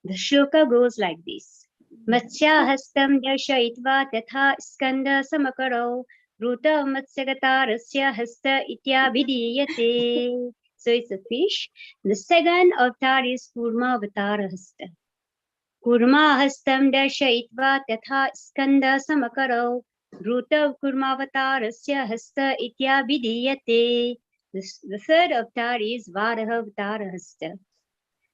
The shloka goes like this. Matsya Hastam Dashayitva Tatha Skanda Samakaro Ruta Matsagatarasya Hasta Ityabhidiyate. So it's a fish. The second avatar is Kurma Avatara Hasta. Kurma Hastam Dashayitva Tatha Skanda Samakaro Ruta Kurmavatarasya Hasta Ityabhidiyate. The third avatar is Varaha Avatara Hasta.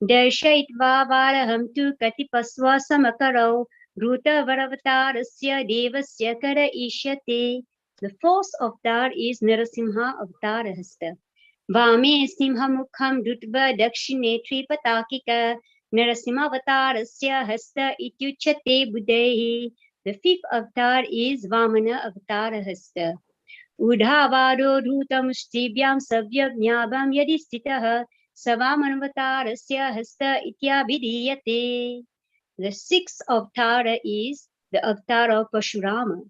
Darshayitva Varaham tu Katipasva Samakaro Ruta Varavatarasya Devasya Kara Ishyate. The fourth avatar is Narasimha Avatara Hasta. Vame Simhamukham Dutva Dakshine Tripatakika Narasimha Avatarasya Hasta Ityuchate Buddhehi. The fifth avatar is Vamana Avatara Hasta. Udhavaro Dhutamushtibyam Savyajnabam Yadistitaha Savamanavatarasya Hasta Ityabhidiyate. The sixth avatar is the avatar of Pashurama.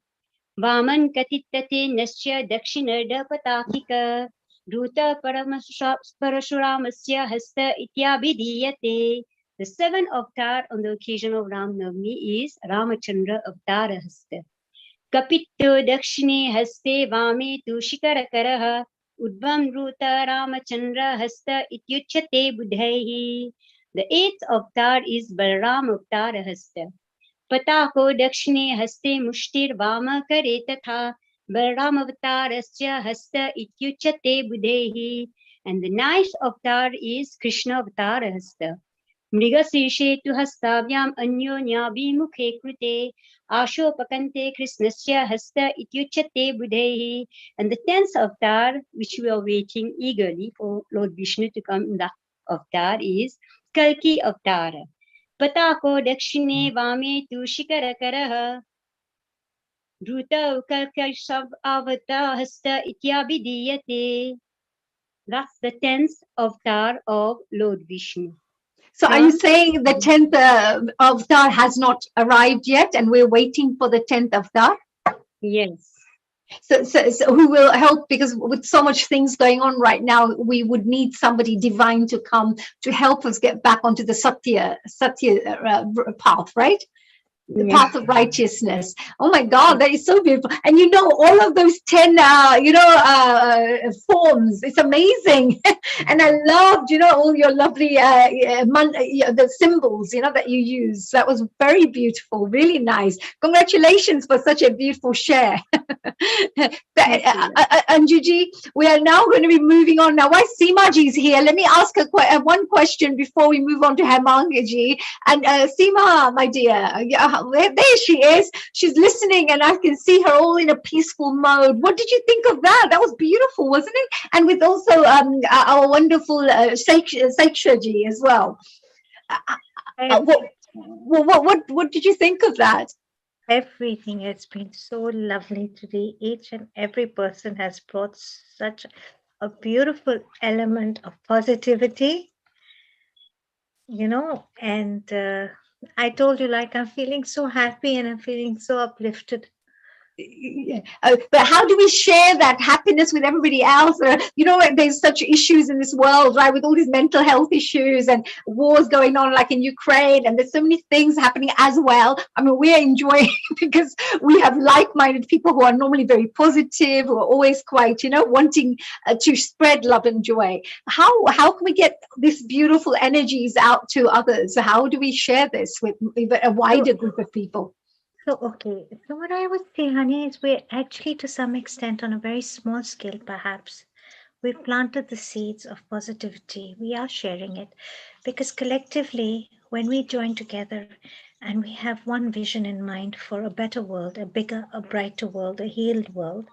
Vaman Katitate Nasya Dakshinarda Patakika Dhuta Parashuramasya Hasta Ityabhidiyate. The seventh avatar on the occasion of Ram Navami is Ramachandra Avatara Hasta. Kapitto Dakshine Haste Vame tu Shikarakaraha Udvam Ruta Ramachandra Hasta Ityuchate Buddhaihi. The eighth avatar is Balaram Avatara Hasta. Patako Dakshine Haste Mushtir Vama Kare Tatha Balaram Avatarasya Hasta Ityuchate Buddhaihi. And the ninth avatar is Krishna Avatara Hasta. Mrigasishe tu hastavyam anyonya bimukhe krute ashopakante krishnasya hasta ityuchate buddhehi. And the 10th avatar, which we are waiting eagerly for Lord Vishnu to come in that avatar, is कल्कि अवतार पताको दक्षिणे वामे तु शिखरकरः धृतौ कल्कषव अवताहस्त इत्याभिधीयते. That's the 10th avatar of Lord Vishnu. So are you saying the 10th avatar has not arrived yet and we're waiting for the 10th avatar? Yes. So who will help, because with so much things going on right now, we would need somebody divine to come to help us get back onto the Satya path, right? The path of righteousness. Oh my God, that is so beautiful. And you know, all of those 10, forms, it's amazing. And I loved, all your lovely, the symbols, that you use. That was very beautiful, really nice. Congratulations for such a beautiful share. Anjuji, we are now going to be moving on. Now, why Seema is here? Let me ask her one question before we move on to Hemangaji. And Seema, my dear, there she is. She's listening and I can see her all in a peaceful mode. What did you think of that? That was beautiful, wasn't it? And with also our wonderful Saikshaji as well. What did you think of that? Everything has been so lovely today. Each and every person has brought such a beautiful element of positivity, and I told you, like, I'm feeling so happy and I'm feeling so uplifted. But how do we share that happiness with everybody else? There's such issues in this world, right? With all these mental health issues and wars going on, like in Ukraine, and there's so many things happening as well. I mean, we're enjoying because we have like-minded people who are normally very positive, who are always quite, wanting to spread love and joy. How can we get these beautiful energies out to others? How do we share this with a wider group of people? So, okay. So what I would say, honey, is we're actually, to some extent, on a very small scale, perhaps, we've planted the seeds of positivity. We are sharing it because collectively, when we join together and we have one vision in mind for a better world, a bigger, a brighter world, a healed world,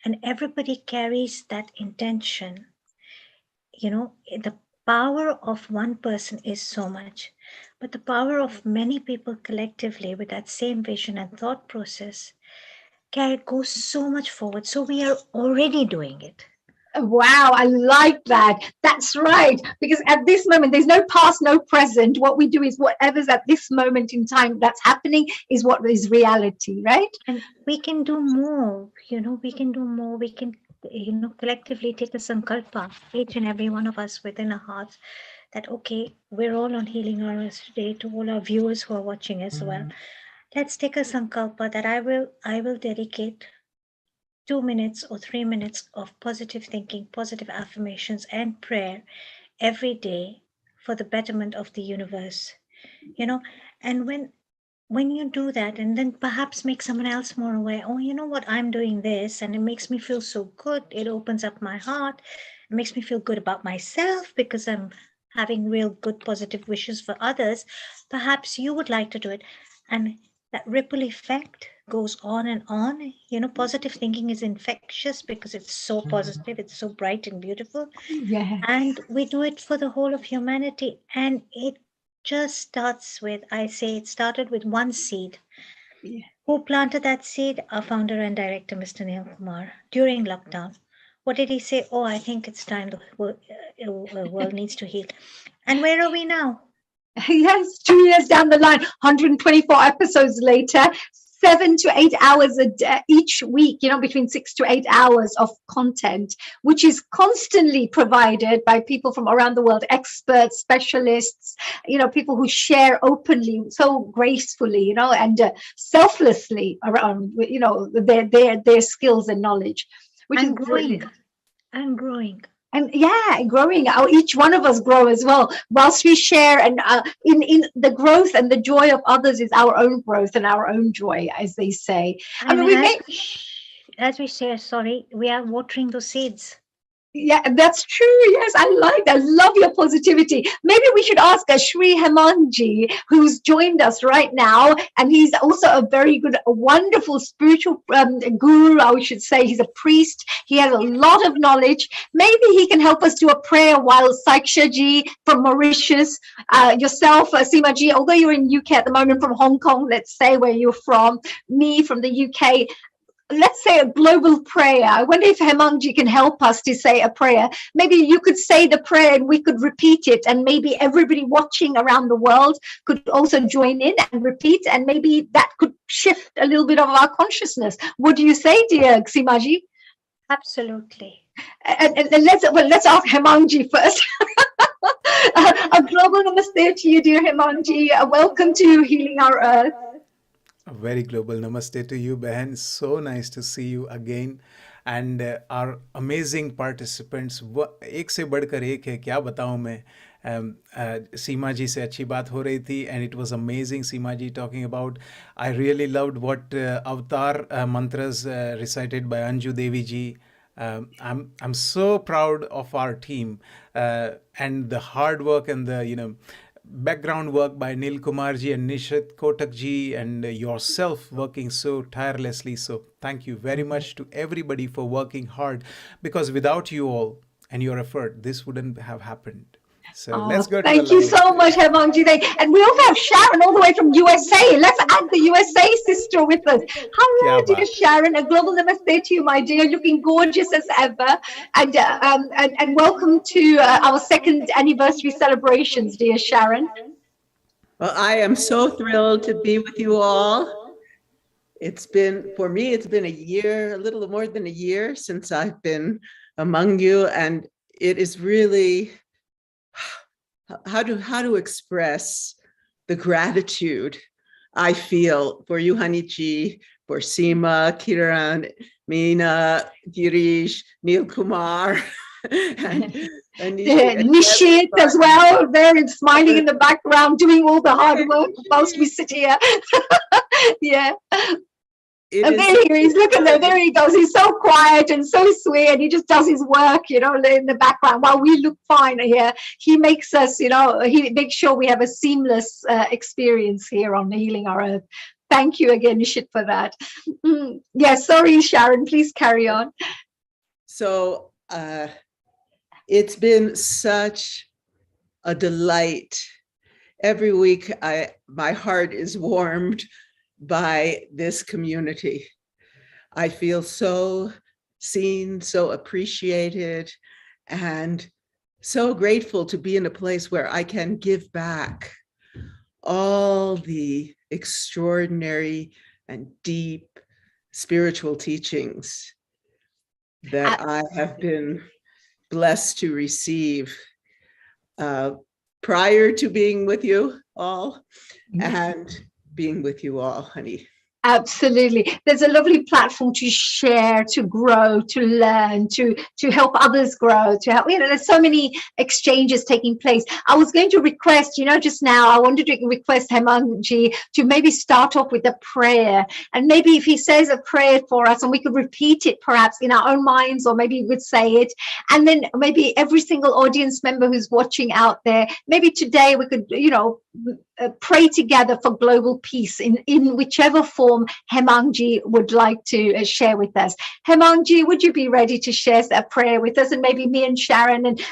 and everybody carries that intention, the power of one person is so much. But the power of many people collectively with that same vision and thought process goes so much forward. So we are already doing it. Wow, I like that. That's right. Because at this moment, there's no past, no present. What we do is whatever's at this moment in time that's happening is what is reality, right? And we can do more, we can do more. We can, collectively take a sankalpa, each and every one of us within our hearts, that, okay, we're all on Healing Hours today, to all our viewers who are watching as well. Let's take a sankalpa that I will dedicate 2 minutes or 3 minutes of positive thinking, positive affirmations and prayer every day for the betterment of the universe. And when you do that, and then perhaps make someone else more aware, oh, you know what, I'm doing this and it makes me feel so good. It opens up my heart. It makes me feel good about myself because I'm having real good positive wishes for others. Perhaps you would like to do it. And that ripple effect goes on and on. Positive thinking is infectious because it's so positive, it's so bright and beautiful. Yeah. And we do it for the whole of humanity. And it just starts with, I say, it started with one seed. Yeah. Who planted that seed? Our founder and director, Mr. Neil Kumar, during lockdown. What did he say? Oh, I think it's time the world needs to heal. And where are we now? Yes, 2 years down the line, 124 episodes later, 7 to 8 hours a day, each week, between 6 to 8 hours of content, which is constantly provided by people from around the world, experts, specialists, people who share openly, so gracefully, and selflessly around, their skills and knowledge, which is growing. brilliant. And growing. And growing. Each one of us grow as well. Whilst we share, and in the growth and the joy of others is our own growth and our own joy, as they say. And as we share, we are watering those seeds. Yeah, that's true. Yes, I like that. I love your positivity. Maybe we should ask Shri Hemangji, who's joined us right now, and he's also a very good, a wonderful spiritual guru, I should say. He's a priest. He has a lot of knowledge. Maybe he can help us do a prayer while Saiksha ji from Mauritius, yourself, Seema ji, although you're in UK at the moment, from Hong Kong, let's say where you're from, me from the UK. Let's say a global prayer. I wonder if Hemangji can help us to say a prayer. Maybe you could say the prayer and we could repeat it, and maybe everybody watching around the world could also join in and repeat, and maybe that could shift a little bit of our consciousness. What do you say, dear Ximaji? Absolutely. And let's ask Hemangji first. A global namaste to you, dear Hemangji. Welcome to Healing Our Earth. A very global namaste to you, Behan. So nice to see you again. And our amazing participants, एक से बढ़कर एक है, क्या बताऊं मैं. सीमा जी से अच्छी बात हो रही थी, and it was amazing. Seema ji talking about, I really loved what avatar mantras recited by Anju Devi ji. I'm so proud of our team and the hard work and the background work by Nil Kumar ji and Nishit Kotak ji and yourself working so tirelessly. So thank you very much to everybody for working hard, because without you all and your effort, this wouldn't have happened. So let's go to Thank you so much, Hemangji. And we also have Sharon all the way from USA. Let's add the USA sister with us. Hello, dear Sharon. A global namaste to you, my dear. Looking gorgeous as ever. And welcome to our second anniversary celebrations, dear Sharon. Well, I am so thrilled to be with you all. It's been, for me, it's been a year, a little more than a year since I've been among you. And it is really, how to express the gratitude I feel for you, Hanichi, for Seema, Kiran, Meena, Girish, Neil Kumar, and Nishit as well, there and smiling in the background, doing all the hard work whilst we sit here. Yeah. And there he is, look at that, there he goes. He's so quiet and so sweet, and he just does his work, in the background while we look fine here. He makes us, he makes sure we have a seamless experience here on Healing Our Earth. Thank you again, Nishit, for that. Yeah, sorry, Sharon, please carry on. So it's been such a delight. Every week, my heart is warmed by this community. I feel so seen, so appreciated, and so grateful to be in a place where I can give back all the extraordinary and deep spiritual teachings that I have been blessed to receive prior to being with you all and being with you all, honey. Absolutely. There's a lovely platform to share, to grow, to learn, to help others grow, to help, there's so many exchanges taking place. I was going to request, just now, I wanted to request Hemangji to maybe start off with a prayer. And maybe if he says a prayer for us and we could repeat it perhaps in our own minds, or maybe we would say it. And then maybe every single audience member who's watching out there, maybe today we could, pray together for global peace in whichever form Hemangji would like to share with us. Hemangji, would you be ready to share a prayer with us? And maybe me and Sharon and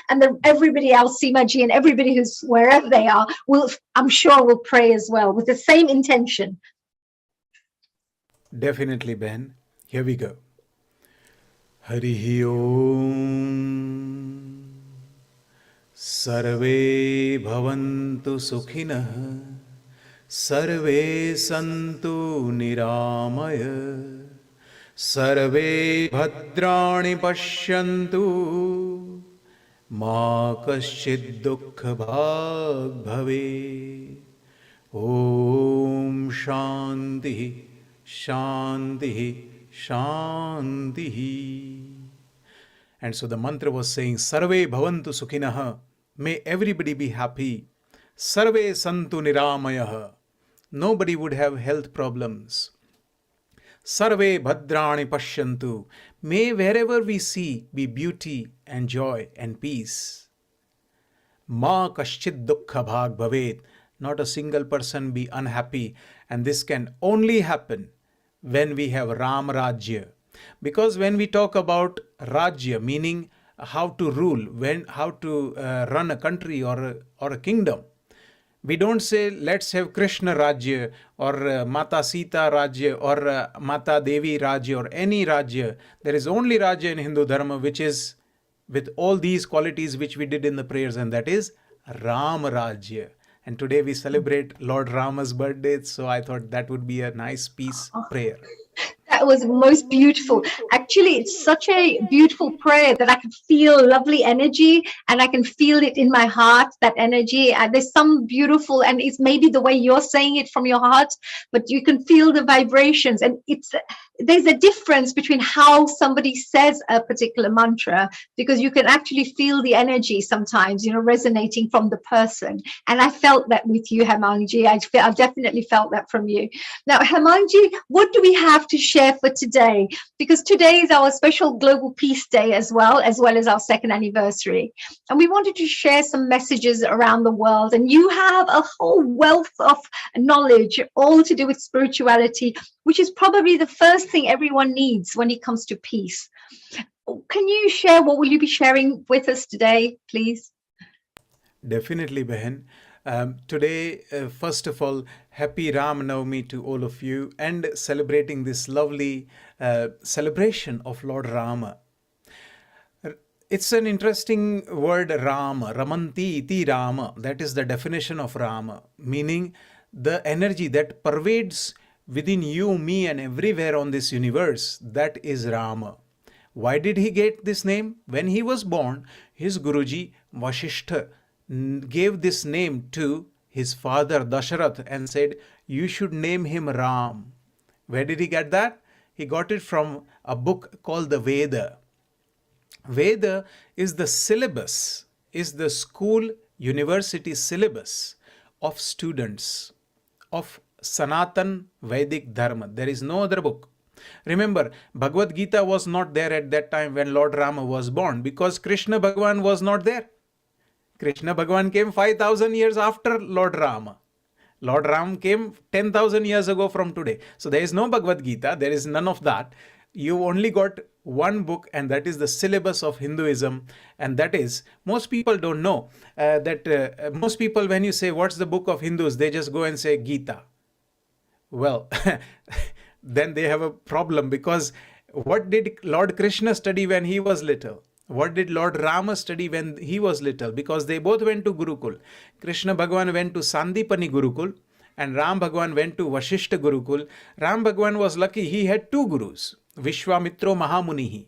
everybody else, Seema ji, and everybody who's wherever they are, I'm sure will pray as well with the same intention. Definitely, Ben. Here we go. Harihi Om. Sarve bhavantu sukhinah, sarve santu niramaya, sarve bhadrani pashyantu, ma kaschid dukkha bhag bhave. Om Shanti, Shanti, Shanti. And so the mantra was saying, Sarve bhavantu sukhinah. May everybody be happy. Sarve santu niramayaha. Nobody would have health problems. Sarve bhadrani pashyantu. May wherever we see be beauty and joy and peace. Ma kaschid dukkha bhag bhavet. Not a single person be unhappy. And this can only happen when we have Ram Rajya. Because when we talk about Rajya, meaning how to rule, how to run a country or a kingdom, we don't say let's have Krishna Rajya or Mata Sita Rajya or Mata Devi Rajya or any Rajya. There is only Rajya in Hindu Dharma which is with all these qualities which we did in the prayers, and that is Ram Rajya. And today we celebrate Lord Rama's birthday, so I thought that would be a nice peace prayer. That was most beautiful. Actually, it's such a beautiful prayer that I can feel lovely energy, and I can feel it in my heart, that energy. There's some beautiful, and it's maybe the way you're saying it from your heart, but you can feel the vibrations. And there's a difference between how somebody says a particular mantra, because you can actually feel the energy sometimes, resonating from the person. And I felt that with you, Hemangji. I definitely felt that from you. Now, Hemangji, what do we have to share for today? Because today is our special Global Peace Day as well as our second anniversary. And we wanted to share some messages around the world. And you have a whole wealth of knowledge, all to do with spirituality, which is probably the first thing everyone needs when it comes to peace. Can you share, what will you be sharing with us today, please? Definitely, Behan. Today, first of all, happy Ram Navami to all of you, and celebrating this lovely celebration of Lord Rama. It's an interesting word, Rama, Ramanti iti Rama. That is the definition of Rama, meaning the energy that pervades within you, me, and everywhere on this universe. That is Rama. Why did he get this name? When he was born, his Guruji Vasishtha gave this name to his father Dasharath and said, you should name him Ram. Where did he get that? He got it from a book called the Veda. Veda is the syllabus, is the school university syllabus of students of Sanatan Vedic Dharma. There is no other book. Remember, Bhagavad Gita was not there at that time when Lord Rama was born, because Krishna Bhagavan was not there. Krishna Bhagavan came 5,000 years after Lord Rama. Lord Ram came 10,000 years ago from today. So there is no Bhagavad Gita, there is none of that. You only got one book, and that is the syllabus of Hinduism. And that is, most people don't know that most people, when you say, what's the book of Hindus? They just go and say Gita. Well, then they have a problem, because what did Lord Krishna study when he was little? What did Lord Rama study when he was little? Because they both went to Gurukul. Krishna Bhagavan went to Sandipani Gurukul and Ram Bhagavan went to Vashishta Gurukul. Ram Bhagavan was lucky, he had two gurus, Vishwamitro Mahamunihi.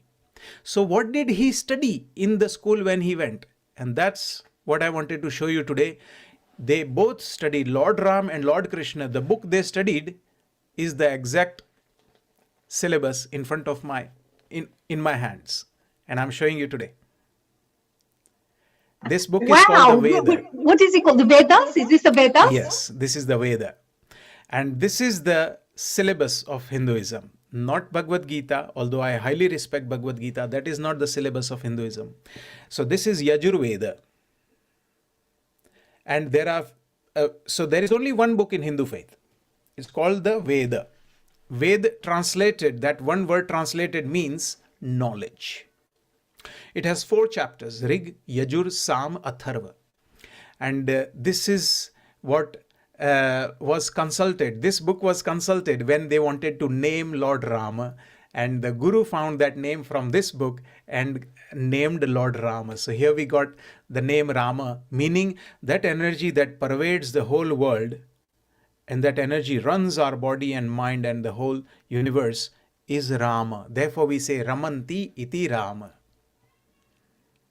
So what did he study in the school when he went? And that's what I wanted to show you today. They both studied, Lord Ram and Lord Krishna. The book they studied is the exact syllabus in front of in my hands. And I'm showing you today. This book is called the Veda. What is it called? The Vedas? Is this the Vedas? Yes, this is the Veda. And this is the syllabus of Hinduism. Not Bhagavad Gita, although I highly respect Bhagavad Gita. That is not the syllabus of Hinduism. So this is Yajurveda. And there is only one book in Hindu faith. It's called the Veda. Ved translated, that one word translated means knowledge. It has 4 chapters, Rig, Yajur, Sam, Atharva. And this is what was consulted. This book was consulted when they wanted to name Lord Rama. And the Guru found that name from this book and named Lord Rama. So here we got the name Rama, meaning that energy that pervades the whole world, and that energy runs our body and mind and the whole universe, is Rama. Therefore we say Ramanti iti Rama.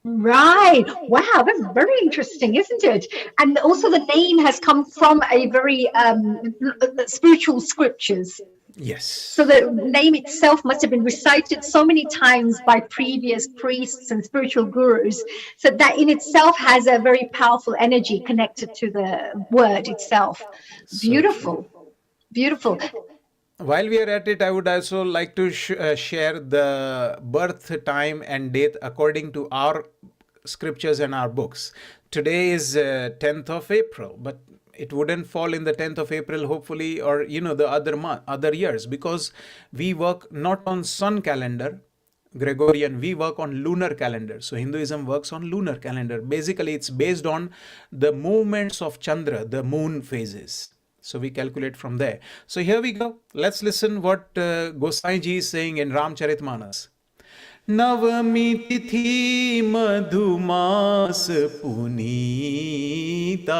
Right. Wow, that's very interesting, isn't it? And also the name has come from a very spiritual scriptures. Yes. So the name itself must have been recited so many times by previous priests and spiritual gurus. So that in itself has a very powerful energy connected to the word itself. Beautiful. Beautiful. while we are at it, I would also like to share the birth time and date according to our scriptures and our books. Today is 10th of April, but it wouldn't fall in the 10th of April, hopefully, or the other years, because we work not on sun calendar, Gregorian, we work on lunar calendar. So Hinduism works on lunar calendar. Basically, it's based on the movements of Chandra, the moon phases. So we calculate from there. So here we go. Let's listen what Gosai ji is saying in Ramcharitmanas. Navami tithi madhumas punita.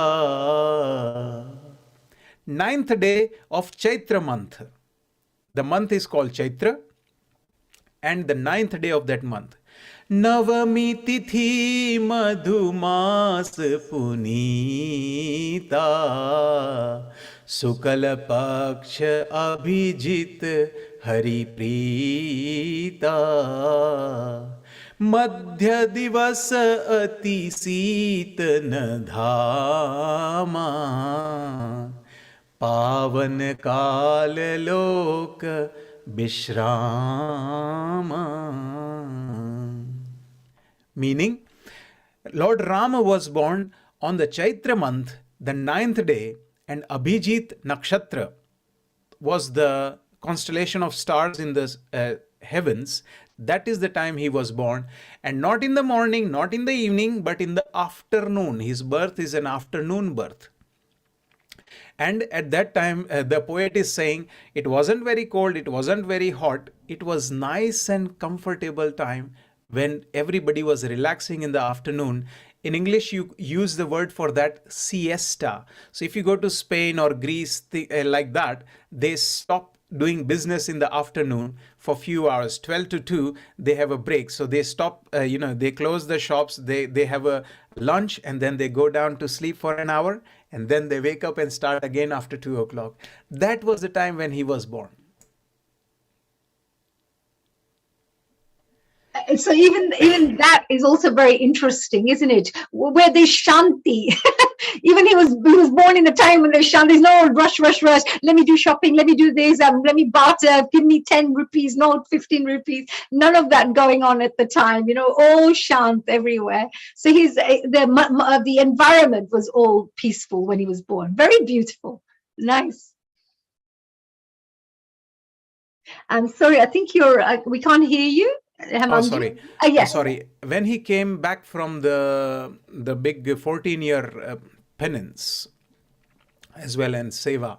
Ninth day of Chaitra month. The month is called Chaitra, and the ninth day of that month. Navami tithi madhumas punita. Sukala paksha abhijit hari prita. Madhya divas ati seetana dhama. पावन काल लोक vishrama. Meaning, Lord Rama was born on the Chaitra month, the ninth day, and Abhijit Nakshatra was the constellation of stars in the heavens. That is the time he was born, and not in the morning, not in the evening, but in the afternoon. His birth is an afternoon birth. And at that time, the poet is saying, it wasn't very cold, it wasn't very hot, it was nice and comfortable time when everybody was relaxing in the afternoon. In English, you use the word for that, siesta. So if you go to Spain or Greece, like that, they stop doing business in the afternoon for few hours. 12 to 2, they have a break. So they stop, they close the shops, they have a lunch, and then they go down to sleep for an hour, and then they wake up and start again after 2 o'clock. That was the time when he was born. So even that is also very interesting, isn't it? Where there's Shanti. Even he was born in a time when there's Shanti. There's no rush. Let me do shopping. Let me do this. Let me barter. Give me 10 rupees, not 15 rupees. None of that going on at the time. All Shant everywhere. So the environment was all peaceful when he was born. Very beautiful. Nice. I'm sorry. I think we can't hear you. Oh, sorry. Yes. Sorry. When he came back from the big 14-year penance as well and seva,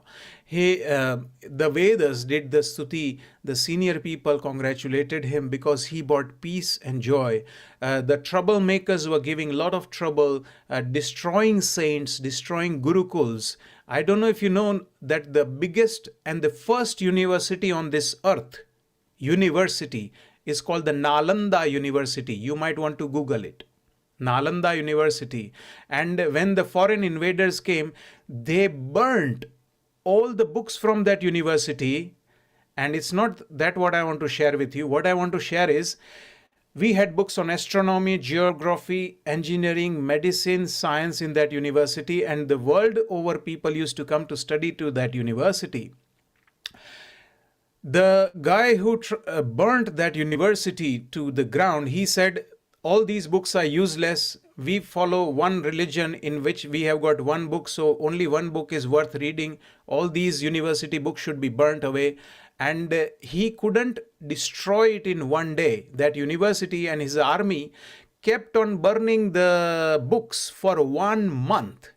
the Vedas did the stuti. The senior people congratulated him because he brought peace and joy. The troublemakers were giving a lot of trouble, destroying saints, destroying gurukuls. I don't know if you know that the biggest and the first university on this earth, is called the Nalanda University. You might want to Google it. Nalanda University. And when the foreign invaders came, they burnt all the books from that university. And it's not that what I want to share with you. What I want to share is, we had books on astronomy, geography, engineering, medicine, science in that university. And the world over people used to come to study to that university. The guy who burnt that university to the ground, he said, all these books are useless. We follow one religion in which we have got one book, so only one book is worth reading. All these university books should be burnt away. And he couldn't destroy it in one day. That university and his army kept on burning the books for 1 month.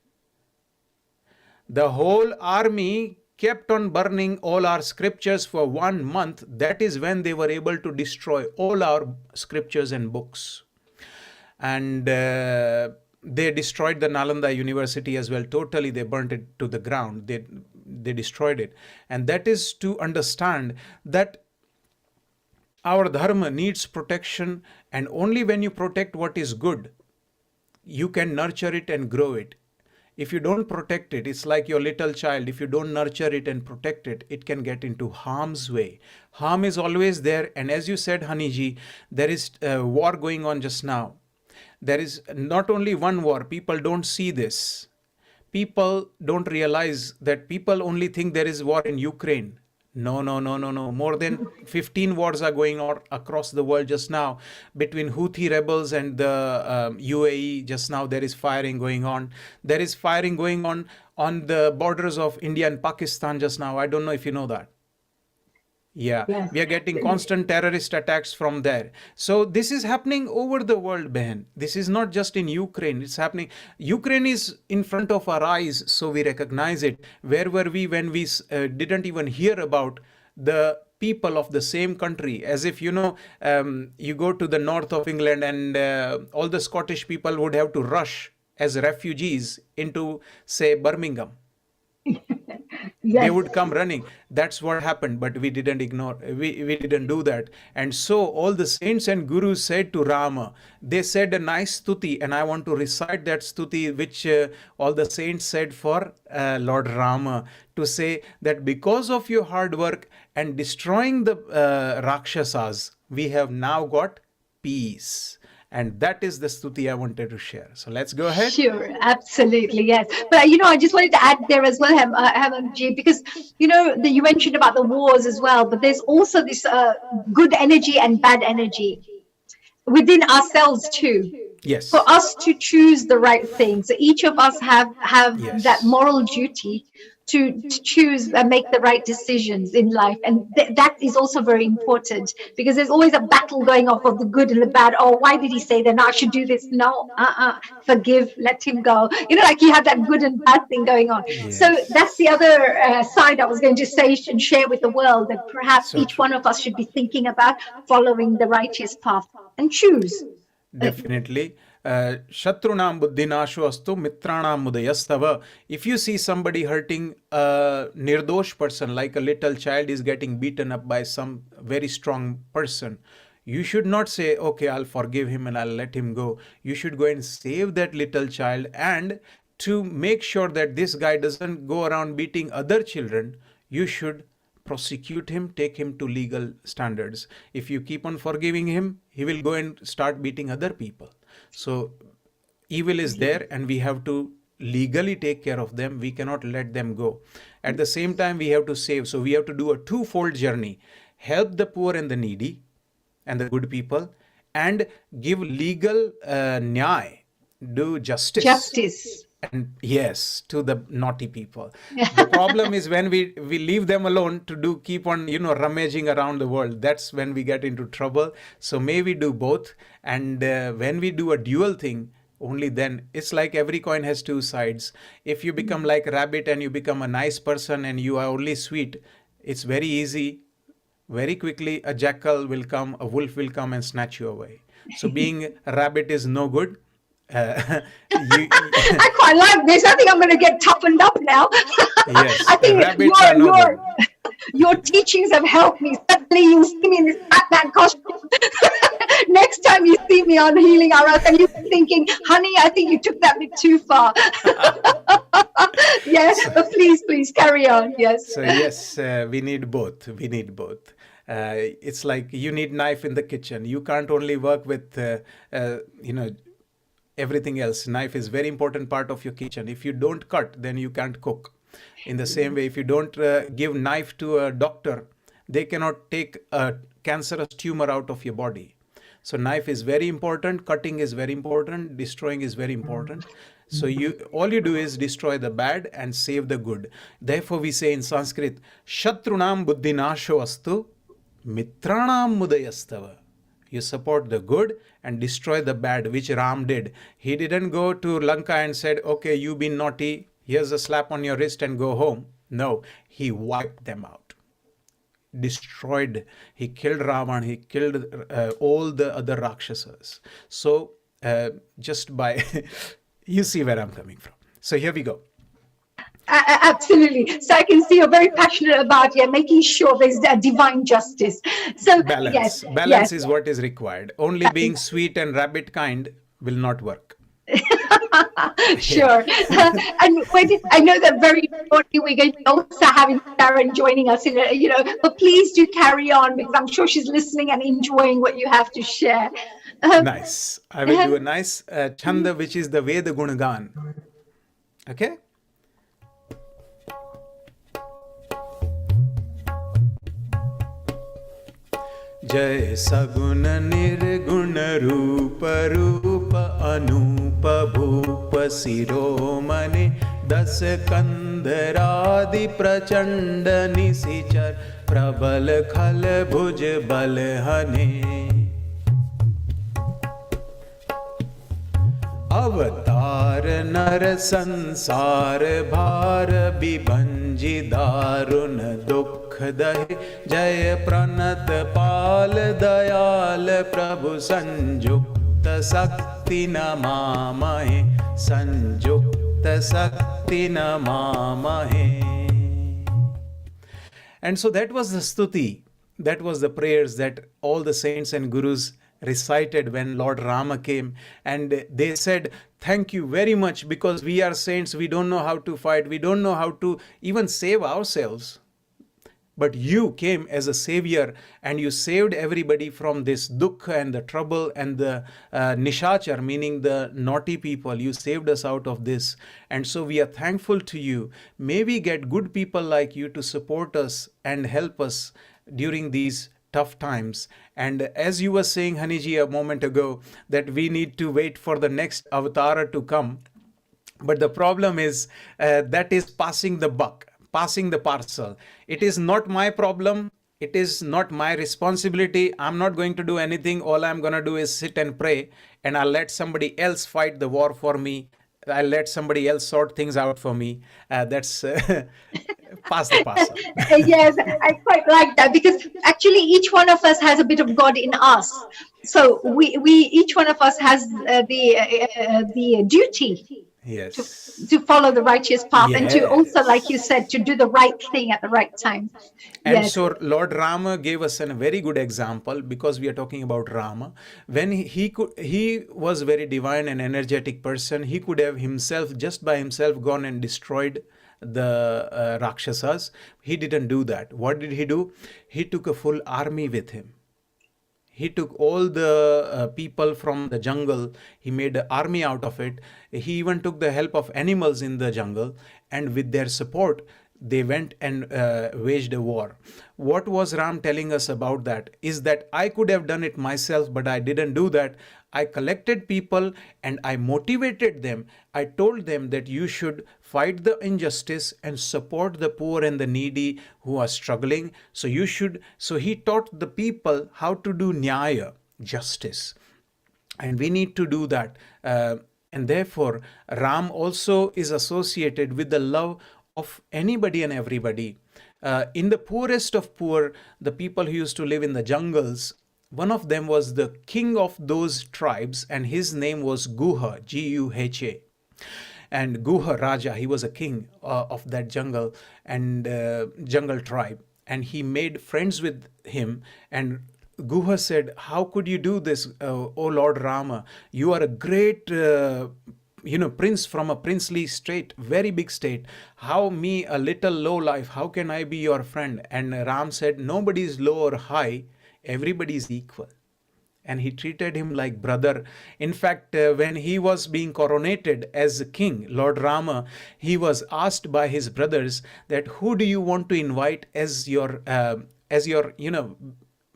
The whole army kept on burning all our scriptures for 1 month. That is when they were able to destroy all our scriptures and books. And they destroyed the Nalanda University as well. Totally, they burnt it to the ground. They destroyed it. And that is to understand that our dharma needs protection, and only when you protect what is good, you can nurture it and grow it. If you don't protect it, it's like your little child. If you don't nurture it and protect it, it can get into harm's way. Harm is always there. And as you said, Haniji, there is a war going on just now. There is not only one war. People don't see this. People don't realize that people only think there is war in Ukraine. No. More than 15 wars are going on across the world just now between Houthi rebels and the UAE. Just now there is firing going on. There is firing going on the borders of India and Pakistan just now. I don't know if you know that. Yeah, Yes. we are getting constant terrorist attacks from there. So this is happening over the world, Behan. This is not just in Ukraine. It's happening. Ukraine is in front of our eyes, so we recognize it. Where were we when we didn't even hear about the people of the same country? As if, you know, you go to the north of England and all the Scottish people would have to rush as refugees into, say, Birmingham. Yes. They would come running. That's what happened, but we didn't ignore, we didn't do that. And so all the saints and gurus said to Rama, they said a nice stuti, and I want to recite that stuti which all the saints said for Lord Rama, to say that because of your hard work and destroying the Rakshasas, we have now got peace. And that is the stuti I wanted to share. So let's go ahead. Sure, absolutely, yes. But I just wanted to add there as well, Hemantji, because you mentioned about the wars as well, but there's also this good energy and bad energy within ourselves too. Yes. For us to choose the right thing. So each of us have Yes. that moral duty to choose and make the right decisions in life. And that is also very important, because there's always a battle going off of the good and the bad. Oh, why did he say that? No, I should do this. No, forgive, let him go. Like you have that good and bad thing going on. Yes. So that's the other side I was going to say and share with the world, that perhaps So each one of us should be thinking about following the righteous path and choose. Definitely. Shatrunam buddhinasho astu mitranam mudayastava. If you see somebody hurting a nirdosh person, like a little child is getting beaten up by some very strong person, you should not say, okay, I'll forgive him and I'll let him go. You should go and save that little child, and to make sure that this guy doesn't go around beating other children, you should prosecute him, take him to legal standards. If you keep on forgiving him, he will go and start beating other people. So evil is there, and we have to legally take care of them. We cannot let them go. At the same time, we have to save. So we have to do a twofold journey: help the poor and the needy and the good people, and give legal nyay, do justice. Justice. And yes, to the naughty people. The problem is when we leave them alone to keep on rummaging around the world. That's when we get into trouble. So may we do both. And when we do a dual thing, only then, it's like every coin has two sides. If you become like a rabbit and you become a nice person and you are only sweet, it's very easy. Very quickly a jackal will come, a wolf will come and snatch you away. So being a rabbit is no good. I quite like this. I think I'm going to get toughened up now. Yes, I think rabbits are no good. your teachings have helped me. Suddenly you see me in this Batman costume. Next time you see me on Healing Our Earth, and you're thinking, honey, I think you took that a bit too far. Yes, but please carry on. Yes. So yes, we need both. We need both. It's like you need knife in the kitchen. You can't only work with, everything else. Knife is very important part of your kitchen. If you don't cut, then you can't cook. In the same way, if you don't give knife to a doctor, they cannot take a cancerous tumor out of your body. So knife is very important, cutting is very important, destroying is very important. So all you do is destroy the bad and save the good. Therefore we say in Sanskrit, Shatrunam buddhinasho astu mitranam mudayastava. You support the good and destroy the bad, which Ram did. He didn't go to Lanka and said, okay, you've been naughty, here's a slap on your wrist and go home. No, he wiped them out. Destroyed. He killed Ravan. He killed all the other Rakshasas. So just by, you see where I'm coming from. So here we go. Absolutely. So I can see you're very passionate about making sure there's a divine justice. So balance. Balance is what is required. Only being sweet and rabbit kind will not work. Sure. And I know that very shortly we're going to also having Sharon joining us but please do carry on, because I'm sure she's listening and enjoying what you have to share. Nice. I will do a nice chanda, which is the Veda Gunagan. Okay? जय सगुण निर्गुण रूप रूप अनूप भूप शिरोमणि दस कंधरादि प्रचंड निशिचर प्रबल खल भुज बल हने अवतार नर संसार भार विभंजि दारुण दुख दहे जय प्रणत पाल दयाल प्रभु संयुक्त शक्ति नमामहे संयुक्त शक्ति नमामहे. And so that was the stuti, that was the prayers that all the saints and gurus recited when Lord Rama came, and they said, thank you very much, because we are saints, we don't know how to fight, we don't know how to even save ourselves. But you came as a savior and you saved everybody from this dukkha and the trouble and the nishachar, meaning the naughty people. You saved us out of this. And so we are thankful to you. May we get good people like you to support us and help us during these tough times. And as you were saying, Haniji, a moment ago, that we need to wait for the next avatar to come. But the problem is that is passing the buck, passing the parcel. It is not my problem. It is not my responsibility. I'm not going to do anything. All I'm going to do is sit and pray, and I'll let somebody else fight the war for me. I'll let somebody else sort things out for me. That's pass the parcel. Yes, I quite like that, because actually each one of us has a bit of God in us. So we each one of us has the duty. Yes. To follow the righteous path, yes. And to also, like you said, to do the right thing at the right time. And yes. So Lord Rama gave us a very good example, because we are talking about Rama. When he was very divine and energetic person, he could have himself, just by himself, gone and destroyed the Rakshasas. He didn't do that. What did he do? He took a full army with him. He took all the people from the jungle. He made an army out of it. He even took the help of animals in the jungle. And with their support, they went and waged a war. What was Ram telling us about that? Is that I could have done it myself, but I didn't do that. I collected people and I motivated them. I told them that you should fight the injustice and support the poor and the needy who are struggling. So you should. So he taught the people how to do nyaya, justice. And we need to do that. And therefore, Ram also is associated with the love of anybody and everybody. In the poorest of poor, the people who used to live in the jungles, one of them was the king of those tribes, and his name was Guha, Guha. And Guha Raja, he was a king of that jungle and jungle tribe. And he made friends with him. And Guha said, how could you do this, O Lord Rama? You are a great prince from a princely state, very big state. How me, a little low life, how can I be your friend? And Ram said, nobody is low or high, everybody is equal. And he treated him like brother. In fact, when he was being coronated as king, Lord Rama, he was asked by his brothers that who do you want to invite as your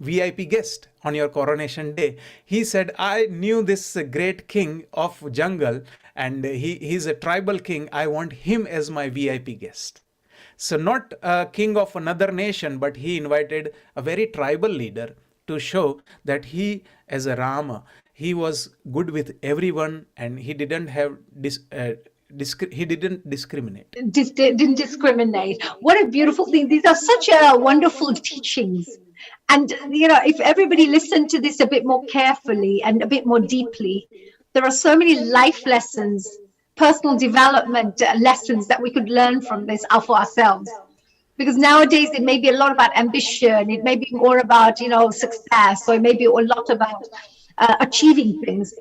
VIP guest on your coronation day. He said, I knew this great king of jungle, and he's a tribal king. I want him as my VIP guest. So not a king of another nation, but he invited a very tribal leader to show that he, as a Rama, he was good with everyone, and he didn't have he didn't discriminate. Didn't discriminate. What a beautiful thing. These are such wonderful teachings. And, if everybody listened to this a bit more carefully and a bit more deeply, there are so many life lessons, personal development lessons that we could learn from this for ourselves. Because nowadays it may be a lot about ambition, it may be more about, success, or it may be a lot about achieving things.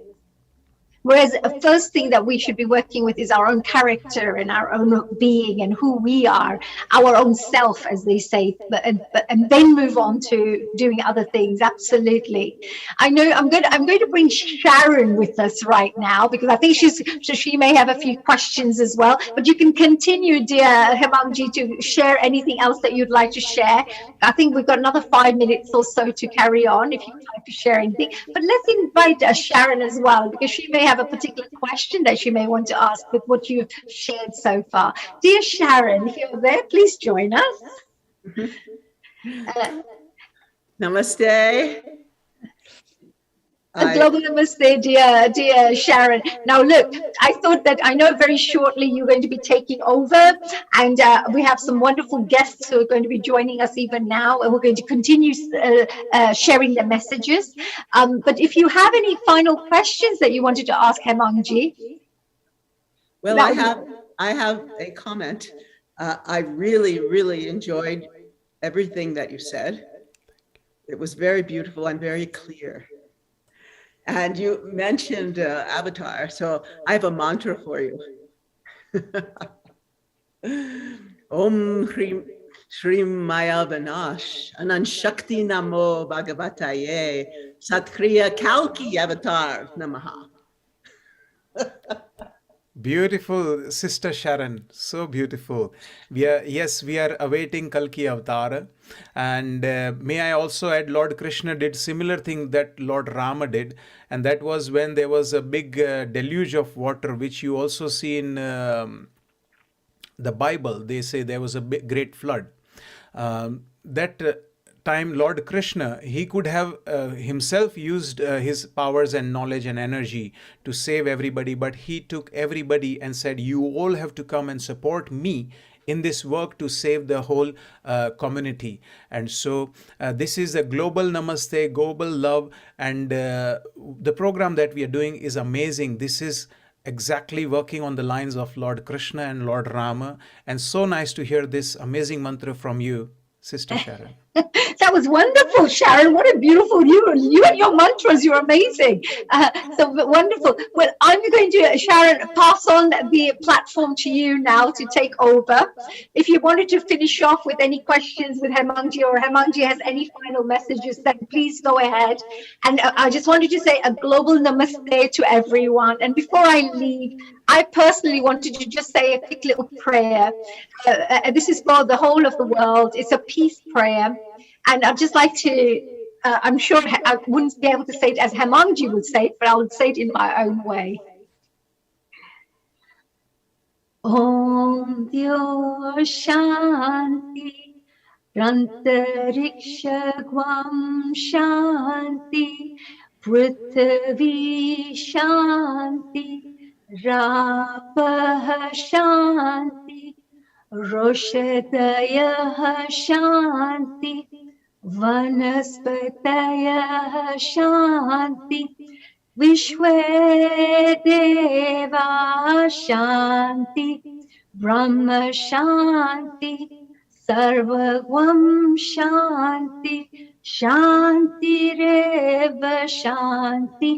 Whereas the first thing that we should be working with is our own character and our own being and who we are, our own self, as they say, and then move on to doing other things. Absolutely. I know I'm going to bring Sharon with us right now because I think she may have a few questions as well. But you can continue, dear Hemangji, to share anything else that you'd like to share. I think we've got another 5 minutes or so to carry on if you'd like to share anything. But let's invite Sharon as well, because she may have a particular question that she may want to ask with what you've shared so far. Dear Sharon, if you're there, please join us. Namaste. A global namaste, dear Sharon. Now, look, I thought that I know very shortly you're going to be taking over, and we have some wonderful guests who are going to be joining us even now, and we're going to continue sharing the messages. But if you have any final questions that you wanted to ask Hemangji. Well, I have a comment. I really enjoyed everything that you said. It was very beautiful and very clear. And you mentioned Avatar, so I have a mantra for you. Om Shrim Maya Vanash, Anan Shakti Namo Bhagavataye, Satkriya Kalki Avatar Namaha. Beautiful, Sister Sharon. So beautiful. We are awaiting Kalki Avatar. And may I also add, Lord Krishna did similar thing that Lord Rama did. And that was when there was a big deluge of water, which you also see in the Bible. They say there was a big, great flood. That time Lord Krishna, he could have himself used his powers and knowledge and energy to save everybody, but he took everybody and said, you all have to come and support me in this work to save the whole community. And so this is a global namaste, global love, and the program that we are doing is amazing. This is exactly working on the lines of Lord Krishna and Lord Rama, and so nice to hear this amazing mantra from you, Sister Sharon. That was wonderful, Sharon. What a beautiful you and your mantras. You're amazing. So wonderful. Well, I'm going to, Sharon, pass on the platform to you now to take over. If you wanted to finish off with any questions with Hemangji, or Hemangji has any final messages, then please go ahead. And I just wanted to say a global namaste to everyone. And before I leave, I personally wanted to just say a quick little prayer. This is for the whole of the world. It's a peace prayer. And I'd just like to, I'm sure I wouldn't be able to say it as Hemangji would say it, but I'll say it in my own way. Om Dyo Shanti Rantariksha Gwam Shanti Prithvi Shanti Rapah Shanti Roshadaya Shanti Vanaspataya Shanti Vishwedeva Shanti Brahma Shanti Sarvagwam Shanti Shanti Reva Shanti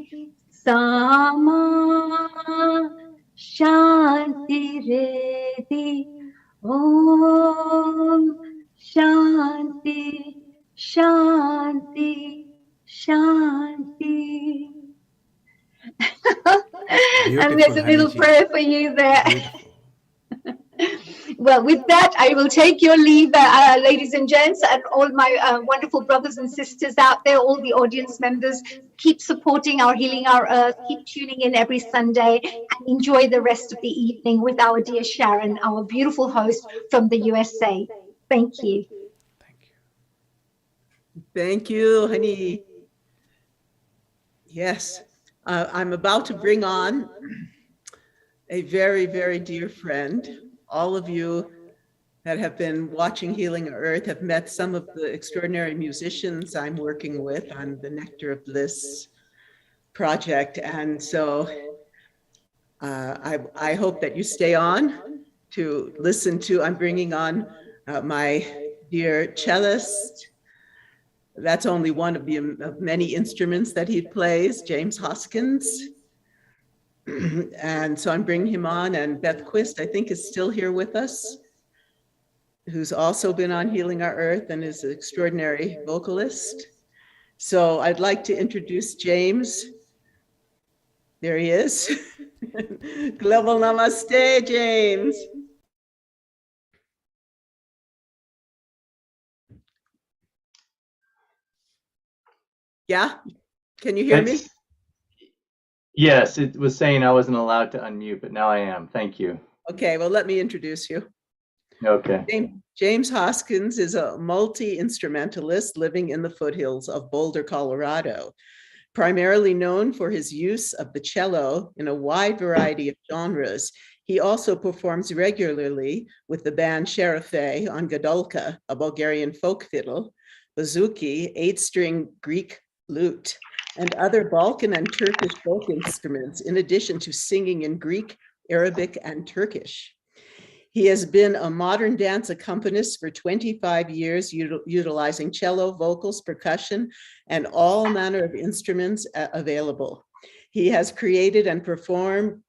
Sama Shanti Redi Om Shanti Shanti Shanti. And there's a little prayer for you there. Well, with that, I will take your leave, ladies and gents, and all my wonderful brothers and sisters out there, all the audience members. Keep supporting our Healing Our Earth. Keep tuning in every Sunday and enjoy the rest of the evening with our dear Sharon, our beautiful host from the USA. Thank you. Thank you, honey. Yes, I'm about to bring on a very, very dear friend. All of you that have been watching Healing Earth have met some of the extraordinary musicians I'm working with on the Nectar of Bliss project. And so I hope that you stay on to listen to, I'm bringing on my dear cellist. That's only one of the many instruments that he plays, James Hoskins. And so I'm bringing him on, and Beth Quist, I think, is still here with us, who's also been on Healing Our Earth and is an extraordinary vocalist. So I'd like to introduce James. There he is. Global Namaste, James. Yeah, can you hear me? Yes, it was saying I wasn't allowed to unmute, but now I am. Thank you. Okay, well, let me introduce you. Okay. James Hoskins is a multi-instrumentalist living in the foothills of Boulder, Colorado. Primarily known for his use of the cello in a wide variety of genres, he also performs regularly with the band Sherife on Gadolka, a Bulgarian folk fiddle, bouzouki, 8-string Greek lute, and other Balkan and Turkish folk instruments, in addition to singing in Greek, Arabic, and Turkish. He has been a modern dance accompanist for 25 years, utilizing cello, vocals, percussion, and all manner of instruments available. He has created and performed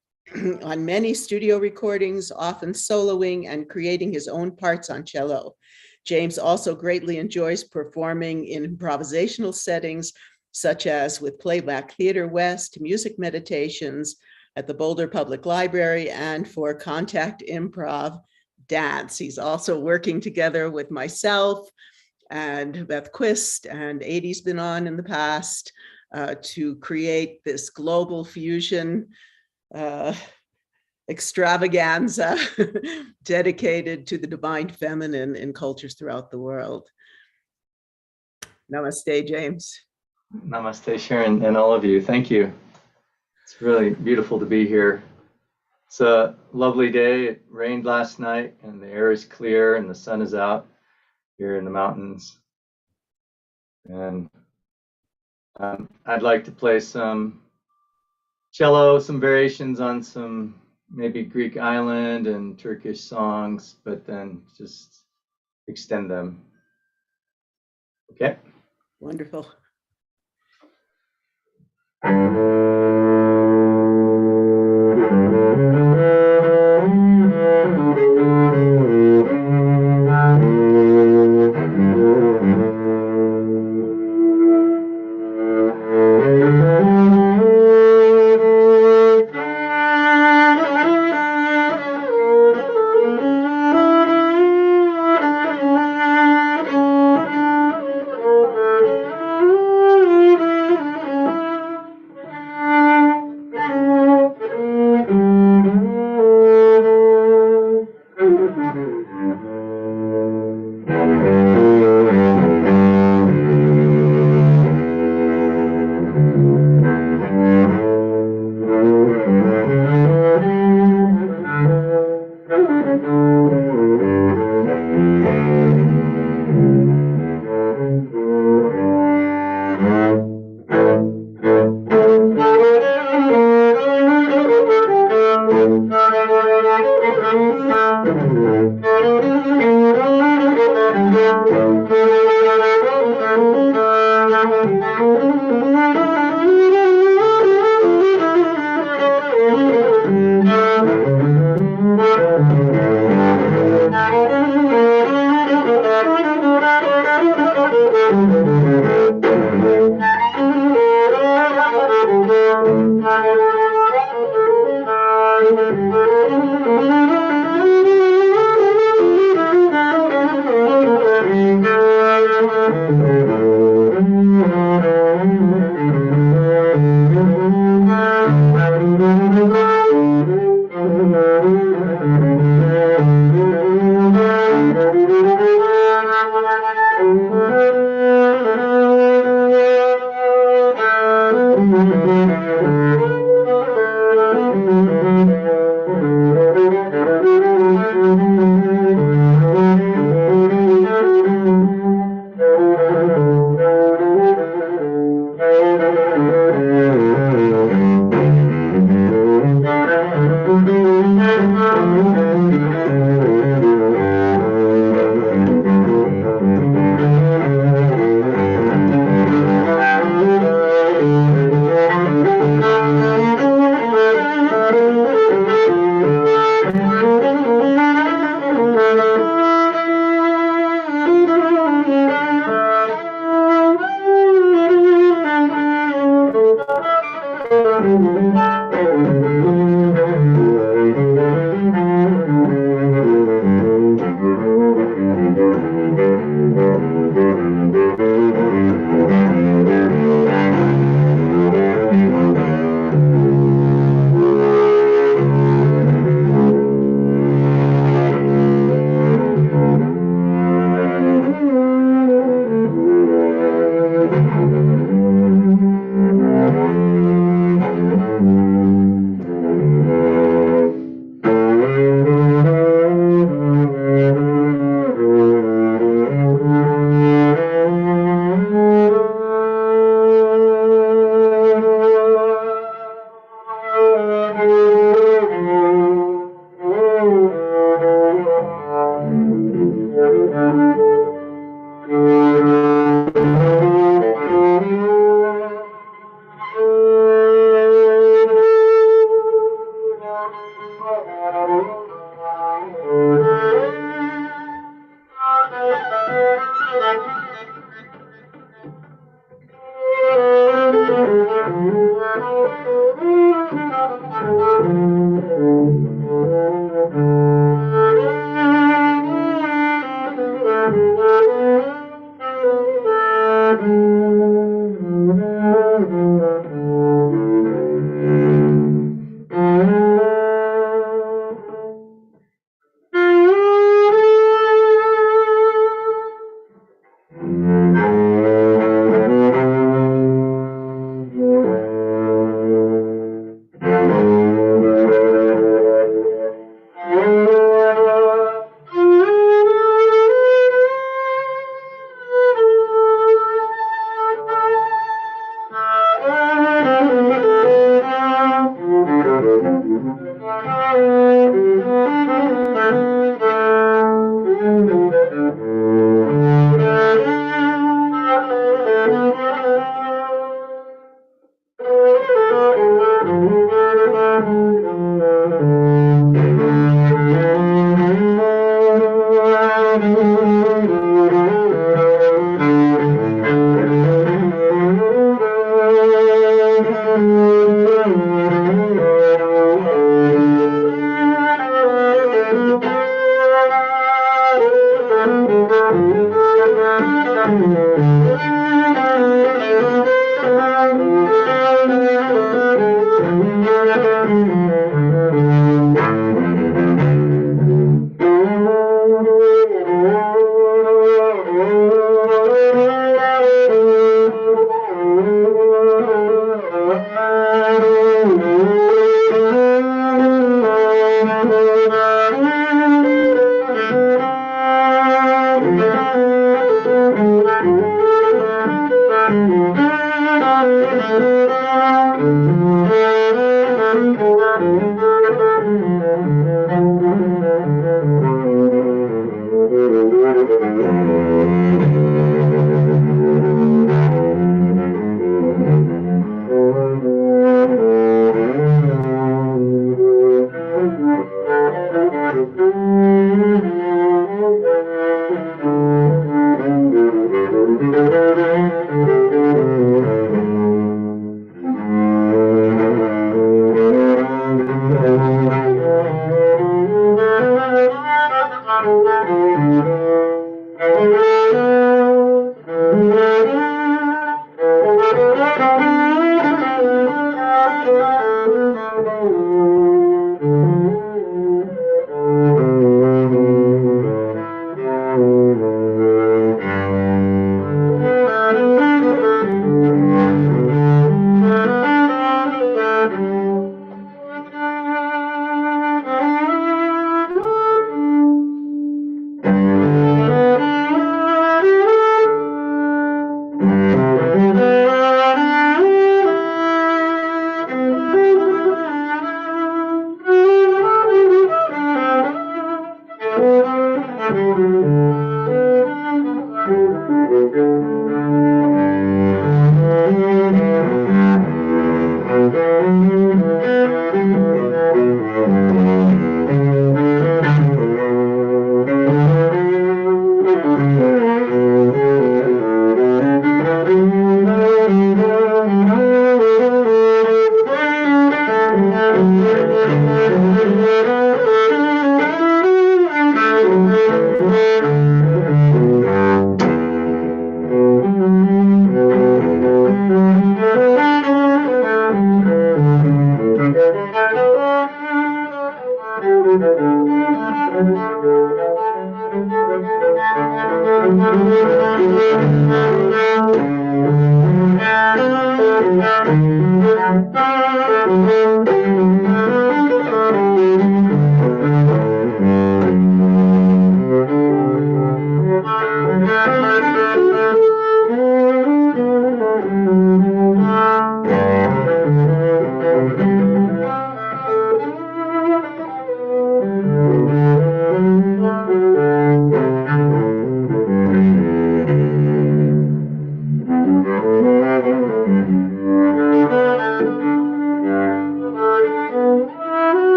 on many studio recordings, often soloing and creating his own parts on cello. James also greatly enjoys performing in improvisational settings, such as with Playback Theater West, music meditations, at the Boulder Public Library, and for Contact Improv Dance. He's also working together with myself and Beth Quist, and Adie's been on in the past, to create this global fusion extravaganza dedicated to the divine feminine in cultures throughout the world. Namaste, James. Namaste, Sharon, and all of you. Thank you. It's really beautiful to be here. It's a lovely day. It rained last night and the air is clear and the sun is out here in the mountains. And I'd like to play some cello, some variations on some maybe Greek island and Turkish songs, but then just extend them. Okay. Wonderful.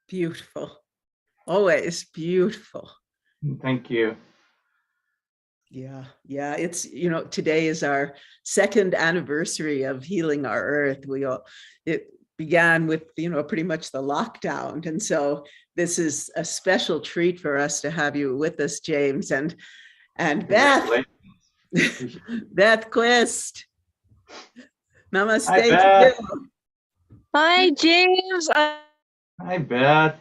Beautiful. Always beautiful. Thank you. Yeah, yeah. It's, today is our second anniversary of Healing Our Earth. It began with, pretty much the lockdown. And so this is a special treat for us to have you with us, James. And Beth, Beth Quist. Namaste. Hi, Beth. To you. Hi, James. Hi, Beth.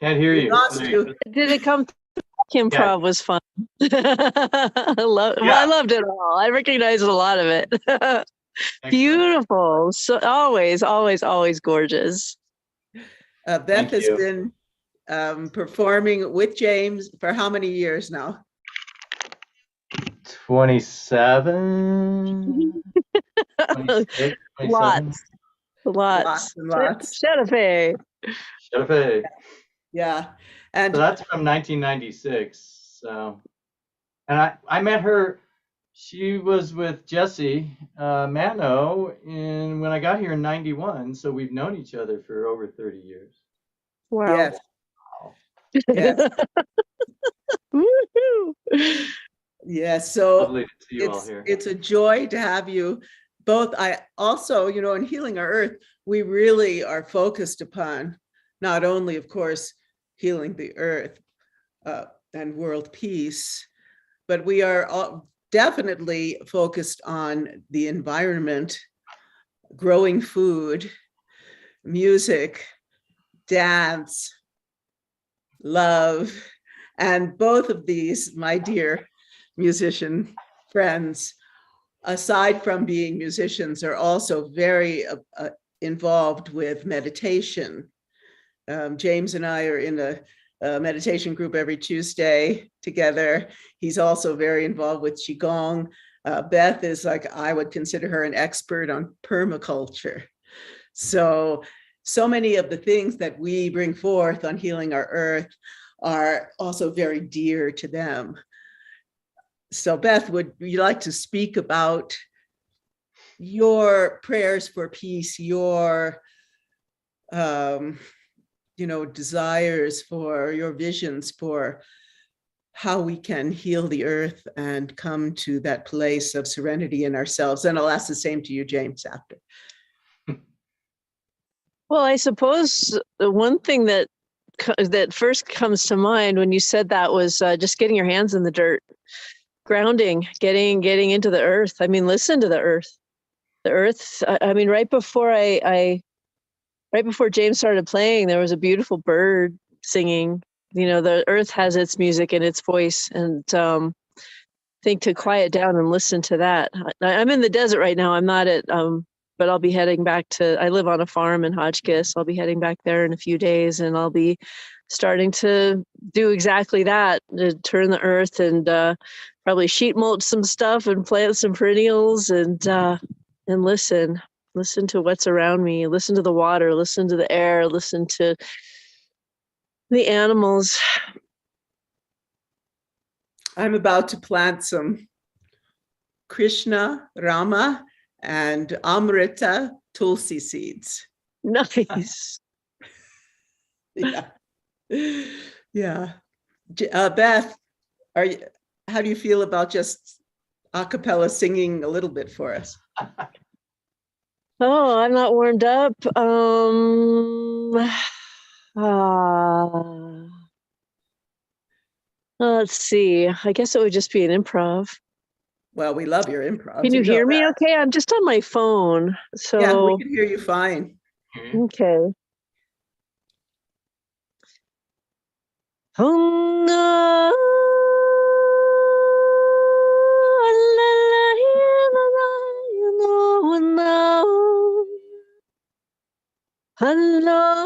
Can't hear you. Did it come? Improv was fun. I loved it all. I recognized a lot of it. Beautiful. So always, always, always gorgeous. Beth has been performing with James for how many years now? 27. 26, 27. Lots. Shadafe. Yeah. And so that's from 1996. So, and I met her. She was with Jesse Mano when I got here in 91. So we've known each other for over 30 years. Wow. Yes. Yes. Yeah. So lovely to see you all here. It's a joy to have you both. I also, in Healing Our Earth, we really are focused upon not only, of course, healing the earth and world peace, but we are definitely focused on the environment, growing food, music, dance, love. And both of these, my dear musician friends, aside from being musicians, are also very involved with meditation. James and I are in a meditation group every Tuesday together. He's also very involved with Qigong. Beth is I would consider her an expert on permaculture. So many of the things that we bring forth on Healing Our Earth are also very dear to them. So Beth, would you like to speak about your prayers for peace, your desires, for your visions for how we can heal the earth and come to that place of serenity in ourselves? And I'll ask the same to you, James, after. Well, I suppose the one thing that first comes to mind when you said that was just getting your hands in the dirt, grounding, getting into the earth. I mean, listen to the earth. The earth. I mean, right before James started playing, there was a beautiful bird singing. The earth has its music and its voice, and I think to quiet down and listen to that. I'm in the desert right now. I'm not at, but I'll be heading back I live on a farm in Hotchkiss. I'll be heading back there in a few days, and I'll be starting to do exactly that, to turn the earth and probably sheet mulch some stuff and plant some perennials and listen to what's around me, listen to the water, listen to the air, listen to the animals. I'm about to plant some Krishna, Rama, and Amrita Tulsi seeds. Nice. Yeah. Yeah. Beth, how do you feel about just a cappella singing a little bit for us? Oh, I'm not warmed up. Let's see. I guess it would just be an improv. Well, we love your improv. Can you hear me okay? I'm just on my phone. So yeah, we can hear you fine. Okay. Oh no. Hello.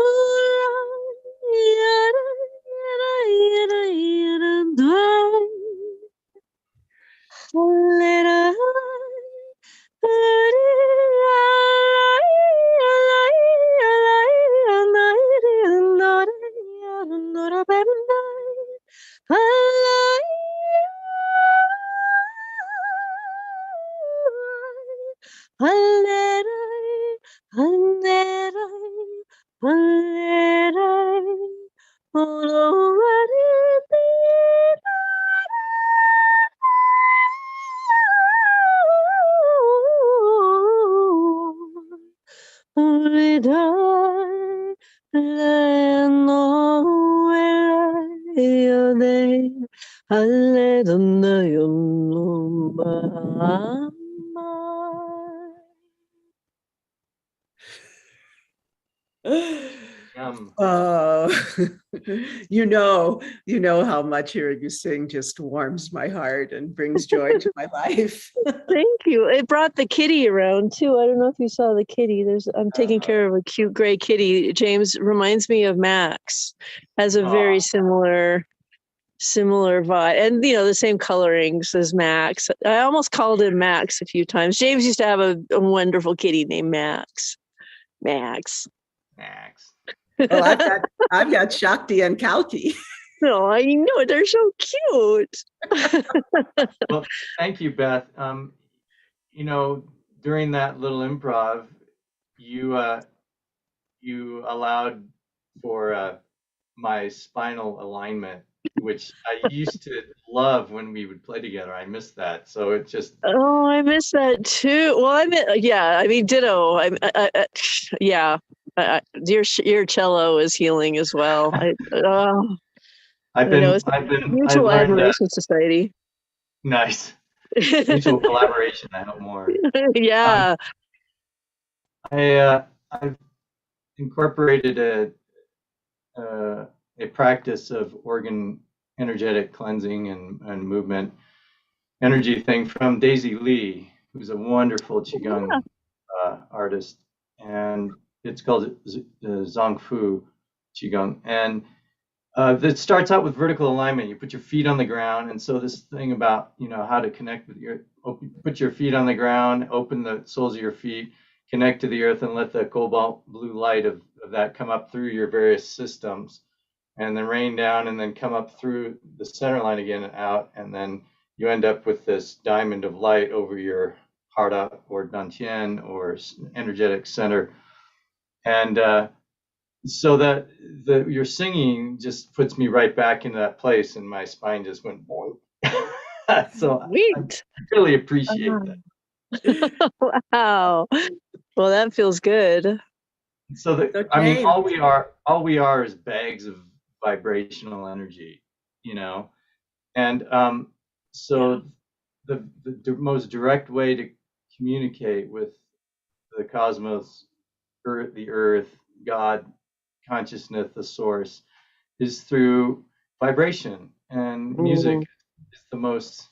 You know how much hearing you sing just warms my heart and brings joy to my life. Thank you. It brought the kitty around too. I don't know if you saw the kitty. I'm taking care of a cute gray kitty. James reminds me of Max. Has a very similar vibe, and the same colorings as Max. I almost called him Max a few times. James used to have a wonderful kitty named Max. Well, I've got Shakti and Kalki. No, I know, they're so cute. Well, thank you, Beth. During that little improv, you allowed for my spinal alignment, which I used to love when we would play together. I miss that, so it just. Oh, I miss that too. Well, ditto. Yeah. Your cello is healing as well. I've Mutual Admiration Society. Nice. Mutual collaboration. I hope more. Yeah. I've incorporated a practice of organ energetic cleansing and movement energy thing from Daisy Lee, who's a wonderful Qigong artist, and it's called Zongfu Qigong, and it starts out with vertical alignment. You put your feet on the ground, and so this thing about how to connect with put your feet on the ground, open the soles of your feet, connect to the earth, and let the cobalt blue light of that come up through your various systems, and then rain down, and then come up through the center line again and out, and then you end up with this diamond of light over your Hara or Dantian or energetic center. And so that your singing just puts me right back into that place, and my spine just went boing. So I really appreciate that. Wow. Well, that feels good. So I mean, all we are is bags of vibrational energy, and so the most direct way to communicate with the cosmos, the earth, God, consciousness, the source, is through vibration, and music is the most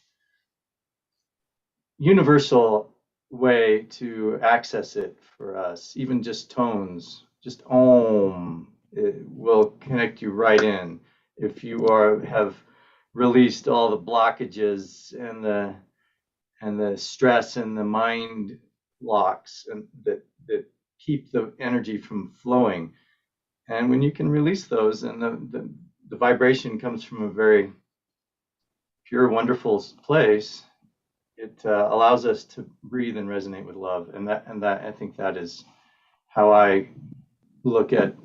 universal way to access it for us. Even just tones, just Om, it will connect you right in. If you have released all the blockages and the stress and the mind locks and that keep the energy from flowing, and when you can release those, and the vibration comes from a very pure, wonderful place, it allows us to breathe and resonate with love, and that I think that is how I look at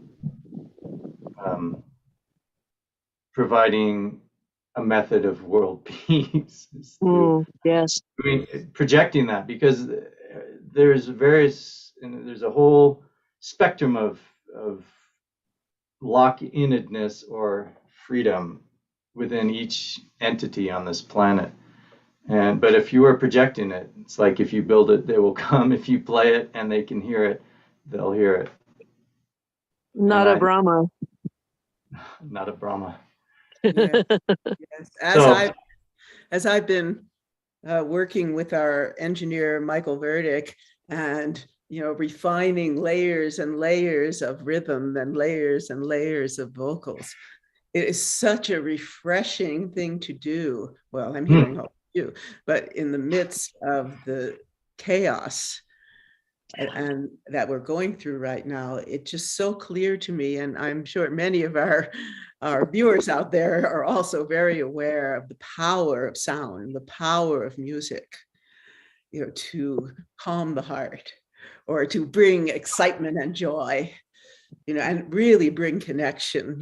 providing a method of world peace. Yes. I mean, projecting that, because there's there's a whole spectrum of lock-inedness or freedom within each entity on this planet. But if you are projecting it, it's like if you build it, they will come. If you play it and they can hear it, they'll hear it. Not a Brahma. Not a Brahma. Yes. Yes. As I've been working with our engineer Michael Verdick, and refining layers and layers of rhythm and layers of vocals, it is such a refreshing thing to do. Well, I'm hearing all of you, but in the midst of the chaos and that we're going through right now, it's just so clear to me, and I'm sure many of our viewers out there are also very aware of the power of sound, the power of music, to calm the heart or to bring excitement and joy, and really bring connection.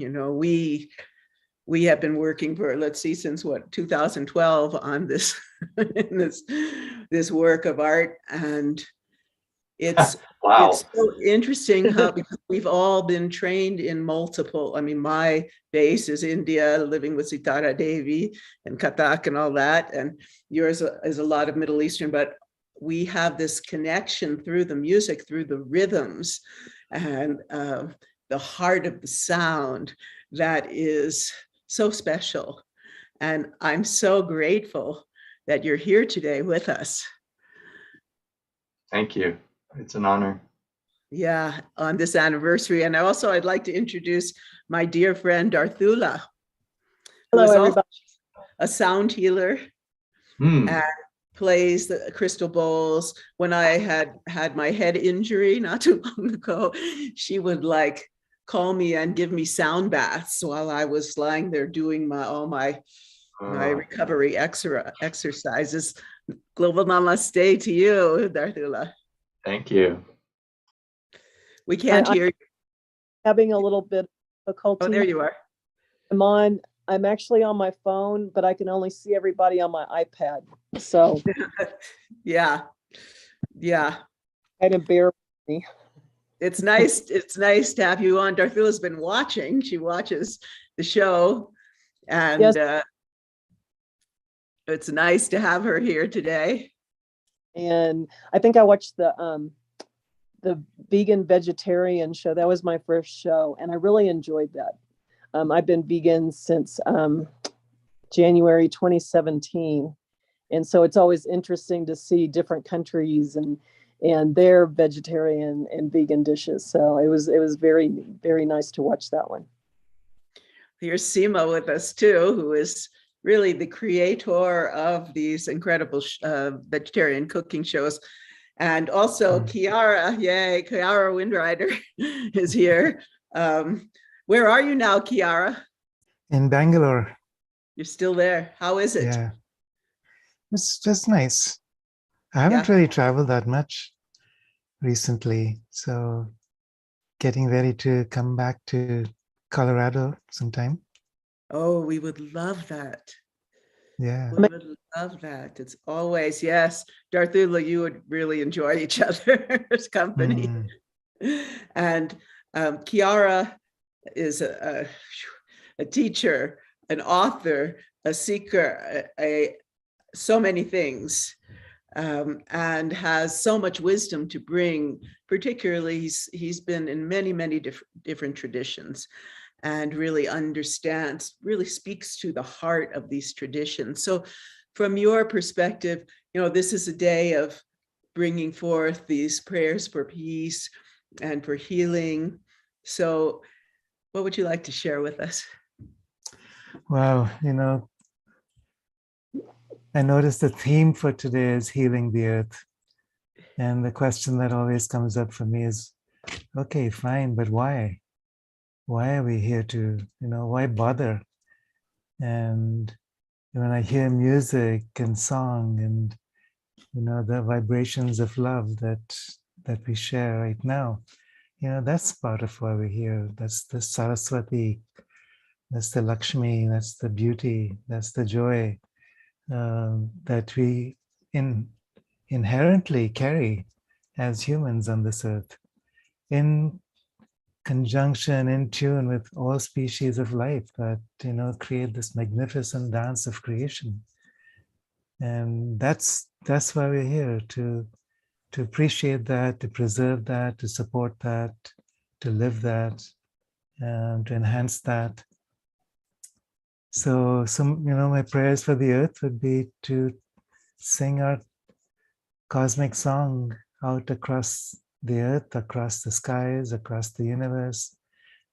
We have been working for, let's see, since 2012 on this this work of art, and it's so interesting how, because we've all been trained in multiple. I mean, my base is India, living with Sitara Devi and Kathak and all that, and yours is a lot of Middle Eastern, but we have this connection through the music, through the rhythms, and the heart of the sound that is so special. And I'm so grateful that you're here today with us. Thank you. It's an honor. Yeah, on this anniversary. And also I'd like to introduce my dear friend Darthula. Hello, everybody. A sound healer and plays the crystal bowls. When I had my head injury not too long ago, she would call me and give me sound baths while I was lying there doing all my recovery exercises. Global namaste to you, Darthula. Thank you. We can't hear you. Having a little bit of difficulty. Oh, there you are. I'm actually on my phone, but I can only see everybody on my iPad. So yeah. Kind of bear with me. It's nice to have you on. Darthula's been watching. She watches the show, and yes. It's nice to have her here today. And I think I watched the vegan vegetarian show. That was my first show, and I really enjoyed that. I've been vegan since January 2017, and so it's always interesting to see different countries and their vegetarian and vegan dishes. So it was very, very nice to watch that one. Here's Seema with us too, who is really the creator of these incredible vegetarian cooking shows. And also Kiara, yay, Kiara Windrider is here. Where are you now, Kiara? In Bangalore. You're still there. How is it? Yeah, it's just nice. I haven't really traveled that much recently, so getting ready to come back to Colorado sometime. Oh, we would love that. Yeah. We would love that. It's always, yes. Darthula, you would really enjoy each other's company. And Kiara is a teacher, an author, a seeker, so many things, and has so much wisdom to bring. Particularly, he's been in many different traditions, and really understands, really speaks to the heart of these traditions. So from your perspective, this is a day of bringing forth these prayers for peace and for healing. So what would you like to share with us? Wow, I noticed the theme for today is healing the earth. And the question that always comes up for me is, okay, fine, but why? Why are we here to, why bother? And when I hear music and song and, the vibrations of love that we share right now, that's part of why we're here. That's the Saraswati That's the Lakshmi, that's the beauty, that's the joy that we inherently carry as humans on this earth, in conjunction, in tune with all species of life that, create this magnificent dance of creation. And that's why we're here, to appreciate that, to preserve that, to support that, to live that, to enhance that. So my prayers for the earth would be to sing our cosmic song out across the earth, across the skies, across the universe,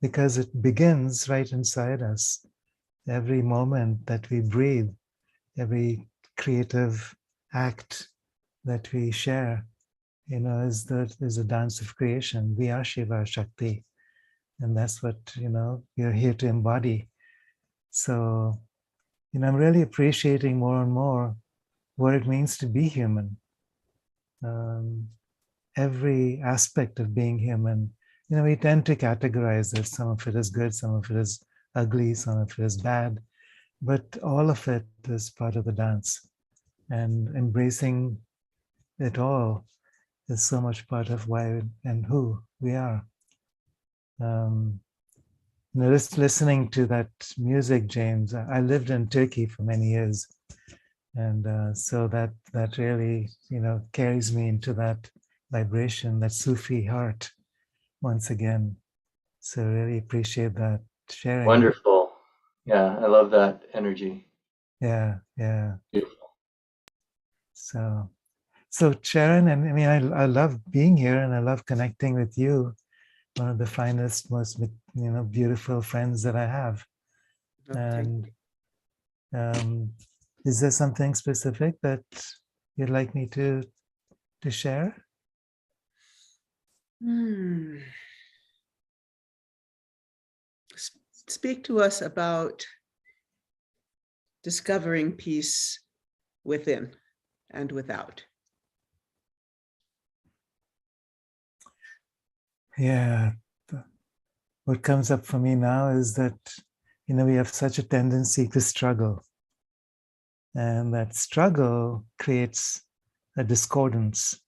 because it begins right inside us. Every moment that we breathe, every creative act that we share, is a dance of creation. We are Shiva Shakti, and that's what we are here to embody. So, I'm really appreciating more and more what it means to be human. Every aspect of being human, we tend to categorize it. Some of it is good, some of it is ugly, some of it is bad, but all of it is part of the dance. And embracing it all is so much part of why and who we are. Just listening to that music, James, I lived in Turkey for many years. And so that really, carries me into that vibration, that Sufi heart once again. So really appreciate that sharing. Wonderful. Yeah, I love that energy. Yeah. Beautiful. So Sharon, and I love being here and I love connecting with you, one of the finest, most beautiful friends that I have. And is there something specific that you'd like me to share? Speak to us about discovering peace within and without. Yeah, what comes up for me now is that, we have such a tendency to struggle. And that struggle creates a discordance.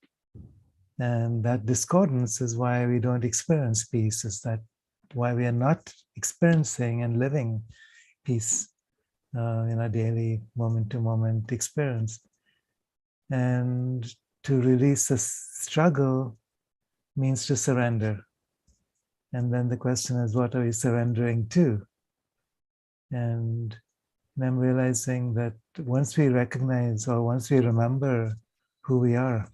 And that discordance is why we don't experience peace, is that why we are not experiencing and living peace in our daily moment-to-moment experience. And to release the struggle means to surrender. And then the question is, what are we surrendering to? And I'm realizing that once we recognize or once we remember who we are,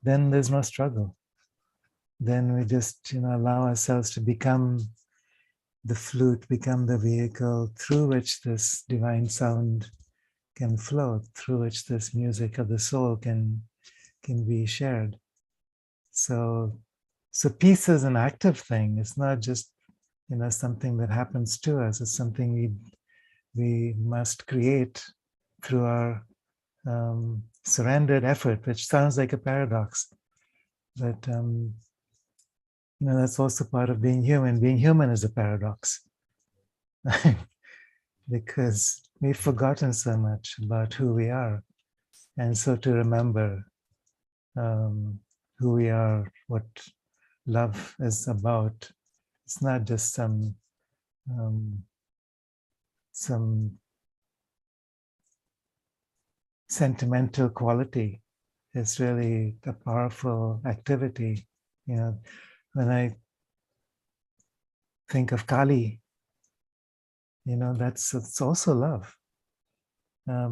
then there's no struggle. Then we just, allow ourselves to become the flute, become the vehicle through which this divine sound can flow, through which this music of the soul can be shared. So peace is an active thing. It's not just, something that happens to us. It's something we must create through our surrendered effort, which sounds like a paradox. But, that's also part of being human. Being human is a paradox. Because we've forgotten so much about who we are. And so to remember who we are, what love is about, it's not just some sentimental quality. It's really a powerful activity. When I think of Kali, it's also love.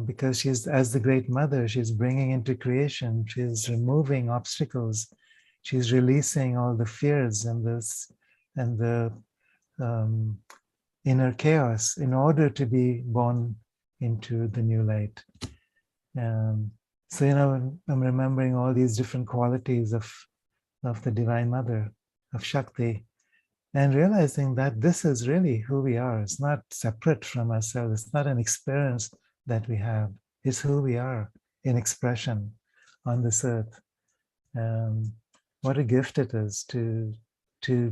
Because she's, as the great mother, she's bringing into creation, she's removing obstacles, she's releasing all the fears and the inner chaos in order to be born into the new light. So I'm remembering all these different qualities of the Divine Mother, of Shakti, and realizing that this is really who we are. It's not separate from ourselves. It's not an experience that we have. It's who we are in expression on this earth. What a gift it is to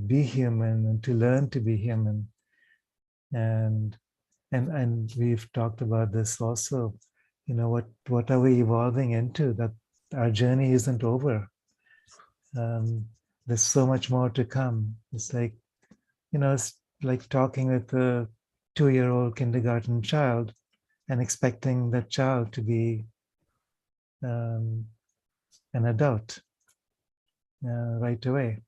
be human and to learn to be human. And and we've talked about this also. You know, what are we evolving into? That our journey isn't over. There's so much more to come. It's like, you know, it's like talking with a 2-year-old kindergarten child and expecting that child to be an adult right away.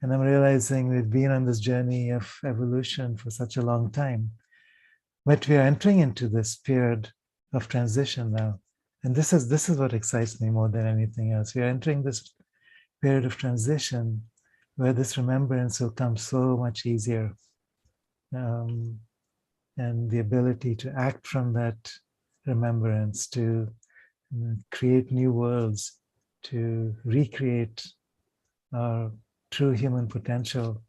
And I'm realizing we've been on this journey of evolution for such a long time, but we are entering into this period of transition now. And this is what excites me more than anything else. We are entering this period of transition where this remembrance will come so much easier. And the ability to act from that remembrance, to create new worlds, to recreate our true human potential.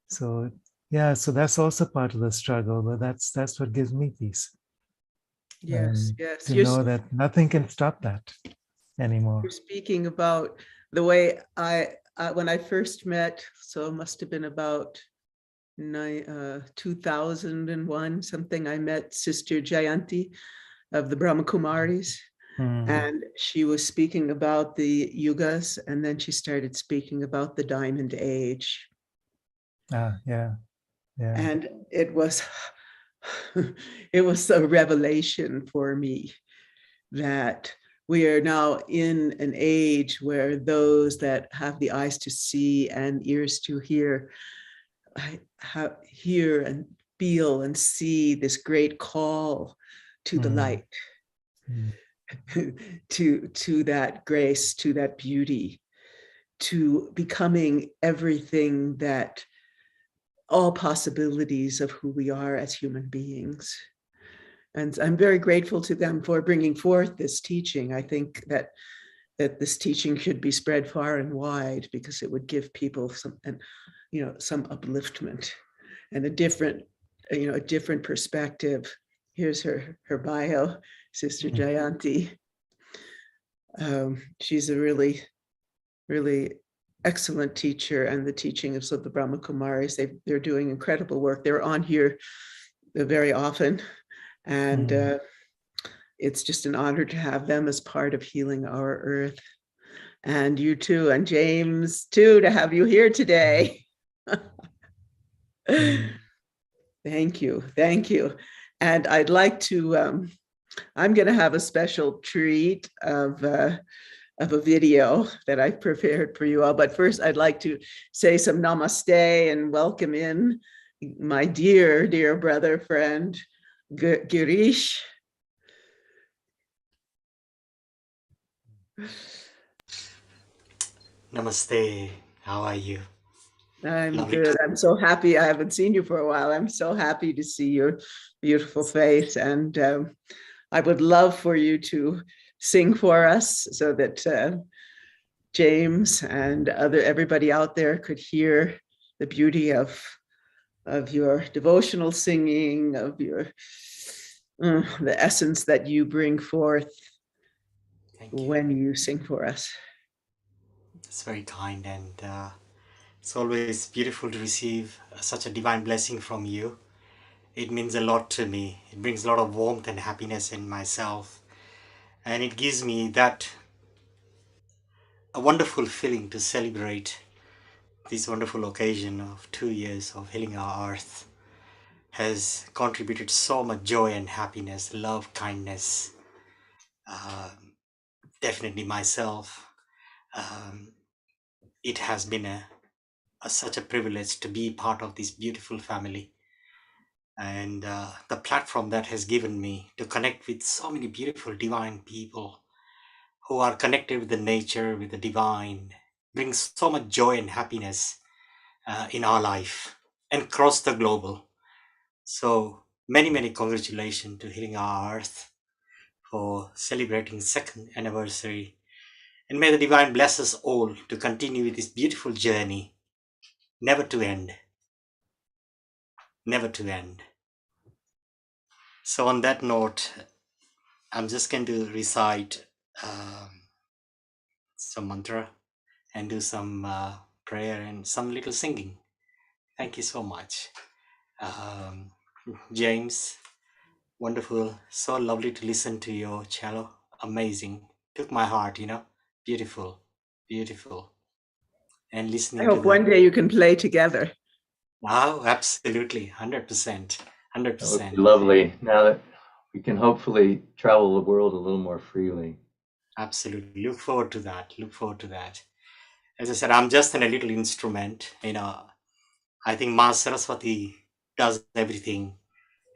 So yeah, so that's also part of the struggle, but that's what gives me peace. Yes, yes. To know that nothing can stop that anymore. You're speaking about the way when I first met, so it must have been about 2001, something, I met Sister Jayanti of the Brahma Kumaris. And she was speaking about the yugas, and then she started speaking about the diamond age. Yeah. And it was a revelation for me that we are now in an age where those that have the eyes to see and ears to hear, hear and feel and see this great call to the light, to that grace, to that beauty, to becoming everything that all possibilities of who we are as human beings. And I'm very grateful to them for bringing forth this teaching. I think that this teaching should be spread far and wide, because it would give people some upliftment and a different perspective. Here's her bio, Sister Jayanti. She's a really, really excellent teacher, and the teaching of the Brahma Kumaris, they're doing incredible work. They're on here very often, and it's just an honor to have them as part of Healing Our Earth. And you too, and James too, to have you here today. Thank you. And I'd like to, I'm going to have a special treat of a video that I've prepared for you all. But first, I'd like to say some namaste and welcome in my dear, dear brother, friend, Girish. Namaste. How are you? I'm Lovely good. I'm so happy. I haven't seen you for a while. I'm so happy to see your beautiful face. And I would love for you to sing for us so that James and everybody out there could hear the beauty of your devotional singing, of your the essence that you bring forth when you sing for us. That's very kind, and it's always beautiful to receive such a divine blessing from you. It means a lot to me. It brings a lot of warmth and happiness in myself, and it gives me a wonderful feeling to celebrate this wonderful occasion of 2 years of Healing Our Earth. Has contributed so much joy and happiness, love, kindness. Definitely myself. It has been such a privilege to be part of this beautiful family, and the platform that has given me to connect with so many beautiful divine people who are connected with the nature, with the divine, brings so much joy and happiness in our life and across the global. So many congratulations to Healing Our Earth for celebrating 2nd anniversary, and may the divine bless us all to continue with this beautiful journey, never to end. So on that note, I'm just going to recite some mantra and do some prayer and some little singing. Thank you so much. Um, James, wonderful. So lovely to listen to your cello. Amazing. Took my heart, Beautiful. Beautiful. And I listening to hope one day you can play together. Oh, absolutely. 100%. That would be 100%. lovely now that we can hopefully travel the world a little more freely. Absolutely. Look forward to that. Look forward to that. As I said, I'm just in a little instrument. I think Ma Saraswati does everything,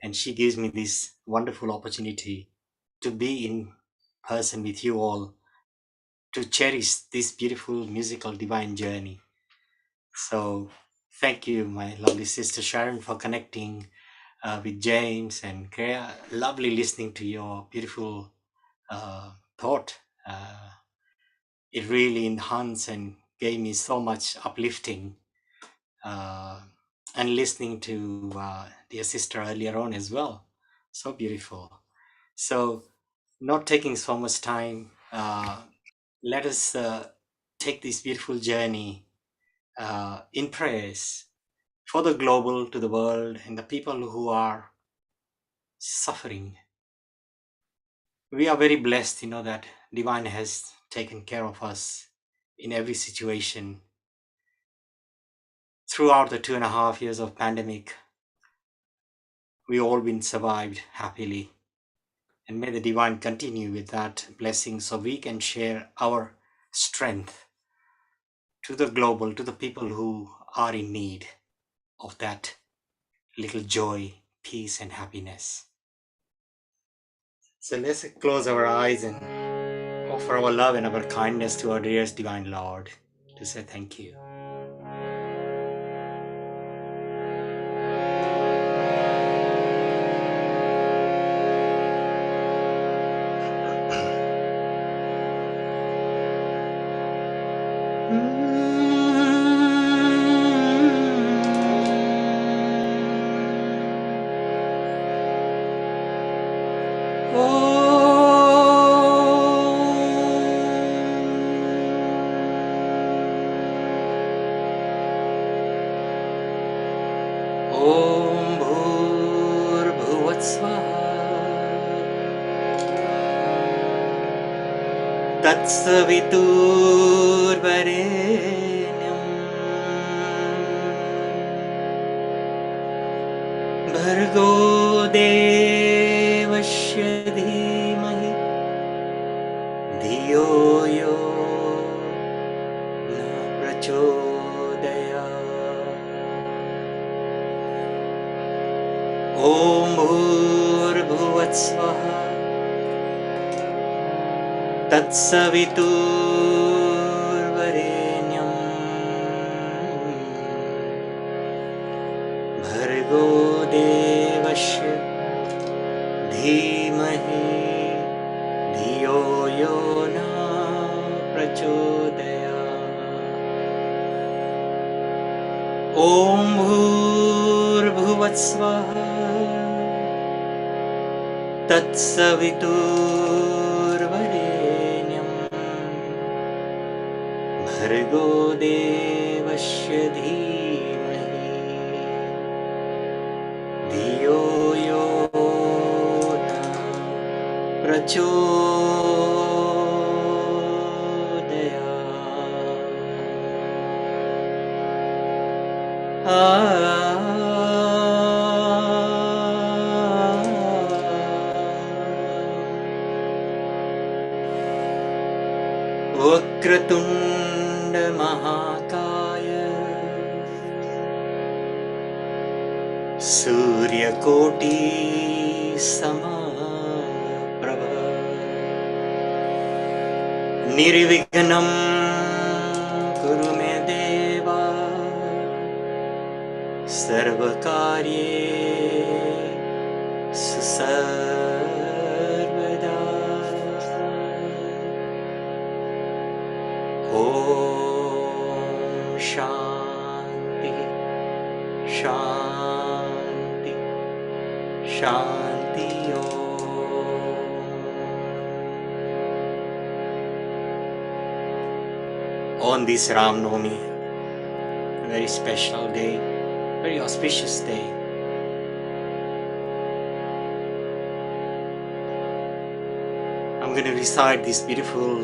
and she gives me this wonderful opportunity to be in person with you all, to cherish this beautiful musical divine journey. So thank you, my lovely sister Sharon, for connecting with James and Krea. Lovely listening to your beautiful thought. It really enhanced and gave me so much uplifting. And listening to dear sister earlier on as well. So beautiful. So, not taking so much time, let us take this beautiful journey in prayers for the global, to the world, and the people who are suffering. We are very blessed, that Divine has taken care of us in every situation. Throughout the 2.5 years of pandemic, we all been survived happily. And may the Divine continue with that blessing so we can share our strength to the global, to the people who are in need of that little joy, peace, and happiness. So let's close our eyes and offer our love and our kindness to our dearest Divine Lord to say thank you. Om Bhur Bhuvat Swaha Tatsavitur Varenyam Bhargo Devasya Dhimahi Dhiyo Yo Na Prachodaya Om Bhur Bhuvat Swaha Tatsavitur Varenyam Bhargo Devasya Dhimahi Dhiyo Yo Na Prachodaya Om Bhur Bhuvat Swaha Tatsavitur Varenyam Bhargo Devasya Dhimahi Dhiyo Yo Na Prachodaya Vakratunda Mahakaya Suryakoti Samaprabha Nirvignam Kuru Me Deva Sarvakarye Susarvada Om Shanti Shanti Shanti On this Ram Navami, a very special day, very auspicious day, I'm going to recite this beautiful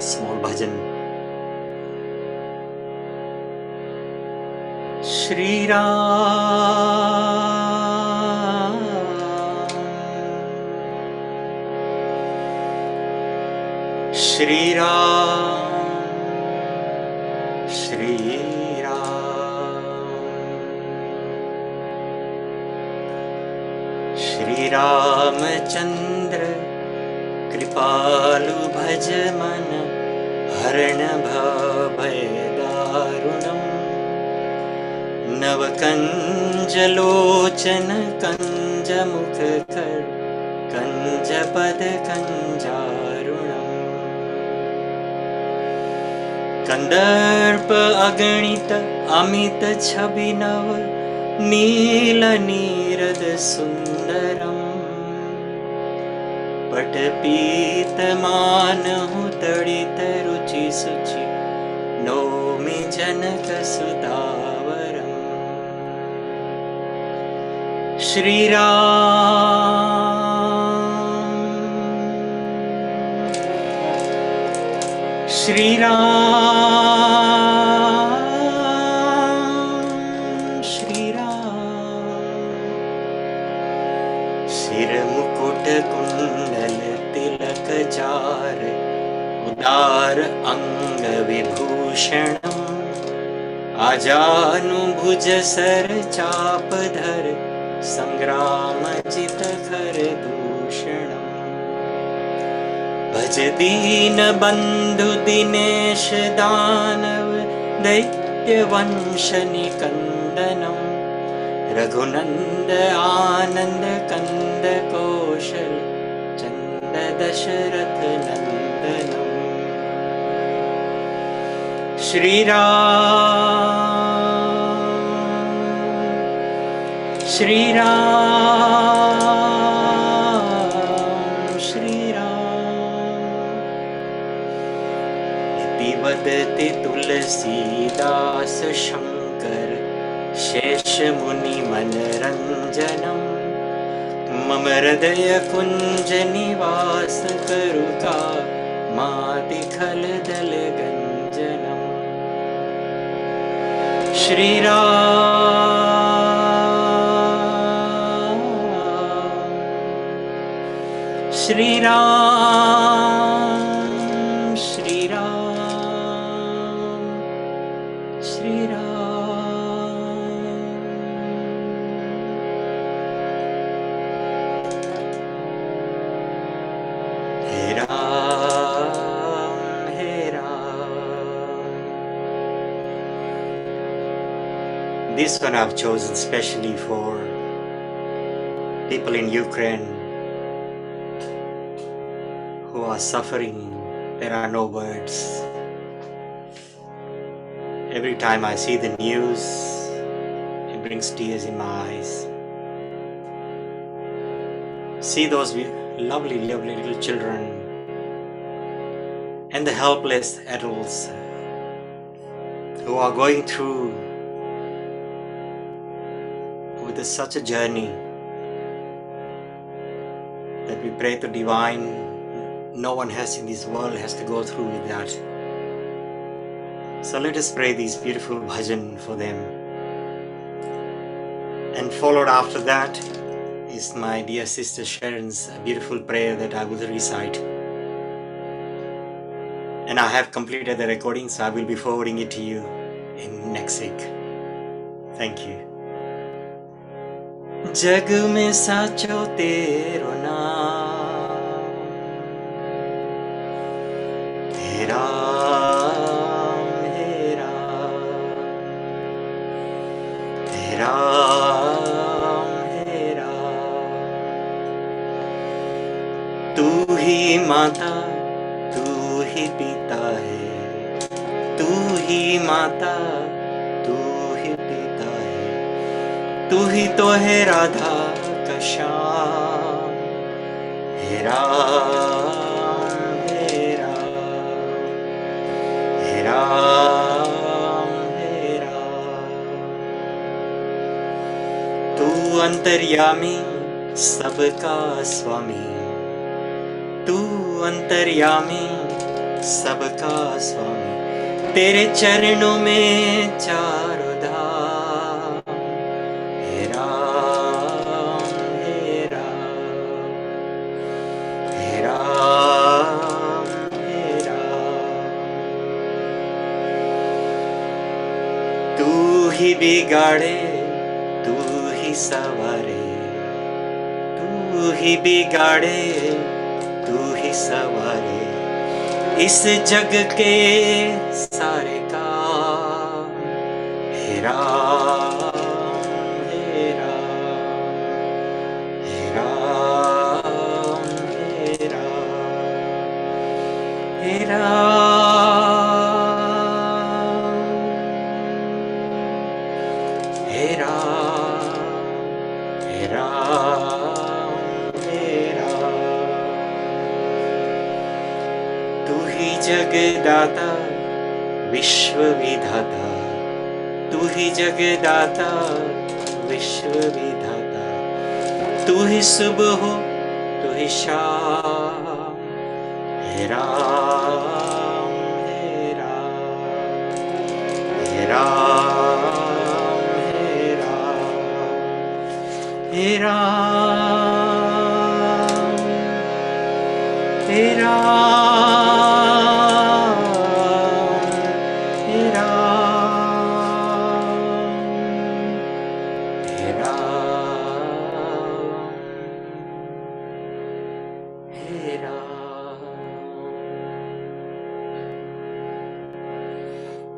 small bhajan. Shri Ram, Shri Ram, Shri Ram, Shri Ramchandra Kripalu bhaj man harana bhay darunam नवकंज लोचन कंज मुख कर कंज पद कंजारुणम कंदर्प अगणित अमित छवि नव नील नीरद सुंदरम पट पीत मानहु तड़ित रुचि सुचि नौमि जनक सुदावरम Shri Ram, Shri Ram, Shri Ram. Sir mukut kundal tilak jar, udar ang vibhushanam, ajanu bhuj sar chap dhar. संग्राम जित खर दूषणम भज दीन बंधु दिनेश दानव दैत्य वंश निकंदनम रघुनंद आनंद कंद कौशल चंद Dasharath नंदनम Shri Ram Shri Ram, Shri Ram. Iti vadati Tulsidas Shankar Shesh Muni Manaranjanam Mama Hridaya Kunj Nivas Karuka Mati Khaladal Ganjanam Shri Ram Shri Ram, Shri Ram, Shri Ram. He Ram, He Ram. This one I've chosen specially for people in Ukraine who are suffering. There are no words. Every time I see the news, it brings tears in my eyes. See those lovely, lovely little children and the helpless adults who are going through with such a journey that we pray to divine. No one has in this world has to go through with that. So let us pray this beautiful bhajan for them. And followed after that is my dear sister Sharon's beautiful prayer that I will recite. And I have completed the recording, so I will be forwarding it to you in next week. Thank you. जग में साचो तेरो नाम हे राम हे राम हे राम हे राम तू ही माता तू ही पिता है तू ही माता तू ही पिता है तू ही तो है राधा का श्याम हे राम हे राम हे राम हे राम तू अंतर्यामी सबका स्वामी तू अंतर्यामी सबका स्वामी, तेरे चरणों में चारों धाम। हे राम हे राम हे राम हे राम, तू ही बिगाड़े तू ही सवारे, तू ही बिगाड़े तू ही सवारे, इस जग के सारे काम। हे राम हे राम हे राम हे राम हे राम हे राम हे राम हे राम, तू ही जगदाता विश्व विधाता, तू ही जगदाता विश्व विधाता, तू ही सुबह हो तू ही शाम। हे राम हे राम हे राम हे राम हे राम हे राम हे राम हे राम हे Ram.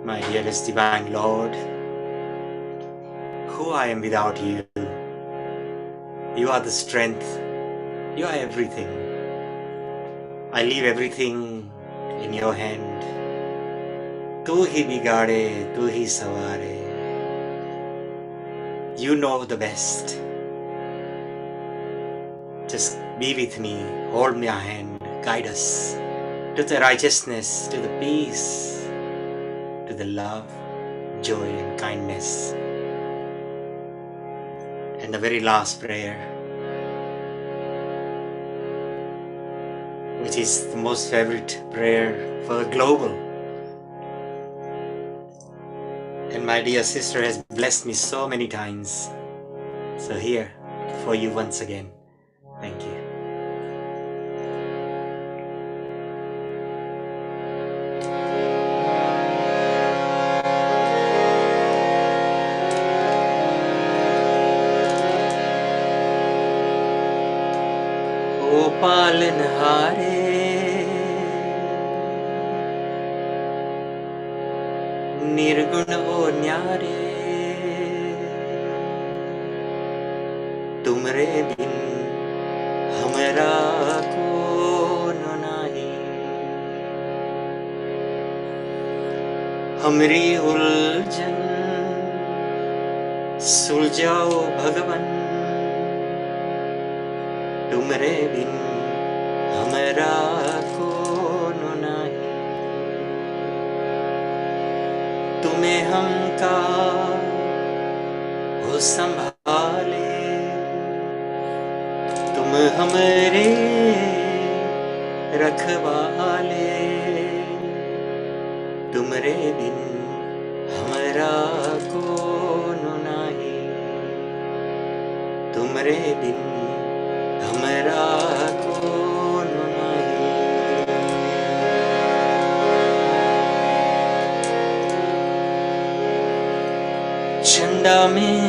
My dearest divine Lord, who I am without you? You are the strength, you are everything. I leave everything in your hand. तू ही बिगाड़े तू ही सवारे, you know the best. Just be with me, hold my hand, guide us to the righteousness, to the peace, to the love, joy and kindness. And the very last prayer, which is the most favorite prayer for the global. And my dear sister has blessed me so many times. So here for you once again. Thank you. ओ पालनहारे निर्गुण ओ न्यारे, तुमरे बिन हमरा को नाही। हमरी उलझन सुलझाओ भगवन, तुमरे बिन हमरा को नाही। तुम्हें हमका हो संभाले, तुम हमरे रखवाले, तुमरे बिन हमरा को नाही। तुमरे बिन हमरा को नाही। चंदा में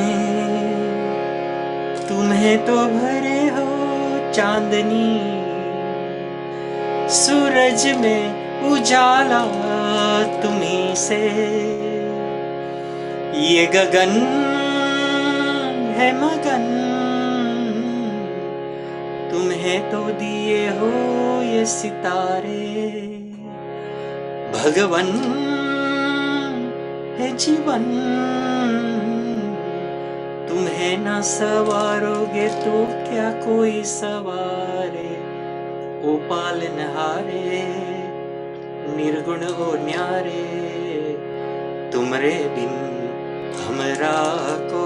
तुम्हें तो भरे हो चांदनी, सूरज में उजाला तुम्हीं से। ये गगन है मगन, तुम्हें तो दिए हो ये सितारे। भगवन है जीवन, तुम्हें ना सवारोगे तो क्या कोई सवारे। ओ पालनहारे निर्गुण ओ न्यारे, तुमरे बिन हमरा को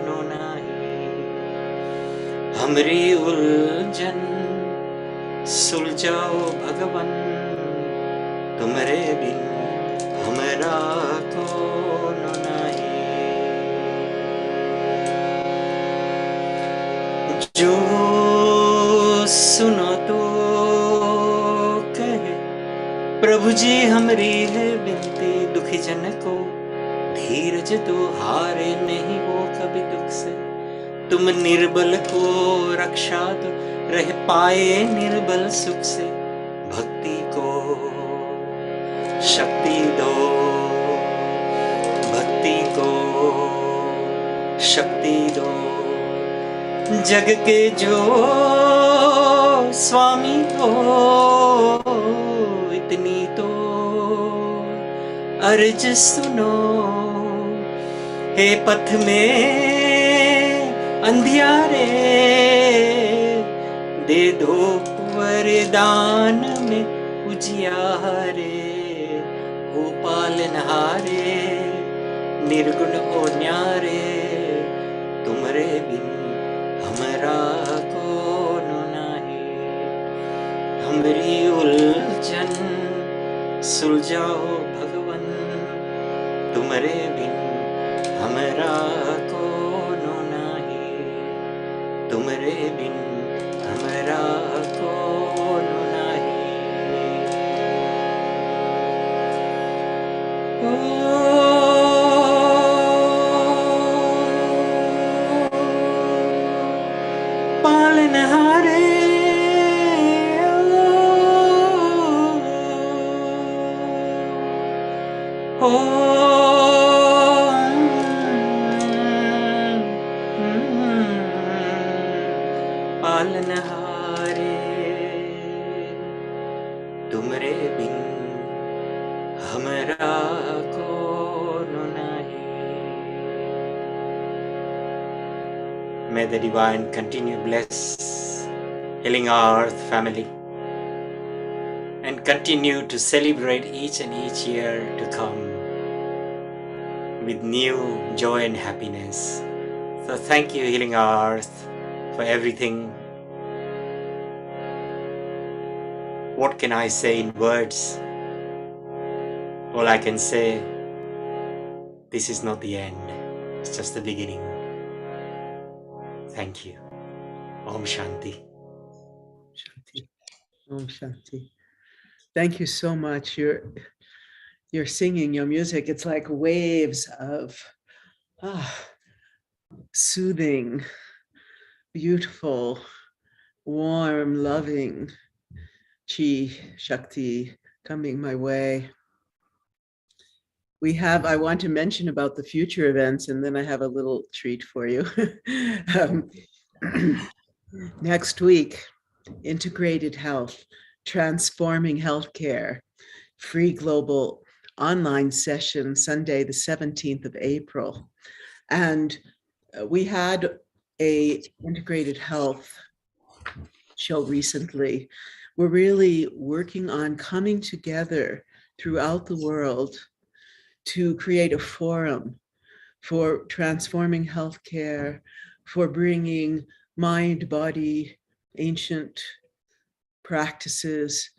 नाही। हमरी उलझन सुलझाओ भगवन तुमरे बिन हमरा कौन नहीं। जो सुनो तो कहे प्रभु जी हमरी है विनती, दुखी जन को धीरज दो, हारे नहीं वो कभी दुख से। तुम निर्बल को रक्षा दो, रह पाए निर्बल सुख से। भक्ति को शक्ति दो, भक्ति को शक्ति दो। जग के जो स्वामी हो इतनी तो अर्ज सुनो। हे पथ में अंधियारे दे दो वरदान में उजियारे। हो पालनहारे निर्गुण हो न्यारे, तुमरे बिन हमरा कौन नाही। हमरी उलझन सुलझाओ भगवन तुमरे बिन हमरा कौन नाही। तुमरे बिन हमरा कौन नाही। पालनहारे हो पालनहारे तुमरे बिन हमरा कौन नाही। May the divine continue bless Healing our Earth family and continue to celebrate each and each year to come with new joy and happiness. So thank you, Healing our Earth, for everything. What can I say in words? All I can say, this is not the end, it's just the beginning. Thank you. Om Shanti. Shanti. Om Shanti. Thank you so much. Your singing, your music, it's like waves of soothing, beautiful, warm, loving chi, Shakti coming my way. I want to mention about the future events, and then I have a little treat for you. Next week, Integrated Health, Transforming Healthcare, free global online session, Sunday, the 17th of April. And we had a Integrated Health show recently. We're really working on coming together throughout the world to create a forum for transforming healthcare, for bringing mind, body, ancient practices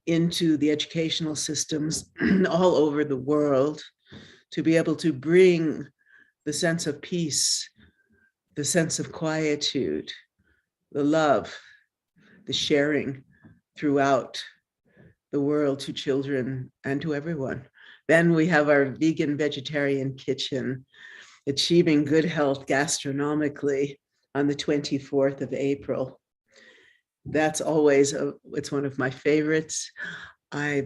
into the educational systems all over the world, to be able to bring the sense of peace, the sense of quietude, the love, the sharing throughout the world to children and to everyone. Then we have our vegan vegetarian kitchen, Achieving Good Health Gastronomically, on the 24th of April. That's always, it's one of my favorites. I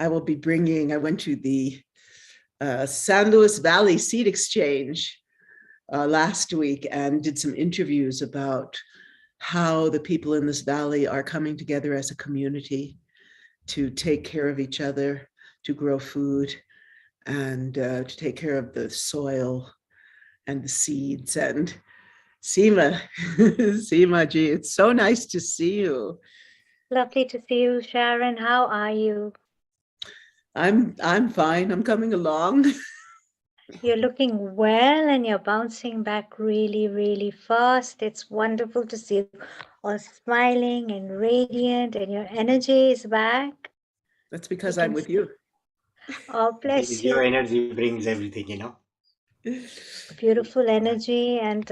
will be bringing, I went to the San Luis Valley Seed Exchange last week and did some interviews about how the people in this valley are coming together as a community to take care of each other, to grow food, and to take care of the soil and the seeds. And Seema, Seema ji, it's so nice to see you. Lovely to see you, Sharon. How are you? I'm fine. I'm coming along. You're looking well and you're bouncing back really, really fast. It's wonderful to see you all smiling and radiant, and your energy is back. That's because You I'm can with see. you. Oh, bless you. Your energy brings everything, you know. Beautiful energy. And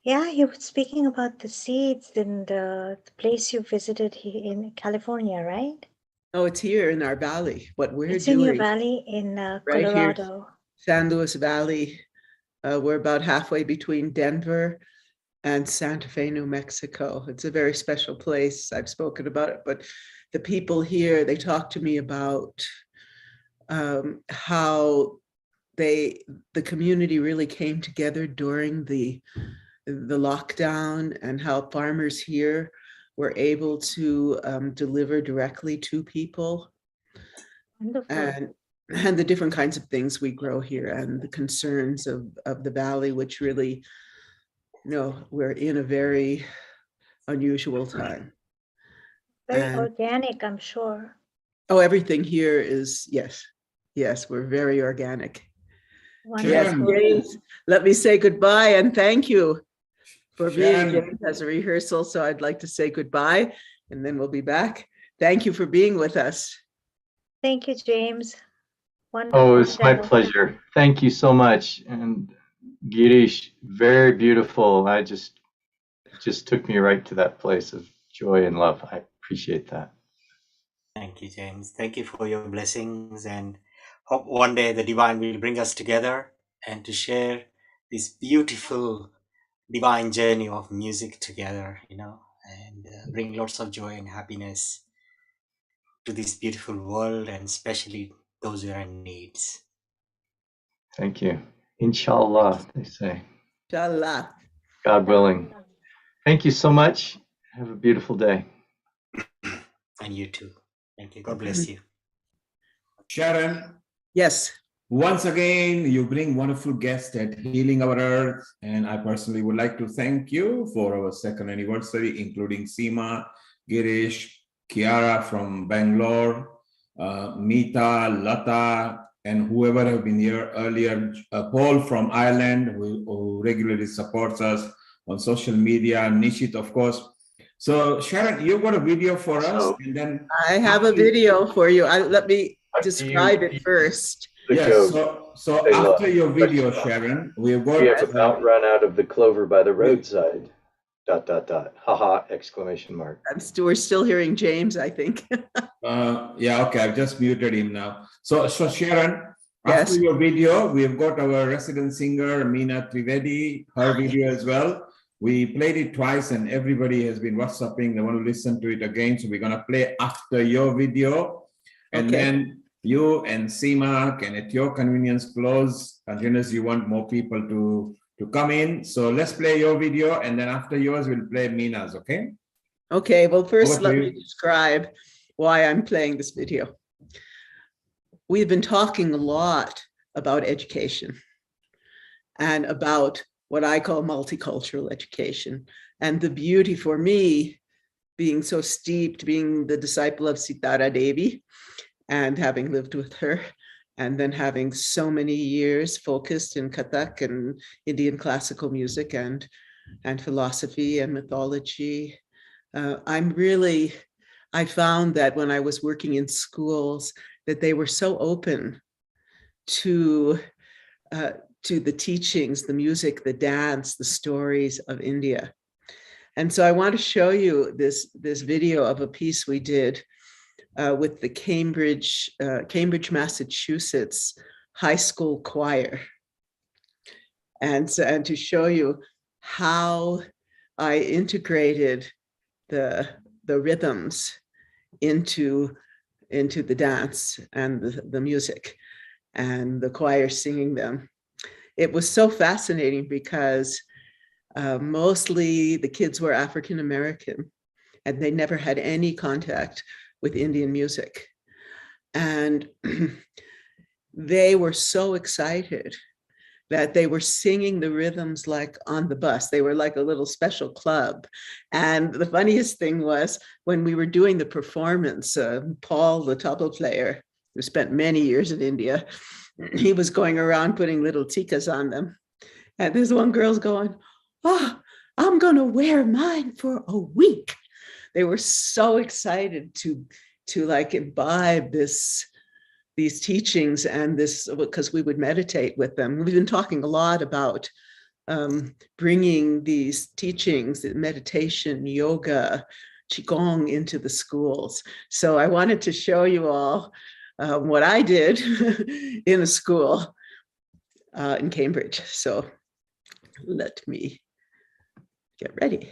yeah, you were speaking about the seeds and the place you visited here in California, right? Oh, it's here in our valley. What we're It's in your doing valley in right here, Colorado. San Luis Valley. We're about halfway between Denver and Santa Fe, New Mexico. It's a very special place. I've spoken about it, but the people here, they talk to me about how the community really came together during the lockdown, and how farmers here were able to deliver directly to people. Wonderful. And the different kinds of things we grow here, and the concerns of the valley, which really, we're in a very unusual time. Very organic, I'm sure. Oh, everything here is, yes, we're very organic. Yes, Wonderful. James, let me say goodbye and thank you for being. Sharon. James has a rehearsal, so I'd like to say goodbye and then we'll be back. Thank you for being with us. Thank you, James. Wonderful. Oh, it's my show. pleasure. Thank you so much. And Girish, very beautiful. I just took me right to that place of joy and love. I appreciate that. Thank you, James. Thank you for your blessings, and hope one day the divine will bring us together and to share this beautiful divine journey of music together, you know, and bring lots of joy and happiness to this beautiful world, and especially those who are in needs. Thank you. Inshallah, they say. Inshallah. God willing. Thank you so much. Have a beautiful day. And you too. Thank you. God bless you. Sharon. Yes. Once again, you bring wonderful guests at Healing Our Earth. And I personally would like to thank you for our second anniversary, including Seema, Girish, Kiara from Bangalore, Meeta, Lata, and whoever have been here earlier, Paul from Ireland, who regularly supports us on social media, Nishit, of course. So Sharon, you got a video for us, and then I have a video for you. Let me describe it first. Yes, so after your video, Sharon, we've got... We have about run out of the clover by the roadside. ... Haha, exclamation mark. We're still hearing James, I think. Yeah, okay, I've just muted him now. So Sharon, yes. After your video, we've got our resident singer, Meena Trivedi, her video as well. We played it twice and everybody has been WhatsApping. They want to listen to it again. So we're going to play after your video. And then you and Seema can at your convenience close unless you want more people to come in. So let's play your video, and then after yours, we'll play Meena's, okay? Okay, well, first let me describe why I'm playing this video. We've been talking a lot about education and about what I call multicultural education, and the beauty for me being so steeped, being the disciple of Sitara Devi and having lived with her, and then having so many years focused in Kathak and Indian classical music and philosophy and mythology. I found that when I was working in schools, that they were so open to the teachings, the music, the dance, the stories of India. And so I want to show you this video of a piece we did with the Cambridge, Massachusetts high school choir. And to show you how I integrated the rhythms into the dance and the music and the choir singing them. It was so fascinating because mostly the kids were African American and they never had any contact with Indian music. And they were so excited that they were singing the rhythms like on the bus. They were like a little special club. And the funniest thing was when we were doing the performance, Paul, the tabla player, who spent many years in India, he was going around putting little tikas on them. And this one girl's going, oh, I'm going to wear mine for a week. They were so excited to like imbibe these teachings and this, because we would meditate with them. We've been talking a lot about bringing these teachings, meditation, yoga, qigong into the schools. So I wanted to show you all what I did in a school in Cambridge. So let me get ready.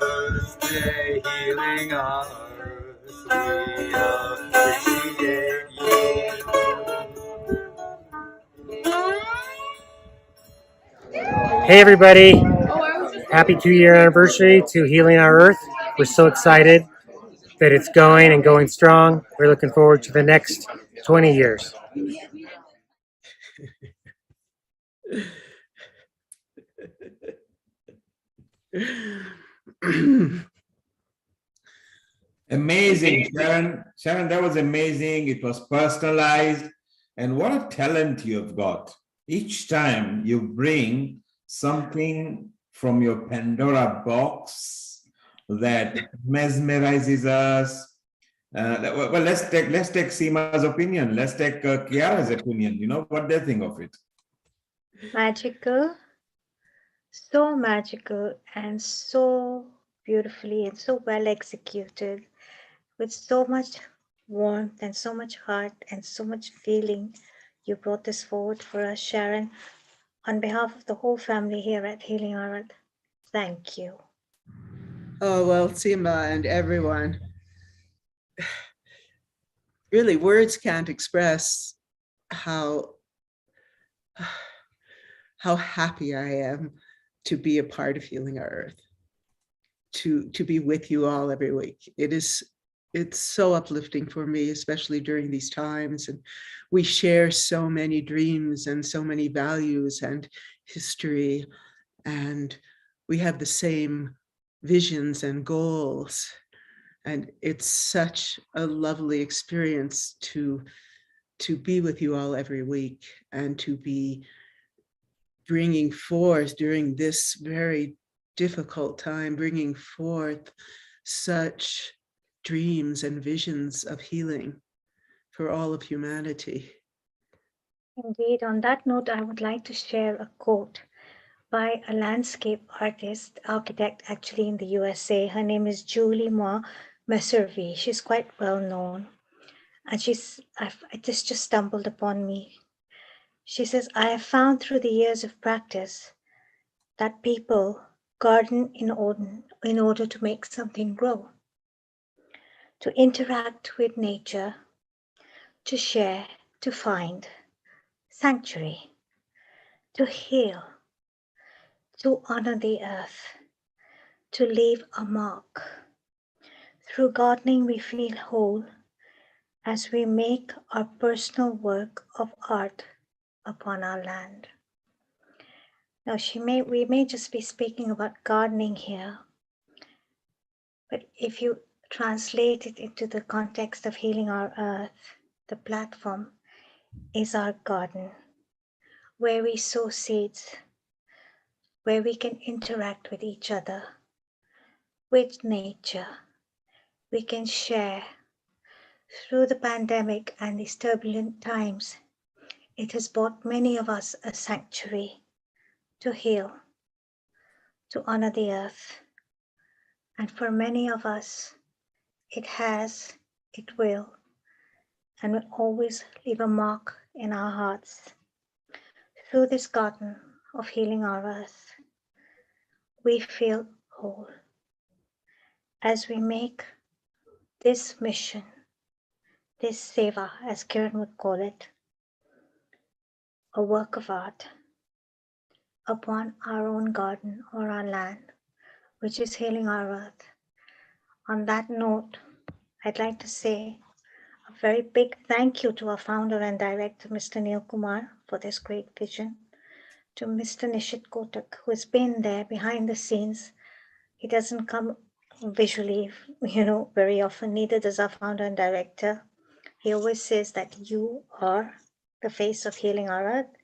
birthday, healing our earth. We appreciate you. Hey everybody, happy 2-year anniversary to Healing Our Earth. We're so excited that it's going and going strong. We're looking forward to the next 20 years. Amazing, Sharon. Sharon, that was amazing. It was personalized. And what a talent you've got. Each time you bring something from your Pandora box that mesmerizes us. Well, let's take Seema's opinion. Let's take Kiara's opinion. You know what they think of it. Magical, so magical, and so beautifully and so well executed, with so much warmth and so much heart and so much feeling. You brought this forward for us, Sharon. On behalf of the whole family here at Healing Our Earth, thank you. Oh, well, Seema and everyone, really words can't express how happy I am to be a part of Healing Our Earth, to be with you all every week. It's so uplifting for me, especially during these times. And we share so many dreams and so many values and history, and we have the same visions and goals. And it's such a lovely experience to be with you all every week and to be bringing forth during this very difficult time, bringing forth such dreams and visions of healing for all of humanity. Indeed, on that note, I would like to share a quote by a landscape architect actually in the USA. Her name is Julie Moore Messervy. She's quite well known. And this just stumbled upon me. She says, I have found through the years of practice that people garden in order to make something grow, to interact with nature, to share, to find sanctuary, to heal, to honor the earth, to leave a mark. Through gardening, we feel whole as we make our personal work of art upon our land. Now, we may just be speaking about gardening here, but if you translate it into the context of Healing Our Earth, the platform is our garden, where we sow seeds, where we can interact with each other, with nature. We can share. Through the pandemic and these turbulent times, it has brought many of us a sanctuary to heal, to honor the earth. And for many of us, it will, and will always leave a mark in our hearts. Through this garden of Healing Our Earth, we feel whole as we make this mission, this seva, as Kiran would call it, a work of art upon our own garden or our land, which is Healing Our Earth. On that note, I'd like to say a very big thank you to our founder and director, Mr. Neil Kumar, for this great vision. To Mr. Nishit Kotak, who has been there behind the scenes. He doesn't come visually, very often, neither does our founder and director. He always says that you are the face of Healing Our Earth.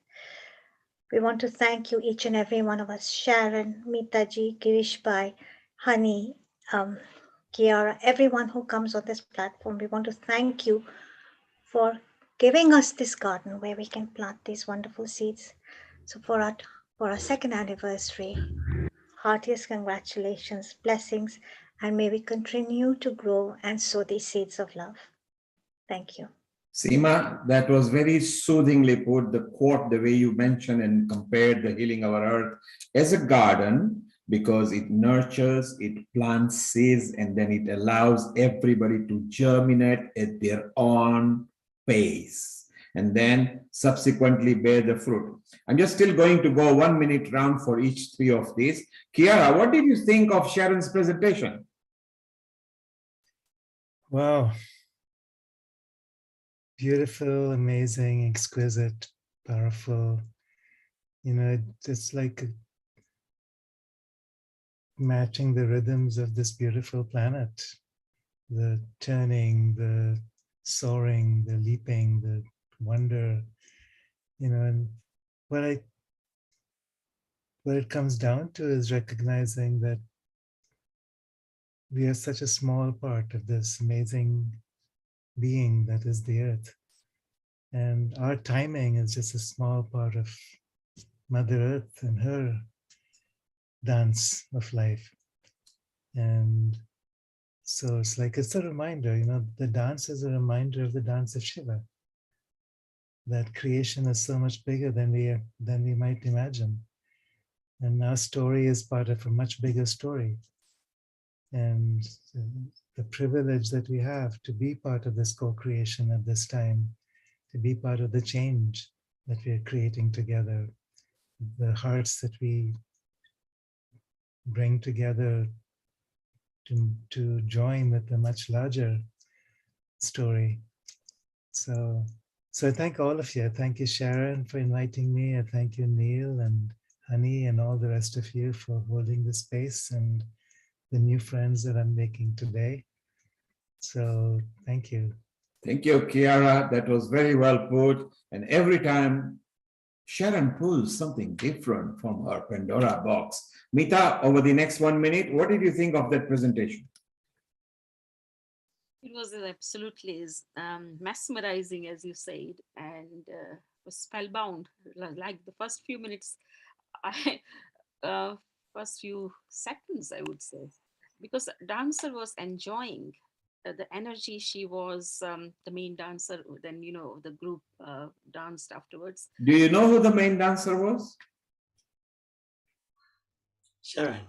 We want to thank you, each and every one of us, Sharon, Meetaji, Girish Bhai, Honey, Kiara, everyone who comes on this platform. We want to thank you for giving us this garden where we can plant these wonderful seeds. So for our second anniversary, heartiest congratulations, blessings, and may we continue to grow and sow these seeds of love. Thank you. Seema, that was very soothingly put, the quote, the way you mentioned and compared the healing our earth as a garden, because it nurtures, it plants seeds, and then it allows everybody to germinate at their own pace, and then subsequently bear the fruit. I'm just still going to go 1 minute round for each three of these. Kiara, what did you think of Sharon's presentation? Wow. Beautiful, amazing, exquisite, powerful. You know, it's like matching the rhythms of this beautiful planet. The turning, the soaring, the leaping, the wonder, you know, and what it comes down to is recognizing that we are such a small part of this amazing being that is the earth. And our timing is just a small part of Mother Earth and her dance of life. And so it's like, it's a reminder, you know, the dance is a reminder of the dance of Shiva. That creation is so much bigger than we might imagine. And our story is part of a much bigger story. And the privilege that we have to be part of this co-creation at this time, to be part of the change that we are creating together, the hearts that we bring together to join with a much larger story. So I thank all of you. Thank you, Sharon, for inviting me. I thank you, Neil and Honey and all the rest of you for holding the space and the new friends that I'm making today. So thank you. Thank you, Kiara. That was very well put. And every time Sharon pulls something different from her Pandora box. Mita, over the next 1 minute, what did you think of that presentation? It was absolutely mesmerizing, as you said, and was spellbound. Like the first few minutes, first few seconds, I would say, because the dancer was enjoying the energy. She was the main dancer. Then, you know, the group danced afterwards. Do you know who the main dancer was? Sharon.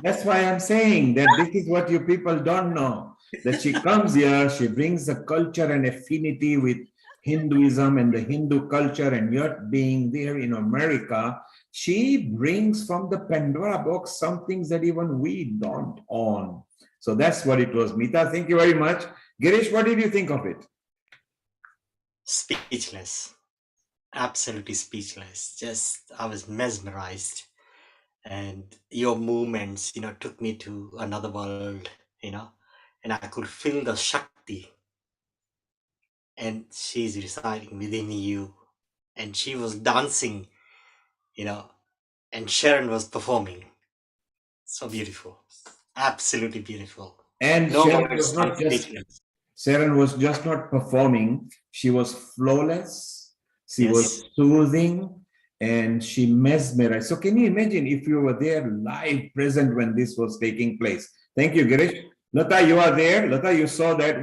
That's why I'm saying that this is what you people don't know. That she comes here, she brings a culture and affinity with Hinduism and the Hindu culture, and yet being there in America, she brings from the Pandora box some things that even we don't own. So that's what it was. Mita, thank you very much. Girish, what did you think of it? Speechless. Absolutely speechless. Just, I was mesmerized. And your movements, you know, took me to another world, you know, and I could feel the Shakti. And she's residing within you. And she was dancing, you know, and Sharon was performing. So beautiful. Absolutely beautiful. And No Sharon words, was not I'm just speechless. Sharon was just not performing, she was flawless, she Yes. was soothing, and she mesmerized. So can you imagine if you were there live present when this was taking place? Thank you, Girish. Lata, you are there. Lata, you saw that.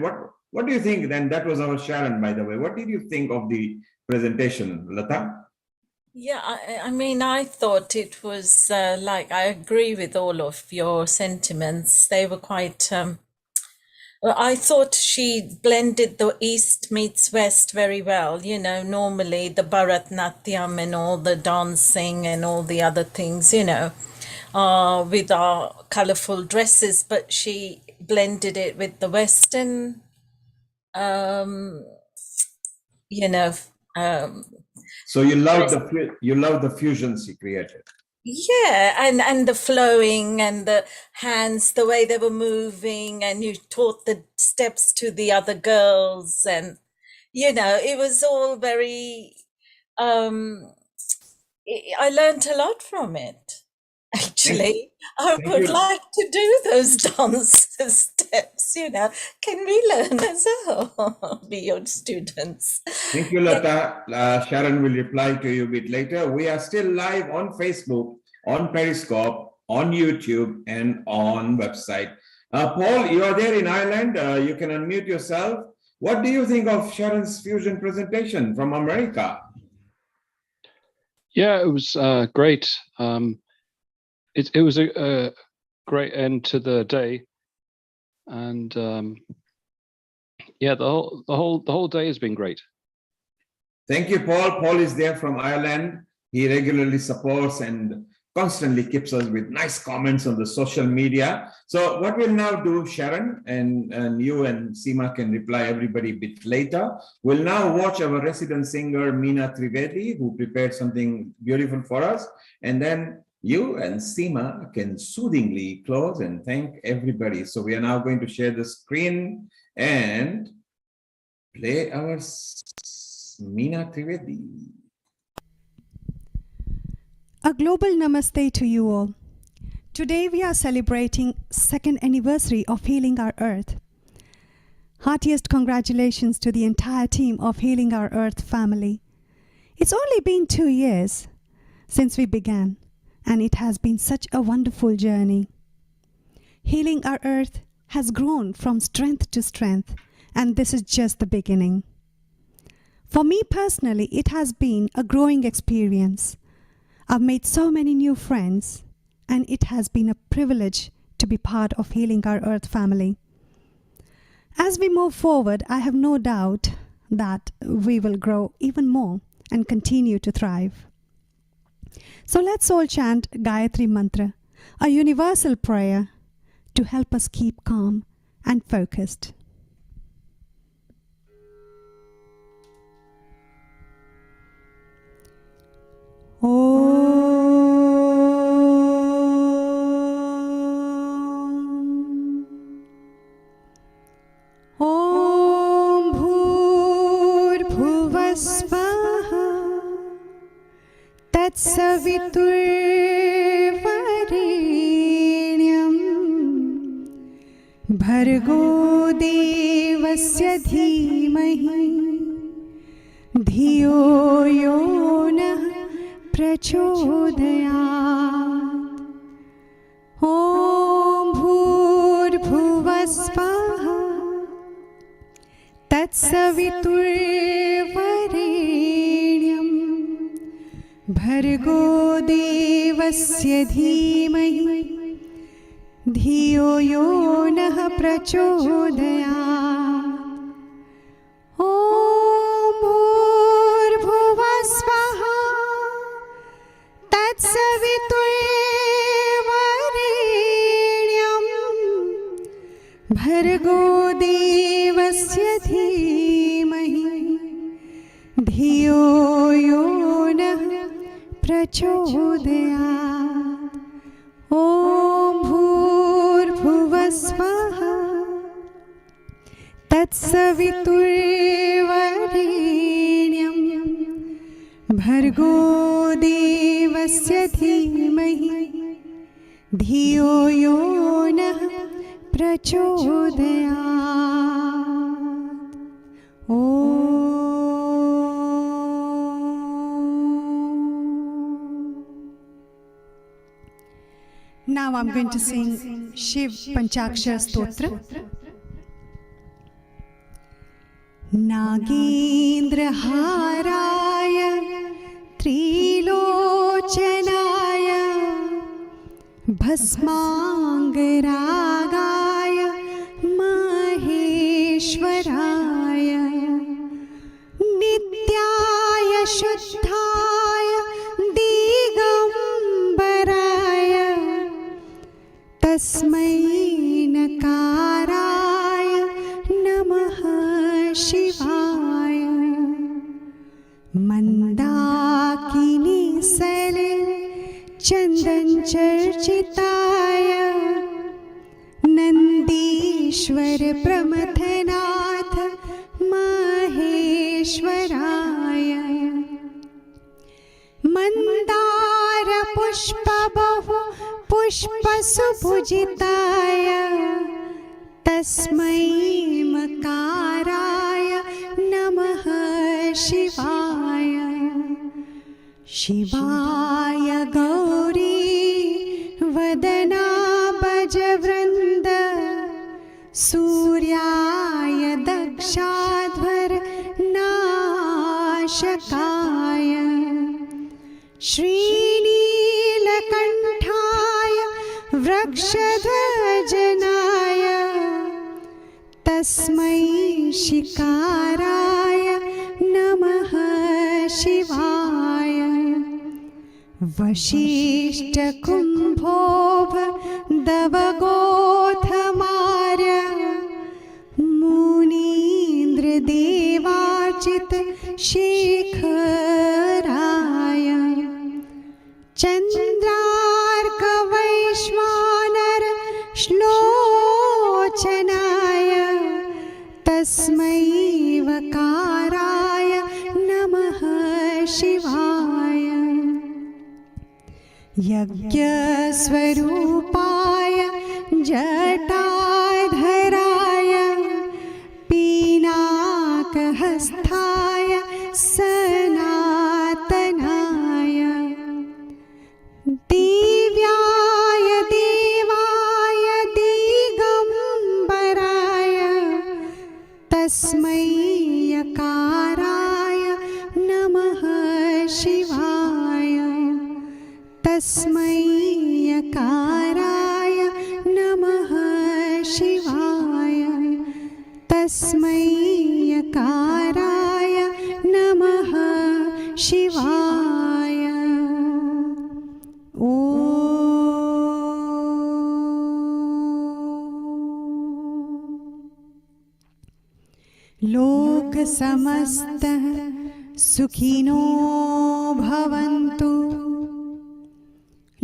What do you think? Then that was our Sharon, by the way. What did you think of the presentation, Lata? Yeah, I mean, I thought it was like, I agree with all of your sentiments. They were quite, well, I thought she blended the East meets West very well. You know, normally the Bharatnatyam and all the dancing and all the other things, you know, with our colorful dresses, but she blended it with the Western, you know, So you love the fusion she created. yeah, and the flowing and the hands, the way they were moving, and you taught the steps to the other girls, and you know, it was all very I learned a lot from it. Actually, I Thank would you. like to do those dance steps, you know. Can we learn as well? Be your students. Thank you, Lata. Sharon will reply to you a bit later. We are still live on Facebook, on Periscope, on YouTube, and on website. Paul, you are there in Ireland. You can unmute yourself. What do you think of Sharon's fusion presentation from America? Yeah, it was great. It was a great end to the day, and yeah, the whole day has been great. Thank you, Paul. Paul is there from Ireland. He regularly supports and constantly keeps us with nice comments on the social media. So what we'll now do, Sharon, and you and Seema can reply everybody a bit later. We'll now watch our resident singer, Meena Trivedi, who prepared something beautiful for us. And then you and Seema can soothingly close and thank everybody. So we are now going to share the screen and play our Meena Trivedi. A global namaste to you all. Today we are celebrating 2nd anniversary of Healing Our Earth. Heartiest congratulations to the entire team of Healing Our Earth family. It's only been 2 years since we began, and it has been such a wonderful journey. Healing Our Earth has grown from strength to strength, and this is just the beginning. For me personally, it has been a growing experience. I've made so many new friends, and it has been a privilege to be part of Healing Our Earth family. As we move forward, I have no doubt that we will grow even more and continue to thrive. So let's all chant Gayatri Mantra, a universal prayer to help us keep calm and focused. Om Bhurbhuvah Swaha Tatsaviturvarenyam Bhargo Devasya Dhimahi Dhiyo Yonah Prachodayat. Om Bhurbhuvah Swaha Tatsaviturvarenyam Bhargo Devasya Dhimahi Dhiyo Yonah Prachodayat. Om Bhurbhuvah Swaha Tatsaviturvarenyam Bhargo Devasya Dhimahi Dhiyo Yonah Prachodayat. Om Bhurbhuvah Swaha Tatsaviturvarenyam Bhargo Devasya Dhimahi Dhiyo Yonah Prachodayat. Now I'm going to sing Shiv Panchakshar Stotra. Nagendra Haraya Trilochanaya Bhasmangaragaya Maheshwaraya Nityaya Shuddhaya Digambaraya Tasmai Nakaraya Namaha Shivaya. Mandakini Salil Chandan Charchitaya Nandishwar Pramatanath Maheshwaraya Mandara Pushpa Bahu Pushpa Subhujitaya Tasmai Makaraya Namaha Shivaya. Shivaya Gauri Vadana Bhajavrinda Suryaya Dakshaya नाशकाय श्रीनीलकण्ठाय वृक्षध्वजनाय तस्मै शिकाराय नमः शिवाय वसिष्ठकुम्भोऽभदवगोथमार्य मुनीन्द्रदेवार्चित शेखराय चन्द्रार्कवैश्वानर श्लोचनाय तस्मै वकाराय नमः शिवाय यज्ञस्वरूपाय जटाधराय पीनाकहस्ताय सनातनाय दिव्याय देवाय दिगम्बराय तस्मै यकाराय नमः शिवाय तस्मै यकाराय नमः शिवाय तस्मै यकाराय नमः शिवाय लोकसमस्तः सुखिनो भवन्तु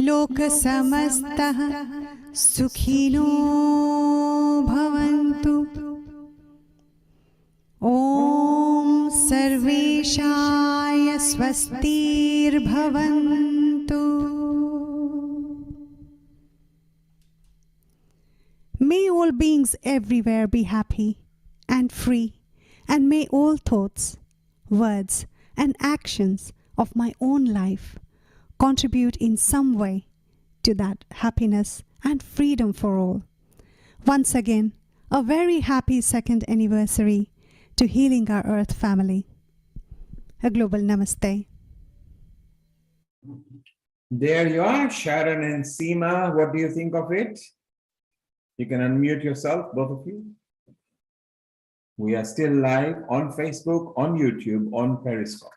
लोकसमस्तः सुखिनो भवन्तु ॐ सर्वेशाय स्वस्तिर्भवन्तु May all beings everywhere be happy and free, and may all thoughts, words, and actions of my own life contribute in some way to that happiness and freedom for all. Once again, a very happy second anniversary to Healing Our Earth family. A global namaste. There you are, Sharon and Seema. What do you think of it? You can unmute yourself, both of you. We are still live on Facebook, on YouTube, on Periscope.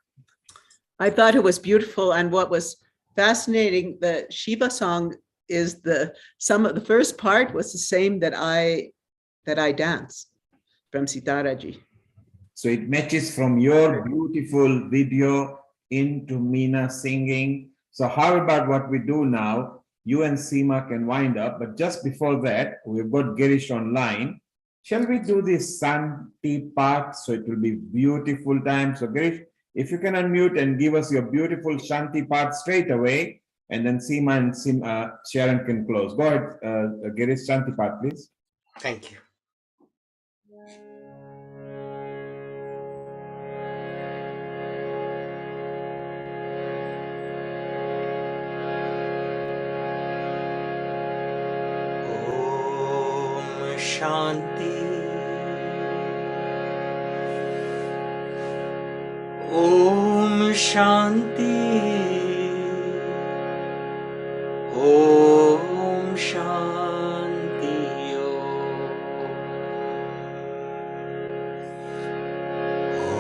I thought it was beautiful, and what was fascinating, the Shiva song is the first part was the same that I dance from Sitaraji. So it matches from your beautiful video into Meena singing. So how about what we do now? You and Seema can wind up, but just before that, we've got Girish online. Shall we do this Santi part? So it will be beautiful time. So Girish, if you can unmute and give us your beautiful Shanti part straight away, and then Seema and Sharon can close. Go ahead, Girish, Shanti part, please. Thank you. Om Shanti. Om Shanti. Om Shanti.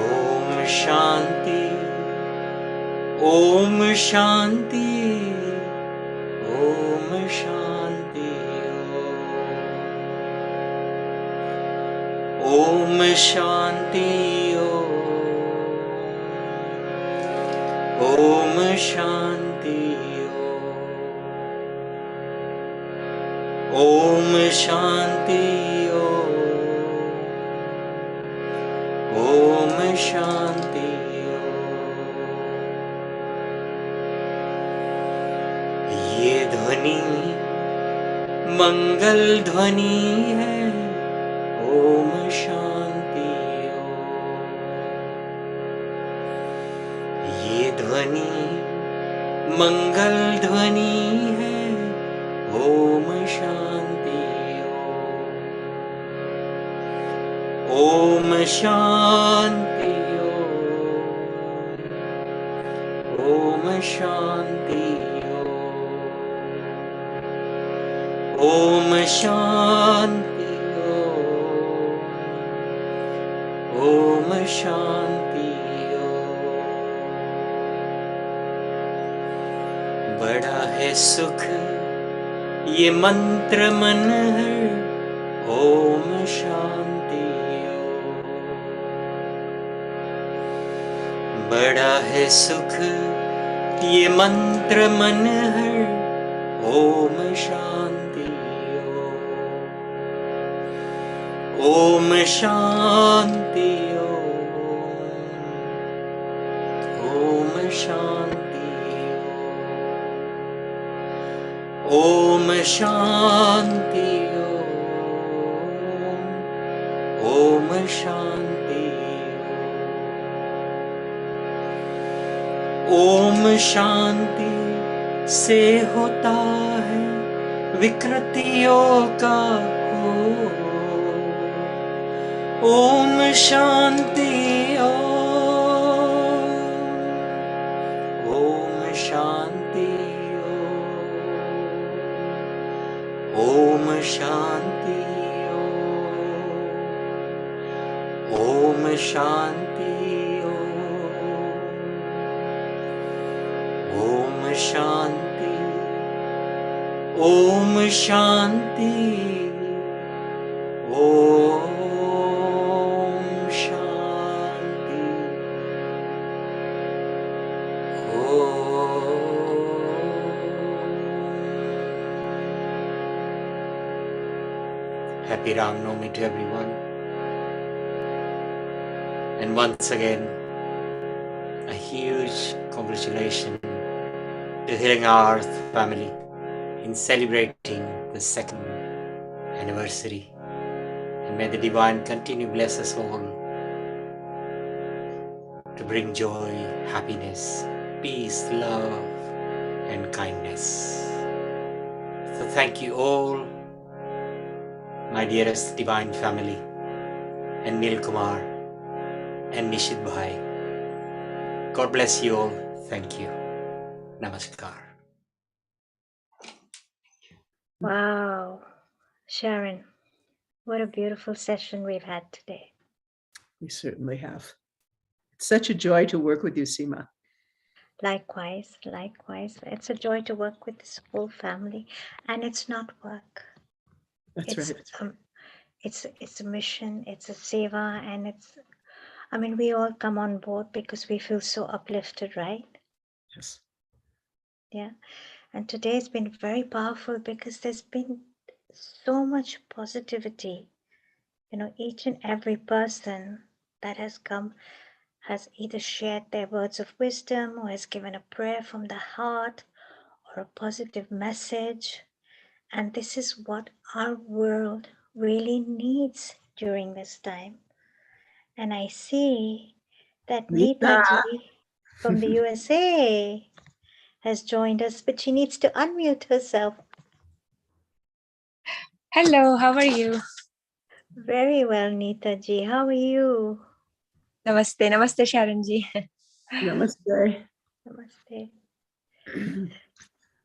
Om Shanti. Om Shanti. Om Shanti. Om Shanti. Om Shanti. Om Shanti. Om Shanti. ये ध्वनि मंगल ध्वनि है। ओम शांति। ये ध्वनि मंगल ध्वनि है। Om Shanti. Om Shanti. Shanti Om Shanti Om Shanti बड़ा है सुख ये मंत्र मन हर ओम शांति बड़ा है सुख ये मंत्र मन हर ओम शांति ओम शांति ओम शांति ओम शांति ओम शांति ओम शांति से होता है विकृतियों का हो Om Shanti Om Shanti Om Shanti Om Shanti Om Shanti Om Shanti Om Shanti Happy Ram Navami to everyone. And once again, a huge congratulations to Healing Our Earth family in celebrating the second anniversary. And may the Divine continue bless us all to bring joy, happiness, peace, love, and kindness. So thank you all, my dearest Divine family, and Nil Kumar and Nishit Bhai. God bless you all. Thank you. Namaskar. Wow, Sharon, what a beautiful session we've had today. We certainly have. It's such a joy to work with you, Seema. Likewise, likewise. It's a joy to work with this whole family, and it's not work. That's right. It's a mission, it's a seva, and we all come on board because we feel so uplifted, right? Yes. Yeah. And today's been very powerful because there's been so much positivity. Each and every person that has come has either shared their words of wisdom or has given a prayer from the heart or a positive message. And this is what our world really needs during this time. And I see that Neeta ji from the USA has joined us, but she needs to unmute herself. Hello, how are you? Very well, Neeta ji. How are you? Namaste, namaste, Sharon ji. Namaste. Namaste.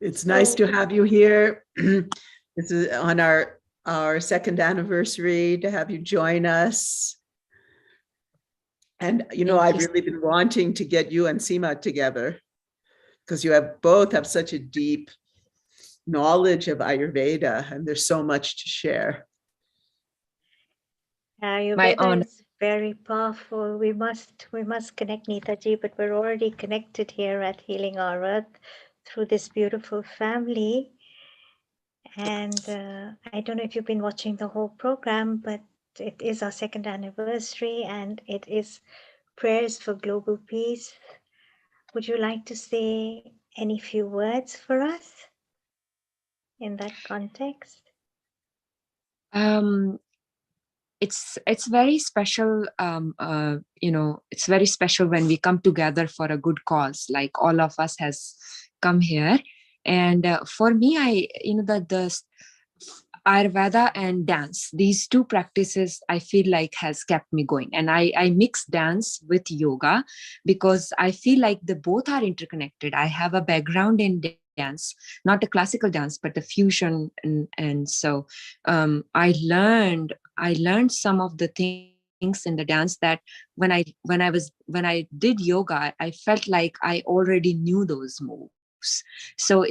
It's nice to have you here. This is on our second anniversary, to have you join us. And I've really been wanting to get you and Seema together because you both have such a deep knowledge of Ayurveda, and there's so much to share. Ayurveda is very powerful. We must connect, Neeta ji, but we're already connected here at Healing Our Earth through this beautiful family. And I don't know if you've been watching the whole program, but it is our second anniversary, and it is prayers for global peace. Would you like to say any few words for us in that context? It's very special. It's very special when we come together for a good cause, like all of us has come here. And for me, Ayurveda and dance, these two practices I feel like has kept me going. And I mix dance with yoga because I feel like the both are interconnected. I have a background in dance, not a classical dance, but the fusion. And so I learned some of the things in the dance that when I did yoga, I felt like I already knew those moves. So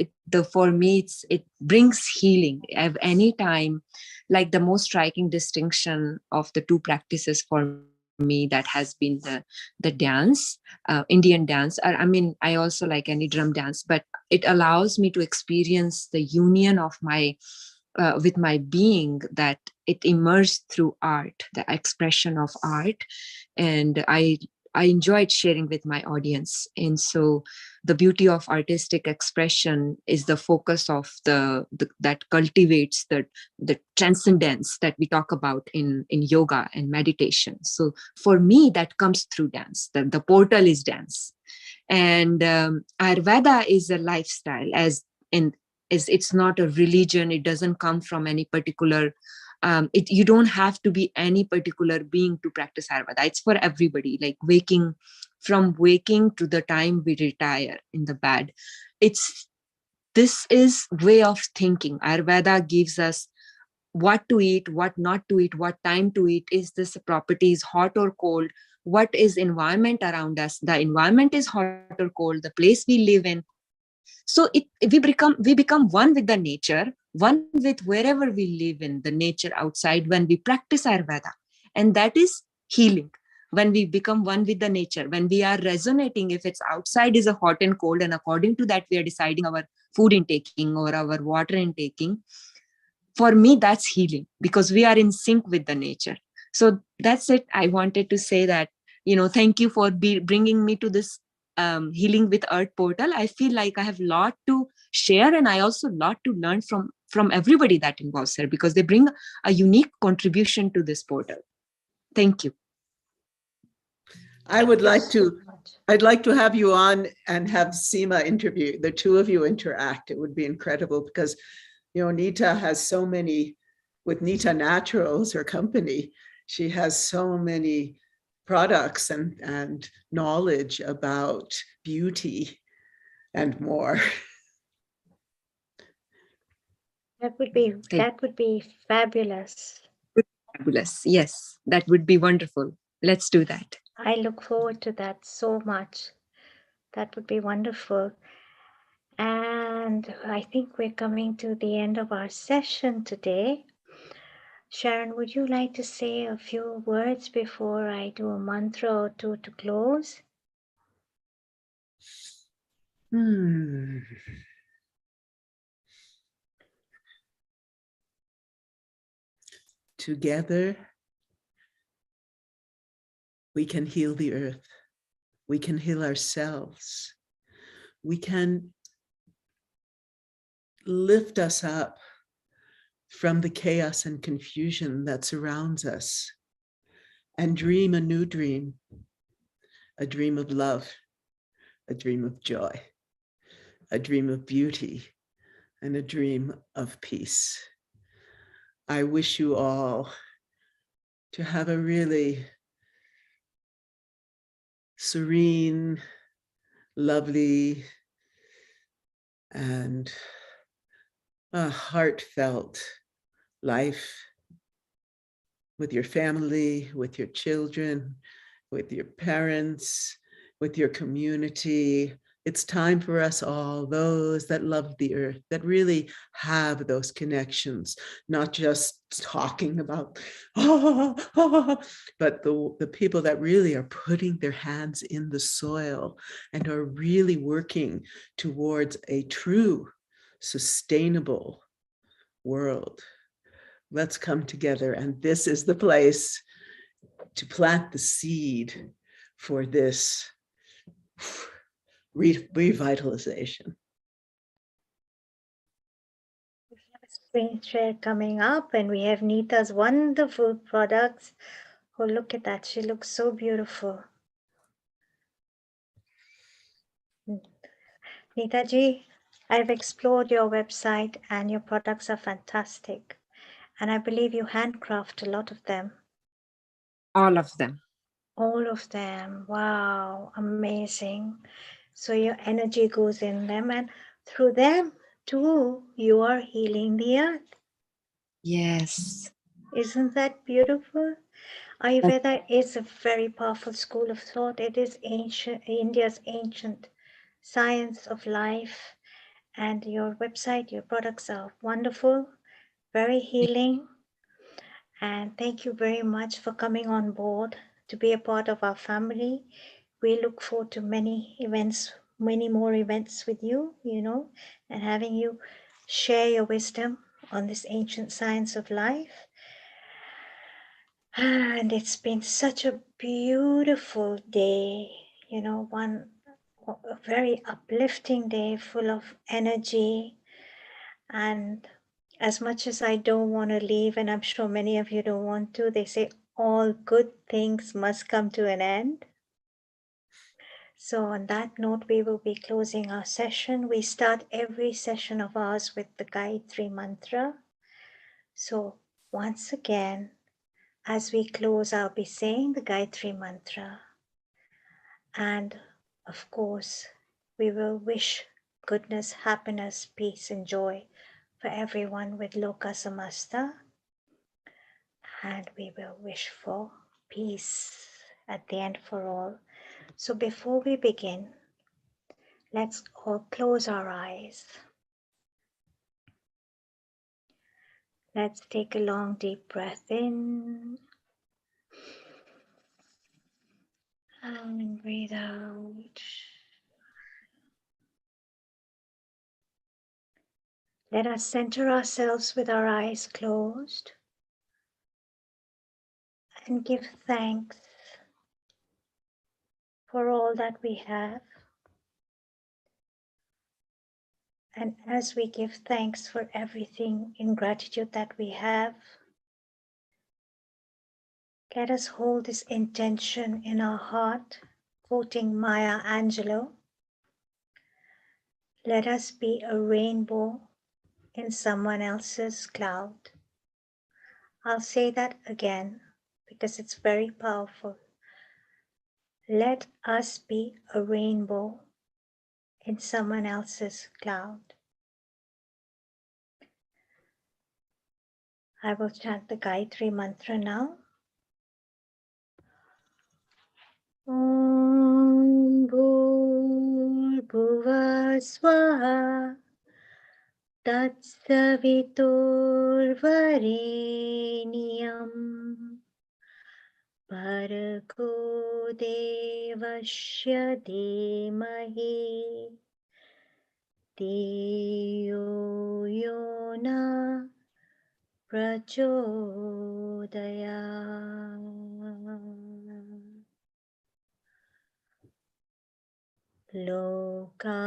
for me, it brings healing at any time. Like the most striking distinction of the two practices for me, that has been the dance, Indian dance. I mean, I also like any drum dance, but it allows me to experience the union of my with my being, that it emerged through art, the expression of art. And I enjoyed sharing with my audience. And so the beauty of artistic expression is the focus of that cultivates the transcendence that we talk about in yoga and meditation. So for me, that comes through dance. The portal is dance. And Ayurveda is a lifestyle, it's not a religion. It doesn't come from any particular you don't have to be any particular being to practice Ayurveda. It's for everybody, like from waking to the time we retire in the bed. This is way of thinking. Ayurveda gives us what to eat, what not to eat, what time to eat. Is this properties hot or cold? What is environment around us? The environment is hot or cold, the place we live in. So we become one with the nature, one with wherever we live in, the nature outside, when we practice Ayurveda. And that is healing. When we become one with the nature, when we are resonating, if it's outside is a hot and cold, and according to that, we are deciding our food intaking or our water intaking. For me, that's healing, because we are in sync with the nature. So that's it. I wanted to say that, thank you for bringing me to this Healing with Earth portal. I feel like I have a lot to share, and I also lot to learn from everybody that involves here, because they bring a unique contribution to this portal. Thank you. I'd like to have you on and have Seema interview, the two of you interact. It would be incredible, because Nita has so many, with Nita Naturals, her company, she has so many products and knowledge about beauty and more. That would be fabulous. Fabulous. Yes, that would be wonderful. Let's do that. I look forward to that so much. That would be wonderful. And I think we're coming to the end of our session today. Sharon, would you like to say a few words before I do a mantra or two to close? Together, we can heal the earth. We can heal ourselves. We can lift us up from the chaos and confusion that surrounds us and dream a new dream, a dream of love, a dream of joy, a dream of beauty, and a dream of peace. I wish you all to have a really serene, lovely, and a heartfelt life with your family, with your children, with your parents, with your community. It's time for us all, those that love the earth, that really have those connections, not just talking about, but the people that really are putting their hands in the soil and are really working towards a true, sustainable world. Let's come together, and this is the place to plant the seed for this revitalization. We have a screen share coming up, and we have Nita's wonderful products. Oh, look at that. She looks so beautiful. Nita ji, I've explored your website and your products are fantastic. And I believe you handcraft a lot of them. All of them. All of them. Wow, amazing. So your energy goes in them, and through them too, you are healing the earth. Yes. Isn't that beautiful? Ayurveda is a very powerful school of thought. It is ancient, India's ancient science of life. And your website, your products are wonderful, very healing. And thank you very much for coming on board to be a part of our family. We look forward to many events, many more events with you, and having you share your wisdom on this ancient science of life. And it's been such a beautiful day, a very uplifting day full of energy. And as much as I don't want to leave, and I'm sure many of you don't want to, they say all good things must come to an end. So on that note, we will be closing our session. We start every session of ours with the Gayatri Mantra. So once again, as we close, I'll be saying the Gayatri Mantra. And of course, we will wish goodness, happiness, peace, and joy for everyone with Loka Samasta. And we will wish for peace at the end for all. So before we begin, let's all close our eyes. Let's take a long, deep breath in and breathe out. Let us center ourselves with our eyes closed and give thanks for all that we have. And as we give thanks for everything in gratitude that we have, let us hold this intention in our heart, quoting Maya Angelou. Let us be a rainbow in someone else's cloud. I'll say that again because it's very powerful. Let us be a rainbow in someone else's cloud. I will chant the Gayatri Mantra now. Om Bhurbhuva Swaha Tatsaviturvareniyam Bhargo Devasya Dhimahi Dhiyo Yona Prachodaya. Loka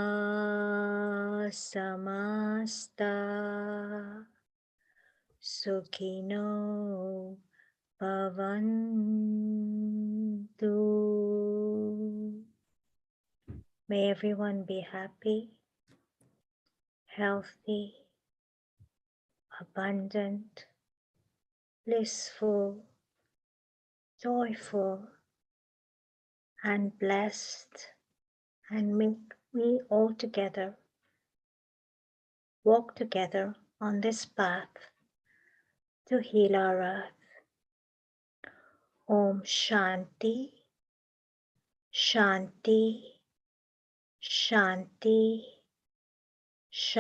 Samasta Sukhino Bhavantu. May everyone be happy, healthy, abundant, blissful, joyful, and blessed, and may we all together walk together on this path to heal our earth. Om Shanti, Shanti, Shanti, Shanti.